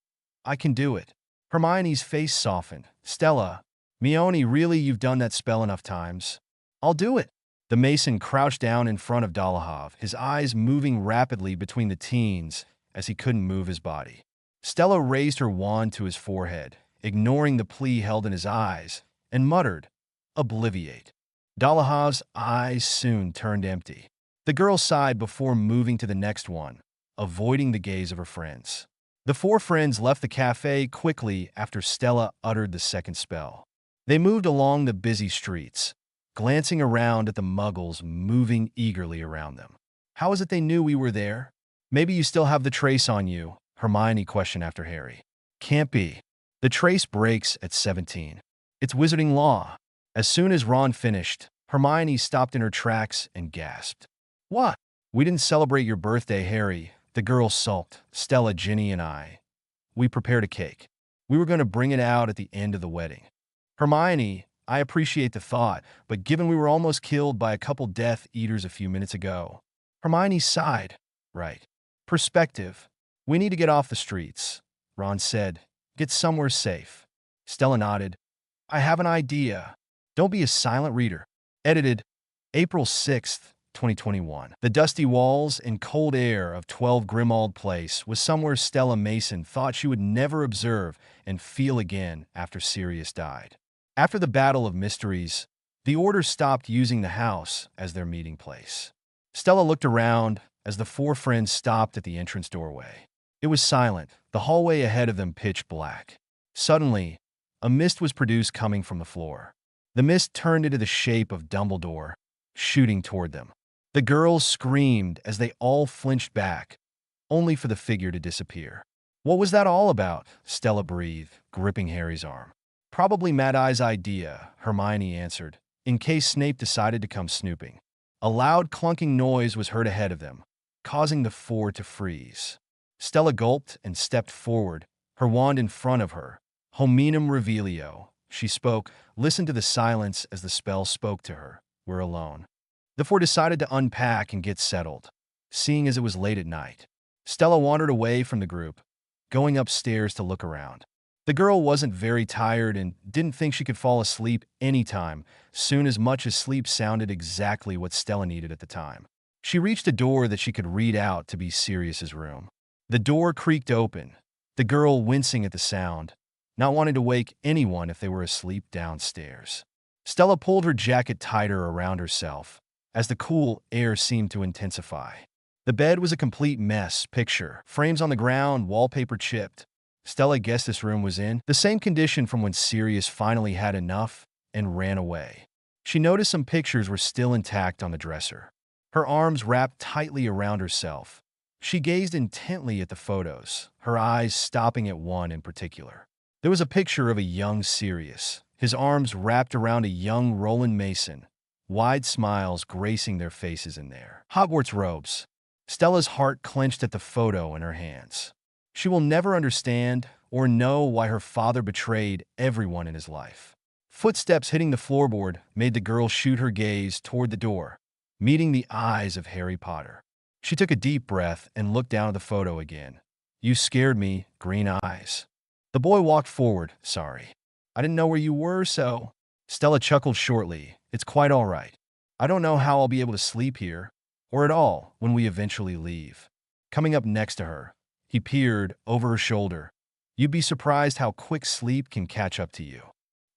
[SPEAKER 1] I can do it. Hermione's face softened. Stella, Mione, really, you've done that spell enough times. I'll do it. The Mason crouched down in front of Dolohov, his eyes moving rapidly between the teens as he couldn't move his body. Stella raised her wand to his forehead, ignoring the plea held in his eyes, and muttered, Obliviate. Dolohov's eyes soon turned empty. The girl sighed before moving to the next one, avoiding the gaze of her friends. The four friends left the cafe quickly after Stella uttered the second spell. They moved along the busy streets, glancing around at the muggles moving eagerly around them. How is it they knew we were there? Maybe you still have the trace on you, Hermione questioned after Harry. Can't be. The trace breaks at 17. It's wizarding law. As soon as Ron finished, Hermione stopped in her tracks and gasped. What? We didn't celebrate your birthday, Harry. The girl sulked. Stella, Ginny, and I. we prepared a cake. We were going to bring it out at the end of the wedding. Hermione, I appreciate the thought, but given we were almost killed by a couple Death Eaters a few minutes ago. Hermione sighed. Right. Perspective. We need to get off the streets, Ron said. Get somewhere safe. Stella nodded. I have an idea. Don't be a silent reader. Edited April 6th, 2021. The dusty walls and cold air of 12 Grimmauld Place was somewhere Stella Mason thought she would never observe and feel again after Sirius died. After the Battle of Mysteries, the Order stopped using the house as their meeting place. Stella looked around as the four friends stopped at the entrance doorway. It was silent, the hallway ahead of them pitch black. Suddenly, a mist was produced coming from the floor. The mist turned into the shape of Dumbledore, shooting toward them. The girls screamed as they all flinched back, only for the figure to disappear. What was that all about? Stella breathed, gripping Harry's arm. Probably Mad Eye's idea, Hermione answered, in case Snape decided to come snooping. A loud clunking noise was heard ahead of them, causing the four to freeze. Stella gulped and stepped forward, her wand in front of her. Hominum revelio, she spoke. Listen to the silence as the spell spoke to her. We're alone. The four decided to unpack and get settled, seeing as it was late at night. Stella wandered away from the group, going upstairs to look around. The girl wasn't very tired and didn't think she could fall asleep anytime soon, as much as sleep sounded exactly what Stella needed at the time. She reached a door that she could read out to be Sirius's room. The door creaked open, the girl wincing at the sound, not wanting to wake anyone if they were asleep downstairs. Stella pulled her jacket tighter around herself as the cool air seemed to intensify. The bed was a complete mess picture, frames on the ground, wallpaper chipped. Stella guessed this room was in the same condition from when Sirius finally had enough and ran away. She noticed some pictures were still intact on the dresser. Her arms wrapped tightly around herself. She gazed intently at the photos, her eyes stopping at one in particular. There was a picture of a young Sirius, his arms wrapped around a young Roland Mason, wide smiles gracing their faces in their Hogwarts robes. Stella's heart clenched at the photo in her hands. She will never understand or know why her father betrayed everyone in his life. Footsteps hitting the floorboard made the girl shoot her gaze toward the door, meeting the eyes of Harry Potter. She took a deep breath and looked down at the photo again. You scared me, Green Eyes. The boy walked forward. Sorry. I didn't know where you were, so... Stella chuckled shortly. It's quite all right. I don't know how I'll be able to sleep here, or at all when we eventually leave. Coming up next to her, he peered over her shoulder. You'd be surprised how quick sleep can catch up to you.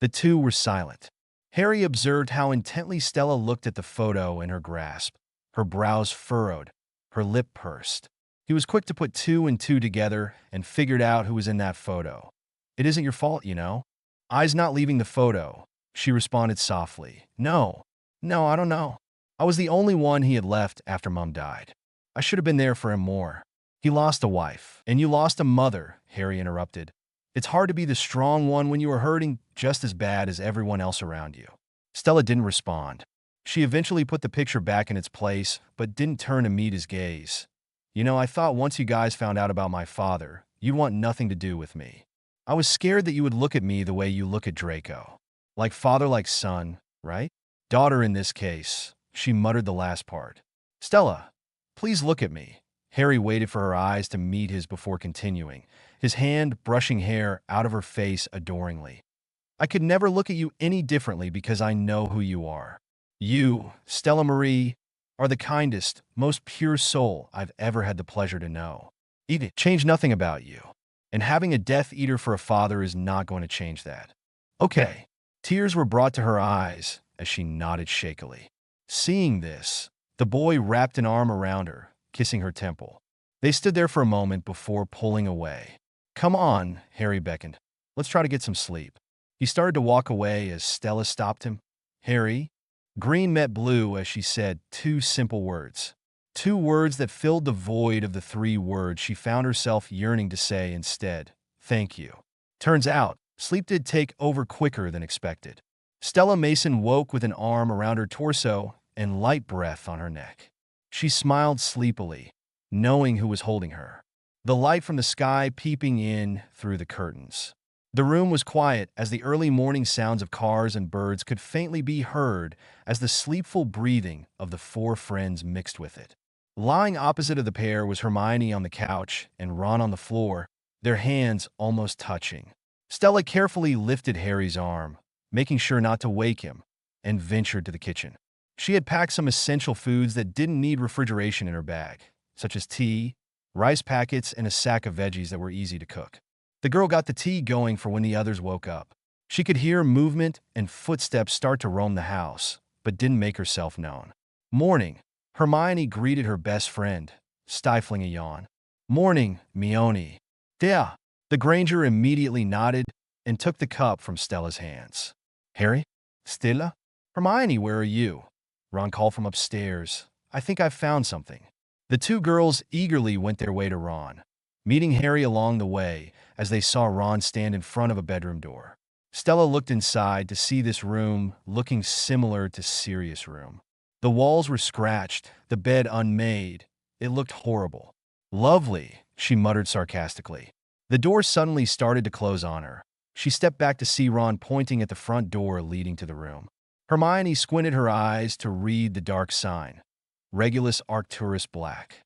[SPEAKER 1] The two were silent. Harry observed how intently Stella looked at the photo in her grasp. Her brows furrowed, her lip pursed. He was quick to put two and two together and figured out who was in that photo. It isn't your fault, you know. Eyes not leaving the photo, she responded softly. No, I don't know. I was the only one he had left after Mom died. I should have been there for him more. He lost a wife, and you lost a mother, Harry interrupted. It's hard to be the strong one when you are hurting just as bad as everyone else around you. Stella didn't respond. She eventually put the picture back in its place, but didn't turn to meet his gaze. You know, I thought once you guys found out about my father, you'd want nothing to do with me. I was scared that you would look at me the way you look at Draco. Like father, like son, right? Daughter in this case. She muttered the last part. Stella, please look at me. Harry waited for her eyes to meet his before continuing, his hand brushing hair out of her face adoringly. I could never look at you any differently because I know who you are. You, Stella Marie, are the kindest, most pure soul I've ever had the pleasure to know. It changed nothing about you, and having a Death Eater for a father is not going to change that. Okay. Tears were brought to her eyes as she nodded shakily. Seeing this, the boy wrapped an arm around her, kissing her temple. They stood there for a moment before pulling away. Come on, Harry beckoned. Let's try to get some sleep. He started to walk away as Stella stopped him. Harry? Green met blue as she said two simple words. Two words that filled the void of the three words she found herself yearning to say instead. Thank you. Turns out, sleep did take over quicker than expected. Stella Mason woke with an arm around her torso and light breath on her neck. She smiled sleepily, knowing who was holding her. the light from the sky peeping in through the curtains. The room was quiet as the early morning sounds of cars and birds could faintly be heard as the sleepful breathing of the four friends mixed with it. Lying opposite of the pair was Hermione on the couch and Ron on the floor, their hands almost touching. Stella carefully lifted Harry's arm, making sure not to wake him, and ventured to the kitchen. She had packed some essential foods that didn't need refrigeration in her bag, such as tea, rice packets, and a sack of veggies that were easy to cook. The girl got the tea going for when the others woke up. She could hear movement and footsteps start to roam the house, but didn't make herself known. Morning, Hermione greeted her best friend, stifling a yawn. Morning, Mione. Yeah. The Granger immediately nodded and took the cup from Stella's hands. Harry? Stella? Hermione, where are you? Ron called from upstairs. I think I've found something. The two girls eagerly went their way to Ron, meeting Harry along the way as they saw Ron stand in front of a bedroom door. Stella looked inside to see this room looking similar to Sirius' room. The walls were scratched, the bed unmade. It looked horrible. Lovely, she muttered sarcastically. The door suddenly started to close on her. She stepped back to see Ron pointing at the front door leading to the room. Hermione squinted her eyes to read the dark sign, Regulus Arcturus Black.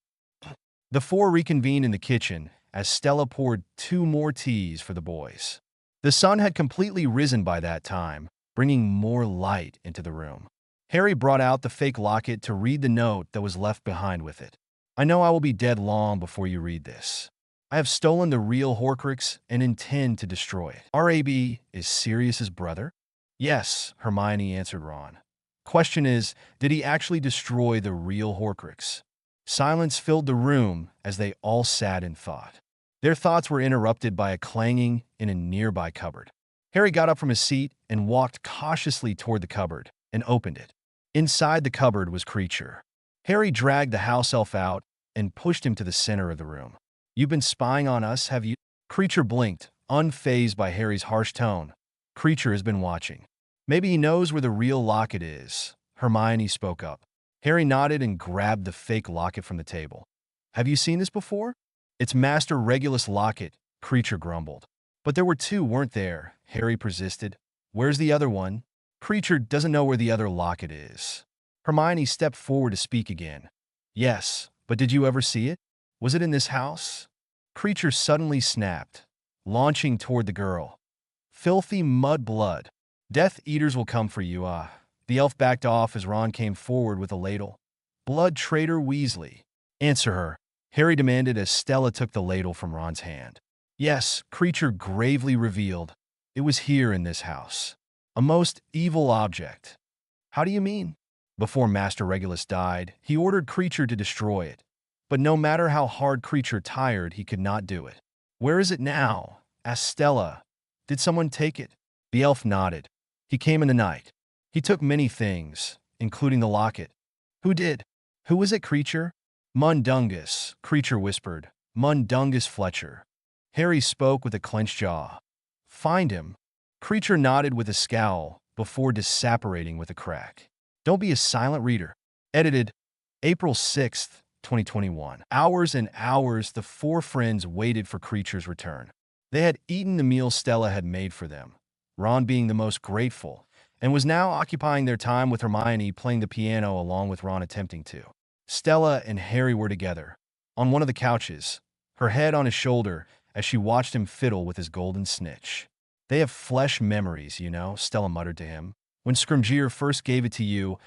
[SPEAKER 1] The four reconvened in the kitchen as Stella poured 2 more teas for the boys. The sun had completely risen by that time, bringing more light into the room. Harry brought out the fake locket to read the note that was left behind with it. I know I will be dead long before you read this. I have stolen the real Horcrux and intend to destroy it. R.A.B. is Sirius's brother? Yes, Hermione answered Ron. Question is, did he actually destroy the real Horcrux? Silence filled the room as they all sat in thought. Their thoughts were interrupted by a clanging in a nearby cupboard. Harry got up from his seat and walked cautiously toward the cupboard and opened it. Inside the cupboard was Creature. Harry dragged the house elf out and pushed him to the center of the room. You've been spying on us, have you? Creature blinked, unfazed by Harry's harsh tone. Creature has been watching. Maybe he knows where the real locket is. Hermione spoke up. Harry nodded and grabbed the fake locket from the table. Have you seen this before? It's Master Regulus' locket, Creature grumbled. But there were 2, weren't there? Harry persisted. Where's the other one? Creature doesn't know where the other locket is. Hermione stepped forward to speak again. Yes, but did you ever see it? Was it in this house? Creature suddenly snapped, launching toward the girl. Filthy mud blood. Death Eaters will come for you, The elf backed off as Ron came forward with a ladle. Blood traitor Weasley. Answer her, Harry demanded as Stella took the ladle from Ron's hand. Yes, Creature gravely revealed. It was here in this house. A most evil object. How do you mean? Before Master Regulus died, he ordered Creature to destroy it. But no matter how hard Creature tired, he could not do it. Where is it now? Asked Stella. Did someone take it? The elf nodded. He came in the night. He took many things, including the locket. Who did? Who was it, Creature? Mundungus, Creature whispered. Mundungus Fletcher. Harry spoke with a clenched jaw. Find him. Creature nodded with a scowl before disapparating with a crack. Don't be a silent reader. Edited April 6th, 2021. Hours and hours the four friends waited for Creature's return. They had eaten the meal Stella had made for them, Ron being the most grateful, and was now occupying their time with Hermione playing the piano along with Ron attempting to. Stella and Harry were together, on one of the couches, her head on his shoulder as she watched him fiddle with his golden snitch. They have flesh memories, you know, Stella muttered to him. When Scrimgeour first gave it to you,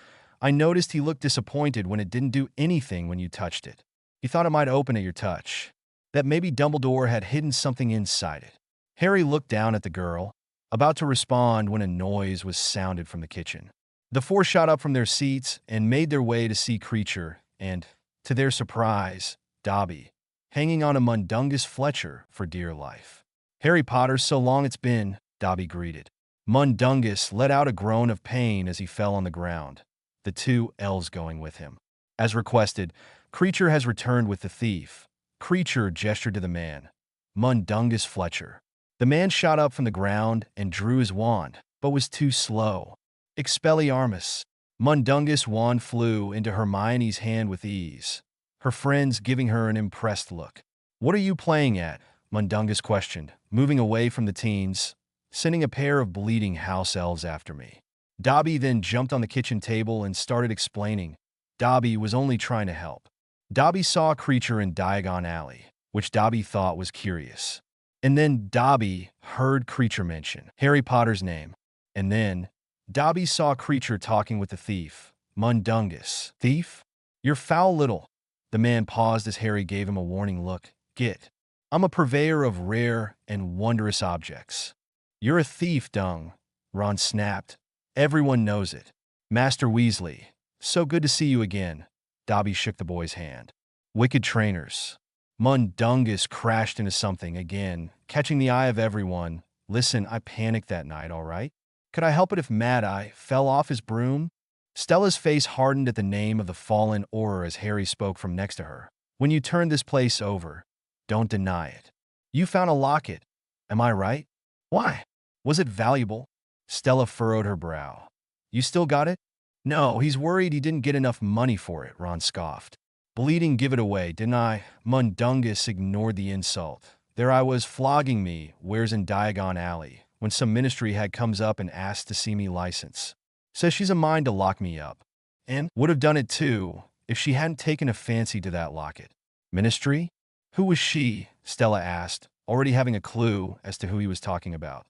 [SPEAKER 1] I noticed he looked disappointed when it didn't do anything when you touched it. He thought it might open at your touch. That maybe Dumbledore had hidden something inside it. Harry looked down at the girl, about to respond when a noise was sounded from the kitchen. The four shot up from their seats and made their way to see Creature and, to their surprise, Dobby, hanging on a Mundungus Fletcher for dear life. Harry Potter, so long it's been, Dobby greeted. Mundungus let out a groan of pain as he fell on the ground, the two elves going with him. As requested, Creature has returned with the thief. Creature gestured to the man, Mundungus Fletcher. The man shot up from the ground and drew his wand, but was too slow. Expelliarmus. Mundungus' wand flew into Hermione's hand with ease, her friends giving her an impressed look. What are you playing at? Mundungus questioned, moving away from the teens, sending a pair of bleeding house elves after me. Dobby then jumped on the kitchen table and started explaining. Dobby was only trying to help. Dobby saw a creature in Diagon Alley, which Dobby thought was curious. And then Dobby heard creature mention Harry Potter's name. And then Dobby saw a creature talking with the thief. Mundungus. Thief? You're foul little. The man paused as Harry gave him a warning look. Get. I'm a purveyor of rare and wondrous objects. You're a thief, Dung. Ron snapped. Everyone knows it. Master Weasley. So good to see you again. Dobby shook the boy's hand. Wicked trainers. Mundungus crashed into something again, catching the eye of everyone. Listen, I panicked that night, all right? Could I help it if Mad Eye fell off his broom? Stella's face hardened at the name of the fallen Auror as Harry spoke from next to her. When you turn this place over, don't deny it. You found a locket. Am I right? Why? Was it valuable? Stella furrowed her brow. You still got it? No, he's worried he didn't get enough money for it, Ron scoffed. Bleeding give it away, didn't I? Mundungus ignored the insult. There I was flogging me, where's in Diagon Alley, when some ministry had comes up and asked to see me license. Says she's a mind to lock me up. And would have done it too, if she hadn't taken a fancy to that locket. Ministry? Who was she? Stella asked, already having a clue as to who he was talking about.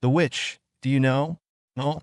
[SPEAKER 1] The witch. Do you know? No.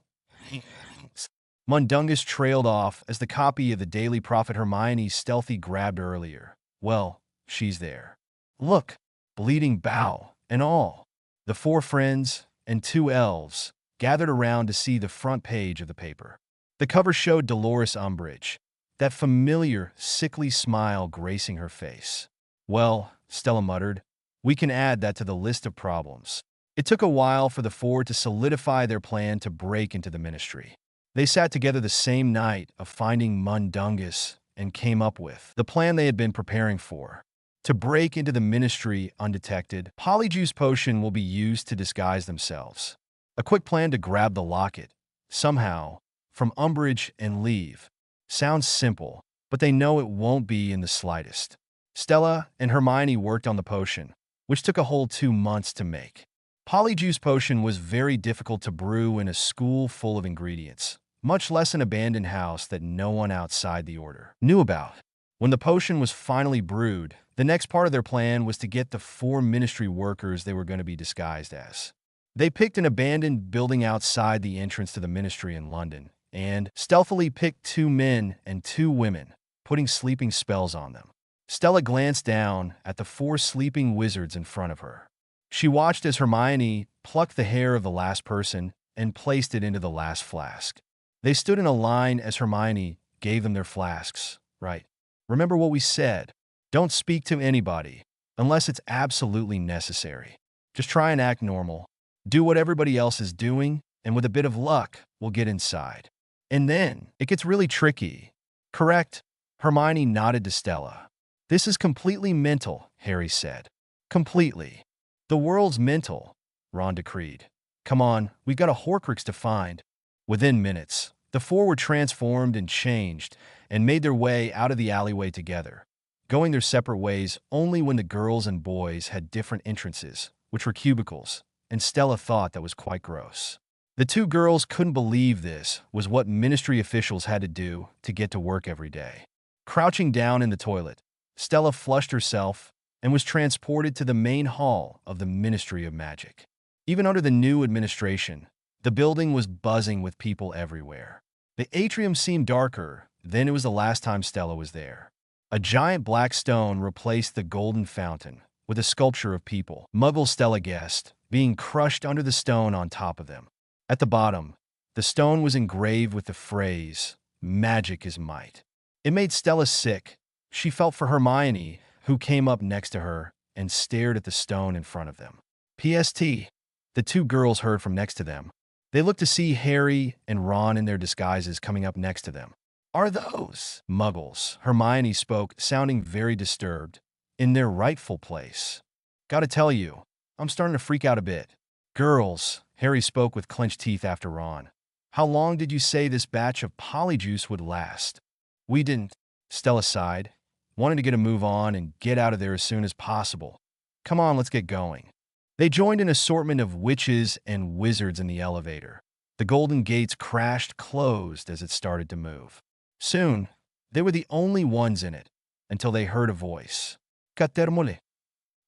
[SPEAKER 1] Mundungus trailed off as the copy of the Daily Prophet Hermione stealthy grabbed earlier. Well, she's there. Look, bleeding bow and all. The 4 friends and 2 elves gathered around to see the front page of the paper. The cover showed Dolores Umbridge, that familiar, sickly smile gracing her face. Well, Stella muttered, we can add that to the list of problems. It took a while for the 4 to solidify their plan to break into the ministry. They sat together the same night of finding Mundungus and came up with the plan they had been preparing for. To break into the ministry undetected, Polyjuice Potion will be used to disguise themselves. A quick plan to grab the locket, somehow, from Umbridge and leave. Sounds simple, but they know it won't be in the slightest. Stella and Hermione worked on the potion, which took a whole 2 months to make. Polyjuice Potion was very difficult to brew in a school full of ingredients, much less an abandoned house that no one outside the Order knew about. When the potion was finally brewed, the next part of their plan was to get the 4 ministry workers they were going to be disguised as. They picked an abandoned building outside the entrance to the ministry in London, and stealthily picked 2 men and 2 women, putting sleeping spells on them. Stella glanced down at the 4 sleeping wizards in front of her. She watched as Hermione plucked the hair of the last person and placed it into the last flask. They stood in a line as Hermione gave them their flasks. Right. Remember what we said. Don't speak to anybody, unless it's absolutely necessary. Just try and act normal. Do what everybody else is doing, and with a bit of luck, we'll get inside. And then, it gets really tricky. Correct? Hermione nodded to Stella. This is completely mental, Harry said. Completely. The world's mental, Ron decreed. Come on, we've got a Horcrux to find. Within minutes, the 4 were transformed and changed and made their way out of the alleyway together, going their separate ways only when the girls and boys had different entrances, which were cubicles, and Stella thought that was quite gross. The 2 girls couldn't believe this was what ministry officials had to do to get to work every day. Crouching down in the toilet, Stella flushed herself and was transported to the main hall of the Ministry of Magic. Even under the new administration, the building was buzzing with people everywhere. The atrium seemed darker than it was the last time Stella was there. A giant black stone replaced the golden fountain with a sculpture of people, Muggle Stella guessed, being crushed under the stone on top of them. At the bottom, the stone was engraved with the phrase, "Magic is might." It made Stella sick. She felt for Hermione, who came up next to her and stared at the stone in front of them. PST, the 2 girls heard from next to them. They looked to see Harry and Ron in their disguises coming up next to them. Are those Muggles? Hermione spoke, sounding very disturbed. In their rightful place. Gotta tell you, I'm starting to freak out a bit. Girls, Harry spoke with clenched teeth after Ron. How long did you say this batch of Polyjuice would last? We didn't, Stella sighed. wanting to get a move on and get out of there as soon as possible. Come on, let's get going. They joined an assortment of witches and wizards in the elevator. The golden gates crashed closed as it started to move. Soon, they were the only ones in it, until they heard a voice. Catermole.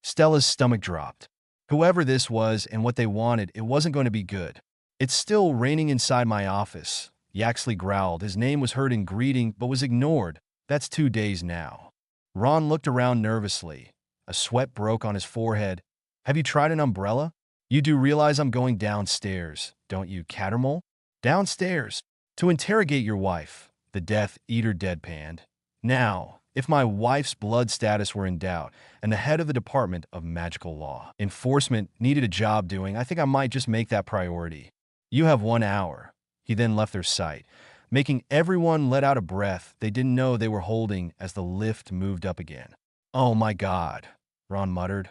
[SPEAKER 1] Stella's stomach dropped. Whoever this was and what they wanted, it wasn't going to be good. It's still raining inside my office. Yaxley growled. His name was heard in greeting, but was ignored. That's 2 days now. Ron looked around nervously. A sweat broke on his forehead. Have you tried an umbrella? You do realize I'm going downstairs, don't you, Catermole? Downstairs. To interrogate your wife, the Death Eater deadpanned. Now, if my wife's blood status were in doubt, and the head of the Department of Magical Law Enforcement needed a job doing, I think I might just make that priority. You have 1 hour. He then left their sight, making everyone let out a breath they didn't know they were holding as the lift moved up again. Oh my God, Ron muttered.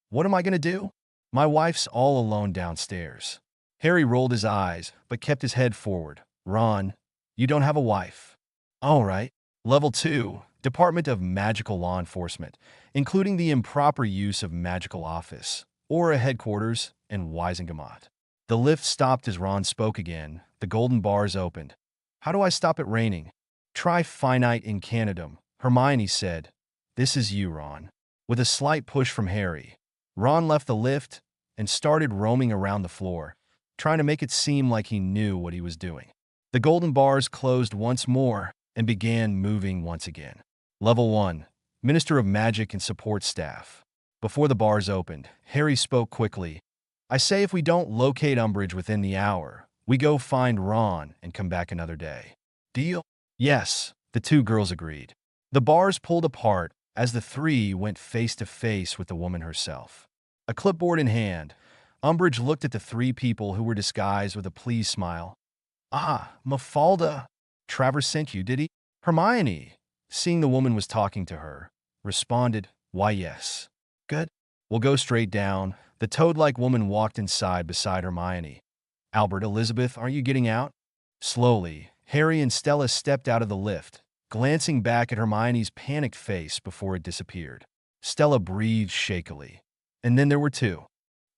[SPEAKER 1] What am I going to do? My wife's all alone downstairs. Harry rolled his eyes, but kept his head forward. Ron, you don't have a wife. All right. Level 2, Department of Magical Law Enforcement, including the improper use of magical office, or a headquarters in Wisengamot. The lift stopped as Ron spoke again. The golden bars opened. How do I stop it raining? Try finite incantum, Hermione said. This is you, Ron. With a slight push from Harry, Ron left the lift and started roaming around the floor, trying to make it seem like he knew what he was doing. The golden bars closed once more and began moving once again. Level 1, Minister of Magic and Support Staff. Before the bars opened, Harry spoke quickly. I say if we don't locate Umbridge within the hour, we go find Ron and come back another day. Deal? Yes, the 2 girls agreed. The bars pulled apart as the 3 went face to face with the woman herself. A clipboard in hand, Umbridge looked at the 3 people who were disguised with a pleased smile. Ah, Mafalda. Travers sent you, did he? Hermione, seeing the woman was talking to her, responded, why yes. Good. We'll go straight down. The toad-like woman walked inside beside Hermione. Albert, Elizabeth, are you getting out? Slowly, Harry and Stella stepped out of the lift, glancing back at Hermione's panicked face before it disappeared. Stella breathed shakily. And then there were 2.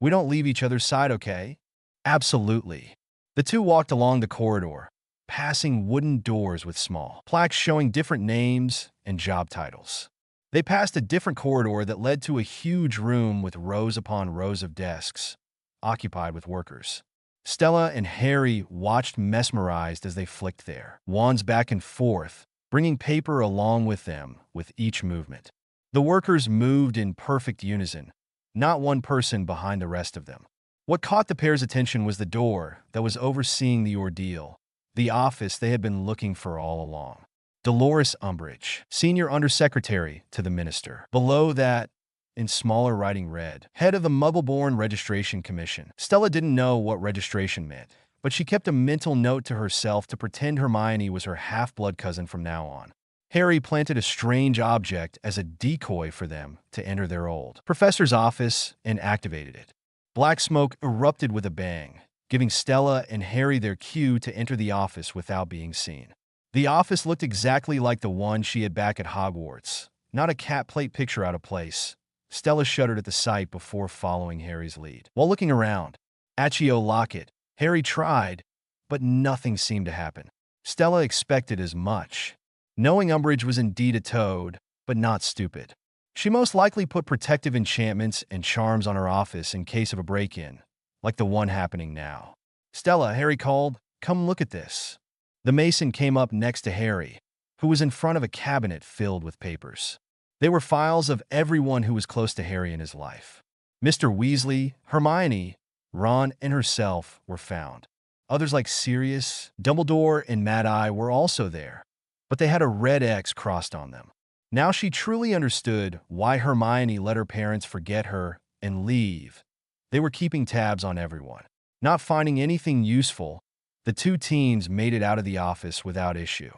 [SPEAKER 1] We don't leave each other's side, okay? Absolutely. The 2 walked along the corridor, passing wooden doors with small plaques showing different names and job titles. They passed a different corridor that led to a huge room with rows upon rows of desks, occupied with workers. Stella and Harry watched mesmerized as they flicked their wands back and forth, bringing paper along with them with each movement. The workers moved in perfect unison, not one person behind the rest of them. What caught the pair's attention was the door that was overseeing the ordeal, the office they had been looking for all along. Dolores Umbridge, Senior Undersecretary to the Minister. Below that, in smaller writing read, Head of the Muggleborn Registration Commission. Stella didn't know what registration meant, but she kept a mental note to herself to pretend Hermione was her half-blood cousin from now on. Harry planted a strange object as a decoy for them to enter their old professor's office and activated it. Black smoke erupted with a bang, giving Stella and Harry their cue to enter the office without being seen. The office looked exactly like the one she had back at Hogwarts, not a cat plate picture out of place. Stella shuddered at the sight before following Harry's lead. While looking around, Accio Locket, Harry tried, but nothing seemed to happen. Stella expected as much, knowing Umbridge was indeed a toad, but not stupid. She most likely put protective enchantments and charms on her office in case of a break-in, like the one happening now. Stella, Harry called, come look at this. The Mason came up next to Harry, who was in front of a cabinet filled with papers. They were files of everyone who was close to Harry in his life. Mr. Weasley, Hermione, Ron, and herself were found. Others like Sirius, Dumbledore, and Mad-Eye were also there, but they had a red X crossed on them. Now she truly understood why Hermione let her parents forget her and leave. They were keeping tabs on everyone. Not finding anything useful, the 2 teens made it out of the office without issue.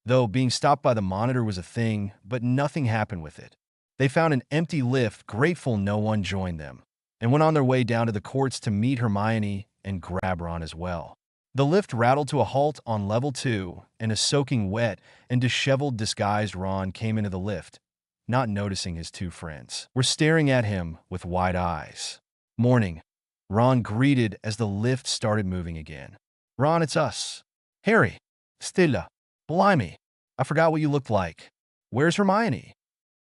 [SPEAKER 1] Though being stopped by the monitor was a thing, but nothing happened with it. They found an empty lift, grateful no one joined them, and went on their way down to the courts to meet Hermione and grab Ron as well. The lift rattled to a halt on level 2, and a soaking wet and disheveled disguised Ron came into the lift, not noticing his two friends were staring at him with wide eyes. "Morning," Ron greeted as the lift started moving again. "Ron, it's us." "Harry." "Stella." "Blimey, I forgot what you looked like." "Where's Hermione?"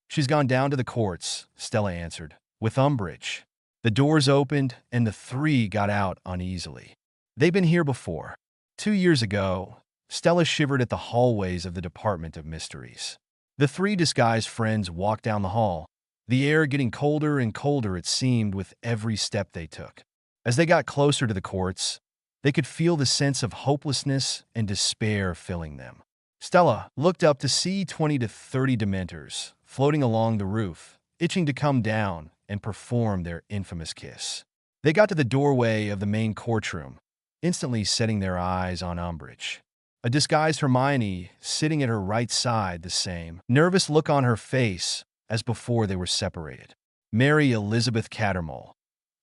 [SPEAKER 1] "She's gone down to the courts," Stella answered, "with Umbridge." The doors opened, and the three got out uneasily. They'd been here before. 2 years ago. Stella shivered at the hallways of the Department of Mysteries. The three disguised friends walked down the hall, the air getting colder and colder, it seemed, with every step they took. As they got closer to the courts, they could feel the sense of hopelessness and despair filling them. Stella looked up to see 20 to 30 Dementors floating along the roof, itching to come down and perform their infamous kiss. They got to the doorway of the main courtroom, instantly setting their eyes on Umbridge. A disguised Hermione sitting at her right side, the same nervous look on her face as before they were separated. Mary Elizabeth Cattermole.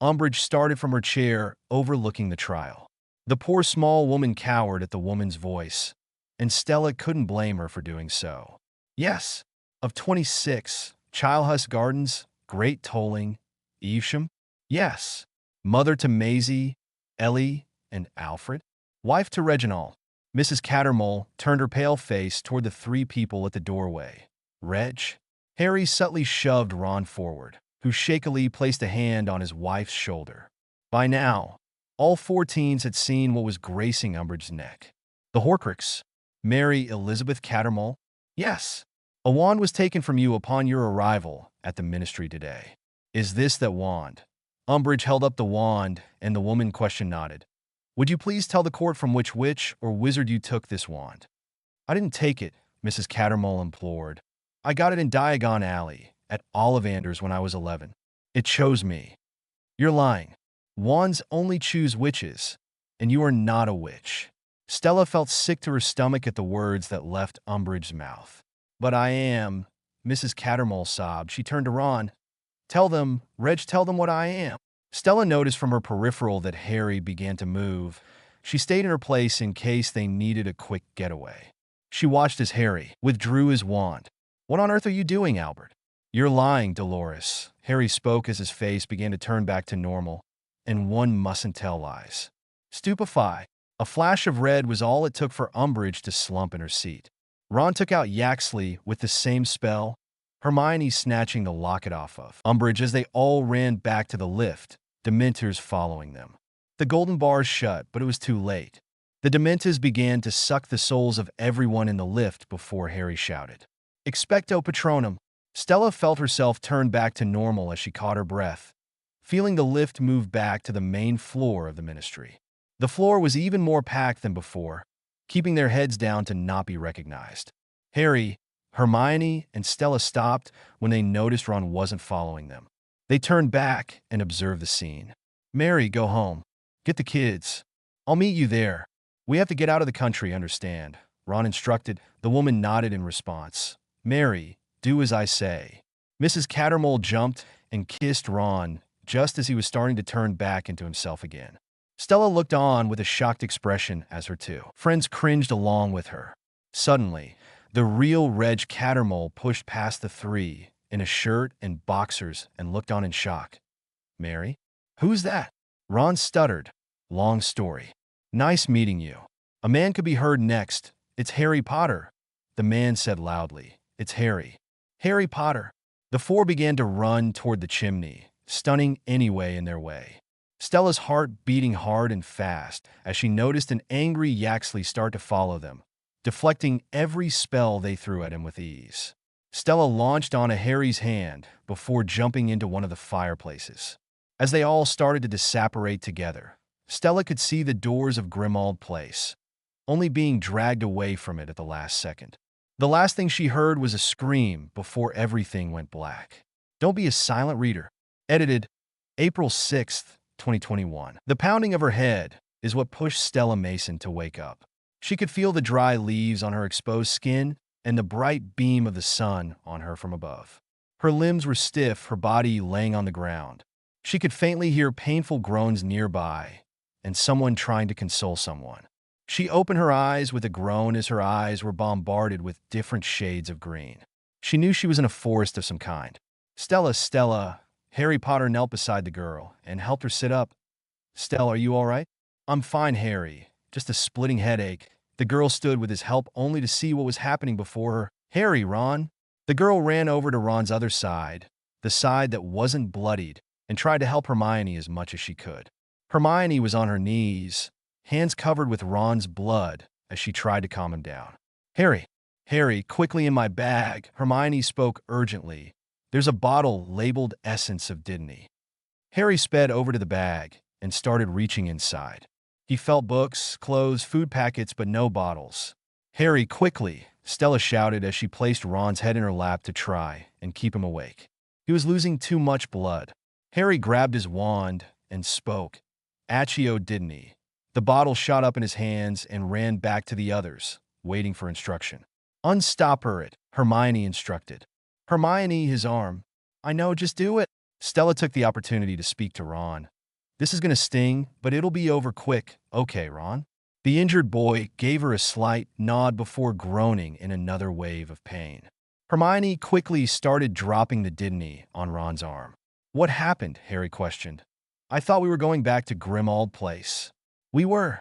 [SPEAKER 1] Umbridge started from her chair, overlooking the trial. The poor small woman cowered at the woman's voice, and Stella couldn't blame her for doing so. "Yes, of 26, Childhouse Gardens, Great Tolling, Evesham? Yes. Mother to Maisie, Ellie, and Alfred? Wife to Reginald." Mrs. Cattermole turned her pale face toward the three people at the doorway. "Reg?" Harry subtly shoved Ron forward, who shakily placed a hand on his wife's shoulder. By now, all four teens had seen what was gracing Umbridge's neck. "The Horcrux, Mary Elizabeth Cattermole?" "Yes. A wand was taken from you upon your arrival at the Ministry today." "Is this that wand?" Umbridge held up the wand, and the woman question nodded. "Would you please tell the court from which witch or wizard you took this wand?" "I didn't take it," Mrs. Cattermole implored. "I got it in Diagon Alley at Ollivanders when I was 11. It chose me." "You're lying. Wands only choose witches, and you are not a witch." Stella felt sick to her stomach at the words that left Umbridge's mouth. "But I am," Mrs. Cattermole sobbed. She turned to Ron. "Tell them, Reg, tell them what I am." Stella noticed from her peripheral that Harry began to move. She stayed in her place in case they needed a quick getaway. She watched as Harry withdrew his wand. "What on earth are you doing, Albert?" "You're lying, Dolores." Harry spoke as his face began to turn back to normal, and one mustn't tell lies. Stupefied, a flash of red was all it took for Umbridge to slump in her seat. Ron took out Yaxley with the same spell, Hermione snatching the locket off of Umbridge as they all ran back to the lift, Dementors following them. The golden bars shut, but it was too late. The Dementors began to suck the souls of everyone in the lift before Harry shouted, "Expecto Patronum." Stella felt herself turn back to normal as she caught her breath, feeling the lift move back to the main floor of the Ministry. The floor was even more packed than before, keeping their heads down to not be recognized. Harry, Hermione, and Stella stopped when they noticed Ron wasn't following them. They turned back and observed the scene. "Mary, go home. Get the kids. I'll meet you there. We have to get out of the country, understand?" Ron instructed. The woman nodded in response. "Mary, do as I say." Mrs. Cattermole jumped and kissed Ron just as he was starting to turn back into himself again. Stella looked on with a shocked expression as her two friends cringed along with her. Suddenly, the real Reg Cattermole pushed past the three in a shirt and boxers and looked on in shock. "Mary? Who's that?" Ron stuttered. "Long story. Nice meeting you." A man could be heard next. "It's Harry Potter," the man said loudly. "It's Harry. Harry Potter." The four began to run toward the chimney, stunning anyway in their way. Stella's heart beating hard and fast as she noticed an angry Yaxley start to follow them, deflecting every spell they threw at him with ease. Stella launched onto Harry's hand before jumping into one of the fireplaces. As they all started to disapparate together, Stella could see the doors of Grimmauld Place, only being dragged away from it at the last second. The last thing she heard was a scream before everything went black. Don't be a silent reader. Edited April 6th, 2021. The pounding of her head is what pushed Stella Mason to wake up. She could feel the dry leaves on her exposed skin and the bright beam of the sun on her from above. Her limbs were stiff, her body laying on the ground. She could faintly hear painful groans nearby and someone trying to console someone. She opened her eyes with a groan as her eyes were bombarded with different shades of green. She knew she was in a forest of some kind. Stella. Harry Potter knelt beside the girl and helped her sit up. Stella, are you all right? I'm fine, Harry. Just a splitting headache. The girl stood with his help only to see what was happening before her. Harry, Ron. The girl ran over to Ron's other side, the side that wasn't bloodied, and tried to help Hermione as much as she could. Hermione was on her knees, hands covered with Ron's blood as she tried to calm him down. Harry, quickly in my bag, Hermione spoke urgently. There's a bottle labeled Essence of Dignity. Harry sped over to the bag and started reaching inside. He felt books, clothes, food packets, but no bottles. Harry, quickly, Stella shouted as she placed Ron's head in her lap to try and keep him awake. He was losing too much blood. Harry grabbed his wand and spoke. Accio Dignity. The bottle shot up in his hands and ran back to the others, waiting for instruction. Unstop her, Hermione instructed. Hermione, his arm. I know, just do it. Stella took the opportunity to speak to Ron. This is going to sting, but it'll be over quick. Okay, Ron. The injured boy gave her a slight nod before groaning in another wave of pain. Hermione quickly started dropping the Dignity on Ron's arm. What happened? Harry questioned. I thought we were going back to Grimmauld Place. We were.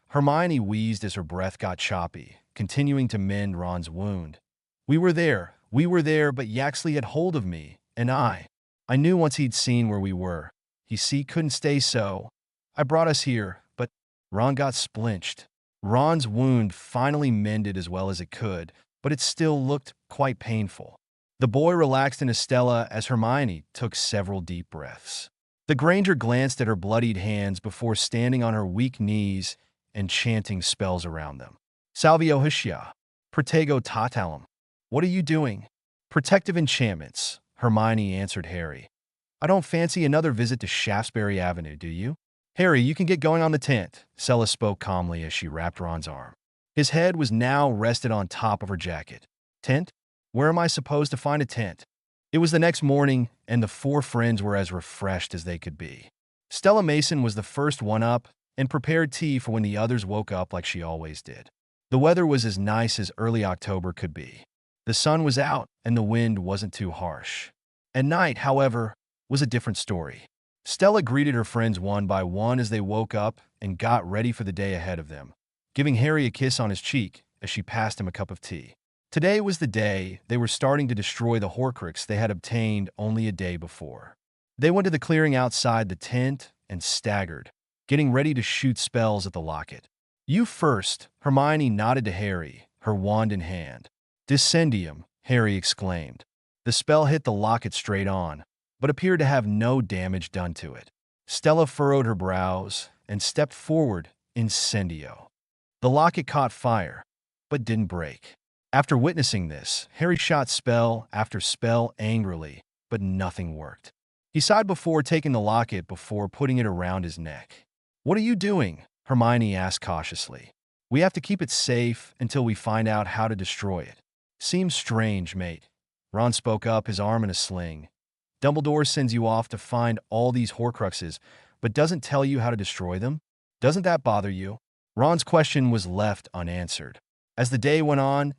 [SPEAKER 1] Hermione wheezed as her breath got choppy, continuing to mend Ron's wound. We were there, but Yaxley had hold of me, and I knew once he'd seen where we were. He couldn't stay so. I brought us here, but Ron got splinched. Ron's wound finally mended as well as it could, but it still looked quite painful. The boy relaxed into Stella as Hermione took several deep breaths. The Granger glanced at her bloodied hands before standing on her weak knees and chanting spells around them. Salvio Hishia, Protego Totalum. What are you doing? Protective enchantments, Hermione answered Harry. I don't fancy another visit to Shaftesbury Avenue, do you? Harry, you can get going on the tent, Stella spoke calmly as she wrapped Ron's arm. His head was now rested on top of her jacket. Tent? Where am I supposed to find a tent? It was the next morning, and the four friends were as refreshed as they could be. Stella Mason was the first one up and prepared tea for when the others woke up like she always did. The weather was as nice as early October could be. The sun was out, and the wind wasn't too harsh. At night, however, was a different story. Stella greeted her friends one by one as they woke up and got ready for the day ahead of them, giving Harry a kiss on his cheek as she passed him a cup of tea. Today was the day they were starting to destroy the Horcrux they had obtained only a day before. They went to the clearing outside the tent and staggered, getting ready to shoot spells at the locket. You first, Hermione nodded to Harry, her wand in hand. Discendium, Harry exclaimed. The spell hit the locket straight on, but appeared to have no damage done to it. Stella furrowed her brows and stepped forward, incendio. The locket caught fire, but didn't break. After witnessing this, Harry shot spell after spell angrily, but nothing worked. He sighed before taking the locket before putting it around his neck. What are you doing? Hermione asked cautiously. We have to keep it safe until we find out how to destroy it. Seems strange, mate. Ron spoke up, his arm in a sling. Dumbledore sends you off to find all these Horcruxes, but doesn't tell you how to destroy them? Doesn't that bother you? Ron's question was left unanswered. As the day went on,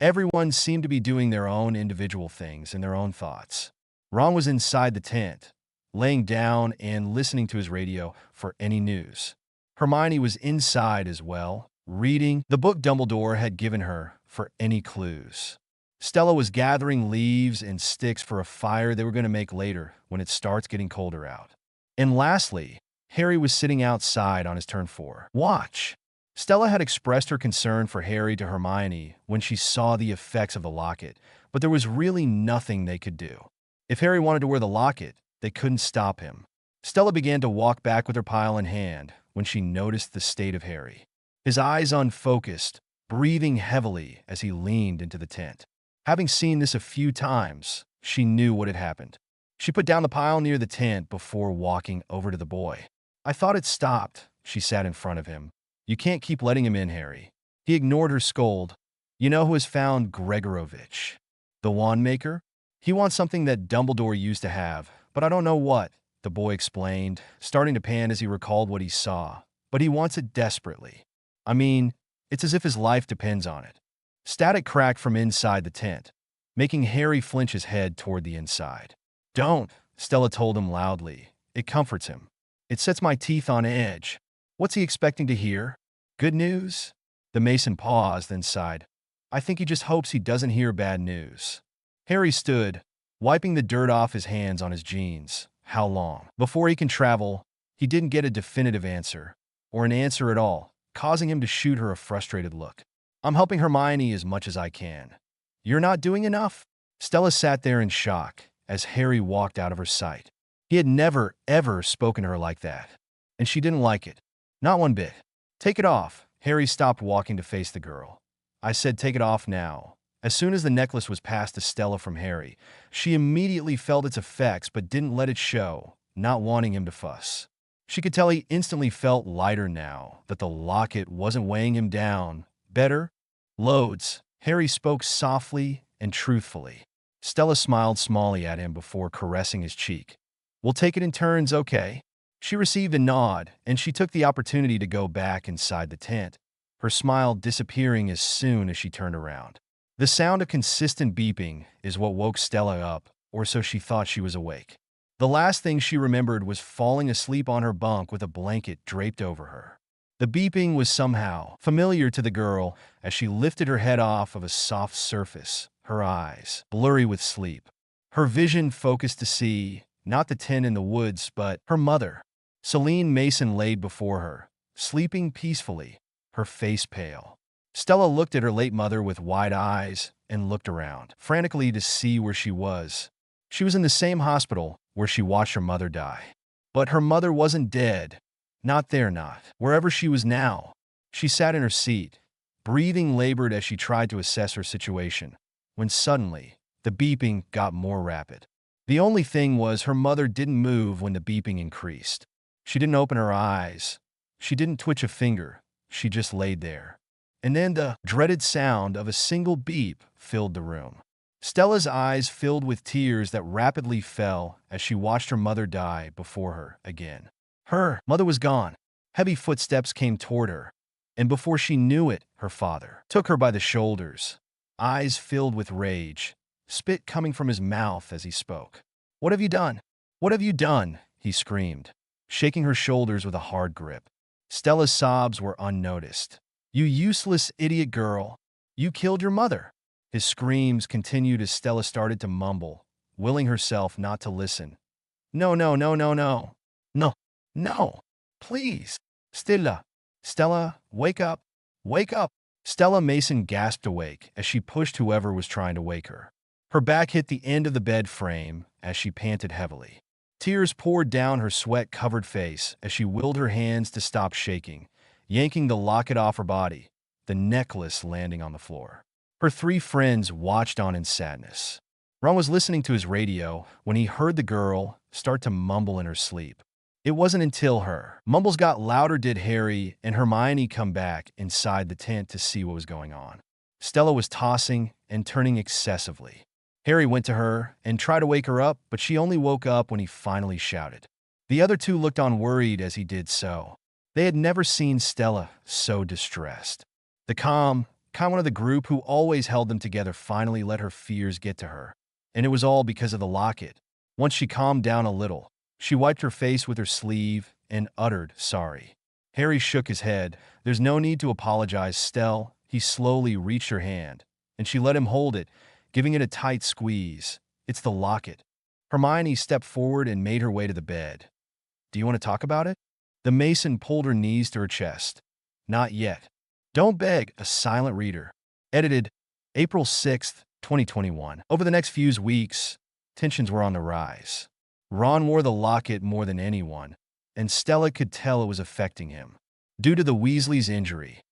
[SPEAKER 1] everyone seemed to be doing their own individual things and their own thoughts. Ron was inside the tent, laying down and listening to his radio for any news. Hermione was inside as well, reading the book Dumbledore had given her for any clues. Stella was gathering leaves and sticks for a fire they were going to make later when it starts getting colder out. And lastly, Harry was sitting outside on his turn 4. Watch. Stella had expressed her concern for Harry to Hermione when she saw the effects of the locket, but there was really nothing they could do. If Harry wanted to wear the locket, they couldn't stop him. Stella began to walk back with her pile in hand when she noticed the state of Harry. His eyes unfocused, breathing heavily as he leaned into the tent. Having seen this a few times, she knew what had happened. She put down the pile near the tent before walking over to the boy. I thought it stopped, she sat in front of him. You can't keep letting him in, Harry. He ignored her scold. You know who has found Gregorovitch? The wand maker? He wants something that Dumbledore used to have, but I don't know what, the boy explained, starting to pan as he recalled what he saw. But he wants it desperately. I mean, it's as if his life depends on it. Static cracked from inside the tent. making Harry flinch his head toward the inside. "Don't," Stella told him loudly. It comforts him. "It sets my teeth on edge." What's he expecting to hear? Good news? The Mason paused, then sighed. "I think he just hopes he doesn't hear bad news." Harry stood, wiping the dirt off his hands on his jeans. How long? Before he can travel, he didn't get a definitive answer, or an answer at all, causing him to shoot her a frustrated look. "I'm helping Hermione as much as I can." "You're not doing enough?" Stella sat there in shock as Harry walked out of her sight. He had never, ever spoken to her like that, and she didn't like it. Not one bit. "Take it off." Harry stopped walking to face the girl. "I said take it off now." As soon as the necklace was passed to Stella from Harry, she immediately felt its effects but didn't let it show, not wanting him to fuss. She could tell he instantly felt lighter now, that the locket wasn't weighing him down. "Better?" "Loads." Harry spoke softly and truthfully. Stella smiled smallly at him before caressing his cheek. "We'll take it in turns, okay?" She received a nod, and she took the opportunity to go back inside the tent, her smile disappearing as soon as she turned around. The sound of consistent beeping is what woke Stella up, or so she thought. She was awake. The last thing she remembered was falling asleep on her bunk with a blanket draped over her. The beeping was somehow familiar to the girl as she lifted her head off of a soft surface, her eyes blurry with sleep. Her vision focused to see, not the tent in the woods, but her mother. Celine Mason laid before her, sleeping peacefully, her face pale. Stella looked at her late mother with wide eyes and looked around, frantically to see where she was. She was in the same hospital where she watched her mother die. But her mother wasn't dead. Not there, not. Wherever she was now. She sat in her seat, breathing labored as she tried to assess her situation, when suddenly, the beeping got more rapid. The only thing was her mother didn't move when the beeping increased. She didn't open her eyes. She didn't twitch a finger. She just laid there. And then the dreaded sound of a single beep filled the room. Stella's eyes filled with tears that rapidly fell as she watched her mother die before her again. Her mother was gone. Heavy footsteps came toward her, and before she knew it, her father took her by the shoulders, eyes filled with rage, spit coming from his mouth as he spoke. "What have you done? What have you done?" he screamed, shaking her shoulders with a hard grip. Stella's sobs were unnoticed. "You useless idiot girl! You killed your mother!" His screams continued as Stella started to mumble, willing herself not to listen. "No, no, no, no, no. No, no. Please. Stella. Stella, wake up. Wake up." Stella Mason gasped awake as she pushed whoever was trying to wake her. Her back hit the end of the bed frame as she panted heavily. Tears poured down her sweat-covered face as she willed her hands to stop shaking, yanking the locket off her body, the necklace landing on the floor. Her three friends watched on in sadness. Ron was listening to his radio when he heard the girl start to mumble in her sleep. It wasn't until her mumbles got louder did Harry and Hermione come back inside the tent to see what was going on. Stella was tossing and turning excessively. Harry went to her and tried to wake her up, but she only woke up when he finally shouted. The other two looked on worried as he did so. They had never seen Stella so distressed. The calm one of the group who always held them together finally let her fears get to her, and it was all because of the locket. Once she calmed down a little, she wiped her face with her sleeve and uttered, "Sorry." Harry shook his head. "There's no need to apologize, Stell." He slowly reached her hand, and she let him hold it, giving it a tight squeeze. "It's the locket." Hermione stepped forward and made her way to the bed. "Do you want to talk about it?" The Mason pulled her knees to her chest. "Not yet. Don't beg." A Silent Reader. Edited April 6th, 2021. Over the next few weeks, tensions were on the rise. Ron wore the locket more than anyone, and Stella could tell it was affecting him. Due to the Weasleys' injury,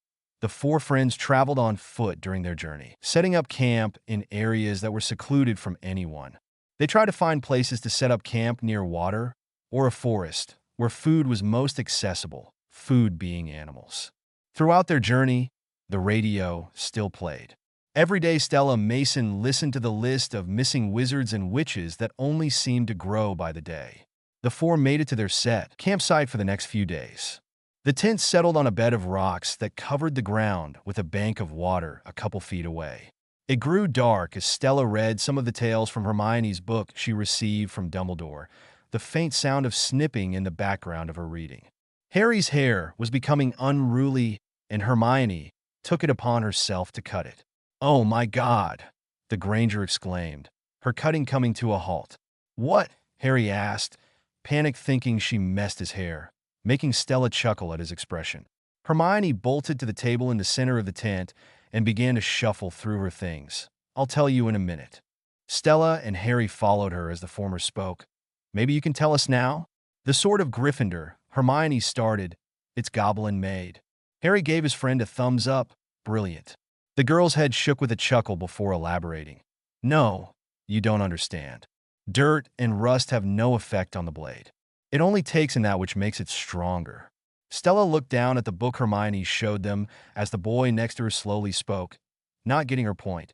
[SPEAKER 1] the four friends traveled on foot during their journey, setting up camp in areas that were secluded from anyone. They tried to find places to set up camp near water or a forest where food was most accessible, food being animals. Throughout their journey, the radio still played. Every day, Stella Mason listened to the list of missing wizards and witches that only seemed to grow by the day. The four made it to their set campsite for the next few days. The tent settled on a bed of rocks that covered the ground with a bank of water a couple feet away. It grew dark as Stella read some of the tales from Hermione's book she received from Dumbledore, the faint sound of snipping in the background of her reading. Harry's hair was becoming unruly, and Hermione took it upon herself to cut it. "Oh my God!" the Granger exclaimed, her cutting coming to a halt. "What?" Harry asked, panic thinking she messed his hair, making Stella chuckle at his expression. Hermione bolted to the table in the center of the tent and began to shuffle through her things. "I'll tell you in a minute." Stella and Harry followed her as the former spoke. "Maybe you can tell us now?" "The Sword of Gryffindor," Hermione started. "It's goblin made." Harry gave his friend a thumbs up. "Brilliant." The girl's head shook with a chuckle before elaborating. "No, you don't understand. Dirt and rust have no effect on the blade. It only takes in that which makes it stronger." Stella looked down at the book Hermione showed them as the boy next to her slowly spoke, not getting her point.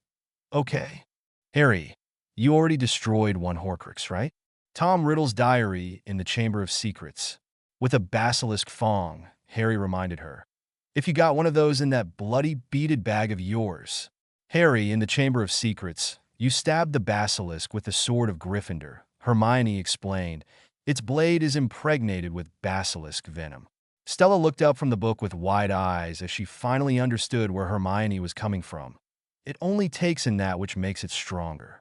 [SPEAKER 1] "Okay. Harry, you already destroyed one Horcrux, right?" Tom Riddle's diary in the Chamber of Secrets. "With a basilisk fong," Harry reminded her. "If you got one of those in that bloody beaded bag of yours." "Harry, in the Chamber of Secrets, you stabbed the basilisk with the sword of Gryffindor," Hermione explained. "Its blade is impregnated with basilisk venom." Stella looked up from the book with wide eyes as she finally understood where Hermione was coming from. "It only takes in that which makes it stronger."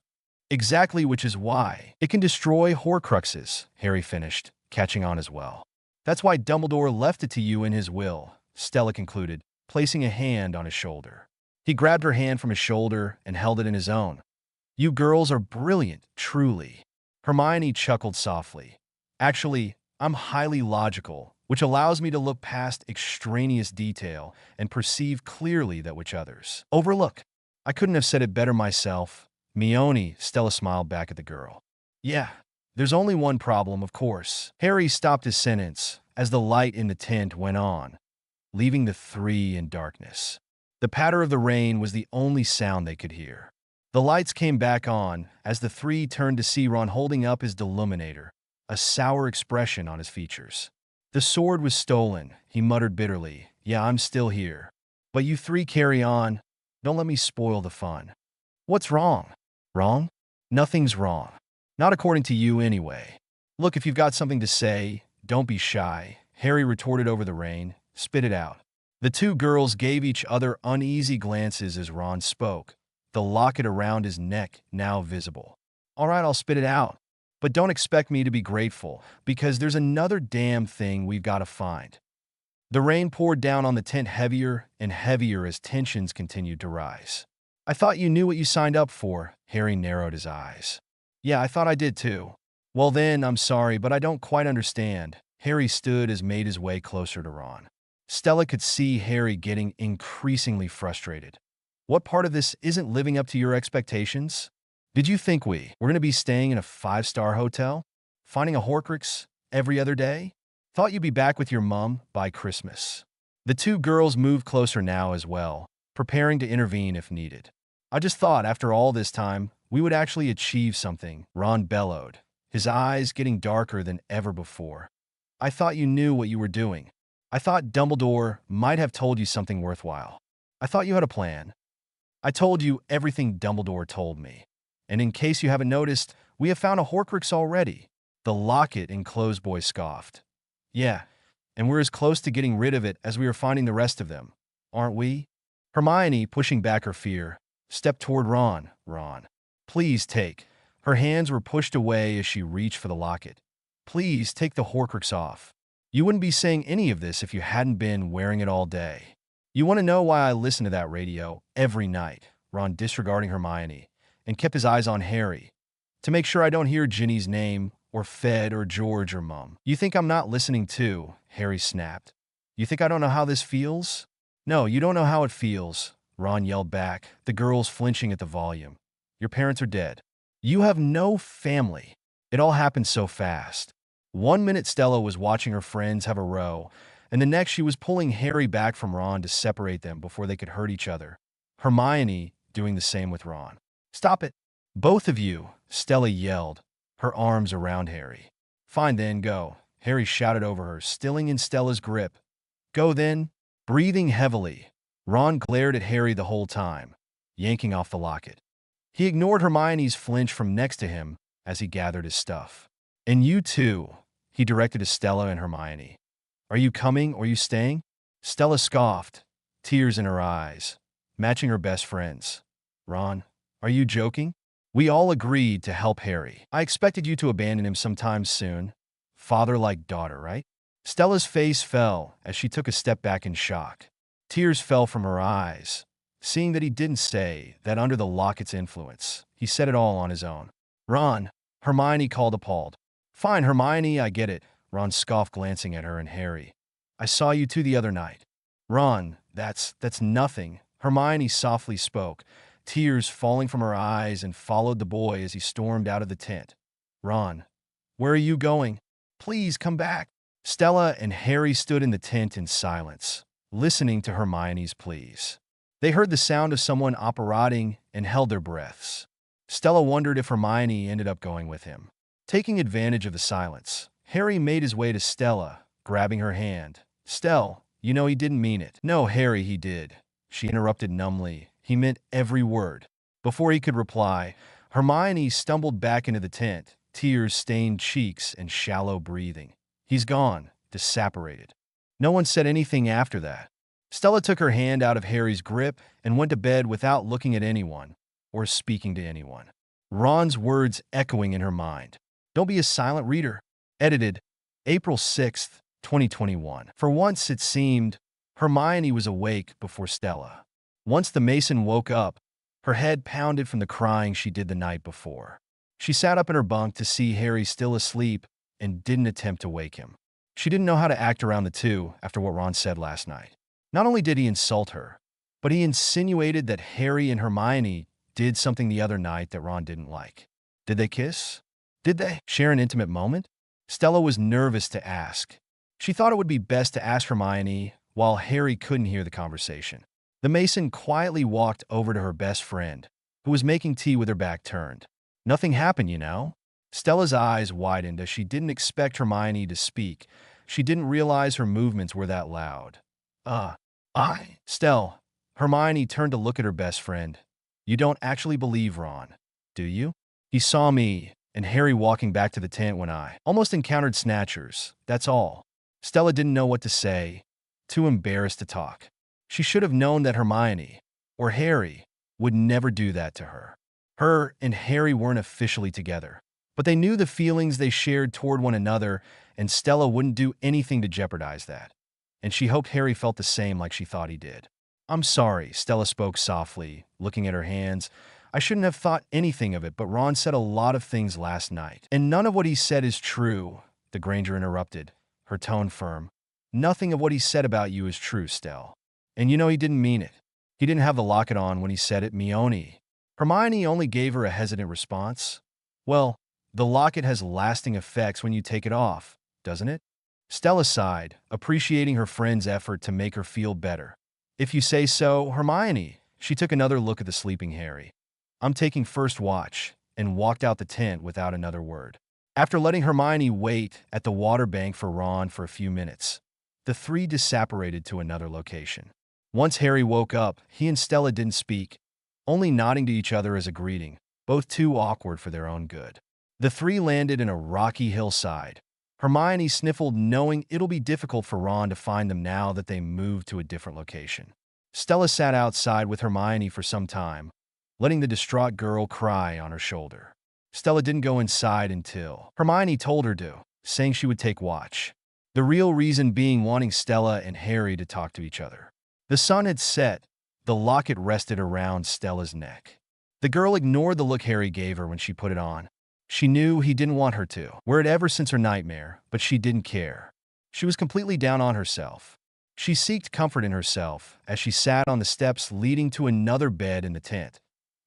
[SPEAKER 1] "Exactly, which is why it can destroy Horcruxes," Harry finished, catching on as well. "That's why Dumbledore left it to you in his will," Stella concluded, placing a hand on his shoulder. He grabbed her hand from his shoulder and held it in his own. "You girls are brilliant, truly." Hermione chuckled softly. "Actually, I'm highly logical, which allows me to look past extraneous detail and perceive clearly that which others overlook." "I couldn't have said it better myself." "Mione," Stella smiled back at the girl. "Yeah, there's only one problem, of course." Harry stopped his sentence as the light in the tent went on, leaving the three in darkness. The patter of the rain was the only sound they could hear. The lights came back on as the three turned to see Ron holding up his deluminator, a sour expression on his features. "The sword was stolen," he muttered bitterly. "Yeah, I'm still here. But you three carry on. Don't let me spoil the fun." "What's wrong?" "Wrong? Nothing's wrong. Not according to you, anyway. Look, if you've got something to say, don't be shy," Harry retorted over the rain. "Spit it out." The two girls gave each other uneasy glances as Ron spoke, the locket around his neck now visible. "All right, I'll spit it out. But don't expect me to be grateful, because there's another damn thing we've got to find." The rain poured down on the tent heavier and heavier as tensions continued to rise. "I thought you knew what you signed up for," Harry narrowed his eyes. "Yeah, I thought I did too." "Well then, I'm sorry, but I don't quite understand." Harry stood as made his way closer to Ron. Stella could see Harry getting increasingly frustrated. "What part of this isn't living up to your expectations? Did you think we were going to be staying in a 5-star hotel? Finding a Horcrux every other day? Thought you'd be back with your mum by Christmas." The two girls moved closer now as well, preparing to intervene if needed. "I just thought, after all this time, we would actually achieve something," Ron bellowed, his eyes getting darker than ever before. "I thought you knew what you were doing. I thought Dumbledore might have told you something worthwhile. I thought you had a plan." "I told you everything Dumbledore told me. And in case you haven't noticed, we have found a Horcrux already." The locket enclosed boy scoffed. "Yeah, and we're as close to getting rid of it as we are finding the rest of them, aren't we?" Hermione, pushing back her fear, stepped toward Ron. "Ron, please take." Her hands were pushed away as she reached for the locket. "Please take the Horcrux off. You wouldn't be saying any of this if you hadn't been wearing it all day." "You want to know why I listen to that radio every night?" Ron, disregarding Hermione, and kept his eyes on Harry. "To make sure I don't hear Ginny's name, or Fed, or George, or Mum." "You think I'm not listening too?" Harry snapped. "You think I don't know how this feels?" "No, you don't know how it feels," Ron yelled back, the girls flinching at the volume. "Your parents are dead. You have no family. It all happened so fast." 1 minute Stella was watching her friends have a row, and the next she was pulling Harry back from Ron to separate them before they could hurt each other. Hermione doing the same with Ron. "Stop it, both of you," Stella yelled, her arms around Harry. "Fine then, go," Harry shouted over her, stilling in Stella's grip. "Go then." Breathing heavily, Ron glared at Harry the whole time. yanking off the locket. He ignored Hermione's flinch from next to him as he gathered his stuff. "And you too," he directed to Stella and Hermione. "Are you coming or are you staying?" Stella scoffed, tears in her eyes, matching her best friend's. "Ron, are you joking? We all agreed to help Harry. I expected you to abandon him sometime soon. Father like daughter, right?" Stella's face fell as she took a step back in shock. Tears fell from her eyes, seeing that he didn't say that under the locket's influence. He said it all on his own. "Ron," Hermione called, appalled. "Fine, Hermione, I get it," Ron scoffed, glancing at her and Harry. "I saw you two the other night." "Ron, that's nothing," Hermione softly spoke, tears falling from her eyes, and followed the boy as he stormed out of the tent. "Ron, where are you going? Please come back." Stella and Harry stood in the tent in silence, listening to Hermione's pleas. They heard the sound of someone operating and held their breaths. Stella wondered if Hermione ended up going with him. Taking advantage of the silence, Harry made his way to Stella, grabbing her hand. "Stell, you know he didn't mean it." "No, Harry, he did," she interrupted numbly. "He meant every word." Before he could reply, Hermione stumbled back into the tent, tears-stained cheeks and shallow breathing. "He's gone," disapparated. No one said anything after that. Stella took her hand out of Harry's grip and went to bed without looking at anyone or speaking to anyone. Ron's words echoing in her mind. "Don't be a silent reader." Edited April 6th, 2021. For once, it seemed, Hermione was awake before Stella. Once the Mason woke up, her head pounded from the crying she did the night before. She sat up in her bunk to see Harry still asleep and didn't attempt to wake him. She didn't know how to act around the two after what Ron said last night. Not only did he insult her, but he insinuated that Harry and Hermione did something the other night that Ron didn't like. Did they kiss? Did they share an intimate moment? Stella was nervous to ask. She thought it would be best to ask Hermione while Harry couldn't hear the conversation. The Mason quietly walked over to her best friend, who was making tea with her back turned. "Nothing happened, you know?" Stella's eyes widened as she didn't expect Hermione to speak. She didn't realize her movements were that loud. Stell." Hermione turned to look at her best friend. "You don't actually believe Ron, do you? He saw me and Harry walking back to the tent when I almost encountered Snatchers, that's all." Stella didn't know what to say, too embarrassed to talk. She should have known that Hermione, or Harry, would never do that to her. Her and Harry weren't officially together, but they knew the feelings they shared toward one another, and Stella wouldn't do anything to jeopardize that. And she hoped Harry felt the same like she thought he did. "I'm sorry," Stella spoke softly, looking at her hands. "I shouldn't have thought anything of it, but Ron said a lot of things last night. And none of what he said is true," the Granger interrupted, her tone firm. "Nothing of what he said about you is true, Stell. And you know he didn't mean it. He didn't have the locket on when he said it, Mione." Hermione only gave her a hesitant response. "Well, the locket has lasting effects when you take it off, doesn't it?" Stella sighed, appreciating her friend's effort to make her feel better. "If you say so, Hermione." She took another look at the sleeping Harry. "I'm taking first watch," and walked out the tent without another word. After letting Hermione wait at the water bank for Ron for a few minutes, the three disapparated to another location. Once Harry woke up, he and Stella didn't speak, only nodding to each other as a greeting, both too awkward for their own good. The three landed in a rocky hillside. Hermione sniffled, knowing it'll be difficult for Ron to find them now that they moved to a different location. Stella sat outside with Hermione for some time, letting the distraught girl cry on her shoulder. Stella didn't go inside until Hermione told her to, saying she would take watch. The real reason being wanting Stella and Harry to talk to each other. The sun had set. The locket rested around Stella's neck. The girl ignored the look Harry gave her when she put it on. She knew he didn't want her to wear it ever since her nightmare, but she didn't care. She was completely down on herself. She sought comfort in herself as she sat on the steps leading to another bed in the tent,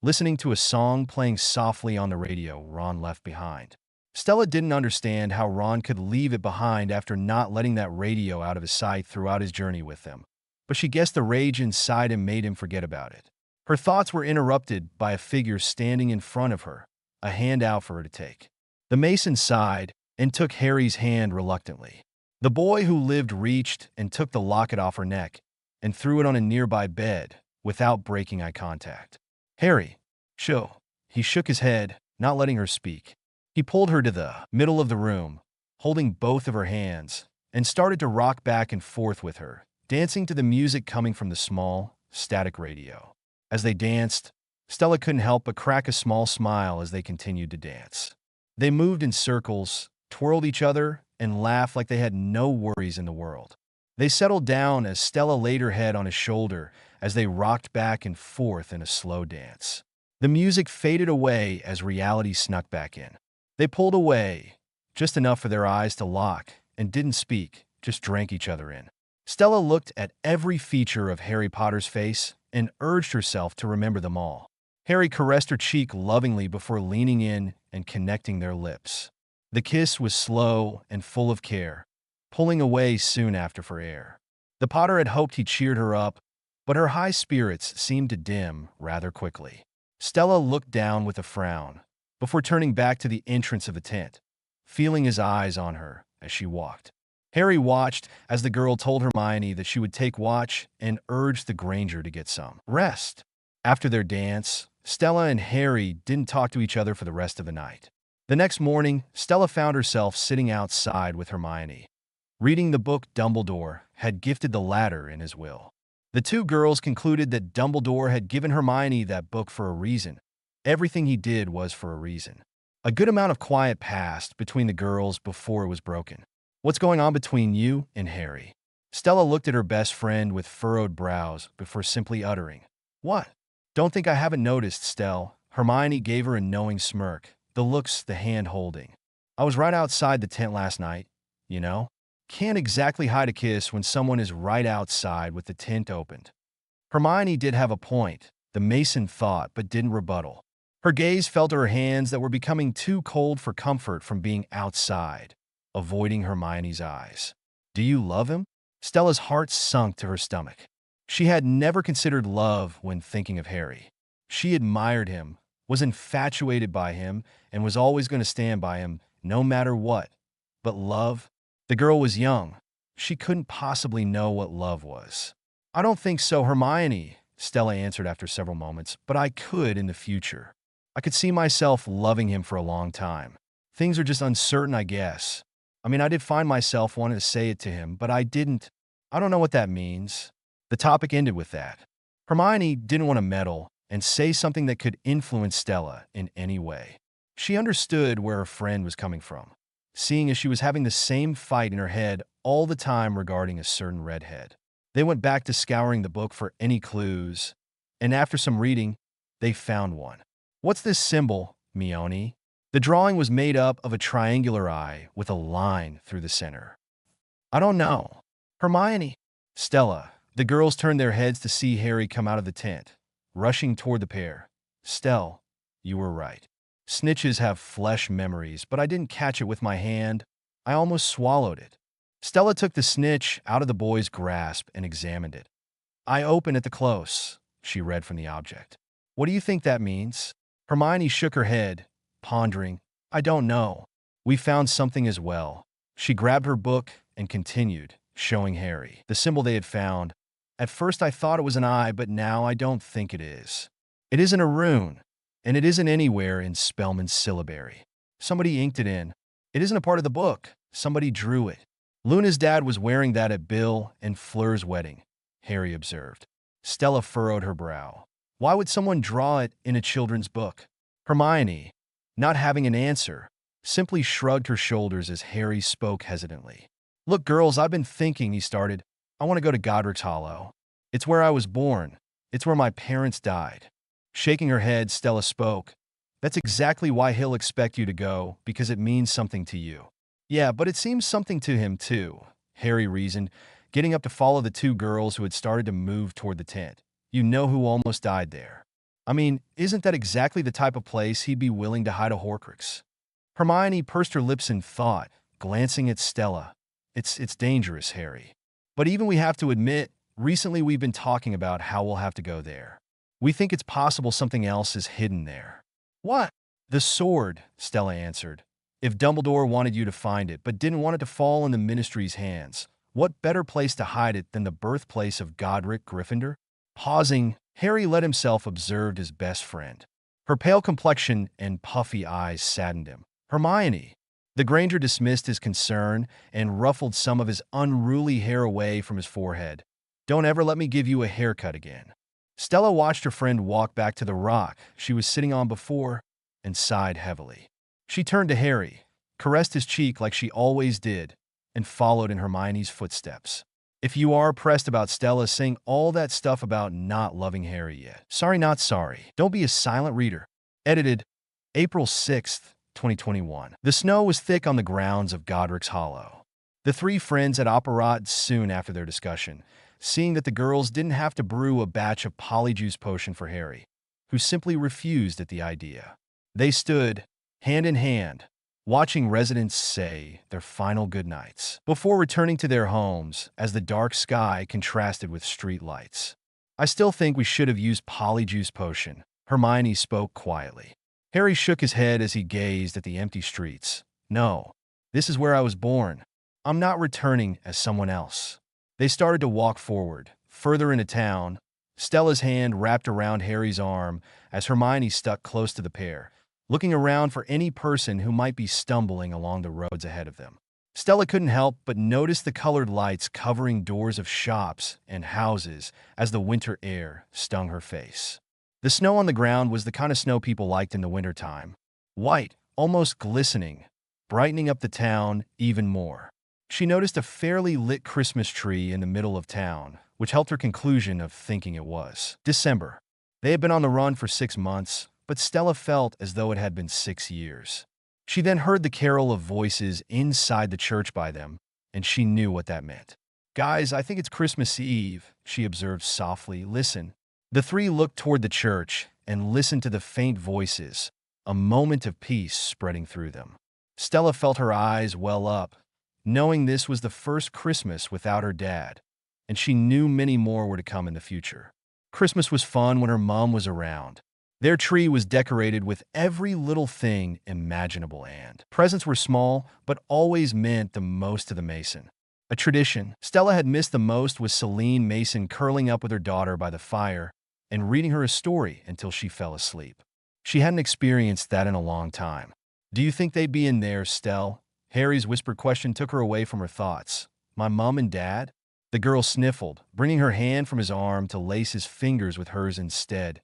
[SPEAKER 1] listening to a song playing softly on the radio Ron left behind. Stella didn't understand how Ron could leave it behind after not letting that radio out of his sight throughout his journey with them, but she guessed the rage inside him made him forget about it. Her thoughts were interrupted by a figure standing in front of her, a hand out for her to take. The Mason sighed and took Harry's hand reluctantly. The boy who lived reached and took the locket off her neck and threw it on a nearby bed without breaking eye contact. Harry, show. He shook his head, not letting her speak. He pulled her to the middle of the room, holding both of her hands, and started to rock back and forth with her, dancing to the music coming from the small, static radio. As they danced, Stella couldn't help but crack a small smile as they continued to dance. They moved in circles, twirled each other, and laughed like they had no worries in the world. They settled down as Stella laid her head on his shoulder as they rocked back and forth in a slow dance. The music faded away as reality snuck back in. They pulled away, just enough for their eyes to lock, and didn't speak, just drank each other in. Stella looked at every feature of Harry Potter's face and urged herself to remember them all. Harry caressed her cheek lovingly before leaning in and connecting their lips. The kiss was slow and full of care, pulling away soon after for air. The Potter had hoped he cheered her up, but her high spirits seemed to dim rather quickly. Stella looked down with a frown, before turning back to the entrance of the tent, feeling his eyes on her as she walked. Harry watched as the girl told Hermione that she would take watch and urged the Granger to get some rest. After their dance, Stella and Harry didn't talk to each other for the rest of the night. The next morning, Stella found herself sitting outside with Hermione, reading the book Dumbledore had gifted the latter in his will. The two girls concluded that Dumbledore had given Hermione that book for a reason. Everything he did was for a reason. A good amount of quiet passed between the girls before it was broken. "What's going on between you and Harry?" Stella looked at her best friend with furrowed brows before simply uttering, "What?" "Don't think I haven't noticed, Stell." Hermione gave her a knowing smirk, the looks, the hand holding. "I was right outside the tent last night, you know? Can't exactly hide a kiss when someone is right outside with the tent opened." Hermione did have a point, the Mason thought, but didn't rebuttal. Her gaze fell to her hands that were becoming too cold for comfort from being outside, avoiding Hermione's eyes. "Do you love him?" Stella's heart sunk to her stomach. She had never considered love when thinking of Harry. She admired him, was infatuated by him, and was always going to stand by him, no matter what. But love? The girl was young. She couldn't possibly know what love was. "I don't think so, Hermione," Stella answered after several moments, "but I could in the future. I could see myself loving him for a long time. Things are just uncertain, I guess. I mean, I did find myself wanting to say it to him, but I didn't. I don't know what that means." The topic ended with that. Hermione didn't want to meddle and say something that could influence Stella in any way. She understood where her friend was coming from, seeing as she was having the same fight in her head all the time regarding a certain redhead. They went back to scouring the book for any clues, and after some reading, they found one. "What's this symbol, Mione?" The drawing was made up of a triangular eye with a line through the center. "I don't know." "Hermione." "Stella." The girls turned their heads to see Harry come out of the tent, rushing toward the pair. "Stell, you were right. Snitches have flesh memories, but I didn't catch it with my hand. I almost swallowed it." Stella took the snitch out of the boy's grasp and examined it. "I open at the close," she read from the object. "What do you think that means?" Hermione shook her head, pondering. "I don't know. We found something as well." She grabbed her book and continued, showing Harry the symbol they had found. "At first I thought it was an eye, but now I don't think it is. It isn't a rune, and it isn't anywhere in Spellman's syllabary. Somebody inked it in. It isn't a part of the book. Somebody drew it." "Luna's dad was wearing that at Bill and Fleur's wedding," Harry observed. Stella furrowed her brow. "Why would someone draw it in a children's book?" Hermione, not having an answer, simply shrugged her shoulders as Harry spoke hesitantly. "Look, girls, I've been thinking," he started. "I want to go to Godric's Hollow. It's where I was born. It's where my parents died." Shaking her head, Stella spoke. "That's exactly why he'll expect you to go, because it means something to you." "Yeah, but it seems something to him, too," Harry reasoned, getting up to follow the two girls who had started to move toward the tent. "You know who almost died there. I mean, isn't that exactly the type of place he'd be willing to hide a Horcrux?" Hermione pursed her lips in thought, glancing at Stella. It's dangerous, Harry. But even we have to admit, recently we've been talking about how we'll have to go there. We think it's possible something else is hidden there." "What?" "The sword," Stella answered. "If Dumbledore wanted you to find it, but didn't want it to fall in the Ministry's hands, what better place to hide it than the birthplace of Godric Gryffindor?" Pausing, Harry let himself observe his best friend. Her pale complexion and puffy eyes saddened him. Hermione. The Granger dismissed his concern and ruffled some of his unruly hair away from his forehead. Don't ever let me give you a haircut again. Stella watched her friend walk back to the rock she was sitting on before and sighed heavily. She turned to Harry, caressed his cheek like she always did, and followed in Hermione's footsteps. If you are pressed about Stella saying all that stuff about not loving Harry yet, sorry not sorry. Don't be a silent reader. Edited April 6th, 2021. The snow was thick on the grounds of Godric's Hollow. The three friends had operated soon after their discussion, seeing that the girls didn't have to brew a batch of polyjuice potion for Harry, who simply refused at the idea. They stood, hand in hand, watching residents say their final goodnights before returning to their homes as the dark sky contrasted with street lights. I still think we should have used polyjuice potion, Hermione spoke quietly. Harry shook his head as he gazed at the empty streets. No, this is where I was born. I'm not returning as someone else. They started to walk forward, further into town, Stella's hand wrapped around Harry's arm as Hermione stuck close to the pair, looking around for any person who might be stumbling along the roads ahead of them. Stella couldn't help but notice the colored lights covering doors of shops and houses as the winter air stung her face. The snow on the ground was the kind of snow people liked in the wintertime. White, almost glistening, brightening up the town even more. She noticed a fairly lit Christmas tree in the middle of town, which helped her conclusion of thinking it was December. They had been on the run for 6 months, but Stella felt as though it had been 6 years. She then heard the carol of voices inside the church by them, and she knew what that meant. Guys, I think it's Christmas Eve, she observed softly. Listen. The three looked toward the church and listened to the faint voices, a moment of peace spreading through them. Stella felt her eyes well up, knowing this was the first Christmas without her dad, and she knew many more were to come in the future. Christmas was fun when her mom was around. Their tree was decorated with every little thing imaginable, and presents were small, but always meant the most to the Mason. A tradition Stella had missed the most was Celine Mason curling up with her daughter by the fire and reading her a story until she fell asleep. She hadn't experienced that in a long time. Do you think they'd be in there, Stell? Harry's whispered question took her away from her thoughts. My mom and dad? The girl sniffled, bringing her hand from his arm to lace his fingers with hers instead.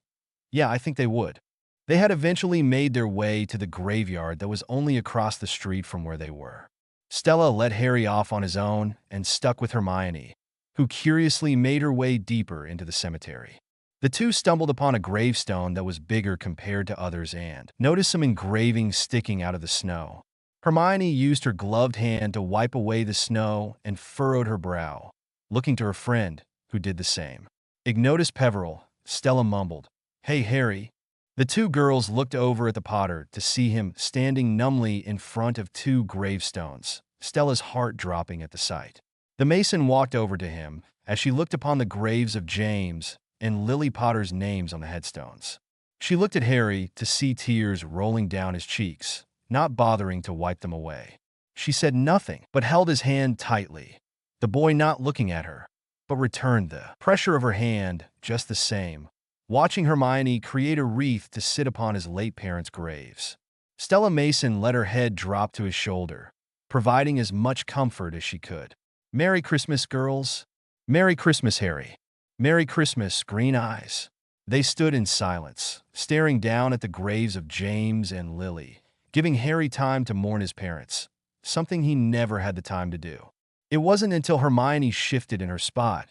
[SPEAKER 1] Yeah, I think they would. They had eventually made their way to the graveyard that was only across the street from where they were. Stella let Harry off on his own and stuck with Hermione, who curiously made her way deeper into the cemetery. The two stumbled upon a gravestone that was bigger compared to others and noticed some engravings sticking out of the snow. Hermione used her gloved hand to wipe away the snow and furrowed her brow, looking to her friend, who did the same. Ignotus Peveril, Stella mumbled. Hey, Harry. The two girls looked over at the potter to see him standing numbly in front of 2 gravestones, Stella's heart dropping at the sight. The Mason walked over to him as she looked upon the graves of James and Lily Potter's names on the headstones. She looked at Harry to see tears rolling down his cheeks, not bothering to wipe them away. She said nothing, but held his hand tightly, the boy not looking at her, but returned the pressure of her hand just the same, watching Hermione create a wreath to sit upon his late parents' graves. Stella Mason let her head drop to his shoulder, providing as much comfort as she could. Merry Christmas, girls. Merry Christmas, Harry. Merry Christmas, Green Eyes. They stood in silence, staring down at the graves of James and Lily, giving Harry time to mourn his parents, something he never had the time to do. It wasn't until Hermione shifted in her spot,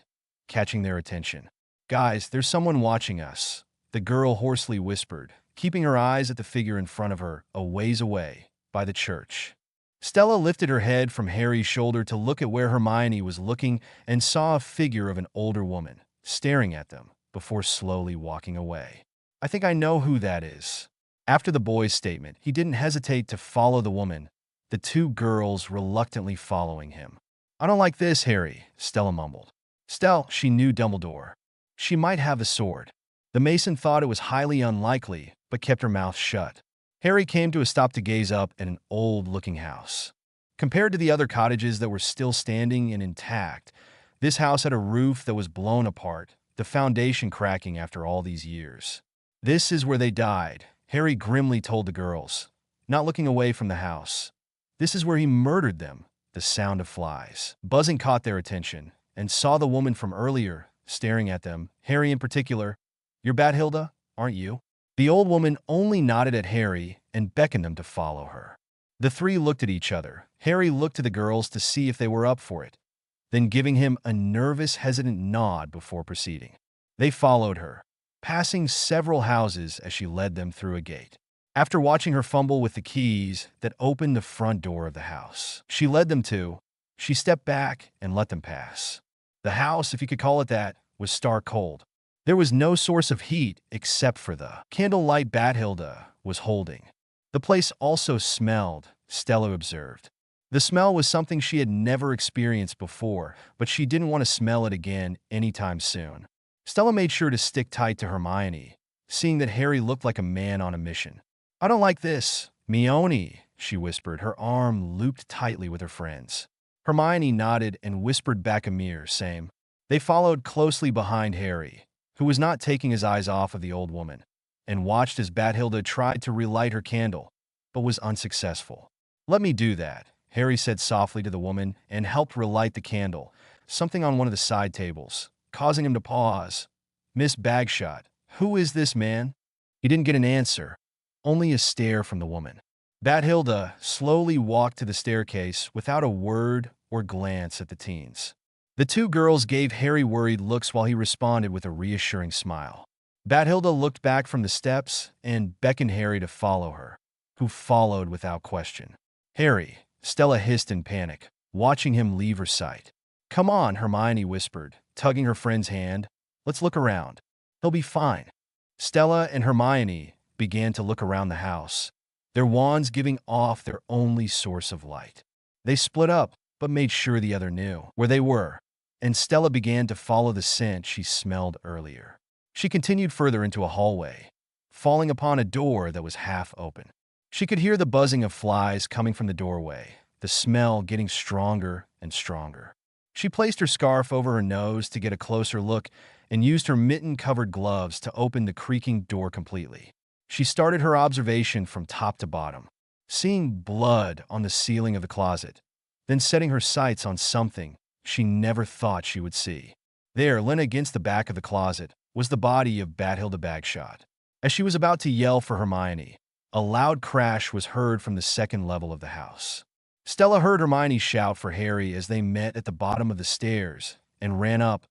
[SPEAKER 1] catching their attention. Guys, there's someone watching us, the girl hoarsely whispered, keeping her eyes at the figure in front of her, a ways away, by the church. Stella lifted her head from Harry's shoulder to look at where Hermione was looking and saw a figure of an older woman, staring at them, before slowly walking away. I think I know who that is. After the boy's statement, he didn't hesitate to follow the woman, the 2 girls reluctantly following him. I don't like this, Harry, Stella mumbled. She knew Dumbledore. She might have a sword. The Mason thought it was highly unlikely, but kept her mouth shut. Harry came to a stop to gaze up at an old-looking house. Compared to the other cottages that were still standing and intact, this house had a roof that was blown apart, the foundation cracking after all these years. This is where they died, Harry grimly told the girls, not looking away from the house. This is where he murdered them. The sound of flies buzzing caught their attention, and saw the woman from earlier staring at them, Harry in particular. "You're Bathilda, aren't you?" The old woman only nodded at Harry and beckoned them to follow her. The three looked at each other. Harry looked to the girls to see if they were up for it, then giving him a nervous, hesitant nod before proceeding. They followed her, passing several houses as she led them through a gate. After watching her fumble with the keys that opened the front door of the house she led them to, she stepped back and let them pass. The house, if you could call it that, was stark cold. There was no source of heat except for the candlelight Bathilda was holding. The place also smelled, Stella observed. The smell was something she had never experienced before, but she didn't want to smell it again anytime soon. Stella made sure to stick tight to Hermione, seeing that Harry looked like a man on a mission. "I don't like this, Mione," she whispered, her arm looped tightly with her friend's. Hermione nodded and whispered back a mirror, same. They followed closely behind Harry, who was not taking his eyes off of the old woman, and watched as Bathilda tried to relight her candle, but was unsuccessful. "Let me do that," Harry said softly to the woman and helped relight the candle, something on one of the side tables, causing him to pause. "Miss Bagshot, who is this man?" He didn't get an answer, only a stare from the woman. Bathilda slowly walked to the staircase without a word or glance at the teens. The two girls gave Harry worried looks while he responded with a reassuring smile. Bathilda looked back from the steps and beckoned Harry to follow her, who followed without question. "Harry," Stella hissed in panic, watching him leave her sight. "Come on," Hermione whispered, tugging her friend's hand. "Let's look around. He'll be fine." Stella and Hermione began to look around the house, their wands giving off their only source of light. They split up, but made sure the other knew where they were, and Stella began to follow the scent she smelled earlier. She continued further into a hallway, falling upon a door that was half open. She could hear the buzzing of flies coming from the doorway, the smell getting stronger and stronger. She placed her scarf over her nose to get a closer look and used her mitten-covered gloves to open the creaking door completely. She started her observation from top to bottom, seeing blood on the ceiling of the closet, then setting her sights on something she never thought she would see. There, leaning against the back of the closet, was the body of Bathilda Bagshot. As she was about to yell for Hermione, a loud crash was heard from the second level of the house. Stella heard Hermione shout for Harry as they met at the bottom of the stairs and ran up,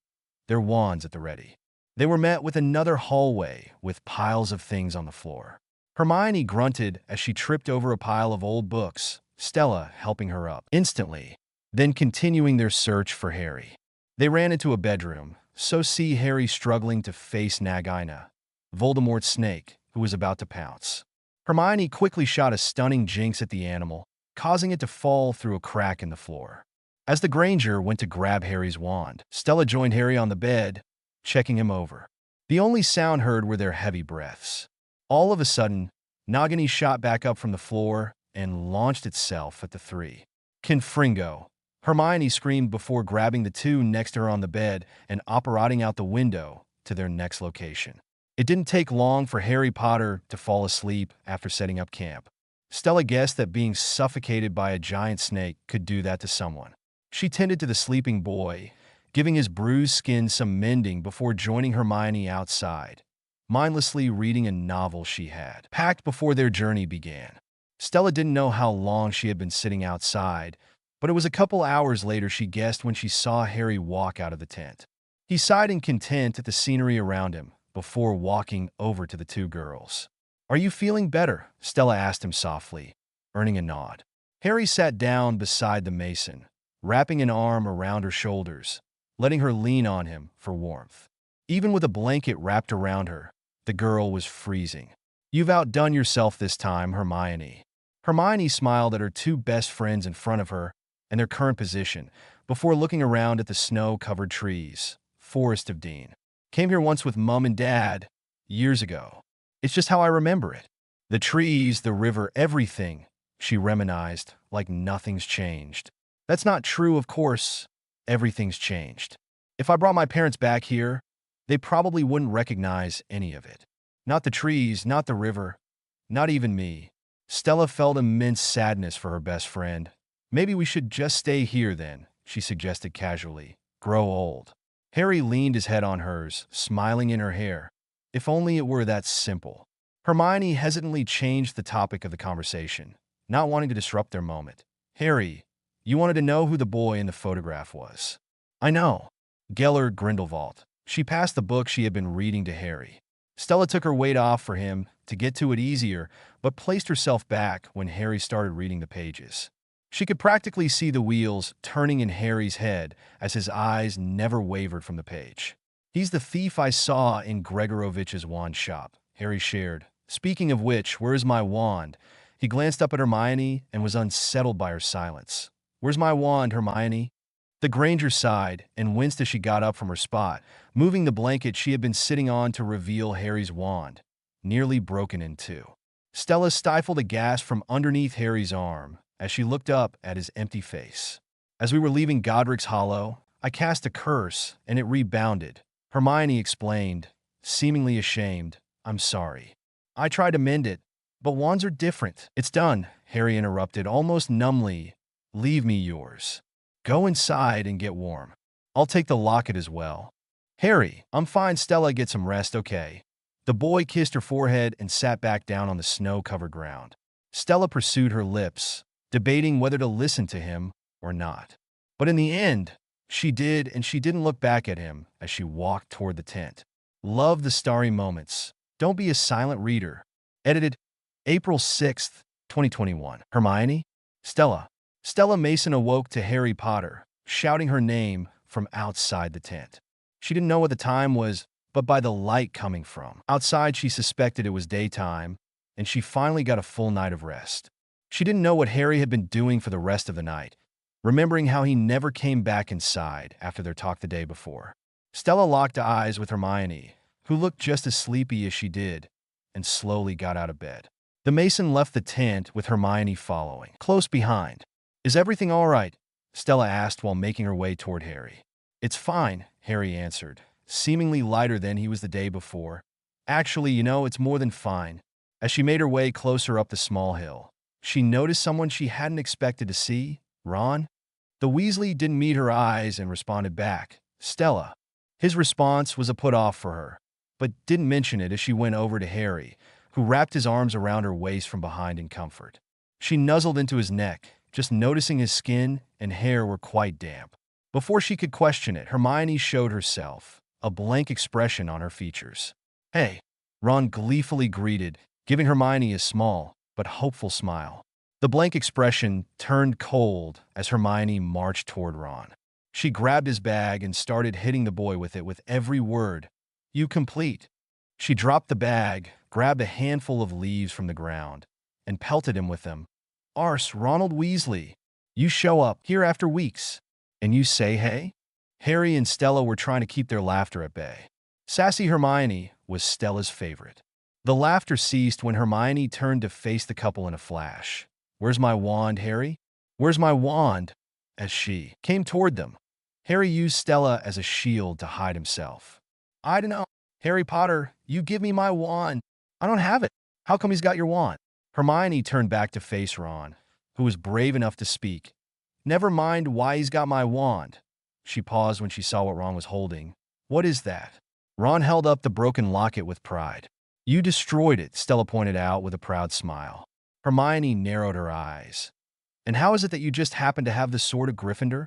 [SPEAKER 1] their wands at the ready. They were met with another hallway with piles of things on the floor. Hermione grunted as she tripped over a pile of old books, Stella helping her up instantly, then continuing their search for Harry. They ran into a bedroom, so see Harry struggling to face Nagina, Voldemort's snake, who was about to pounce. Hermione quickly shot a stunning jinx at the animal, causing it to fall through a crack in the floor. As the Granger went to grab Harry's wand, Stella joined Harry on the bed, checking him over. The only sound heard were their heavy breaths. All of a sudden, Nagini shot back up from the floor and launched itself at the three. "Confringo!" Hermione screamed before grabbing the two next to her on the bed and operating out the window to their next location. It didn't take long for Harry Potter to fall asleep after setting up camp. Stella guessed that being suffocated by a giant snake could do that to someone. She tended to the sleeping boy, giving his bruised skin some mending before joining Hermione outside, mindlessly reading a novel she had packed before their journey began. Stella didn't know how long she had been sitting outside, but it was a couple hours later she guessed when she saw Harry walk out of the tent. He sighed in content at the scenery around him before walking over to the two girls. "Are you feeling better?" Stella asked him softly, earning a nod. Harry sat down beside the mason, wrapping an arm around her shoulders, letting her lean on him for warmth. Even with a blanket wrapped around her, the girl was freezing. "You've outdone yourself this time, Hermione." Hermione smiled at her two best friends in front of her and their current position before looking around at the snow-covered trees. Forest of Dean. "Came here once with Mum and Dad, years ago. It's just how I remember it. The trees, the river, everything," she reminisced, like nothing's changed. "That's not true, of course. Everything's changed. If I brought my parents back here, They probably wouldn't recognize any of it. Not the trees, not the river, not even me. Stella felt immense sadness for her best friend. Maybe we should just stay here then, she suggested casually. Grow old. Harry leaned his head on hers, smiling in her hair. If only it were that simple. Hermione hesitantly changed the topic of the conversation, not wanting to disrupt their moment. Harry, you wanted to know who the boy in the photograph was. I know. Gellert Grindelwald. She passed the book she had been reading to Harry. Stella took her weight off for him to get to it easier, but placed herself back when Harry started reading the pages. She could practically see the wheels turning in Harry's head as his eyes never wavered from the page. He's the thief I saw in Gregorovich's wand shop, Harry shared. Speaking of which, where's my wand? He glanced up at Hermione and was unsettled by her silence. Where's my wand, Hermione? The Granger sighed and winced as she got up from her spot, moving the blanket she had been sitting on to reveal Harry's wand, nearly broken in two. Stella stifled a gasp from underneath Harry's arm as she looked up at his empty face. As we were leaving Godric's Hollow, I cast a curse and it rebounded. Hermione explained, seemingly ashamed. I'm sorry. I tried to mend it, but wands are different. It's done, Harry interrupted almost numbly. Leave me yours. Go inside and get warm. I'll take the locket as well. Harry, I'm fine. Stella, get some rest, okay? The boy kissed her forehead and sat back down on the snow-covered ground. Stella pursued her lips, debating whether to listen to him or not. But in the end, she did, and she didn't look back at him as she walked toward the tent. Love the starry moments. Don't be a silent reader. Edited April 6th, 2021. Hermione? Stella. Stella Mason awoke to Harry Potter, shouting her name from outside the tent. She didn't know what the time was, but by the light coming from outside, she suspected it was daytime, and she finally got a full night of rest. She didn't know what Harry had been doing for the rest of the night, remembering how he never came back inside after their talk the day before. Stella locked eyes with Hermione, who looked just as sleepy as she did, and slowly got out of bed. The Mason left the tent with Hermione following, close behind. Is everything all right? Stella asked while making her way toward Harry. It's fine, Harry answered, seemingly lighter than he was the day before. Actually, it's more than fine. As she made her way closer up the small hill, she noticed someone she hadn't expected to see, Ron. The Weasley didn't meet her eyes and responded back, Stella. His response was a put-off for her, but didn't mention it as she went over to Harry, who wrapped his arms around her waist from behind in comfort. She nuzzled into his neck, just noticing his skin and hair were quite damp. Before she could question it, Hermione showed herself, a blank expression on her features. Hey, Ron gleefully greeted, giving Hermione a small but hopeful smile. The blank expression turned cold as Hermione marched toward Ron. She grabbed his bag and started hitting the boy with it with every word. You complete. She dropped the bag, grabbed a handful of leaves from the ground, and pelted him with them. Arse, Ronald Weasley, you show up here after weeks, and you say hey? Harry and Stella were trying to keep their laughter at bay. Sassy Hermione was Stella's favorite. The laughter ceased when Hermione turned to face the couple in a flash. Where's my wand, Harry? Where's my wand? As she came toward them, Harry used Stella as a shield to hide himself. I don't know. Harry Potter, you give me my wand. I don't have it. How come he's got your wand? Hermione turned back to face Ron, who was brave enough to speak. Never mind why he's got my wand. She paused when she saw what Ron was holding. What is that? Ron held up the broken locket with pride. You destroyed it, Stella pointed out with a proud smile. Hermione narrowed her eyes. And how is it that you just happen to have the sword of Gryffindor?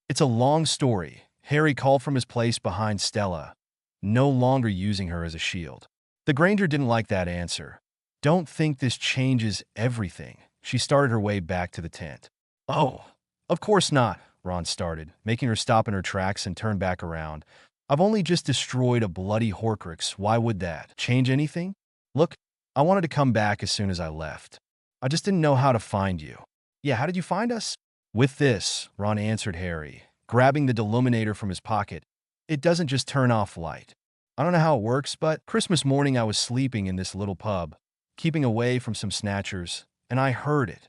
[SPEAKER 1] It's a long story. Harry called from his place behind Stella, no longer using her as a shield. The Granger didn't like that answer. Don't think this changes everything. She started her way back to the tent. Oh, of course not, Ron started, making her stop in her tracks and turn back around. I've only just destroyed a bloody Horcrux. Why would that change anything? Look, I wanted to come back as soon as I left. I just didn't know how to find you. Yeah, how did you find us? With this, Ron answered Harry, grabbing the deluminator from his pocket. It doesn't just turn off light. I don't know how it works, but Christmas morning I was sleeping in this little pub, keeping away from some snatchers, and I heard it.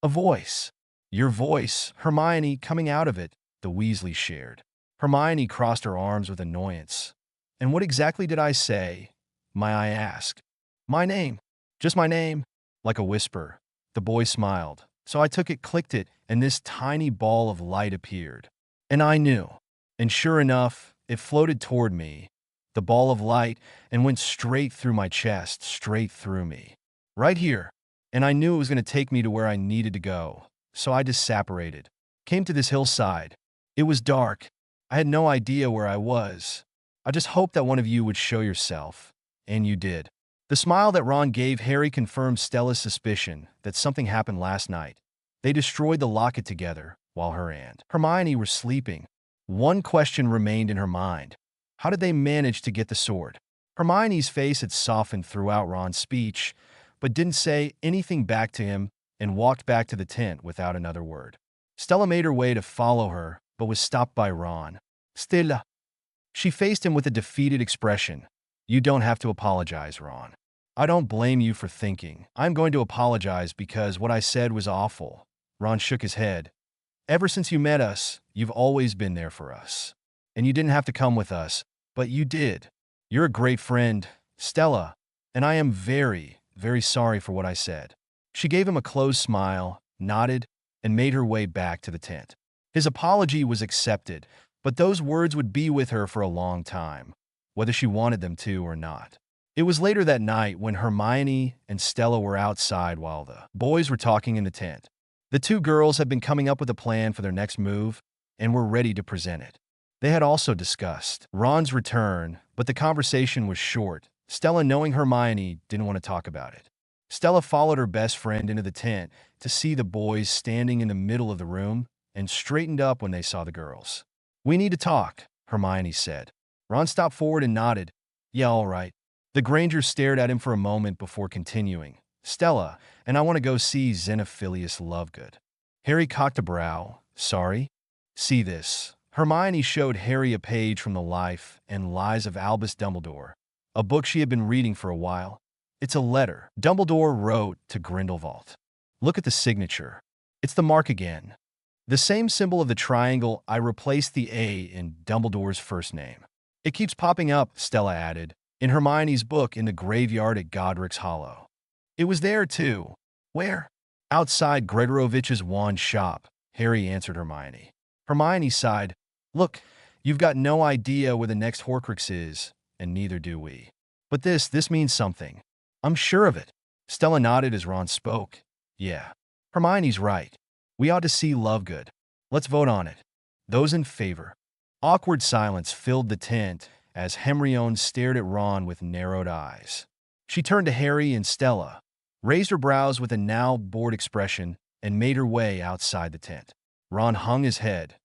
[SPEAKER 1] A voice. Your voice, Hermione, coming out of it, the Weasleys shared. Hermione crossed her arms with annoyance. And what exactly did I say? My eye asked. My name. Just my name. Like a whisper. The boy smiled. So I took it, clicked it, and this tiny ball of light appeared. And I knew. And sure enough, it floated toward me, the ball of light, and went straight through my chest, straight through me. Right here. And I knew it was going to take me to where I needed to go. So I just separated. Came to this hillside. It was dark. I had no idea where I was. I just hoped that one of you would show yourself. And you did. The smile that Ron gave Harry confirmed Stella's suspicion that something happened last night. They destroyed the locket together while her and Hermione were sleeping. One question remained in her mind. How did they manage to get the sword? Hermione's face had softened throughout Ron's speech, but didn't say anything back to him and walked back to the tent without another word. Stella made her way to follow her, but was stopped by Ron. Stella. She faced him with a defeated expression. You don't have to apologize, Ron. I don't blame you for thinking. I'm going to apologize because what I said was awful. Ron shook his head. Ever since you met us, you've always been there for us. And you didn't have to come with us, but you did. You're a great friend, Stella, and I am very, very sorry for what I said. She gave him a closed smile, nodded, and made her way back to the tent. His apology was accepted, but those words would be with her for a long time, whether she wanted them to or not. It was later that night when Hermione and Stella were outside while the boys were talking in the tent. The two girls had been coming up with a plan for their next move and were ready to present it. They had also discussed Ron's return, but the conversation was short. Stella, knowing Hermione, didn't want to talk about it. Stella followed her best friend into the tent to see the boys standing in the middle of the room and straightened up when they saw the girls. We need to talk, Hermione said. Ron stopped forward and nodded. Yeah, all right. The Granger stared at him for a moment before continuing. Stella, and I want to go see Xenophilius Lovegood. Harry cocked a brow. Sorry? See this. Hermione showed Harry a page from the Life and Lies of Albus Dumbledore, a book she had been reading for a while. It's a letter Dumbledore wrote to Grindelwald. Look at the signature. It's the mark again. The same symbol of the triangle. I replaced the A in Dumbledore's first name. It keeps popping up, Stella added, in Hermione's book in the graveyard at Godric's Hollow. It was there, too. Where? Outside Gregorovich's wand shop, Harry answered Hermione. Hermione sighed. Look, you've got no idea where the next Horcrux is, and neither do we. But this means something. I'm sure of it. Stella nodded as Ron spoke. Yeah. Hermione's right. We ought to see Lovegood. Let's vote on it. Those in favor. Awkward silence filled the tent as Hermione stared at Ron with narrowed eyes. She turned to Harry and Stella, raised her brows with a now bored expression, and made her way outside the tent. Ron hung his head.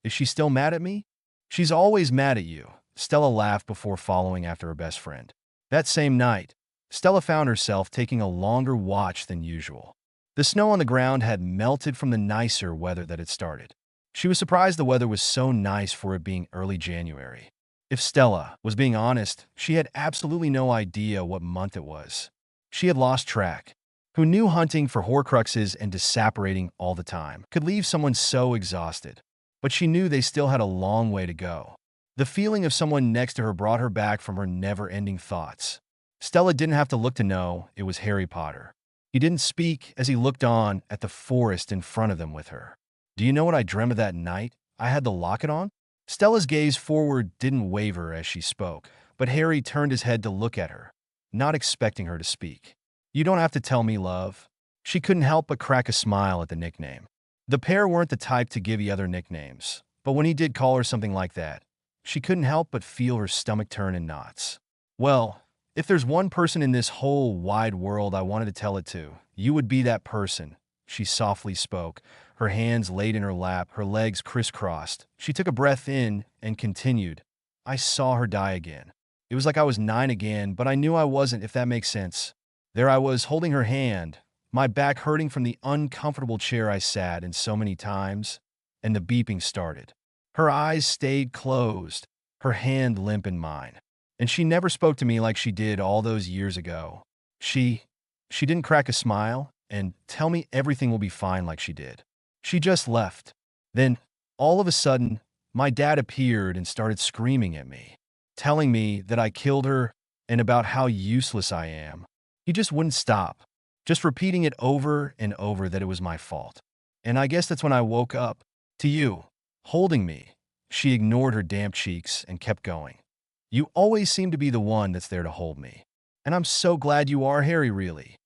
[SPEAKER 1] Is she still mad at me? She's always mad at you, Stella laughed before following after her best friend. That same night, Stella found herself taking a longer watch than usual. The snow on the ground had melted from the nicer weather that had started. She was surprised the weather was so nice for it being early January. If Stella was being honest, she had absolutely no idea what month it was. She had lost track. Who knew hunting for Horcruxes and disapparating all the time could leave someone so exhausted? But she knew they still had a long way to go. The feeling of someone next to her brought her back from her never-ending thoughts. Stella didn't have to look to know it was Harry Potter. He didn't speak as he looked on at the forest in front of them with her. Do you know what I dreamt of that night I had the locket on? Stella's gaze forward didn't waver as she spoke, but Harry turned his head to look at her, not expecting her to speak. You don't have to tell me, love. She couldn't help but crack a smile at the nickname. The pair weren't the type to give each other nicknames, but when he did call her something like that, she couldn't help but feel her stomach turn in knots. Well, if there's one person in this whole wide world I wanted to tell it to, you would be that person, she softly spoke, her hands laid in her lap, her legs crisscrossed. She took a breath in and continued. I saw her die again. It was like I was 9 again, but I knew I wasn't, if that makes sense. There I was, holding her hand, my back hurting from the uncomfortable chair I sat in so many times, and the beeping started. Her eyes stayed closed, her hand limp in mine. And she never spoke to me like she did all those years ago. She didn't crack a smile and tell me everything will be fine like she did. She just left. Then, all of a sudden, my dad appeared and started screaming at me. telling me that I killed her and about how useless I am. He just wouldn't stop, just repeating it over and over that it was my fault. And I guess that's when I woke up to you, holding me. She ignored her damp cheeks and kept going. You always seem to be the one that's there to hold me. And I'm so glad you are, Harry, really.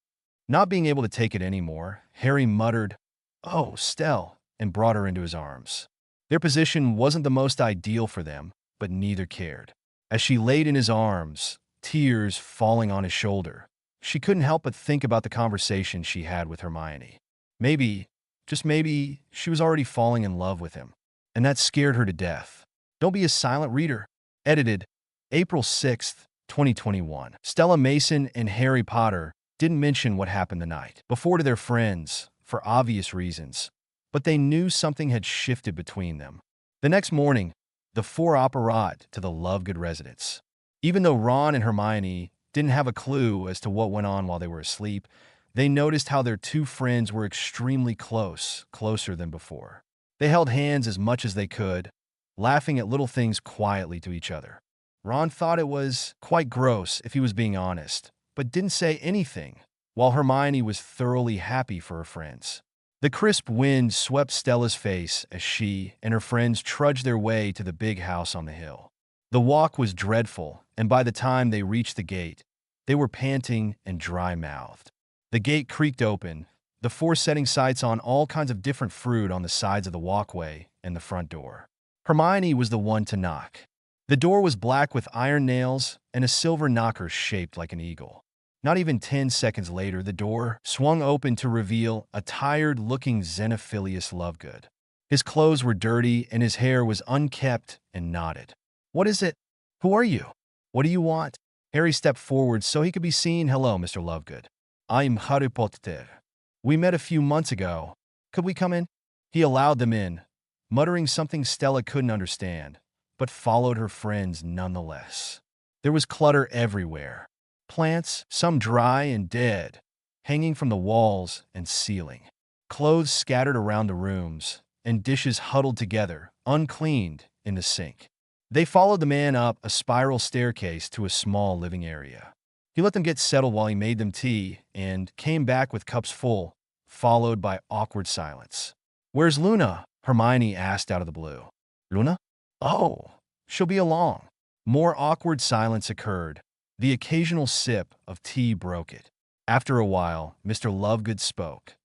[SPEAKER 1] Not being able to take it anymore, Harry muttered, "Oh, Stell," and brought her into his arms. Their position wasn't the most ideal for them, but neither cared. As she laid in his arms, tears falling on his shoulder, she couldn't help but think about the conversation she had with Hermione. Maybe, just maybe, she was already falling in love with him, and that scared her to death. Don't be a silent reader. Edited, April 6th, 2021. Stella Mason and Harry Potter didn't mention what happened the night before to their friends, for obvious reasons, but they knew something had shifted between them. The next morning, the four arrived to the Lovegood residence. Even though Ron and Hermione didn't have a clue as to what went on while they were asleep, they noticed how their two friends were extremely close, closer than before. They held hands as much as they could, laughing at little things quietly to each other. Ron thought it was quite gross, if he was being honest, but didn't say anything, while Hermione was thoroughly happy for her friends. The crisp wind swept Stella's face as she and her friends trudged their way to the big house on the hill. The walk was dreadful, and by the time they reached the gate, they were panting and dry-mouthed. The gate creaked open, the four setting sights on all kinds of different fruit on the sides of the walkway and the front door. Hermione was the one to knock. The door was black with iron nails and a silver knocker shaped like an eagle. Not even 10 seconds later, the door swung open to reveal a tired-looking Xenophilius Lovegood. His clothes were dirty and his hair was unkempt and knotted. "What is it? Who are you? What do you want?" Harry stepped forward so he could be seen. "Hello, Mr. Lovegood. I'm Harry Potter. We met a few months ago. Could we come in?" He allowed them in, muttering something Stella couldn't understand, but followed her friends nonetheless. There was clutter everywhere. Plants, some dry and dead, hanging from the walls and ceiling. Clothes scattered around the rooms, and dishes huddled together, uncleaned, in the sink. They followed the man up a spiral staircase to a small living area. He let them get settled while he made them tea and came back with cups full, followed by awkward silence. "Where's Luna?" Hermione asked out of the blue. "Luna? Oh, she'll be along." More awkward silence occurred. The occasional sip of tea broke it. After a while, Mr. Lovegood spoke.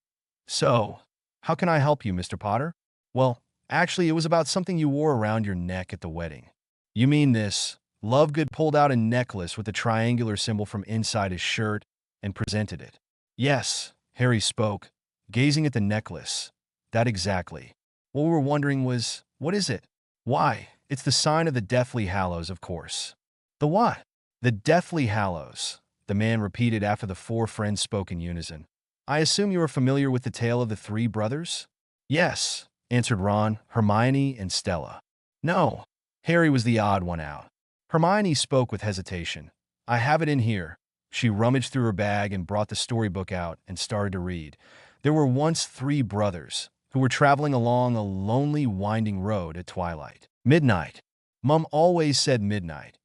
[SPEAKER 1] "So, how can I help you, Mr. Potter?" "Well, actually, it was about something you wore around your neck at the wedding." "You mean this?" Lovegood pulled out a necklace with a triangular symbol from inside his shirt and presented it. "Yes," Harry spoke, gazing at the necklace. "That exactly. What we were wondering was, what is it?" "Why, it's the sign of the Deathly Hallows, of course." "The what?" "The Deathly Hallows," the man repeated after the four friends spoke in unison. "I assume you are familiar with the tale of the three brothers?" "Yes," answered Ron, Hermione, and Stella. "No." Harry was the odd one out. Hermione spoke with hesitation. "I have it in here." She rummaged through her bag and brought the storybook out and started to read. There were once three brothers who were traveling along a lonely, winding road at twilight. Midnight. Mum always said midnight.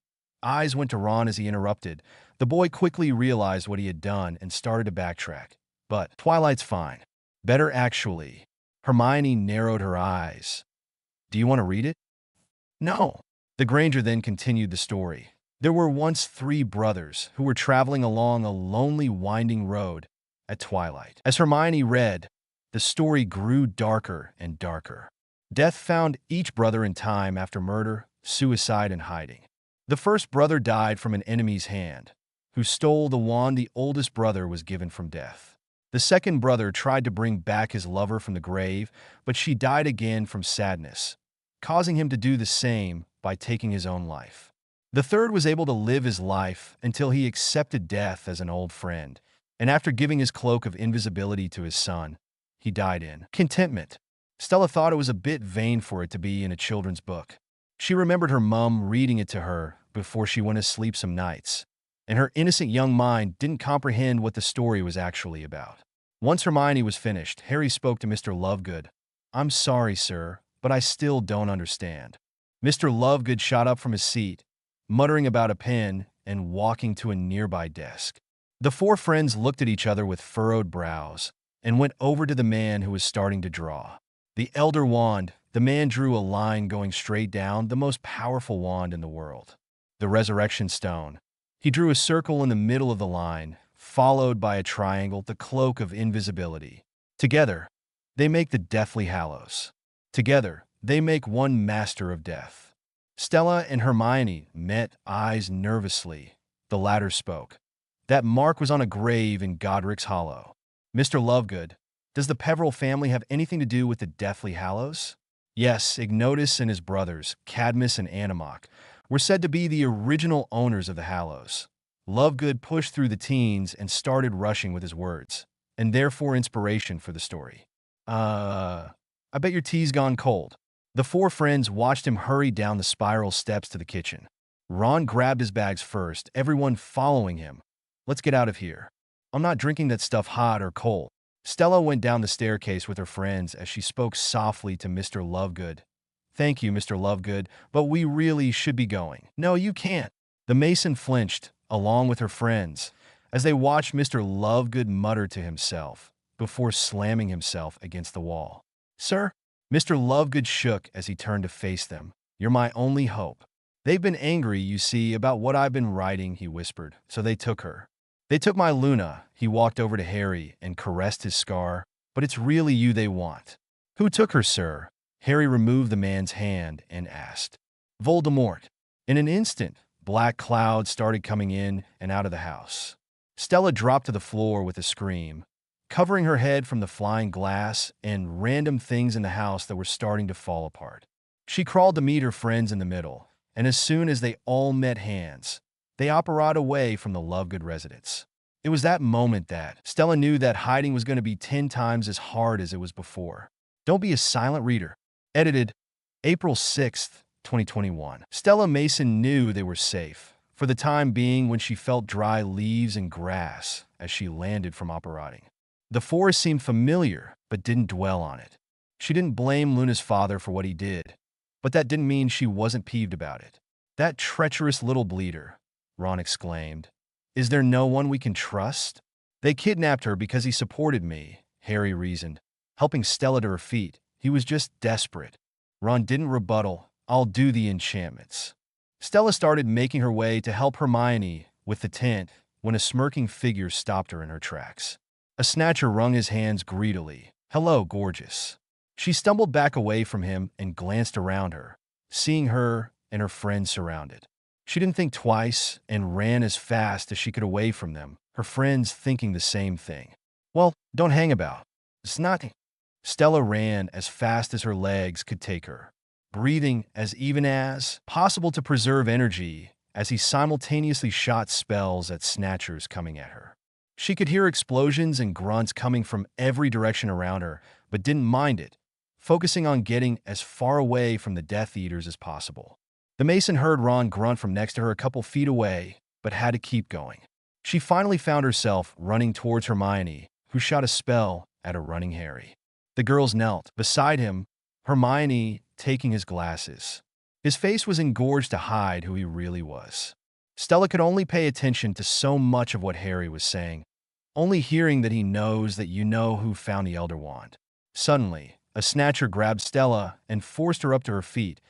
[SPEAKER 1] Eyes went to Ron as he interrupted. The boy quickly realized what he had done and started to backtrack. "But twilight's fine. Better, actually." Hermione narrowed her eyes. "Do you want to read it?" "No." The Granger then continued the story. There were once three brothers who were traveling along a lonely, winding road at twilight. As Hermione read, the story grew darker and darker. Death found each brother in time after murder, suicide, and hiding. The first brother died from an enemy's hand, who stole the wand the oldest brother was given from death. The second brother tried to bring back his lover from the grave, but she died again from sadness, causing him to do the same by taking his own life. The third was able to live his life until he accepted death as an old friend, and after giving his cloak of invisibility to his son, he died in contentment. Stella thought it was a bit vain for it to be in a children's book. She remembered her mum reading it to her before she went to sleep some nights, and her innocent young mind didn't comprehend what the story was actually about. Once Hermione was finished, Harry spoke to Mr. Lovegood. "I'm sorry, sir, but I still don't understand." Mr. Lovegood shot up from his seat. muttering about a pen and walking to a nearby desk. The four friends looked at each other with furrowed brows and went over to the man who was starting to draw. The Elder Wand, the man drew a line going straight down, the most powerful wand in the world. The Resurrection Stone. He drew a circle in the middle of the line, followed by a triangle, the Cloak of Invisibility. Together, they make the Deathly Hallows. Together, they make one master of death. Stella and Hermione met, eyes nervously. The latter spoke. That mark was on a grave in Godric's Hollow. Mr. Lovegood, does the Peveril family have anything to do with the Deathly Hallows? Yes, Ignotus and his brothers, Cadmus and Animok, were said to be the original owners of the Hallows. Lovegood pushed through the teens and started rushing with his words, and therefore inspiration for the story. I bet your tea's gone cold. The four friends watched him hurry down the spiral steps to the kitchen. Ron grabbed his bags first, everyone following him. Let's get out of here. I'm not drinking that stuff hot or cold. Stella went down the staircase with her friends as she spoke softly to Mr. Lovegood. Thank you, Mr. Lovegood, but we really should be going. No, you can't. The Mason flinched, along with her friends, as they watched Mr. Lovegood mutter to himself before slamming himself against the wall. Sir? Mr. Lovegood shook as he turned to face them. You're my only hope. They've been angry, you see, about what I've been writing, he whispered, so they took her. They took my Luna. He walked over to Harry and caressed his scar. But it's really you they want. Who took her, sir? Harry removed the man's hand and asked. Voldemort. In an instant, black clouds started coming in and out of the house. Stella dropped to the floor with a scream, covering her head from the flying glass and random things in the house that were starting to fall apart. She crawled to meet her friends in the middle, and as soon as they all met hands, they operated away from the Lovegood residence. It was that moment that Stella knew that hiding was going to be 10 times as hard as it was before. Don't be a silent reader. Edited April 6th, 2021. Stella Mason knew they were safe, for the time being when she felt dry leaves and grass as she landed from operating. The forest seemed familiar, but didn't dwell on it. She didn't blame Luna's father for what he did, but that didn't mean she wasn't peeved about it. That treacherous little bleeder, Ron exclaimed. Is there no one we can trust? They kidnapped her because he supported me, Harry reasoned, helping Stella to her feet. He was just desperate. Ron didn't rebuttal. I'll do the enchantments. Stella started making her way to help Hermione with the tent when a smirking figure stopped her in her tracks. A snatcher wrung his hands greedily. Hello, gorgeous. She stumbled back away from him and glanced around her, seeing her and her friends surrounded. She didn't think twice and ran as fast as she could away from them, her friends thinking the same thing. Well, don't hang about. It's nothing. Stella ran as fast as her legs could take her, breathing as even as possible to preserve energy as he simultaneously shot spells at snatchers coming at her. She could hear explosions and grunts coming from every direction around her, but didn't mind it, focusing on getting as far away from the Death Eaters as possible. The Mason heard Ron grunt from next to her a couple feet away, but had to keep going. She finally found herself running towards Hermione, who shot a spell at a running Harry. The girls knelt beside him, Hermione taking his glasses. His face was engorged to hide who he really was. Stella could only pay attention to so much of what Harry was saying, only hearing that he knows that you know who found the Elder Wand. Suddenly, a snatcher grabbed Stella and forced her up to her feet,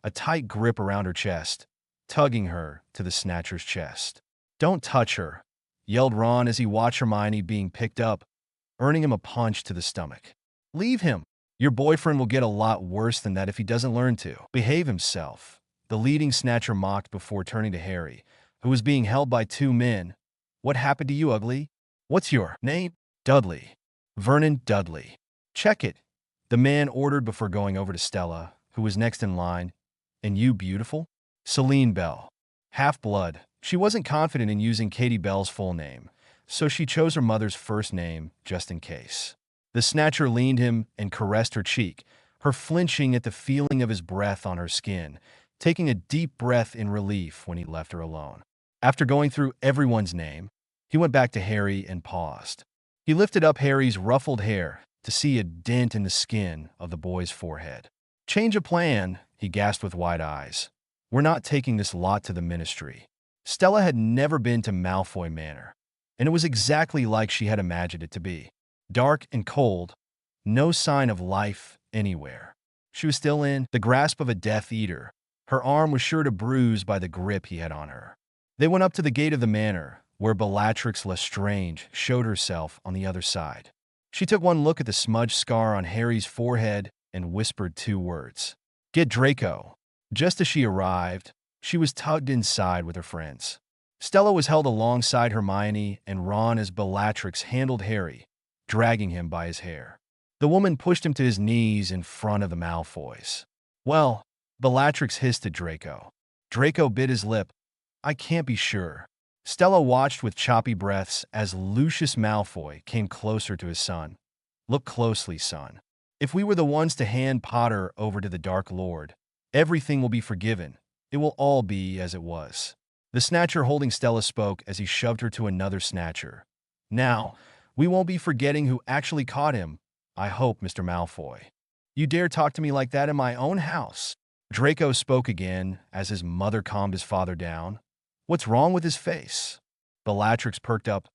[SPEAKER 1] a tight grip around her chest, tugging her to the snatcher's chest. Don't touch her, yelled Ron as he watched Hermione being picked up, earning him a punch to the stomach. Leave him. Your boyfriend will get a lot worse than that if he doesn't learn to behave himself, the leading snatcher mocked before turning to Harry, who was being held by two men. What happened to you, ugly? What's your name? Dudley. Vernon Dudley. Check it, the man ordered before going over to Stella, who was next in line. And you, beautiful? Celine Bell. Half-blood. She wasn't confident in using Katie Bell's full name, so she chose her mother's first name just in case. The snatcher leaned him and caressed her cheek, her flinching at the feeling of his breath on her skin, taking a deep breath in relief when he left her alone. After going through everyone's name, he went back to Harry and paused. He lifted up Harry's ruffled hair to see a dent in the skin of the boy's forehead. Change of plan, he gasped with wide eyes. We're not taking this lot to the ministry. Stella had never been to Malfoy Manor, and it was exactly like she had imagined it to be. Dark and cold, no sign of life anywhere. She was still in the grasp of a Death Eater. Her arm was sure to bruise by the grip he had on her. They went up to the gate of the manor, where Bellatrix Lestrange showed herself on the other side. She took one look at the smudged scar on Harry's forehead and whispered 2 words. "Get Draco." Just as she arrived, she was tugged inside with her friends. Stella was held alongside Hermione and Ron as Bellatrix handled Harry, dragging him by his hair. The woman pushed him to his knees in front of the Malfoys. "Well," Bellatrix hissed at Draco. Draco bit his lip. "I can't be sure." Stella watched with choppy breaths as Lucius Malfoy came closer to his son. "Look closely, son. If we were the ones to hand Potter over to the Dark Lord, everything will be forgiven. It will all be as it was." The Snatcher holding Stella spoke as he shoved her to another Snatcher. "Now, we won't be forgetting who actually caught him. I hope, Mr. Malfoy. You dare talk to me like that in my own house?" Draco spoke again as his mother calmed his father down. "What's wrong with his face?" Bellatrix perked up.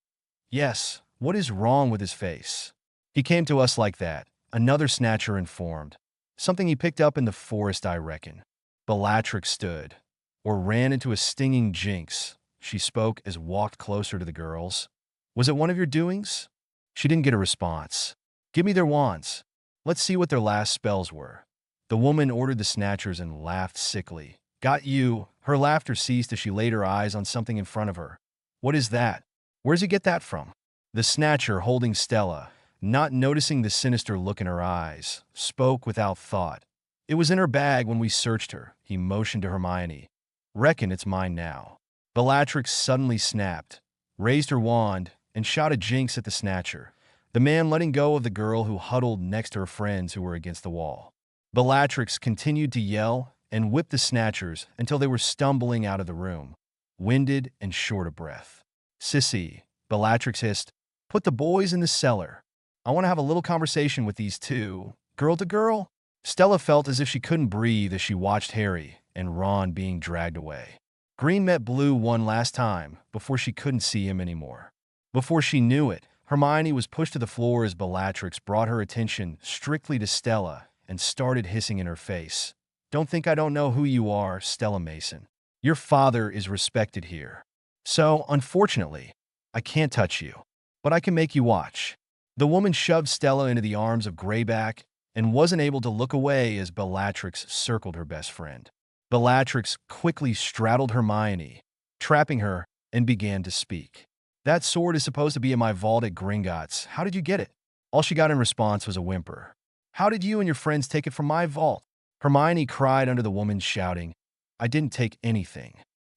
[SPEAKER 1] "Yes, what is wrong with his face?" "He came to us like that," another Snatcher informed. "Something he picked up in the forest, I reckon." Bellatrix stood, or ran into a stinging jinx. She spoke as walked closer to the girls. "Was it one of your doings?" She didn't get a response. "Give me their wands. Let's see what their last spells were." The woman ordered the Snatchers and laughed sickly. "Got you." Her laughter ceased as she laid her eyes on something in front of her. "What is that? Where's he get that from?" The Snatcher, holding Stella, not noticing the sinister look in her eyes, spoke without thought. "It was in her bag when we searched her." He motioned to Hermione. "Reckon it's mine now." Bellatrix suddenly snapped, raised her wand, and shot a jinx at the Snatcher, the man letting go of the girl who huddled next to her friends who were against the wall. Bellatrix continued to yell and whip the Snatchers until they were stumbling out of the room, winded and short of breath. "Sissy," Bellatrix hissed, "put the boys in the cellar. I want to have a little conversation with these two, girl to girl." Stella felt as if she couldn't breathe as she watched Harry and Ron being dragged away. Green met blue one last time before she couldn't see him anymore. Before she knew it, Hermione was pushed to the floor as Bellatrix brought her attention strictly to Stella and started hissing in her face. "Don't think I don't know who you are, Stella Mason. Your father is respected here. So, unfortunately, I can't touch you, but I can make you watch." The woman shoved Stella into the arms of Greyback and wasn't able to look away as Bellatrix circled her best friend. Bellatrix quickly straddled Hermione, trapping her, and began to speak. "That sword is supposed to be in my vault at Gringotts. How did you get it?" All she got in response was a whimper. "How did you and your friends take it from my vault?" Hermione cried under the woman's shouting. "I didn't take anything.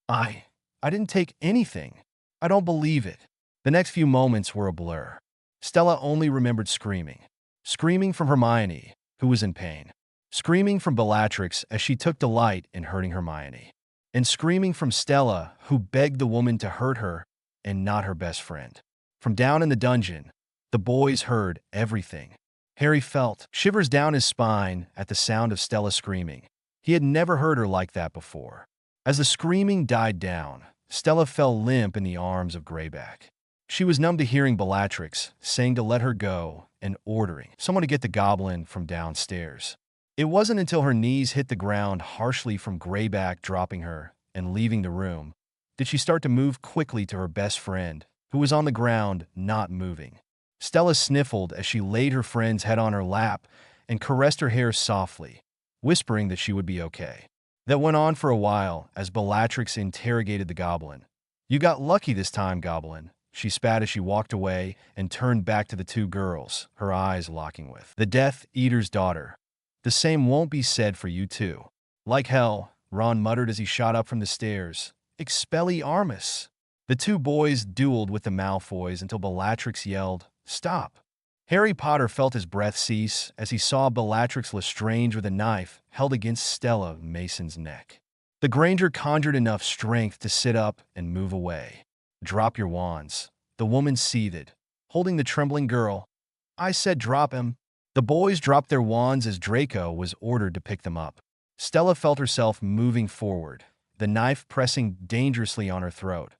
[SPEAKER 1] I didn't take anything. I don't believe it." The next few moments were a blur. Stella only remembered screaming. Screaming from Hermione, who was in pain. Screaming from Bellatrix as she took delight in hurting Hermione. And screaming from Stella, who begged the woman to hurt her and not her best friend. From down in the dungeon, the boys heard everything. Harry felt shivers down his spine at the sound of Stella screaming. He had never heard her like that before. As the screaming died down, Stella fell limp in the arms of Greyback. She was numb to hearing Bellatrix saying to let her go and ordering someone to get the goblin from downstairs. It wasn't until her knees hit the ground harshly from Greyback dropping her and leaving the room did she start to move quickly to her best friend, who was on the ground, not moving. Stella sniffled as she laid her friend's head on her lap and caressed her hair softly, whispering that she would be okay. That went on for a while as Bellatrix interrogated the goblin. "You got lucky this time, goblin," she spat as she walked away and turned back to the two girls, her eyes locking with the Death Eater's daughter. "The same won't be said for you two." "Like hell," Ron muttered as he shot up from the stairs. "Expelliarmus!" The two boys dueled with the Malfoys until Bellatrix yelled, "Stop!" Harry Potter felt his breath cease as he saw Bellatrix Lestrange with a knife held against Stella Mason's neck. The Granger conjured enough strength to sit up and move away. "Drop your wands," the woman seethed, holding the trembling girl. "I said drop him." The boys dropped their wands as Draco was ordered to pick them up. Stella felt herself moving forward, the knife pressing dangerously on her throat.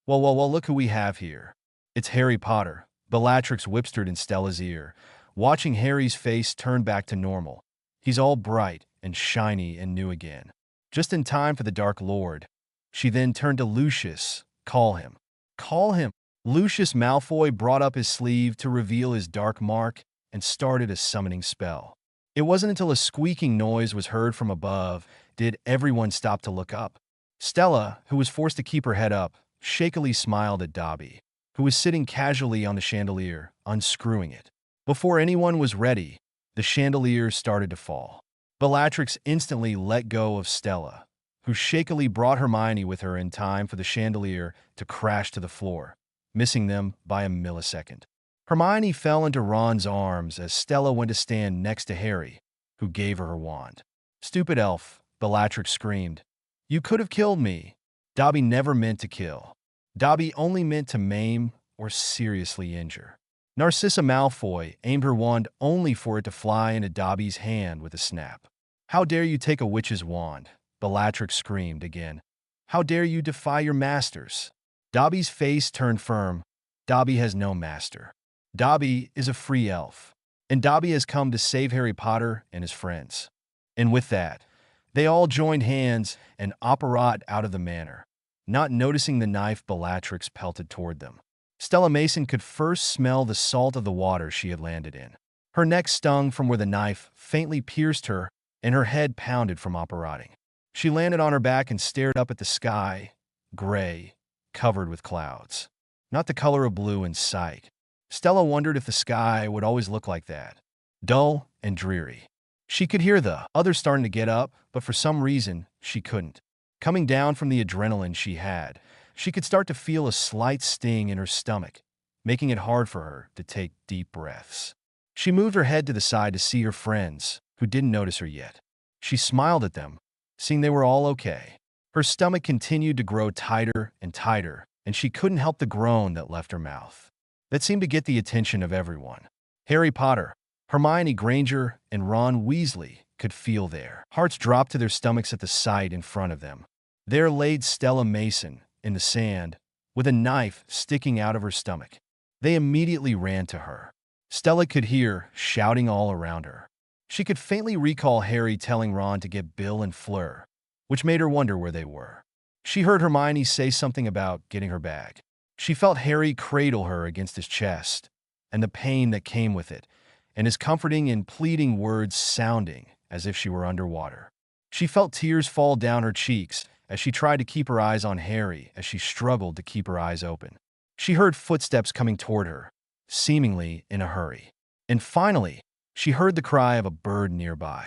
[SPEAKER 1] Well, look who we have here. It's Harry Potter, Bellatrix whispered in Stella's ear, watching Harry's face turn back to normal. He's all bright and shiny and new again. Just in time for the Dark Lord. She then turned to Lucius. Call him. Call him. Lucius Malfoy brought up his sleeve to reveal his dark mark and started a summoning spell. It wasn't until a squeaking noise was heard from above did everyone stop to look up. Stella, who was forced to keep her head up, shakily smiled at Dobby, who was sitting casually on the chandelier, unscrewing it. Before anyone was ready, the chandelier started to fall. Bellatrix instantly let go of Stella, who shakily brought Hermione with her in time for the chandelier to crash to the floor, missing them by a millisecond. Hermione fell into Ron's arms as Stella went to stand next to Harry, who gave her wand. "Stupid elf," Bellatrix screamed. "You could have killed me." Dobby never meant to kill. Dobby only meant to maim or seriously injure. Narcissa Malfoy aimed her wand only for it to fly into Dobby's hand with a snap. "How dare you take a witch's wand?" Bellatrix screamed again. "How dare you defy your masters?" Dobby's face turned firm. Dobby has no master. Dobby is a free elf, and Dobby has come to save Harry Potter and his friends. And with that, they all joined hands and operated out of the manor, not noticing the knife Bellatrix pelted toward them. Stella Mason could first smell the salt of the water she had landed in. Her neck stung from where the knife faintly pierced her, and her head pounded from operating. She landed on her back and stared up at the sky, gray, covered with clouds. Not the color of blue in sight. Stella wondered if the sky would always look like that, dull and dreary. She could hear the others starting to get up, but for some reason, she couldn't. Coming down from the adrenaline she had, she could start to feel a slight sting in her stomach, making it hard for her to take deep breaths. She moved her head to the side to see her friends, who didn't notice her yet. She smiled at them, seeing they were all okay. Her stomach continued to grow tighter and tighter, and she couldn't help the groan that left her mouth. That seemed to get the attention of everyone. Harry Potter, Hermione Granger, and Ron Weasley could feel their hearts drop to their stomachs at the sight in front of them. There laid Stella Mason in the sand, with a knife sticking out of her stomach. They immediately ran to her. Stella could hear shouting all around her. She could faintly recall Harry telling Ron to get Bill and Fleur, which made her wonder where they were. She heard Hermione say something about getting her bag. She felt Harry cradle her against his chest, and the pain that came with it, and his comforting and pleading words sounding as if she were underwater. She felt tears fall down her cheeks as she tried to keep her eyes on Harry as she struggled to keep her eyes open. She heard footsteps coming toward her, seemingly in a hurry. And finally, she heard the cry of a bird nearby.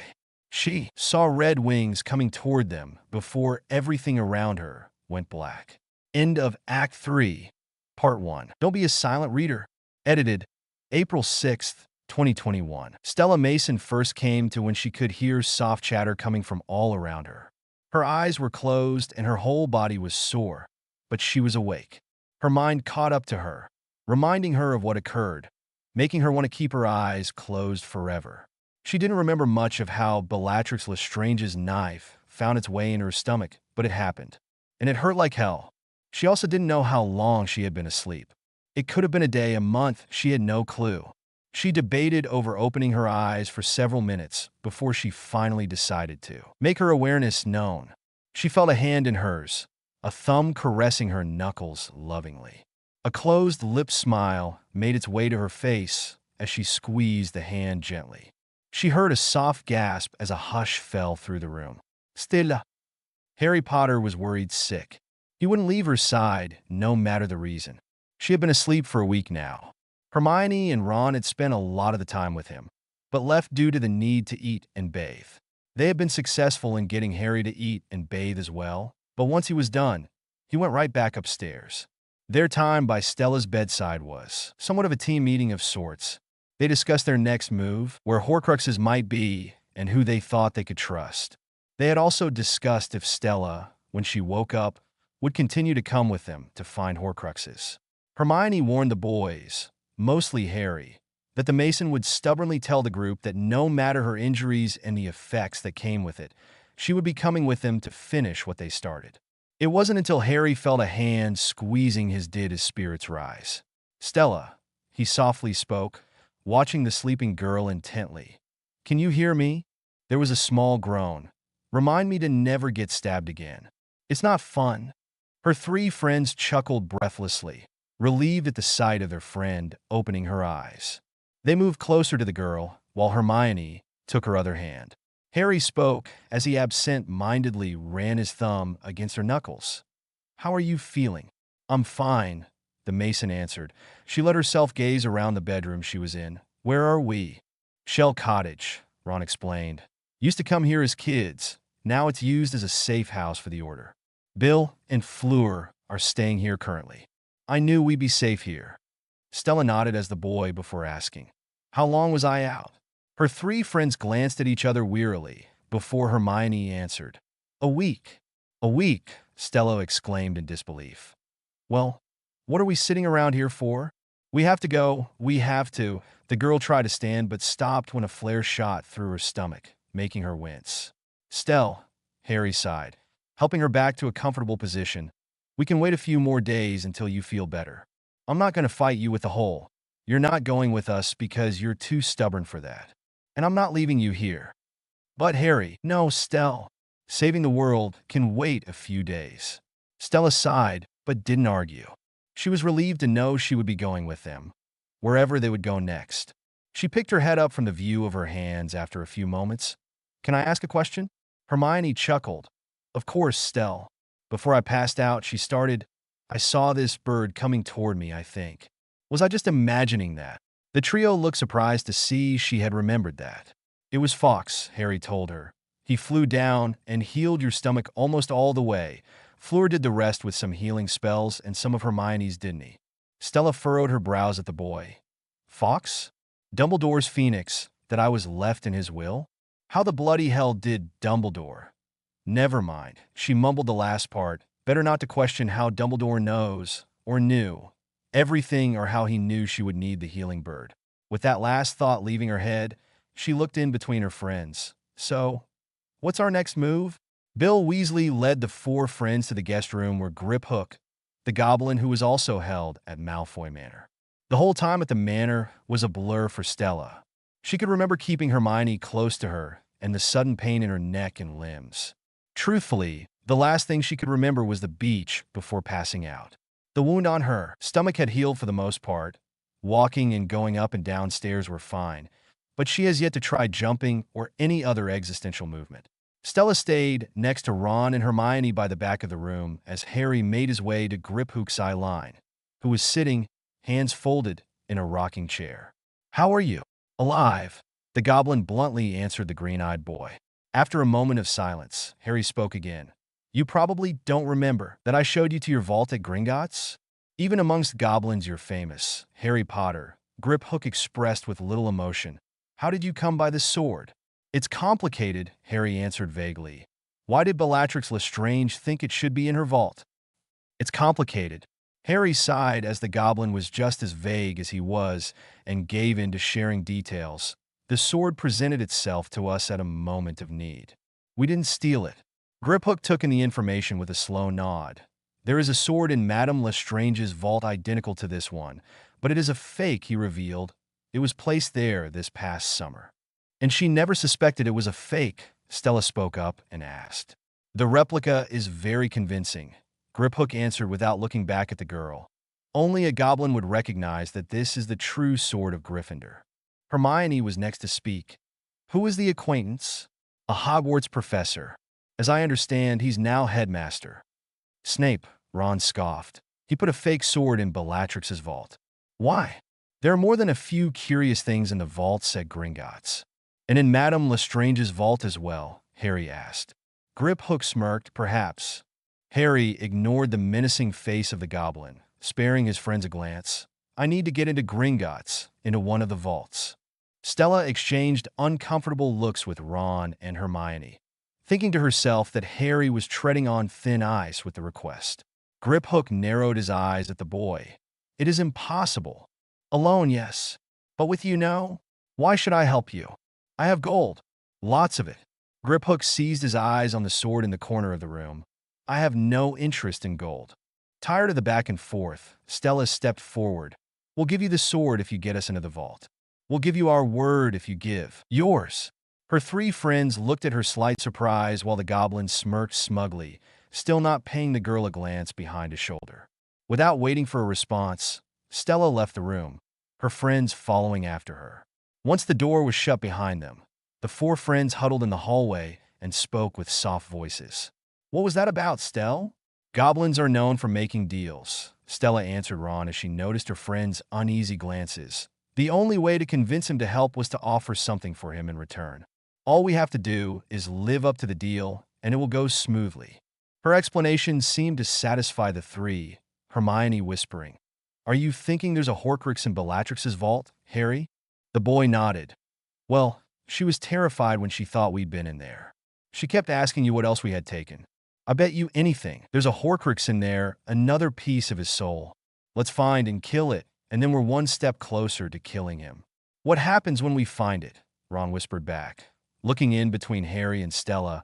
[SPEAKER 1] She saw red wings coming toward them before everything around her went black. End of Act 3, Part 1. Don't be a silent reader. Edited April 6th, 2021. Stella Mason first came to when she could hear soft chatter coming from all around her. Her eyes were closed and her whole body was sore, but she was awake. Her mind caught up to her, reminding her of what occurred, making her want to keep her eyes closed forever. She didn't remember much of how Bellatrix Lestrange's knife found its way in her stomach, but it happened. And it hurt like hell. She also didn't know how long she had been asleep. It could have been a day, a month, she had no clue. She debated over opening her eyes for several minutes before she finally decided to make her awareness known. She felt a hand in hers, a thumb caressing her knuckles lovingly. A closed-lipped smile made its way to her face as she squeezed the hand gently. She heard a soft gasp as a hush fell through the room. Stella. Harry Potter was worried sick. He wouldn't leave her side, no matter the reason. She had been asleep for a week now. Hermione and Ron had spent a lot of the time with him, but left due to the need to eat and bathe. They had been successful in getting Harry to eat and bathe as well, but once he was done, he went right back upstairs. Their time by Stella's bedside was somewhat of a team meeting of sorts. They discussed their next move, where Horcruxes might be, and who they thought they could trust. They had also discussed if Stella, when she woke up, would continue to come with them to find Horcruxes. Hermione warned the boys, mostly Harry, that the Mason would stubbornly tell the group that no matter her injuries and the effects that came with it, she would be coming with them to finish what they started. It wasn't until Harry felt a hand squeezing his did his spirits rise. "Stella," he softly spoke, watching the sleeping girl intently. "Can you hear me?" There was a small groan. "Remind me to never get stabbed again. It's not fun." Her three friends chuckled breathlessly, relieved at the sight of their friend opening her eyes. They moved closer to the girl, while Hermione took her other hand. Harry spoke as he absent-mindedly ran his thumb against her knuckles. "How are you feeling?" "I'm fine," the Mason answered. She let herself gaze around the bedroom she was in. "Where are we?" "Shell Cottage," Ron explained. "Used to come here as kids. Now it's used as a safe house for the Order. Bill and Fleur are staying here currently. I knew we'd be safe here." Stella nodded as the boy before asking, "How long was I out?" Her three friends glanced at each other wearily before Hermione answered, "A week." "A week," Stella exclaimed in disbelief. "Well, what are we sitting around here for?" "We have to go. We have to." The girl tried to stand but stopped when a flare shot through her stomach, making her wince. "Stell," Harry sighed, helping her back to a comfortable position. "We can wait a few more days until you feel better. I'm not going to fight you with the hole. You're not going with us because you're too stubborn for that. And I'm not leaving you here." "But Harry—" "No, Stell. Saving the world can wait a few days." Stella sighed, but didn't argue. She was relieved to know she would be going with them, wherever they would go next. She picked her head up from the view of her hands after a few moments. "Can I ask a question?" Hermione chuckled. "Of course, Stell." Before I passed out, she started, "I saw this bird coming toward me, I think. Was I just imagining that?" The trio looked surprised to see she had remembered that. "It was Fox," Harry told her. "He flew down and healed your stomach almost all the way. Fleur did the rest with some healing spells and some of Hermione's, didn't he?" Stella furrowed her brows at the boy. "Fox? Dumbledore's phoenix, that I was left in his will? How the bloody hell did Dumbledore—" "Never mind." She mumbled the last part. Better not to question how Dumbledore knows, or knew, everything, or how he knew she would need the healing bird. With that last thought leaving her head, she looked in between her friends. "So, what's our next move?" Bill Weasley led the four friends to the guest room where Grip Hook, the goblin who was also held at Malfoy Manor. The whole time at the manor was a blur for Stella. She could remember keeping Hermione close to her and the sudden pain in her neck and limbs. Truthfully, the last thing she could remember was the beach before passing out. The wound on her stomach had healed for the most part. Walking and going up and down stairs were fine, but she has yet to try jumping or any other existential movement. Stella stayed next to Ron and Hermione by the back of the room as Harry made his way to Griphook's eye line, who was sitting, hands folded, in a rocking chair. "How are you?" "Alive," the goblin bluntly answered the green-eyed boy. After a moment of silence, Harry spoke again. "You probably don't remember that I showed you to your vault at Gringotts? Even amongst goblins you're famous. Harry Potter," Grip Hook expressed with little emotion. "How did you come by this sword?" "It's complicated," Harry answered vaguely. "Why did Bellatrix Lestrange think it should be in her vault?" "It's complicated." Harry sighed as the goblin was just as vague as he was and gave in to sharing details. "The sword presented itself to us at a moment of need. We didn't steal it." Griphook took in the information with a slow nod. "There is a sword in Madame Lestrange's vault identical to this one, but it is a fake," he revealed. "It was placed there this past summer." "And she never suspected it was a fake," Stella spoke up and asked. "The replica is very convincing," Griphook answered without looking back at the girl. "Only a goblin would recognize that this is the true sword of Gryffindor." Hermione was next to speak. "Who is the acquaintance?" "A Hogwarts professor. As I understand, he's now headmaster." "Snape," Ron scoffed. "He put a fake sword in Bellatrix's vault." "Why?" "There are more than a few curious things in the vault," said Gringotts. "And in Madame Lestrange's vault as well?" Harry asked. Griphook smirked. "Perhaps." Harry ignored the menacing face of the goblin, sparing his friends a glance. "I need to get into Gringotts, into one of the vaults." Stella exchanged uncomfortable looks with Ron and Hermione, thinking to herself that Harry was treading on thin ice with the request. Griphook narrowed his eyes at the boy. "It is impossible. Alone, yes. But with you, no. Why should I help you? I have gold. Lots of it." Griphook seized his eyes on the sword in the corner of the room. I have no interest in gold. Tired of the back and forth, Stella stepped forward. We'll give you the sword if you get us into the vault. We'll give you our word if you give yours. Her three friends looked at her slight surprise while the goblin smirked smugly, still not paying the girl a glance behind his shoulder. Without waiting for a response, Stella left the room, her friends following after her. Once the door was shut behind them, the four friends huddled in the hallway and spoke with soft voices. What was that about, Stell? Goblins are known for making deals, Stella answered Ron as she noticed her friend's uneasy glances. The only way to convince him to help was to offer something for him in return. All we have to do is live up to the deal, and it will go smoothly. Her explanation seemed to satisfy the three, Hermione whispering, Are you thinking there's a Horcrux in Bellatrix's vault, Harry? The boy nodded. Well, she was terrified when she thought we'd been in there. She kept asking you what else we had taken. I bet you anything. There's a Horcrux in there, another piece of his soul. Let's find and kill it, and then we're one step closer to killing him. What happens when we find it? Ron whispered back, looking in between Harry and Stella.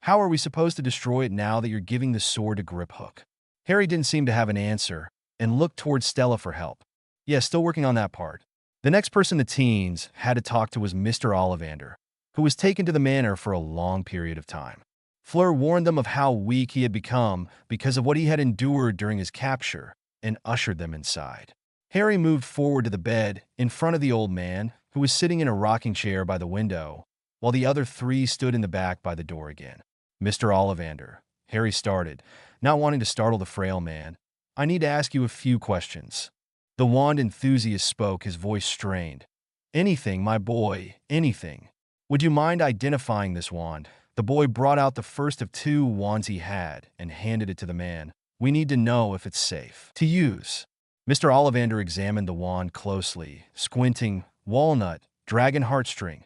[SPEAKER 1] How are we supposed to destroy it now that you're giving the sword to Griphook? Harry didn't seem to have an answer, and looked towards Stella for help. Yeah, still working on that part. The next person the teens had to talk to was Mr. Ollivander, who was taken to the manor for a long period of time. Fleur warned them of how weak he had become because of what he had endured during his capture, and ushered them inside. Harry moved forward to the bed in front of the old man, who was sitting in a rocking chair by the window, while the other three stood in the back by the door again. Mr. Ollivander, Harry started, not wanting to startle the frail man. I need to ask you a few questions. The wand enthusiast spoke, his voice strained. Anything, my boy, anything. Would you mind identifying this wand? The boy brought out the first of two wands he had and handed it to the man. We need to know if it's safe to use. Mr. Ollivander examined the wand closely, squinting. Walnut, dragon heartstring,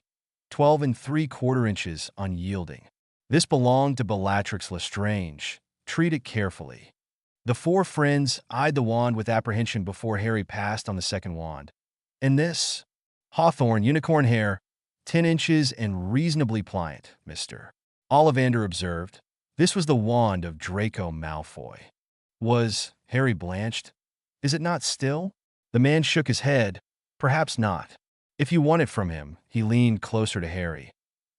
[SPEAKER 1] 12 3/4 inches, unyielding. This belonged to Bellatrix Lestrange. Treat it carefully. The four friends eyed the wand with apprehension before Harry passed on the second wand. And this? Hawthorn, unicorn hair, 10 inches and reasonably pliant, Mr. Ollivander observed. This was the wand of Draco Malfoy. Was Harry blanched? Is it not still? The man shook his head. Perhaps not. If you want it from him, he leaned closer to Harry.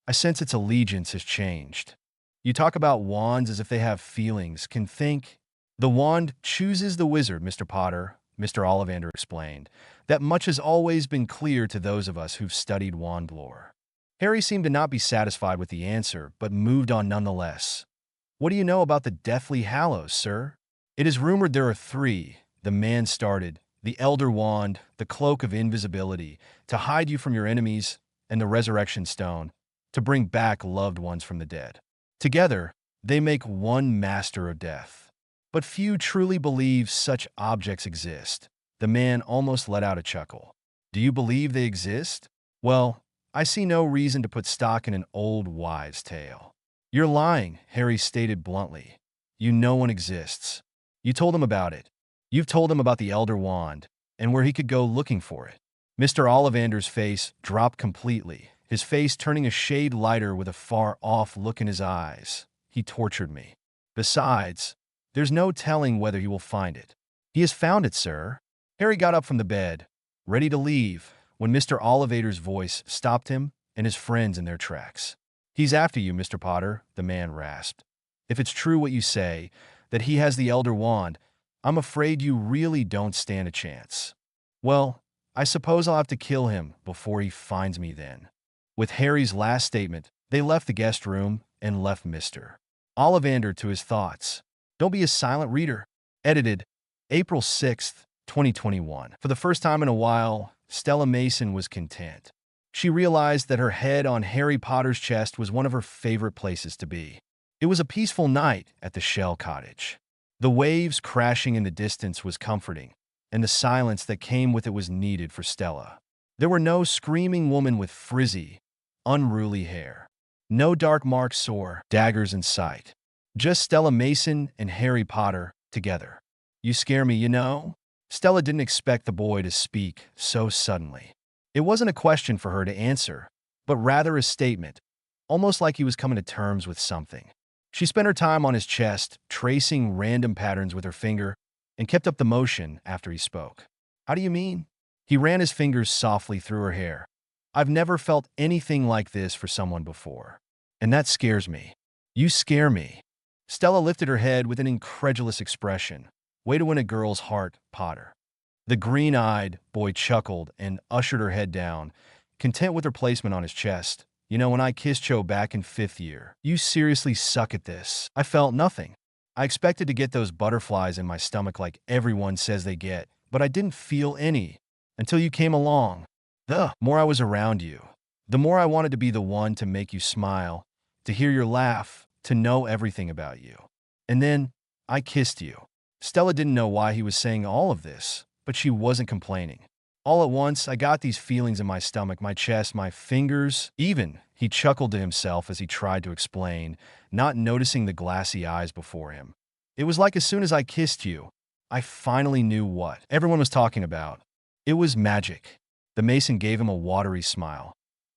[SPEAKER 1] I sense its allegiance has changed. You talk about wands as if they have feelings, can think. The wand chooses the wizard, Mr. Potter, Mr. Ollivander explained. That much has always been clear to those of us who've studied wand lore. Harry seemed to not be satisfied with the answer, but moved on nonetheless. What do you know about the Deathly Hallows, sir? It is rumored there are three, the man started. The Elder Wand, the Cloak of Invisibility, to hide you from your enemies, and the Resurrection Stone, to bring back loved ones from the dead. Together, they make one master of death. But few truly believe such objects exist. The man almost let out a chuckle. Do you believe they exist? Well, I see no reason to put stock in an old wives' tale. You're lying, Harry stated bluntly. You know one exists. You told him about it. You've told him about the Elder Wand, and where he could go looking for it. Mr. Ollivander's face dropped completely, his face turning a shade lighter with a far-off look in his eyes. He tortured me. Besides, there's no telling whether he will find it. He has found it, sir. Harry got up from the bed, ready to leave, when Mr. Ollivander's voice stopped him and his friends in their tracks. He's after you, Mr. Potter, the man rasped. If it's true what you say, that he has the Elder Wand, I'm afraid you really don't stand a chance. Well, I suppose I'll have to kill him before he finds me then. With Harry's last statement, they left the guest room and left Mr. Ollivander to his thoughts. Don't be a silent reader. Edited April 6th, 2021. For the first time in a while, Stella Mason was content. She realized that her head on Harry Potter's chest was one of her favorite places to be. It was a peaceful night at the Shell Cottage. The waves crashing in the distance was comforting, and the silence that came with it was needed for Stella. There were no screaming women with frizzy, unruly hair. No dark marks or daggers in sight. Just Stella Mason and Harry Potter together. You scare me, you know? Stella didn't expect the boy to speak so suddenly. It wasn't a question for her to answer, but rather a statement. almost like he was coming to terms with something. She spent her time on his chest, tracing random patterns with her finger, and kept up the motion after he spoke. How do you mean? He ran his fingers softly through her hair. I've never felt anything like this for someone before. And that scares me. You scare me. Stella lifted her head with an incredulous expression. Way to win a girl's heart, Potter. The green-eyed boy chuckled and ushered her head down, content with her placement on his chest. You know, when I kissed Cho back in 5th year, you seriously suck at this. I felt nothing. I expected to get those butterflies in my stomach like everyone says they get, but I didn't feel any until you came along. The more I was around you, the more I wanted to be the one to make you smile, to hear your laugh, to know everything about you. And then I kissed you. Stella didn't know why he was saying all of this, but she wasn't complaining. All at once, I got these feelings in my stomach, my chest, my fingers, even. He chuckled to himself as he tried to explain, not noticing the glassy eyes before him. It was like as soon as I kissed you, I finally knew what everyone was talking about. It was magic. The Mason gave him a watery smile.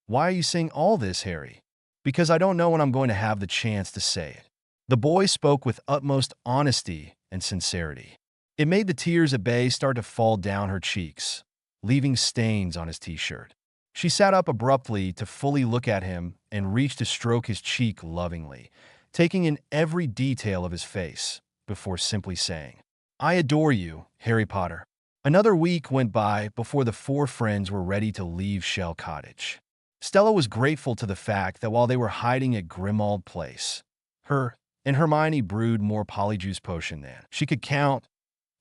[SPEAKER 1] Why are you saying all this, Harry? Because I don't know when I'm going to have the chance to say it. The boy spoke with utmost honesty and sincerity. It made the tears at bay start to fall down her cheeks, leaving stains on his t-shirt. She sat up abruptly to fully look at him and reached to stroke his cheek lovingly, taking in every detail of his face, before simply saying, I adore you, Harry Potter. Another week went by before the four friends were ready to leave Shell Cottage. Stella was grateful to the fact that while they were hiding at Grimmauld Place, her and Hermione brewed more polyjuice potion than she could count,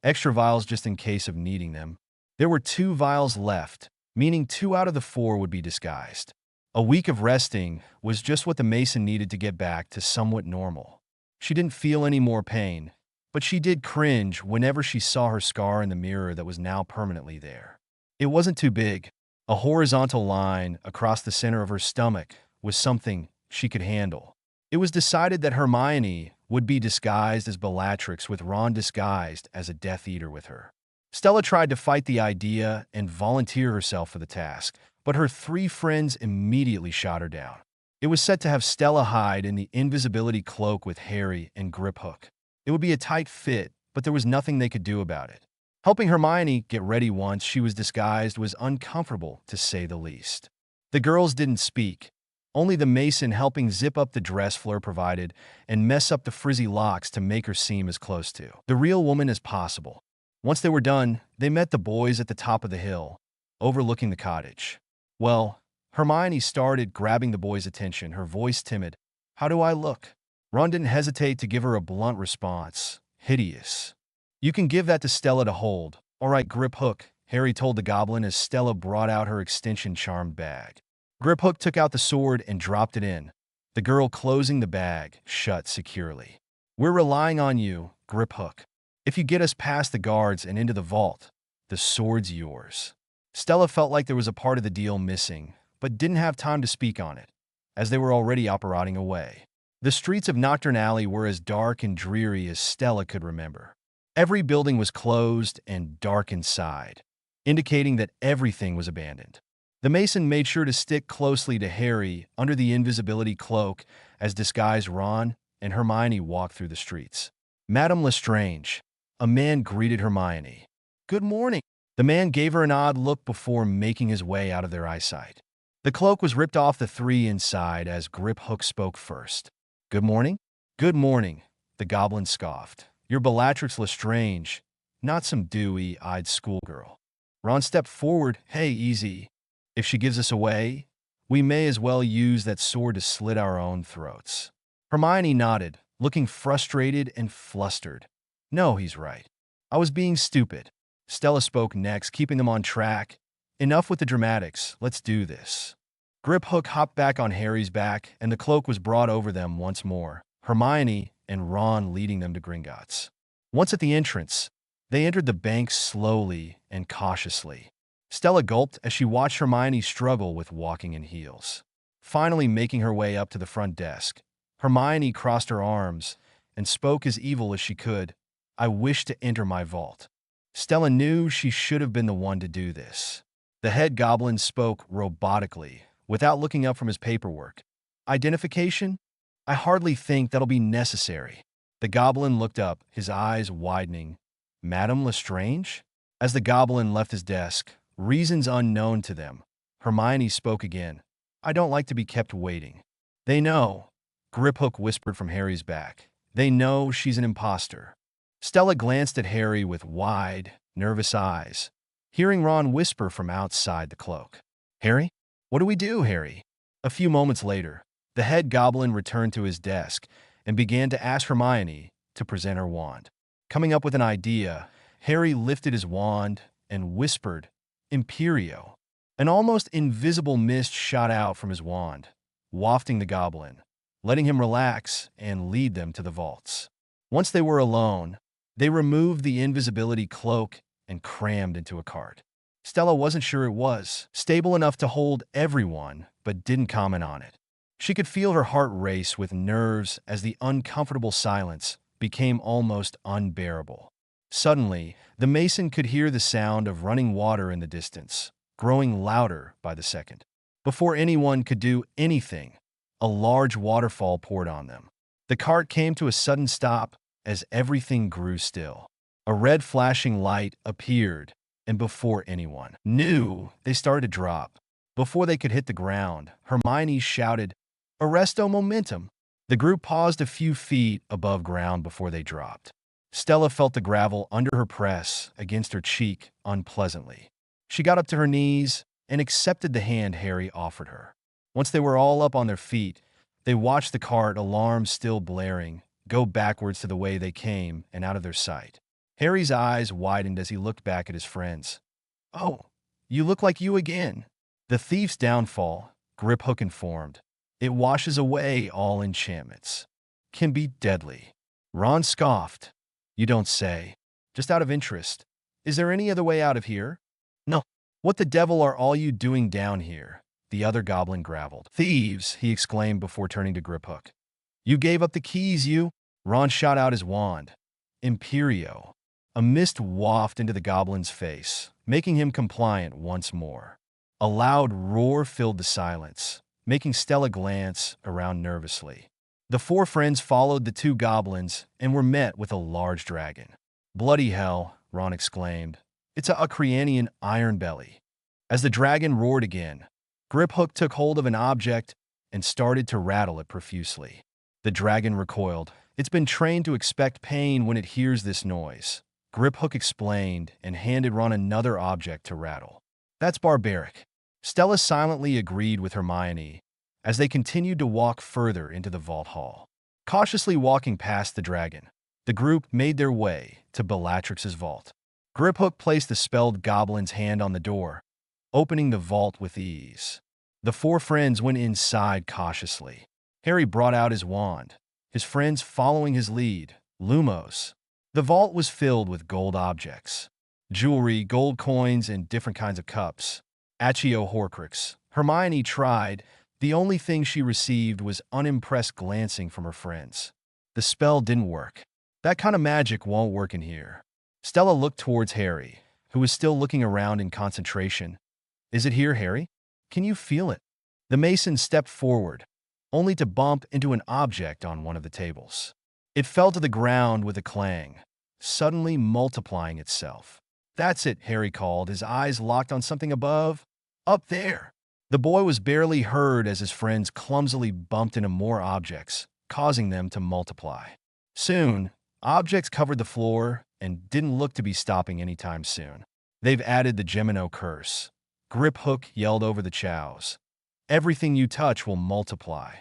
[SPEAKER 1] extra vials just in case of needing them. There were 2 vials left, meaning 2 out of the 4 would be disguised. A week of resting was just what the Mason needed to get back to somewhat normal. She didn't feel any more pain, but she did cringe whenever she saw her scar in the mirror that was now permanently there. It wasn't too big. A horizontal line across the center of her stomach was something she could handle. It was decided that Hermione would be disguised as Bellatrix with Ron disguised as a Death Eater with her. Stella tried to fight the idea and volunteer herself for the task, but her 3 friends immediately shot her down. It was set to have Stella hide in the invisibility cloak with Harry and Griphook. It would be a tight fit, but there was nothing they could do about it. Helping Hermione get ready once she was disguised was uncomfortable, to say the least. The girls didn't speak, only the Mason helping zip up the dress Fleur provided and mess up the frizzy locks to make her seem as close to the real woman as possible. Once they were done, they met the boys at the top of the hill, overlooking the cottage. Well, Hermione started grabbing the boys' attention, her voice timid. How do I look? Ron didn't hesitate to give her a blunt response. Hideous. You can give that to Stella to hold. All right, Griphook, Harry told the goblin as Stella brought out her extension charmed bag. Griphook took out the sword and dropped it in, the girl closing the bag shut securely. We're relying on you, Griphook. If you get us past the guards and into the vault, the sword's yours. Stella felt like there was a part of the deal missing, but didn't have time to speak on it, as they were already operating away. The streets of Nocturne Alley were as dark and dreary as Stella could remember. Every building was closed and dark inside, indicating that everything was abandoned. The Mason made sure to stick closely to Harry under the invisibility cloak as disguised Ron and Hermione walked through the streets. Madame Lestrange, a man greeted Hermione. Good morning. The man gave her an odd look before making his way out of their eyesight. The cloak was ripped off the 3 inside as Griphook spoke first. Good morning? Good morning, the goblin scoffed. You're Bellatrix Lestrange, not some dewy-eyed schoolgirl. Ron stepped forward. Hey, easy. If she gives us away, we may as well use that sword to slit our own throats. Hermione nodded, looking frustrated and flustered. No, he's right. I was being stupid. Stella spoke next, keeping them on track. Enough with the dramatics. Let's do this. Griphook hopped back on Harry's back, and the cloak was brought over them once more. Hermione and Ron leading them to Gringotts. Once at the entrance, they entered the bank slowly and cautiously. Stella gulped as she watched Hermione struggle with walking in heels. Finally making her way up to the front desk, Hermione crossed her arms and spoke as evil as she could. I wish to enter my vault. Stella knew she should have been the one to do this. The head goblin spoke robotically, without looking up from his paperwork. Identification? I hardly think that'll be necessary. The goblin looked up, his eyes widening. Madame Lestrange? As the goblin left his desk, reasons unknown to them, Hermione spoke again. I don't like to be kept waiting. They know, Griphook whispered from Harry's back. They know she's an imposter. Stella glanced at Harry with wide, nervous eyes, hearing Ron whisper from outside the cloak. Harry? What do we do, Harry? A few moments later, the head goblin returned to his desk and began to ask Hermione to present her wand. Coming up with an idea, Harry lifted his wand and whispered, Imperio. An almost invisible mist shot out from his wand, wafting the goblin, letting him relax and lead them to the vaults. Once they were alone, they removed the invisibility cloak and crammed into a cart. Stella wasn't sure it was stable enough to hold everyone, but didn't comment on it. She could feel her heart race with nerves as the uncomfortable silence became almost unbearable. Suddenly, the mason could hear the sound of running water in the distance, growing louder by the second. Before anyone could do anything, a large waterfall poured on them. The cart came to a sudden stop as everything grew still. A red flashing light appeared, and before anyone knew, they started to drop. Before they could hit the ground, Hermione shouted, Arresto momentum! The group paused a few feet above ground before they dropped. Stella felt the gravel under her press against her cheek unpleasantly. She got up to her knees and accepted the hand Harry offered her. Once they were all up on their feet, they watched the cart, alarms still blaring, go backwards to the way they came and out of their sight. Harry's eyes widened as he looked back at his friends. Oh, you look like you again. The thief's downfall, Griphook informed. It washes away all enchantments. Can be deadly. Ron scoffed. You don't say. Just out of interest. Is there any other way out of here? No. What the devil are all you doing down here? The other goblin graveled. Thieves, he exclaimed before turning to Griphook. You gave up the keys, you? Ron shot out his wand. Imperio. A mist wafted into the goblin's face, making him compliant once more. A loud roar filled the silence, making Stella glance around nervously. The four friends followed the two goblins and were met with a large dragon. Bloody hell, Ron exclaimed. It's a Ucranian iron belly. As the dragon roared again, Griphook took hold of an object and started to rattle it profusely. The dragon recoiled. It's been trained to expect pain when it hears this noise. Griphook explained and handed Ron another object to rattle. That's barbaric. Stella silently agreed with Hermione as they continued to walk further into the vault hall. Cautiously walking past the dragon, the group made their way to Bellatrix's vault. Griphook placed the spelled goblin's hand on the door, opening the vault with ease. The four friends went inside cautiously. Harry brought out his wand, his friends following his lead, Lumos. The vault was filled with gold objects, jewelry, gold coins, and different kinds of cups. Accio Horcrux. Hermione tried. The only thing she received was unimpressed glancing from her friends. The spell didn't work. That kind of magic won't work in here. Stella looked towards Harry, who was still looking around in concentration. Is it here, Harry? Can you feel it? The mason stepped forward, only to bump into an object on one of the tables. It fell to the ground with a clang, suddenly multiplying itself. That's it, Harry called, his eyes locked on something above. Up there. The boy was barely heard as his friends clumsily bumped into more objects, causing them to multiply. Soon, objects covered the floor and didn't look to be stopping anytime soon. They've added the Gemino curse. Griphook yelled over the chows. Everything you touch will multiply.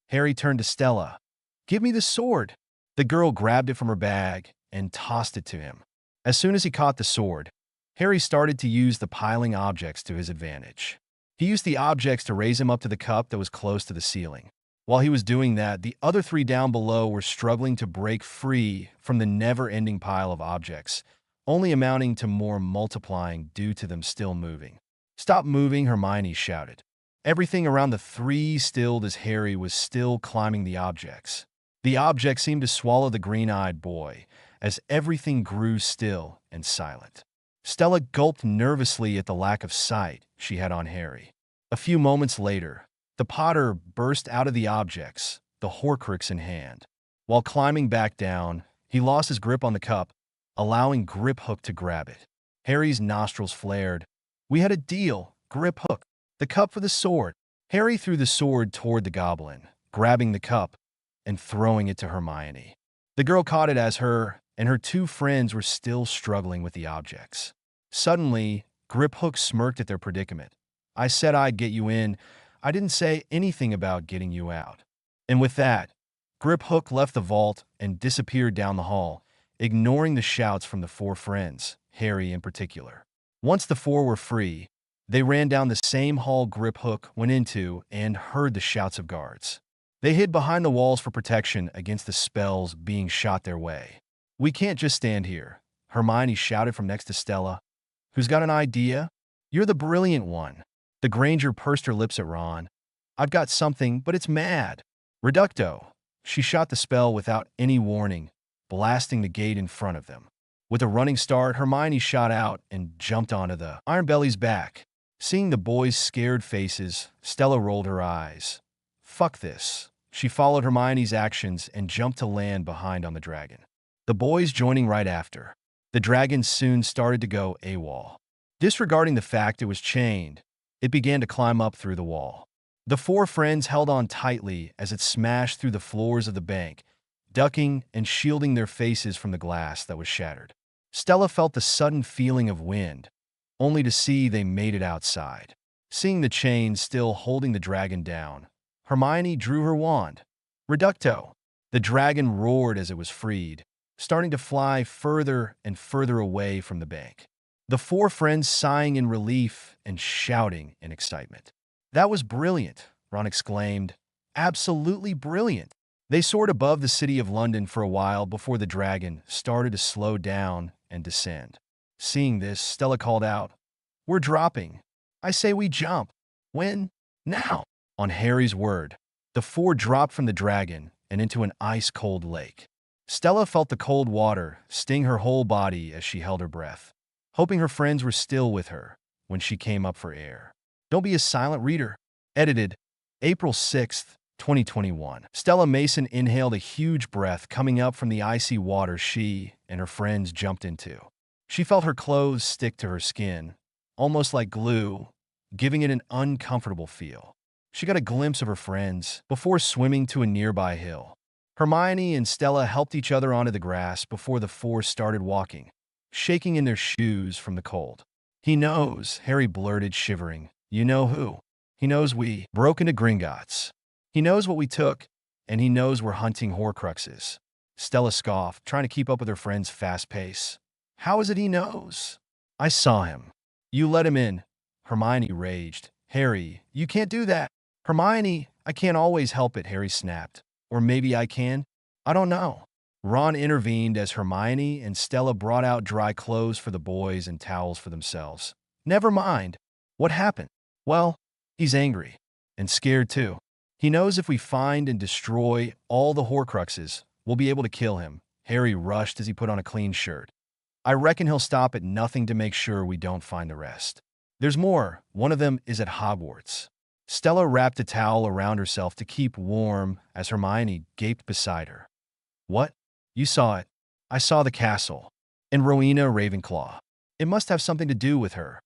[SPEAKER 1] Harry turned to Stella. Give me the sword. The girl grabbed it from her bag and tossed it to him. As soon as he caught the sword, Harry started to use the piling objects to his advantage. He used the objects to raise him up to the cup that was close to the ceiling. While he was doing that, the other three down below were struggling to break free from the never-ending pile of objects, only amounting to more multiplying due to them still moving. Stop moving, Hermione shouted. Everything around the three stilled as Harry was still climbing the objects. The objects seemed to swallow the green-eyed boy as everything grew still and silent. Stella gulped nervously at the lack of sight she had on Harry. A few moments later, The Potter burst out of the objects, the Horcrux in hand. While climbing back down, he lost his grip on the cup, allowing Grip Hook to grab it. Harry's nostrils flared. We had a deal, Grip Hook. The cup for the sword. Harry threw the sword toward the goblin, grabbing the cup and throwing it to Hermione. The girl caught it as her and her two friends were still struggling with the objects. Suddenly, Grip Hook smirked at their predicament. I said I'd get you in. I didn't say anything about getting you out. And with that, Grip Hook left the vault and disappeared down the hall, ignoring the shouts from the four friends, Harry in particular. Once the four were free, they ran down the same hall Grip Hook went into and heard the shouts of guards. They hid behind the walls for protection against the spells being shot their way. We can't just stand here, Hermione shouted from next to Stella. Who's got an idea? You're the brilliant one. The Granger pursed her lips at Ron. I've got something, but it's mad. Reducto. She shot the spell without any warning, blasting the gate in front of them. With a running start, Hermione shot out and jumped onto the Ironbelly's back. Seeing the boys' scared faces, Stella rolled her eyes. Fuck this. She followed Hermione's actions and jumped to land behind on the dragon. The boys joining right after. The dragon soon started to go AWOL. Disregarding the fact it was chained, it began to climb up through the wall. The four friends held on tightly as it smashed through the floors of the bank, ducking and shielding their faces from the glass that was shattered. Stella felt the sudden feeling of wind, only to see they made it outside. Seeing the chains still holding the dragon down, Hermione drew her wand. Reducto. The dragon roared as it was freed, starting to fly further and further away from the bank. The four friends sighing in relief and shouting in excitement. That was brilliant, Ron exclaimed. Absolutely brilliant. They soared above the city of London for a while before the dragon started to slow down and descend. Seeing this, Stella called out, We're dropping. I say we jump. When? Now. On Harry's word, the four dropped from the dragon and into an ice-cold lake. Stella felt the cold water sting her whole body as she held her breath, hoping her friends were still with her when she came up for air. Don't be a silent reader. Edited, April 6th, 2021. Stella Mason inhaled a huge breath coming up from the icy water she and her friends jumped into. She felt her clothes stick to her skin, almost like glue, giving it an uncomfortable feel. She got a glimpse of her friends before swimming to a nearby hill. Hermione and Stella helped each other onto the grass before the four started walking, shaking in their shoes from the cold. He knows, Harry blurted, shivering. You know who? He knows we broke into Gringotts. He knows what we took, and he knows we're hunting Horcruxes. Stella scoffed, trying to keep up with her friend's fast pace. How is it he knows? I saw him. You let him in, Hermione raged. Harry, you can't do that. Hermione, I can't always help it, Harry snapped. Or maybe I can? I don't know. Ron intervened as Hermione and Stella brought out dry clothes for the boys and towels for themselves. Never mind. What happened? Well, he's angry. And scared too. He knows if we find and destroy all the Horcruxes, we'll be able to kill him. Harry rushed as he put on a clean shirt. I reckon he'll stop at nothing to make sure we don't find the rest. There's more. One of them is at Hogwarts. Stella wrapped a towel around herself to keep warm as Hermione gaped beside her. What? You saw it. I saw the castle. And Rowena Ravenclaw. It must have something to do with her.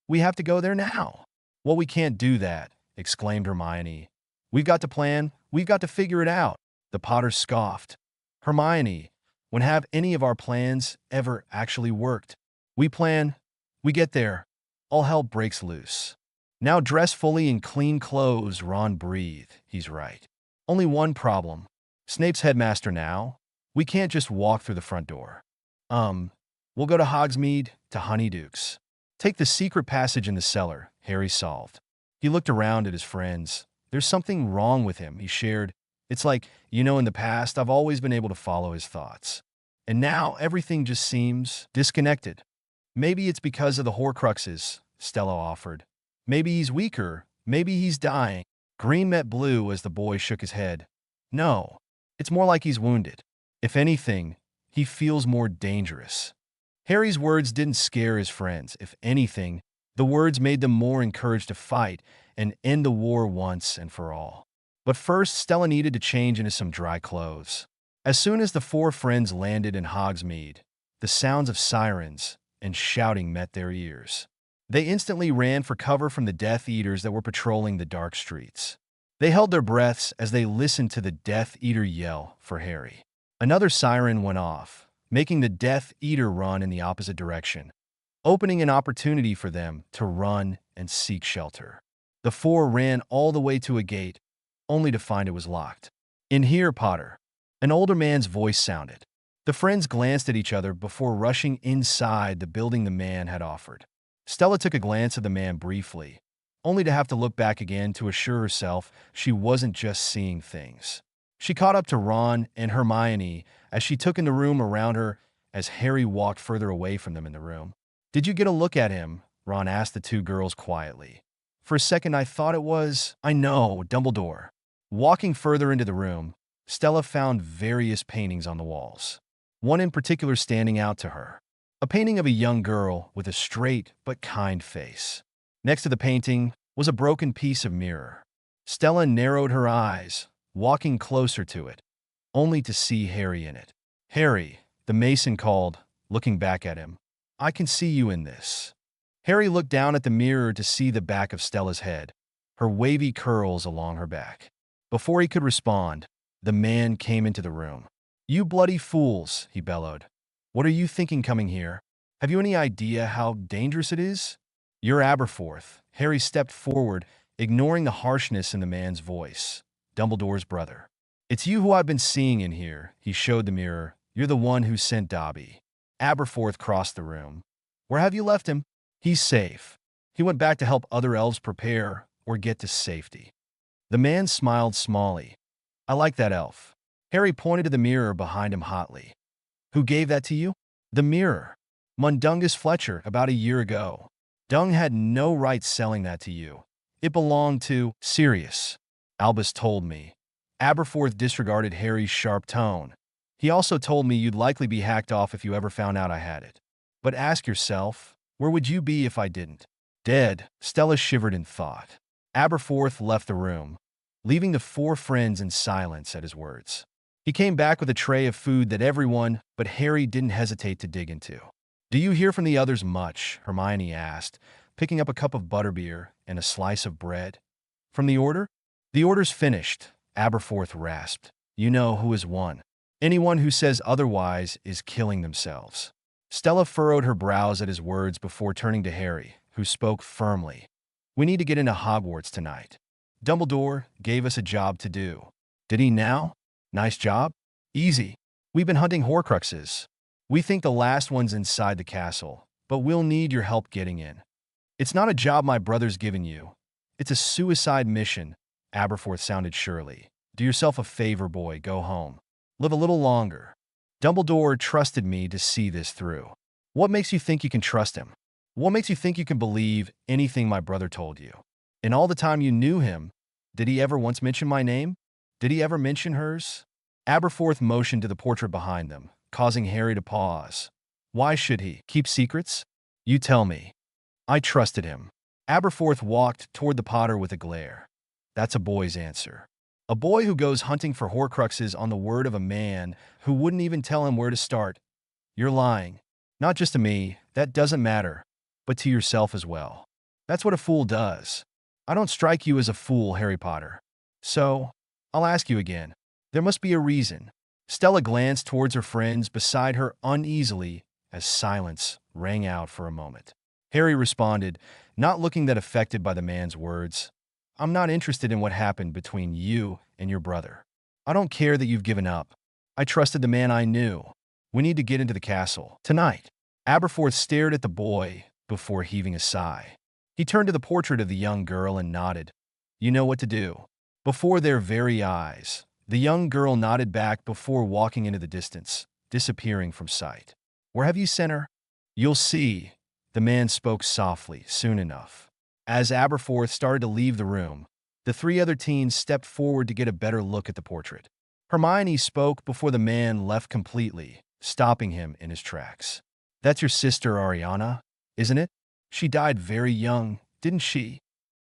[SPEAKER 1] We have to go there now. Well, we can't do that, exclaimed Hermione. We've got to plan. We've got to figure it out. The Potter scoffed. Hermione, when have any of our plans ever actually worked? We plan. We get there. All hell breaks loose. Now dress fully in clean clothes, Ron breathed. He's right. Only one problem. Snape's headmaster now. We can't just walk through the front door. We'll go to Hogsmeade, to Honeydukes. Take the secret passage in the cellar, Harry solved. He looked around at his friends. There's something wrong with him, he shared. It's like, in the past, I've always been able to follow his thoughts. And now everything just seems disconnected. Maybe it's because of the Horcruxes, Stella offered. Maybe he's weaker. Maybe he's dying. Green met blue as the boy shook his head. No, it's more like he's wounded. If anything, he feels more dangerous. Harry's words didn't scare his friends. If anything, the words made them more encouraged to fight and end the war once and for all. But first, Stella needed to change into some dry clothes. As soon as the four friends landed in Hogsmeade, the sounds of sirens and shouting met their ears. They instantly ran for cover from the Death Eaters that were patrolling the dark streets. They held their breaths as they listened to the Death Eater yell for Harry. Another siren went off, making the Death Eater run in the opposite direction, opening an opportunity for them to run and seek shelter. The four ran all the way to a gate, only to find it was locked. "In here, Potter," an older man's voice sounded. The friends glanced at each other before rushing inside the building the man had offered. Stella took a glance at the man briefly, only to have to look back again to assure herself she wasn't just seeing things. She caught up to Ron and Hermione as she took in the room around her as Harry walked further away from them in the room. "Did you get a look at him?" Ron asked the two girls quietly. "For a second I thought it was—" "I know, Dumbledore." Walking further into the room, Stella found various paintings on the walls, one in particular standing out to her. A painting of a young girl with a straight but kind face. Next to the painting was a broken piece of mirror. Stella narrowed her eyes, walking closer to it, only to see Harry in it. "Harry," the mason called, looking back at him. "I can see you in this." Harry looked down at the mirror to see the back of Stella's head, her wavy curls along her back. Before he could respond, the man came into the room. "You bloody fools," he bellowed. "What are you thinking coming here? Have you any idea how dangerous it is?" "You're Aberforth." Harry stepped forward, ignoring the harshness in the man's voice. "Dumbledore's brother. It's you who I've been seeing in here." He showed the mirror. "You're the one who sent Dobby." Aberforth crossed the room. "Where have you left him?" "He's safe. He went back to help other elves prepare or get to safety." The man smiled smallly. "I like that elf." Harry pointed to the mirror behind him hotly. "Who gave that to you?" "The mirror. Mundungus Fletcher, about a year ago. Dung had no right selling that to you. It belonged to Sirius. Albus told me." Aberforth disregarded Harry's sharp tone. "He also told me you'd likely be hacked off if you ever found out I had it. But ask yourself, where would you be if I didn't?" "Dead." Stella shivered in thought. Aberforth left the room, leaving the four friends in silence at his words. He came back with a tray of food that everyone but Harry didn't hesitate to dig into. "Do you hear from the others much?" Hermione asked, picking up a cup of butterbeer and a slice of bread. "From the Order?" "The Order's finished," Aberforth rasped. "You know who has won. Anyone who says otherwise is killing themselves." Stella furrowed her brows at his words before turning to Harry, who spoke firmly. "We need to get into Hogwarts tonight. Dumbledore gave us a job to do." "Did he now? Nice job." "Easy. We've been hunting Horcruxes. We think the last one's inside the castle, but we'll need your help getting in." "It's not a job my brother's given you. It's a suicide mission." Aberforth sounded surly. "Do yourself a favor, boy. Go home. Live a little longer. Dumbledore trusted me to see this through." "What makes you think you can trust him? What makes you think you can believe anything my brother told you? In all the time you knew him, did he ever once mention my name? Did he ever mention hers?" Aberforth motioned to the portrait behind them, causing Harry to pause. "Why should he keep secrets? You tell me." "I trusted him." Aberforth walked toward the Potter with a glare. "That's a boy's answer. A boy who goes hunting for Horcruxes on the word of a man who wouldn't even tell him where to start. You're lying. Not just to me, that doesn't matter, but to yourself as well. That's what a fool does. I don't strike you as a fool, Harry Potter. So, I'll ask you again. There must be a reason." Stella glanced towards her friends beside her uneasily as silence rang out for a moment. Harry responded, not looking that affected by the man's words. "I'm not interested in what happened between you and your brother. I don't care that you've given up. I trusted the man I knew. We need to get into the castle. Tonight." Aberforth stared at the boy before heaving a sigh. He turned to the portrait of the young girl and nodded. "You know what to do." Before their very eyes, the young girl nodded back before walking into the distance, disappearing from sight. "Where have you sent her?" "You'll see." The man spoke softly, soon enough. As Aberforth started to leave the room, the three other teens stepped forward to get a better look at the portrait. Hermione spoke before the man left completely, stopping him in his tracks. "That's your sister Ariana, isn't it? She died very young, didn't she?"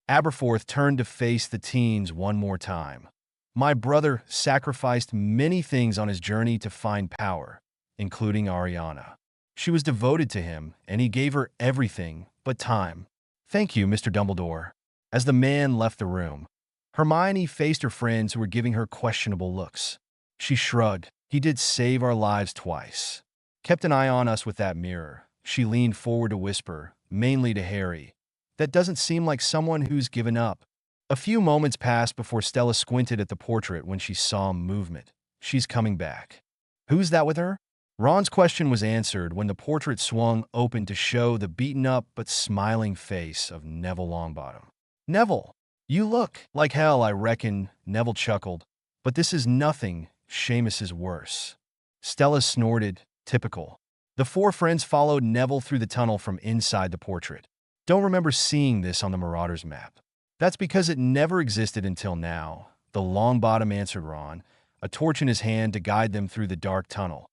[SPEAKER 1] Aberforth turned to face the teens one more time. My brother sacrificed many things on his journey to find power, including Ariana. She was devoted to him, and he gave her everything but time. Thank you, Mr. Dumbledore. As the man left the room, Hermione faced her friends who were giving her questionable looks. She shrugged. He did save our lives twice. Kept an eye on us with that mirror. She leaned forward to whisper, mainly to Harry. That doesn't seem like someone who's given up. A few moments passed before Stella squinted at the portrait when she saw movement. She's coming back. Who's that with her? Ron's question was answered when the portrait swung open to show the beaten-up but smiling face of Neville Longbottom. Neville, you look like hell, I reckon, Neville chuckled. But this is nothing. Seamus is worse. Stella snorted, typical. The four friends followed Neville through the tunnel from inside the portrait. Don't remember seeing this on the Marauders map. That's because it never existed until now, the Longbottom answered Ron, a torch in his hand to guide them through the dark tunnel.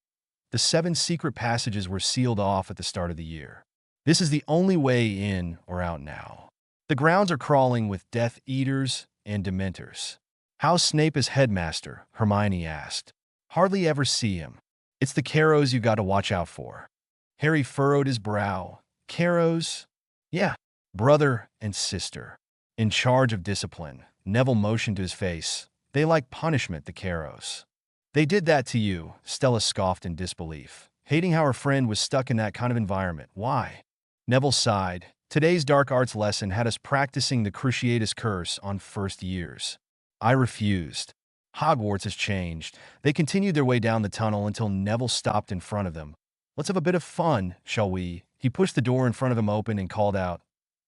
[SPEAKER 1] The 7 secret passages were sealed off at the start of the year. This is the only way in or out now. The grounds are crawling with Death Eaters and Dementors. How's Snape as headmaster? Hermione asked. Hardly ever see him. It's the Carrows you got to watch out for. Harry furrowed his brow. Carrows? Yeah, brother and sister. In charge of discipline. Neville motioned to his face. They like punishment, the Carrows. They did that to you, Stella scoffed in disbelief, hating how her friend was stuck in that kind of environment. Why? Neville sighed. Today's dark arts lesson had us practicing the Cruciatus Curse on first years. I refused. Hogwarts has changed. They continued their way down the tunnel until Neville stopped in front of them. Let's have a bit of fun, shall we? He pushed the door in front of them open and called out,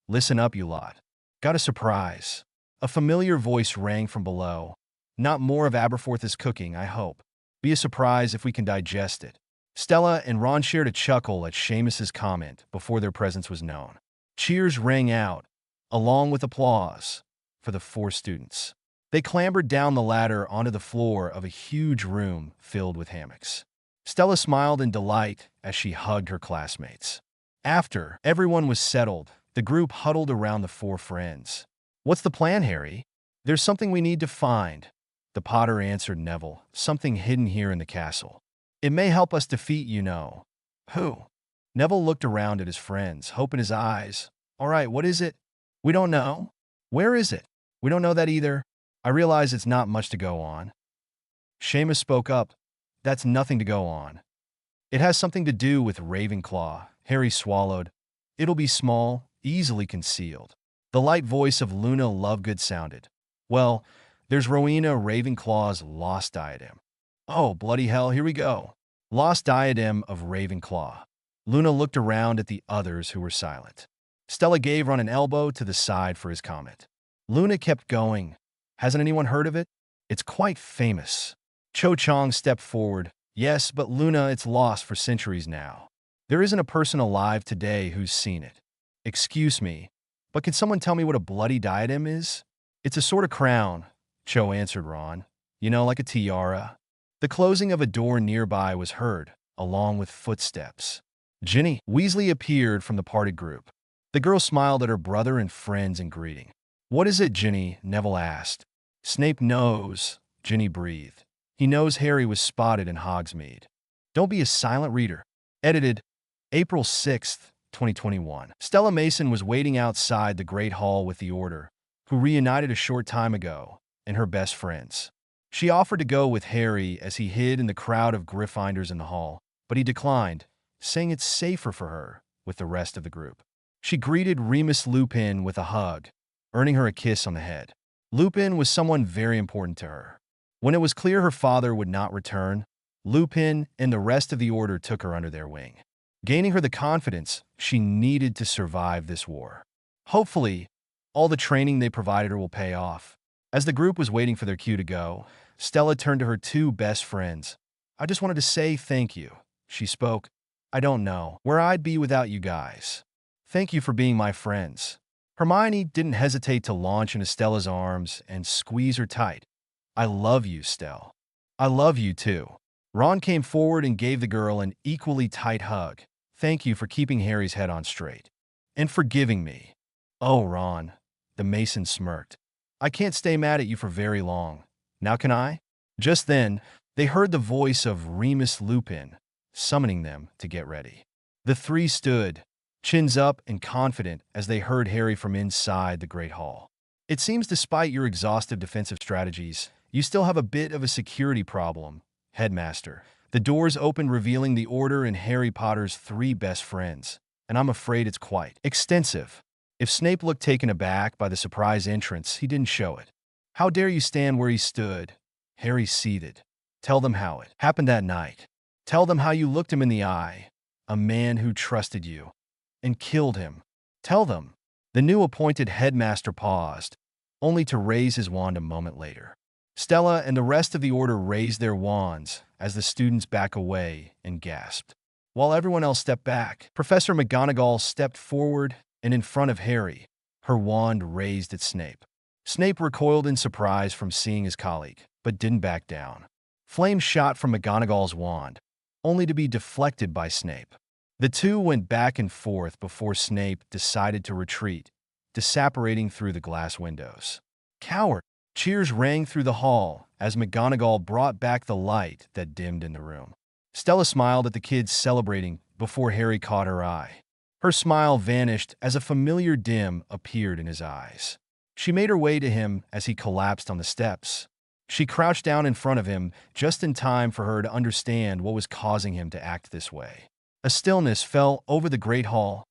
[SPEAKER 1] Listen up, you lot. Got a surprise. A familiar voice rang from below. Not more of Aberforth's cooking, I hope. Be a surprise if we can digest it. Stella and Ron shared a chuckle at Seamus's comment before their presence was known. Cheers rang out, along with applause, for the 4 students. They clambered down the ladder onto the floor of a huge room filled with hammocks. Stella smiled in delight as she hugged her classmates. After everyone was settled, the group huddled around the 4 friends. What's the plan, Harry? There's something we need to find. The Potter answered Neville, something hidden here in the castle. It may help us defeat, you know. Who? Neville looked around at his friends, hope in his eyes. All right, what is it? We don't know. Where is it? We don't know that either. I realize it's not much to go on. Seamus spoke up. That's nothing to go on. It has something to do with Ravenclaw. Harry swallowed. It'll be small, easily concealed. The light voice of Luna Lovegood sounded. Well, there's Rowena Ravenclaw's lost diadem. Oh, bloody hell, here we go. Lost diadem of Ravenclaw. Luna looked around at the others who were silent. Stella gave Ron an elbow to the side for his comment. Luna kept going. Hasn't anyone heard of it? It's quite famous. Cho Chang stepped forward. Yes, but Luna, it's lost for centuries now. There isn't a person alive today who's seen it. Excuse me, but can someone tell me what a bloody diadem is? It's a sort of crown, Cho answered Ron. You know, like a tiara. The closing of a door nearby was heard, along with footsteps. Ginny Weasley appeared from the parted group. The girl smiled at her brother and friends in greeting. What is it, Ginny? Neville asked. Snape knows, Ginny breathed. He knows Harry was spotted in Hogsmeade. Don't be a silent reader. Edited April 6th, 2021. Stella Mason was waiting outside the Great Hall with the Order, who reunited a short time ago, and her best friends. She offered to go with Harry as he hid in the crowd of Gryffindors in the hall, but he declined, saying it's safer for her with the rest of the group. She greeted Remus Lupin with a hug, earning her a kiss on the head. Lupin was someone very important to her. When it was clear her father would not return, Lupin and the rest of the Order took her under their wing, gaining her the confidence she needed to survive this war. Hopefully, all the training they provided her will pay off. As the group was waiting for their cue to go, Stella turned to her 2 best friends. I just wanted to say thank you, she spoke. I don't know where I'd be without you guys. Thank you for being my friends. Hermione didn't hesitate to launch into Stella's arms and squeeze her tight. I love you, Stell. I love you too. Ron came forward and gave the girl an equally tight hug. Thank you for keeping Harry's head on straight. And forgiving me. Oh, Ron, The Mason smirked. I can't stay mad at you for very long. Now can I? Just then, they heard the voice of Remus Lupin, summoning them to get ready. The three stood, chins up and confident as they heard Harry from inside the Great Hall. It seems despite your exhaustive defensive strategies, you still have a bit of a security problem, Headmaster. The doors opened revealing the Order and Harry Potter's three best friends, and I'm afraid it's quite extensive. If Snape looked taken aback by the surprise entrance, he didn't show it. How dare you stand where he stood? Harry seethed. Tell them how it happened that night. Tell them how you looked him in the eye, a man who trusted you, and killed him. Tell them. The new appointed headmaster paused, only to raise his wand a moment later. Stella and the rest of the Order raised their wands as the students back away and gasped. While everyone else stepped back, Professor McGonagall stepped forward and in front of Harry, her wand raised at Snape. Snape recoiled in surprise from seeing his colleague, but didn't back down. Flames shot from McGonagall's wand, only to be deflected by Snape. The two went back and forth before Snape decided to retreat, disapparating through the glass windows. Coward! Cheers rang through the hall as McGonagall brought back the light that dimmed in the room. Stella smiled at the kids celebrating before Harry caught her eye. Her smile vanished as a familiar dim appeared in his eyes. She made her way to him as he collapsed on the steps. She crouched down in front of him just in time for her to understand what was causing him to act this way. A stillness fell over the Great Hall,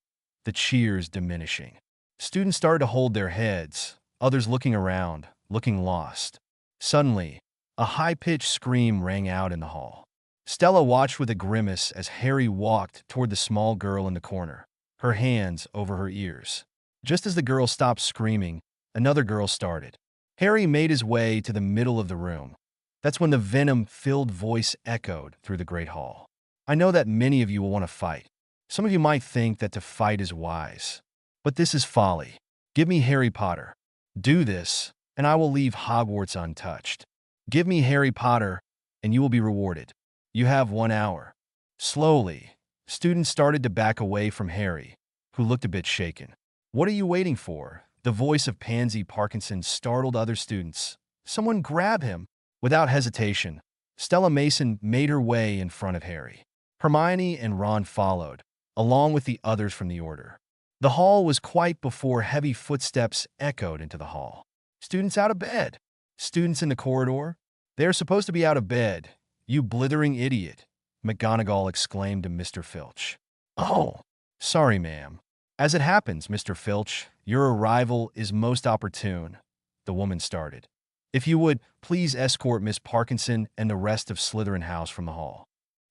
[SPEAKER 1] the cheers diminishing. Students started to hold their heads, others looking around, looking lost. Suddenly, a high-pitched scream rang out in the hall. Stella watched with a grimace as Harry walked toward the small girl in the corner, her hands over her ears. Just as the girl stopped screaming, another girl started. Harry made his way to the middle of the room. That's when the venom-filled voice echoed through the Great Hall. I know that many of you will want to fight. Some of you might think that to fight is wise. But this is folly. Give me Harry Potter. Do this, and I will leave Hogwarts untouched. Give me Harry Potter, and you will be rewarded. You have 1 hour. Slowly, students started to back away from Harry, who looked a bit shaken. What are you waiting for? The voice of Pansy Parkinson startled other students. Someone grab him. Without hesitation, Stella Mason made her way in front of Harry. Hermione and Ron followed, along with the others from the Order. The hall was quiet before heavy footsteps echoed into the hall. Students out of bed. Students in the corridor. They are supposed to be out of bed. You blithering idiot, McGonagall exclaimed to Mr. Filch. Oh, sorry, ma'am. As it happens, Mr. Filch, your arrival is most opportune, the woman started. If you would, please escort Miss Parkinson and the rest of Slytherin House from the hall.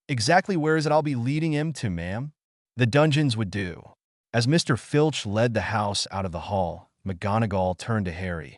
[SPEAKER 1] Exactly where is it I'll be leading him to, ma'am? The dungeons would do. As Mr. Filch led the house out of the hall, McGonagall turned to Harry.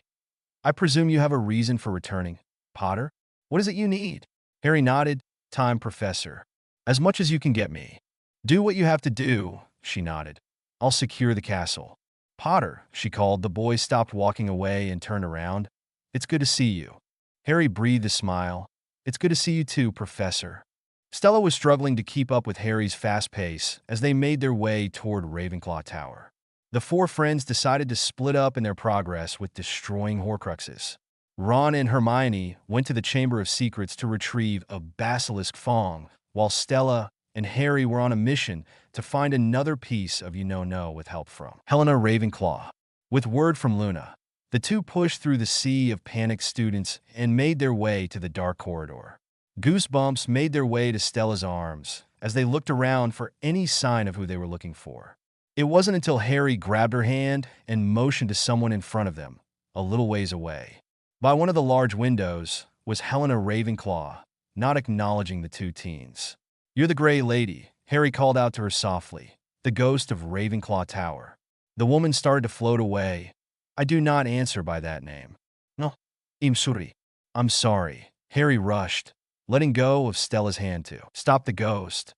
[SPEAKER 1] I presume you have a reason for returning, Potter? What is it you need? Harry nodded. Time, Professor. As much as you can get me. Do what you have to do, she nodded. I'll secure the castle. Potter, she called. The boy stopped walking away and turned around. It's good to see you. Harry breathed a smile. It's good to see you too, Professor. Stella was struggling to keep up with Harry's fast pace as they made their way toward Ravenclaw Tower. The four friends decided to split up in their progress with destroying Horcruxes. Ron and Hermione went to the Chamber of Secrets to retrieve a basilisk fong, while Stella and Harry were on a mission to find another piece of you-know-no with help from Helena Ravenclaw. With word from Luna, the two pushed through the sea of panicked students and made their way to the dark corridor. Goosebumps made their way to Stella's arms as they looked around for any sign of who they were looking for. It wasn't until Harry grabbed her hand and motioned to someone in front of them, a little ways away. By one of the large windows was Helena Ravenclaw, not acknowledging the two teens. You're the Grey Lady, Harry called out to her softly, the ghost of Ravenclaw Tower. The woman started to float away. I do not answer by that name. No, I'm sorry. Harry rushed, letting go of Stella's hand to stop the ghost.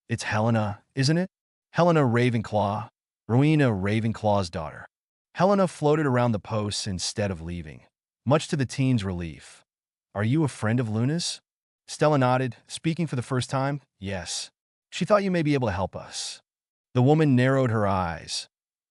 [SPEAKER 1] It's Helena, isn't it? Helena Ravenclaw, Rowena Ravenclaw's daughter. Helena floated around the posts instead of leaving, much to the teen's relief. Are you a friend of Luna's? Stella nodded, speaking for the first time. Yes. She thought you may be able to help us. The woman narrowed her eyes.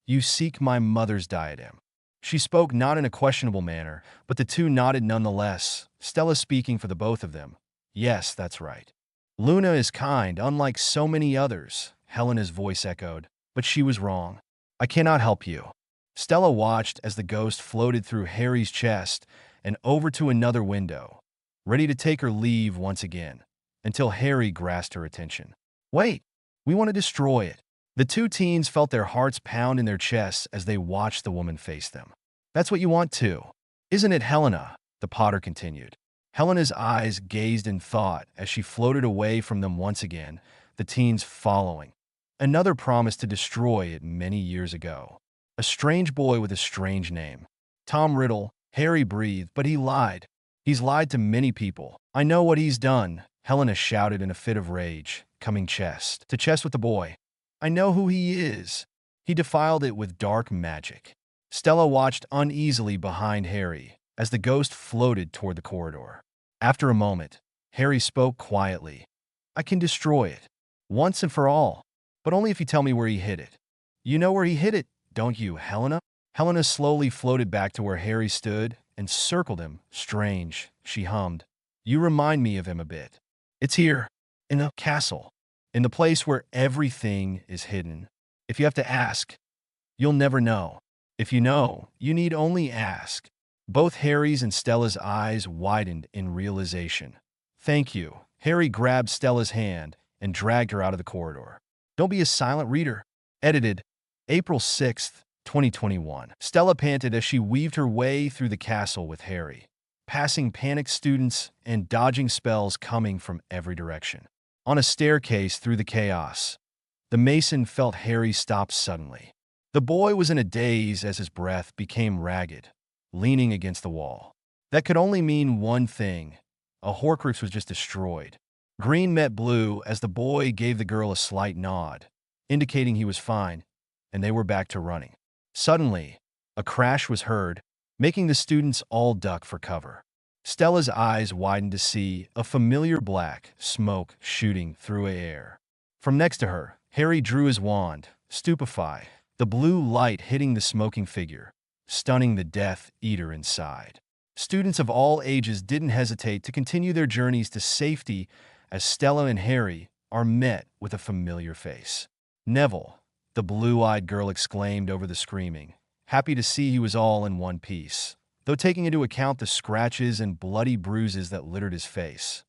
[SPEAKER 1] You seek my mother's diadem. She spoke not in a questionable manner, but the two nodded nonetheless, Stella speaking for the both of them. Yes, that's right. Luna is kind, unlike so many others, Helena's voice echoed, but she was wrong. I cannot help you. Stella watched as the ghost floated through Harry's chest and over to another window, ready to take her leave once again, until Harry grasped her attention. Wait, we want to destroy it. The two teens felt their hearts pound in their chests as they watched the woman face them. That's what you want too, isn't it, Helena? The Potter continued. Helena's eyes gazed in thought as she floated away from them once again, the teens following. Another promised to destroy it many years ago. A strange boy with a strange name. Tom Riddle. Harry breathed, but he lied. He's lied to many people. I know what he's done, Helena shouted in a fit of rage, coming chest to chest with the boy. I know who he is. He defiled it with dark magic. Stella watched uneasily behind Harry as the ghost floated toward the corridor. After a moment, Harry spoke quietly. I can destroy it, once and for all, but only if you tell me where he hid it. You know where he hid it, don't you, Helena? Helena slowly floated back to where Harry stood and circled him. Strange, she hummed. You remind me of him a bit. It's here, in the castle, in the place where everything is hidden. If you have to ask, you'll never know. If you know, you need only ask. Both Harry's and Stella's eyes widened in realization. Thank you. Harry grabbed Stella's hand and dragged her out of the corridor. Don't be a silent reader. Edited, April 6th, 2021. Stella panted as she weaved her way through the castle with Harry, passing panicked students and dodging spells coming from every direction. On a staircase through the chaos, the Mason felt Harry stop suddenly. The boy was in a daze as his breath became ragged, leaning against the wall. That could only mean one thing. A Horcrux was just destroyed. Green met blue as the boy gave the girl a slight nod, indicating he was fine, and they were back to running. Suddenly, a crash was heard, making the students all duck for cover. Stella's eyes widened to see a familiar black smoke shooting through air. From next to her, Harry drew his wand, stupefied, the blue light hitting the smoking figure, stunning the Death Eater inside. Students of all ages didn't hesitate to continue their journeys to safety as Stella and Harry are met with a familiar face. Neville, the blue-eyed girl exclaimed over the screaming, happy to see he was all in one piece, though taking into account the scratches and bloody bruises that littered his face.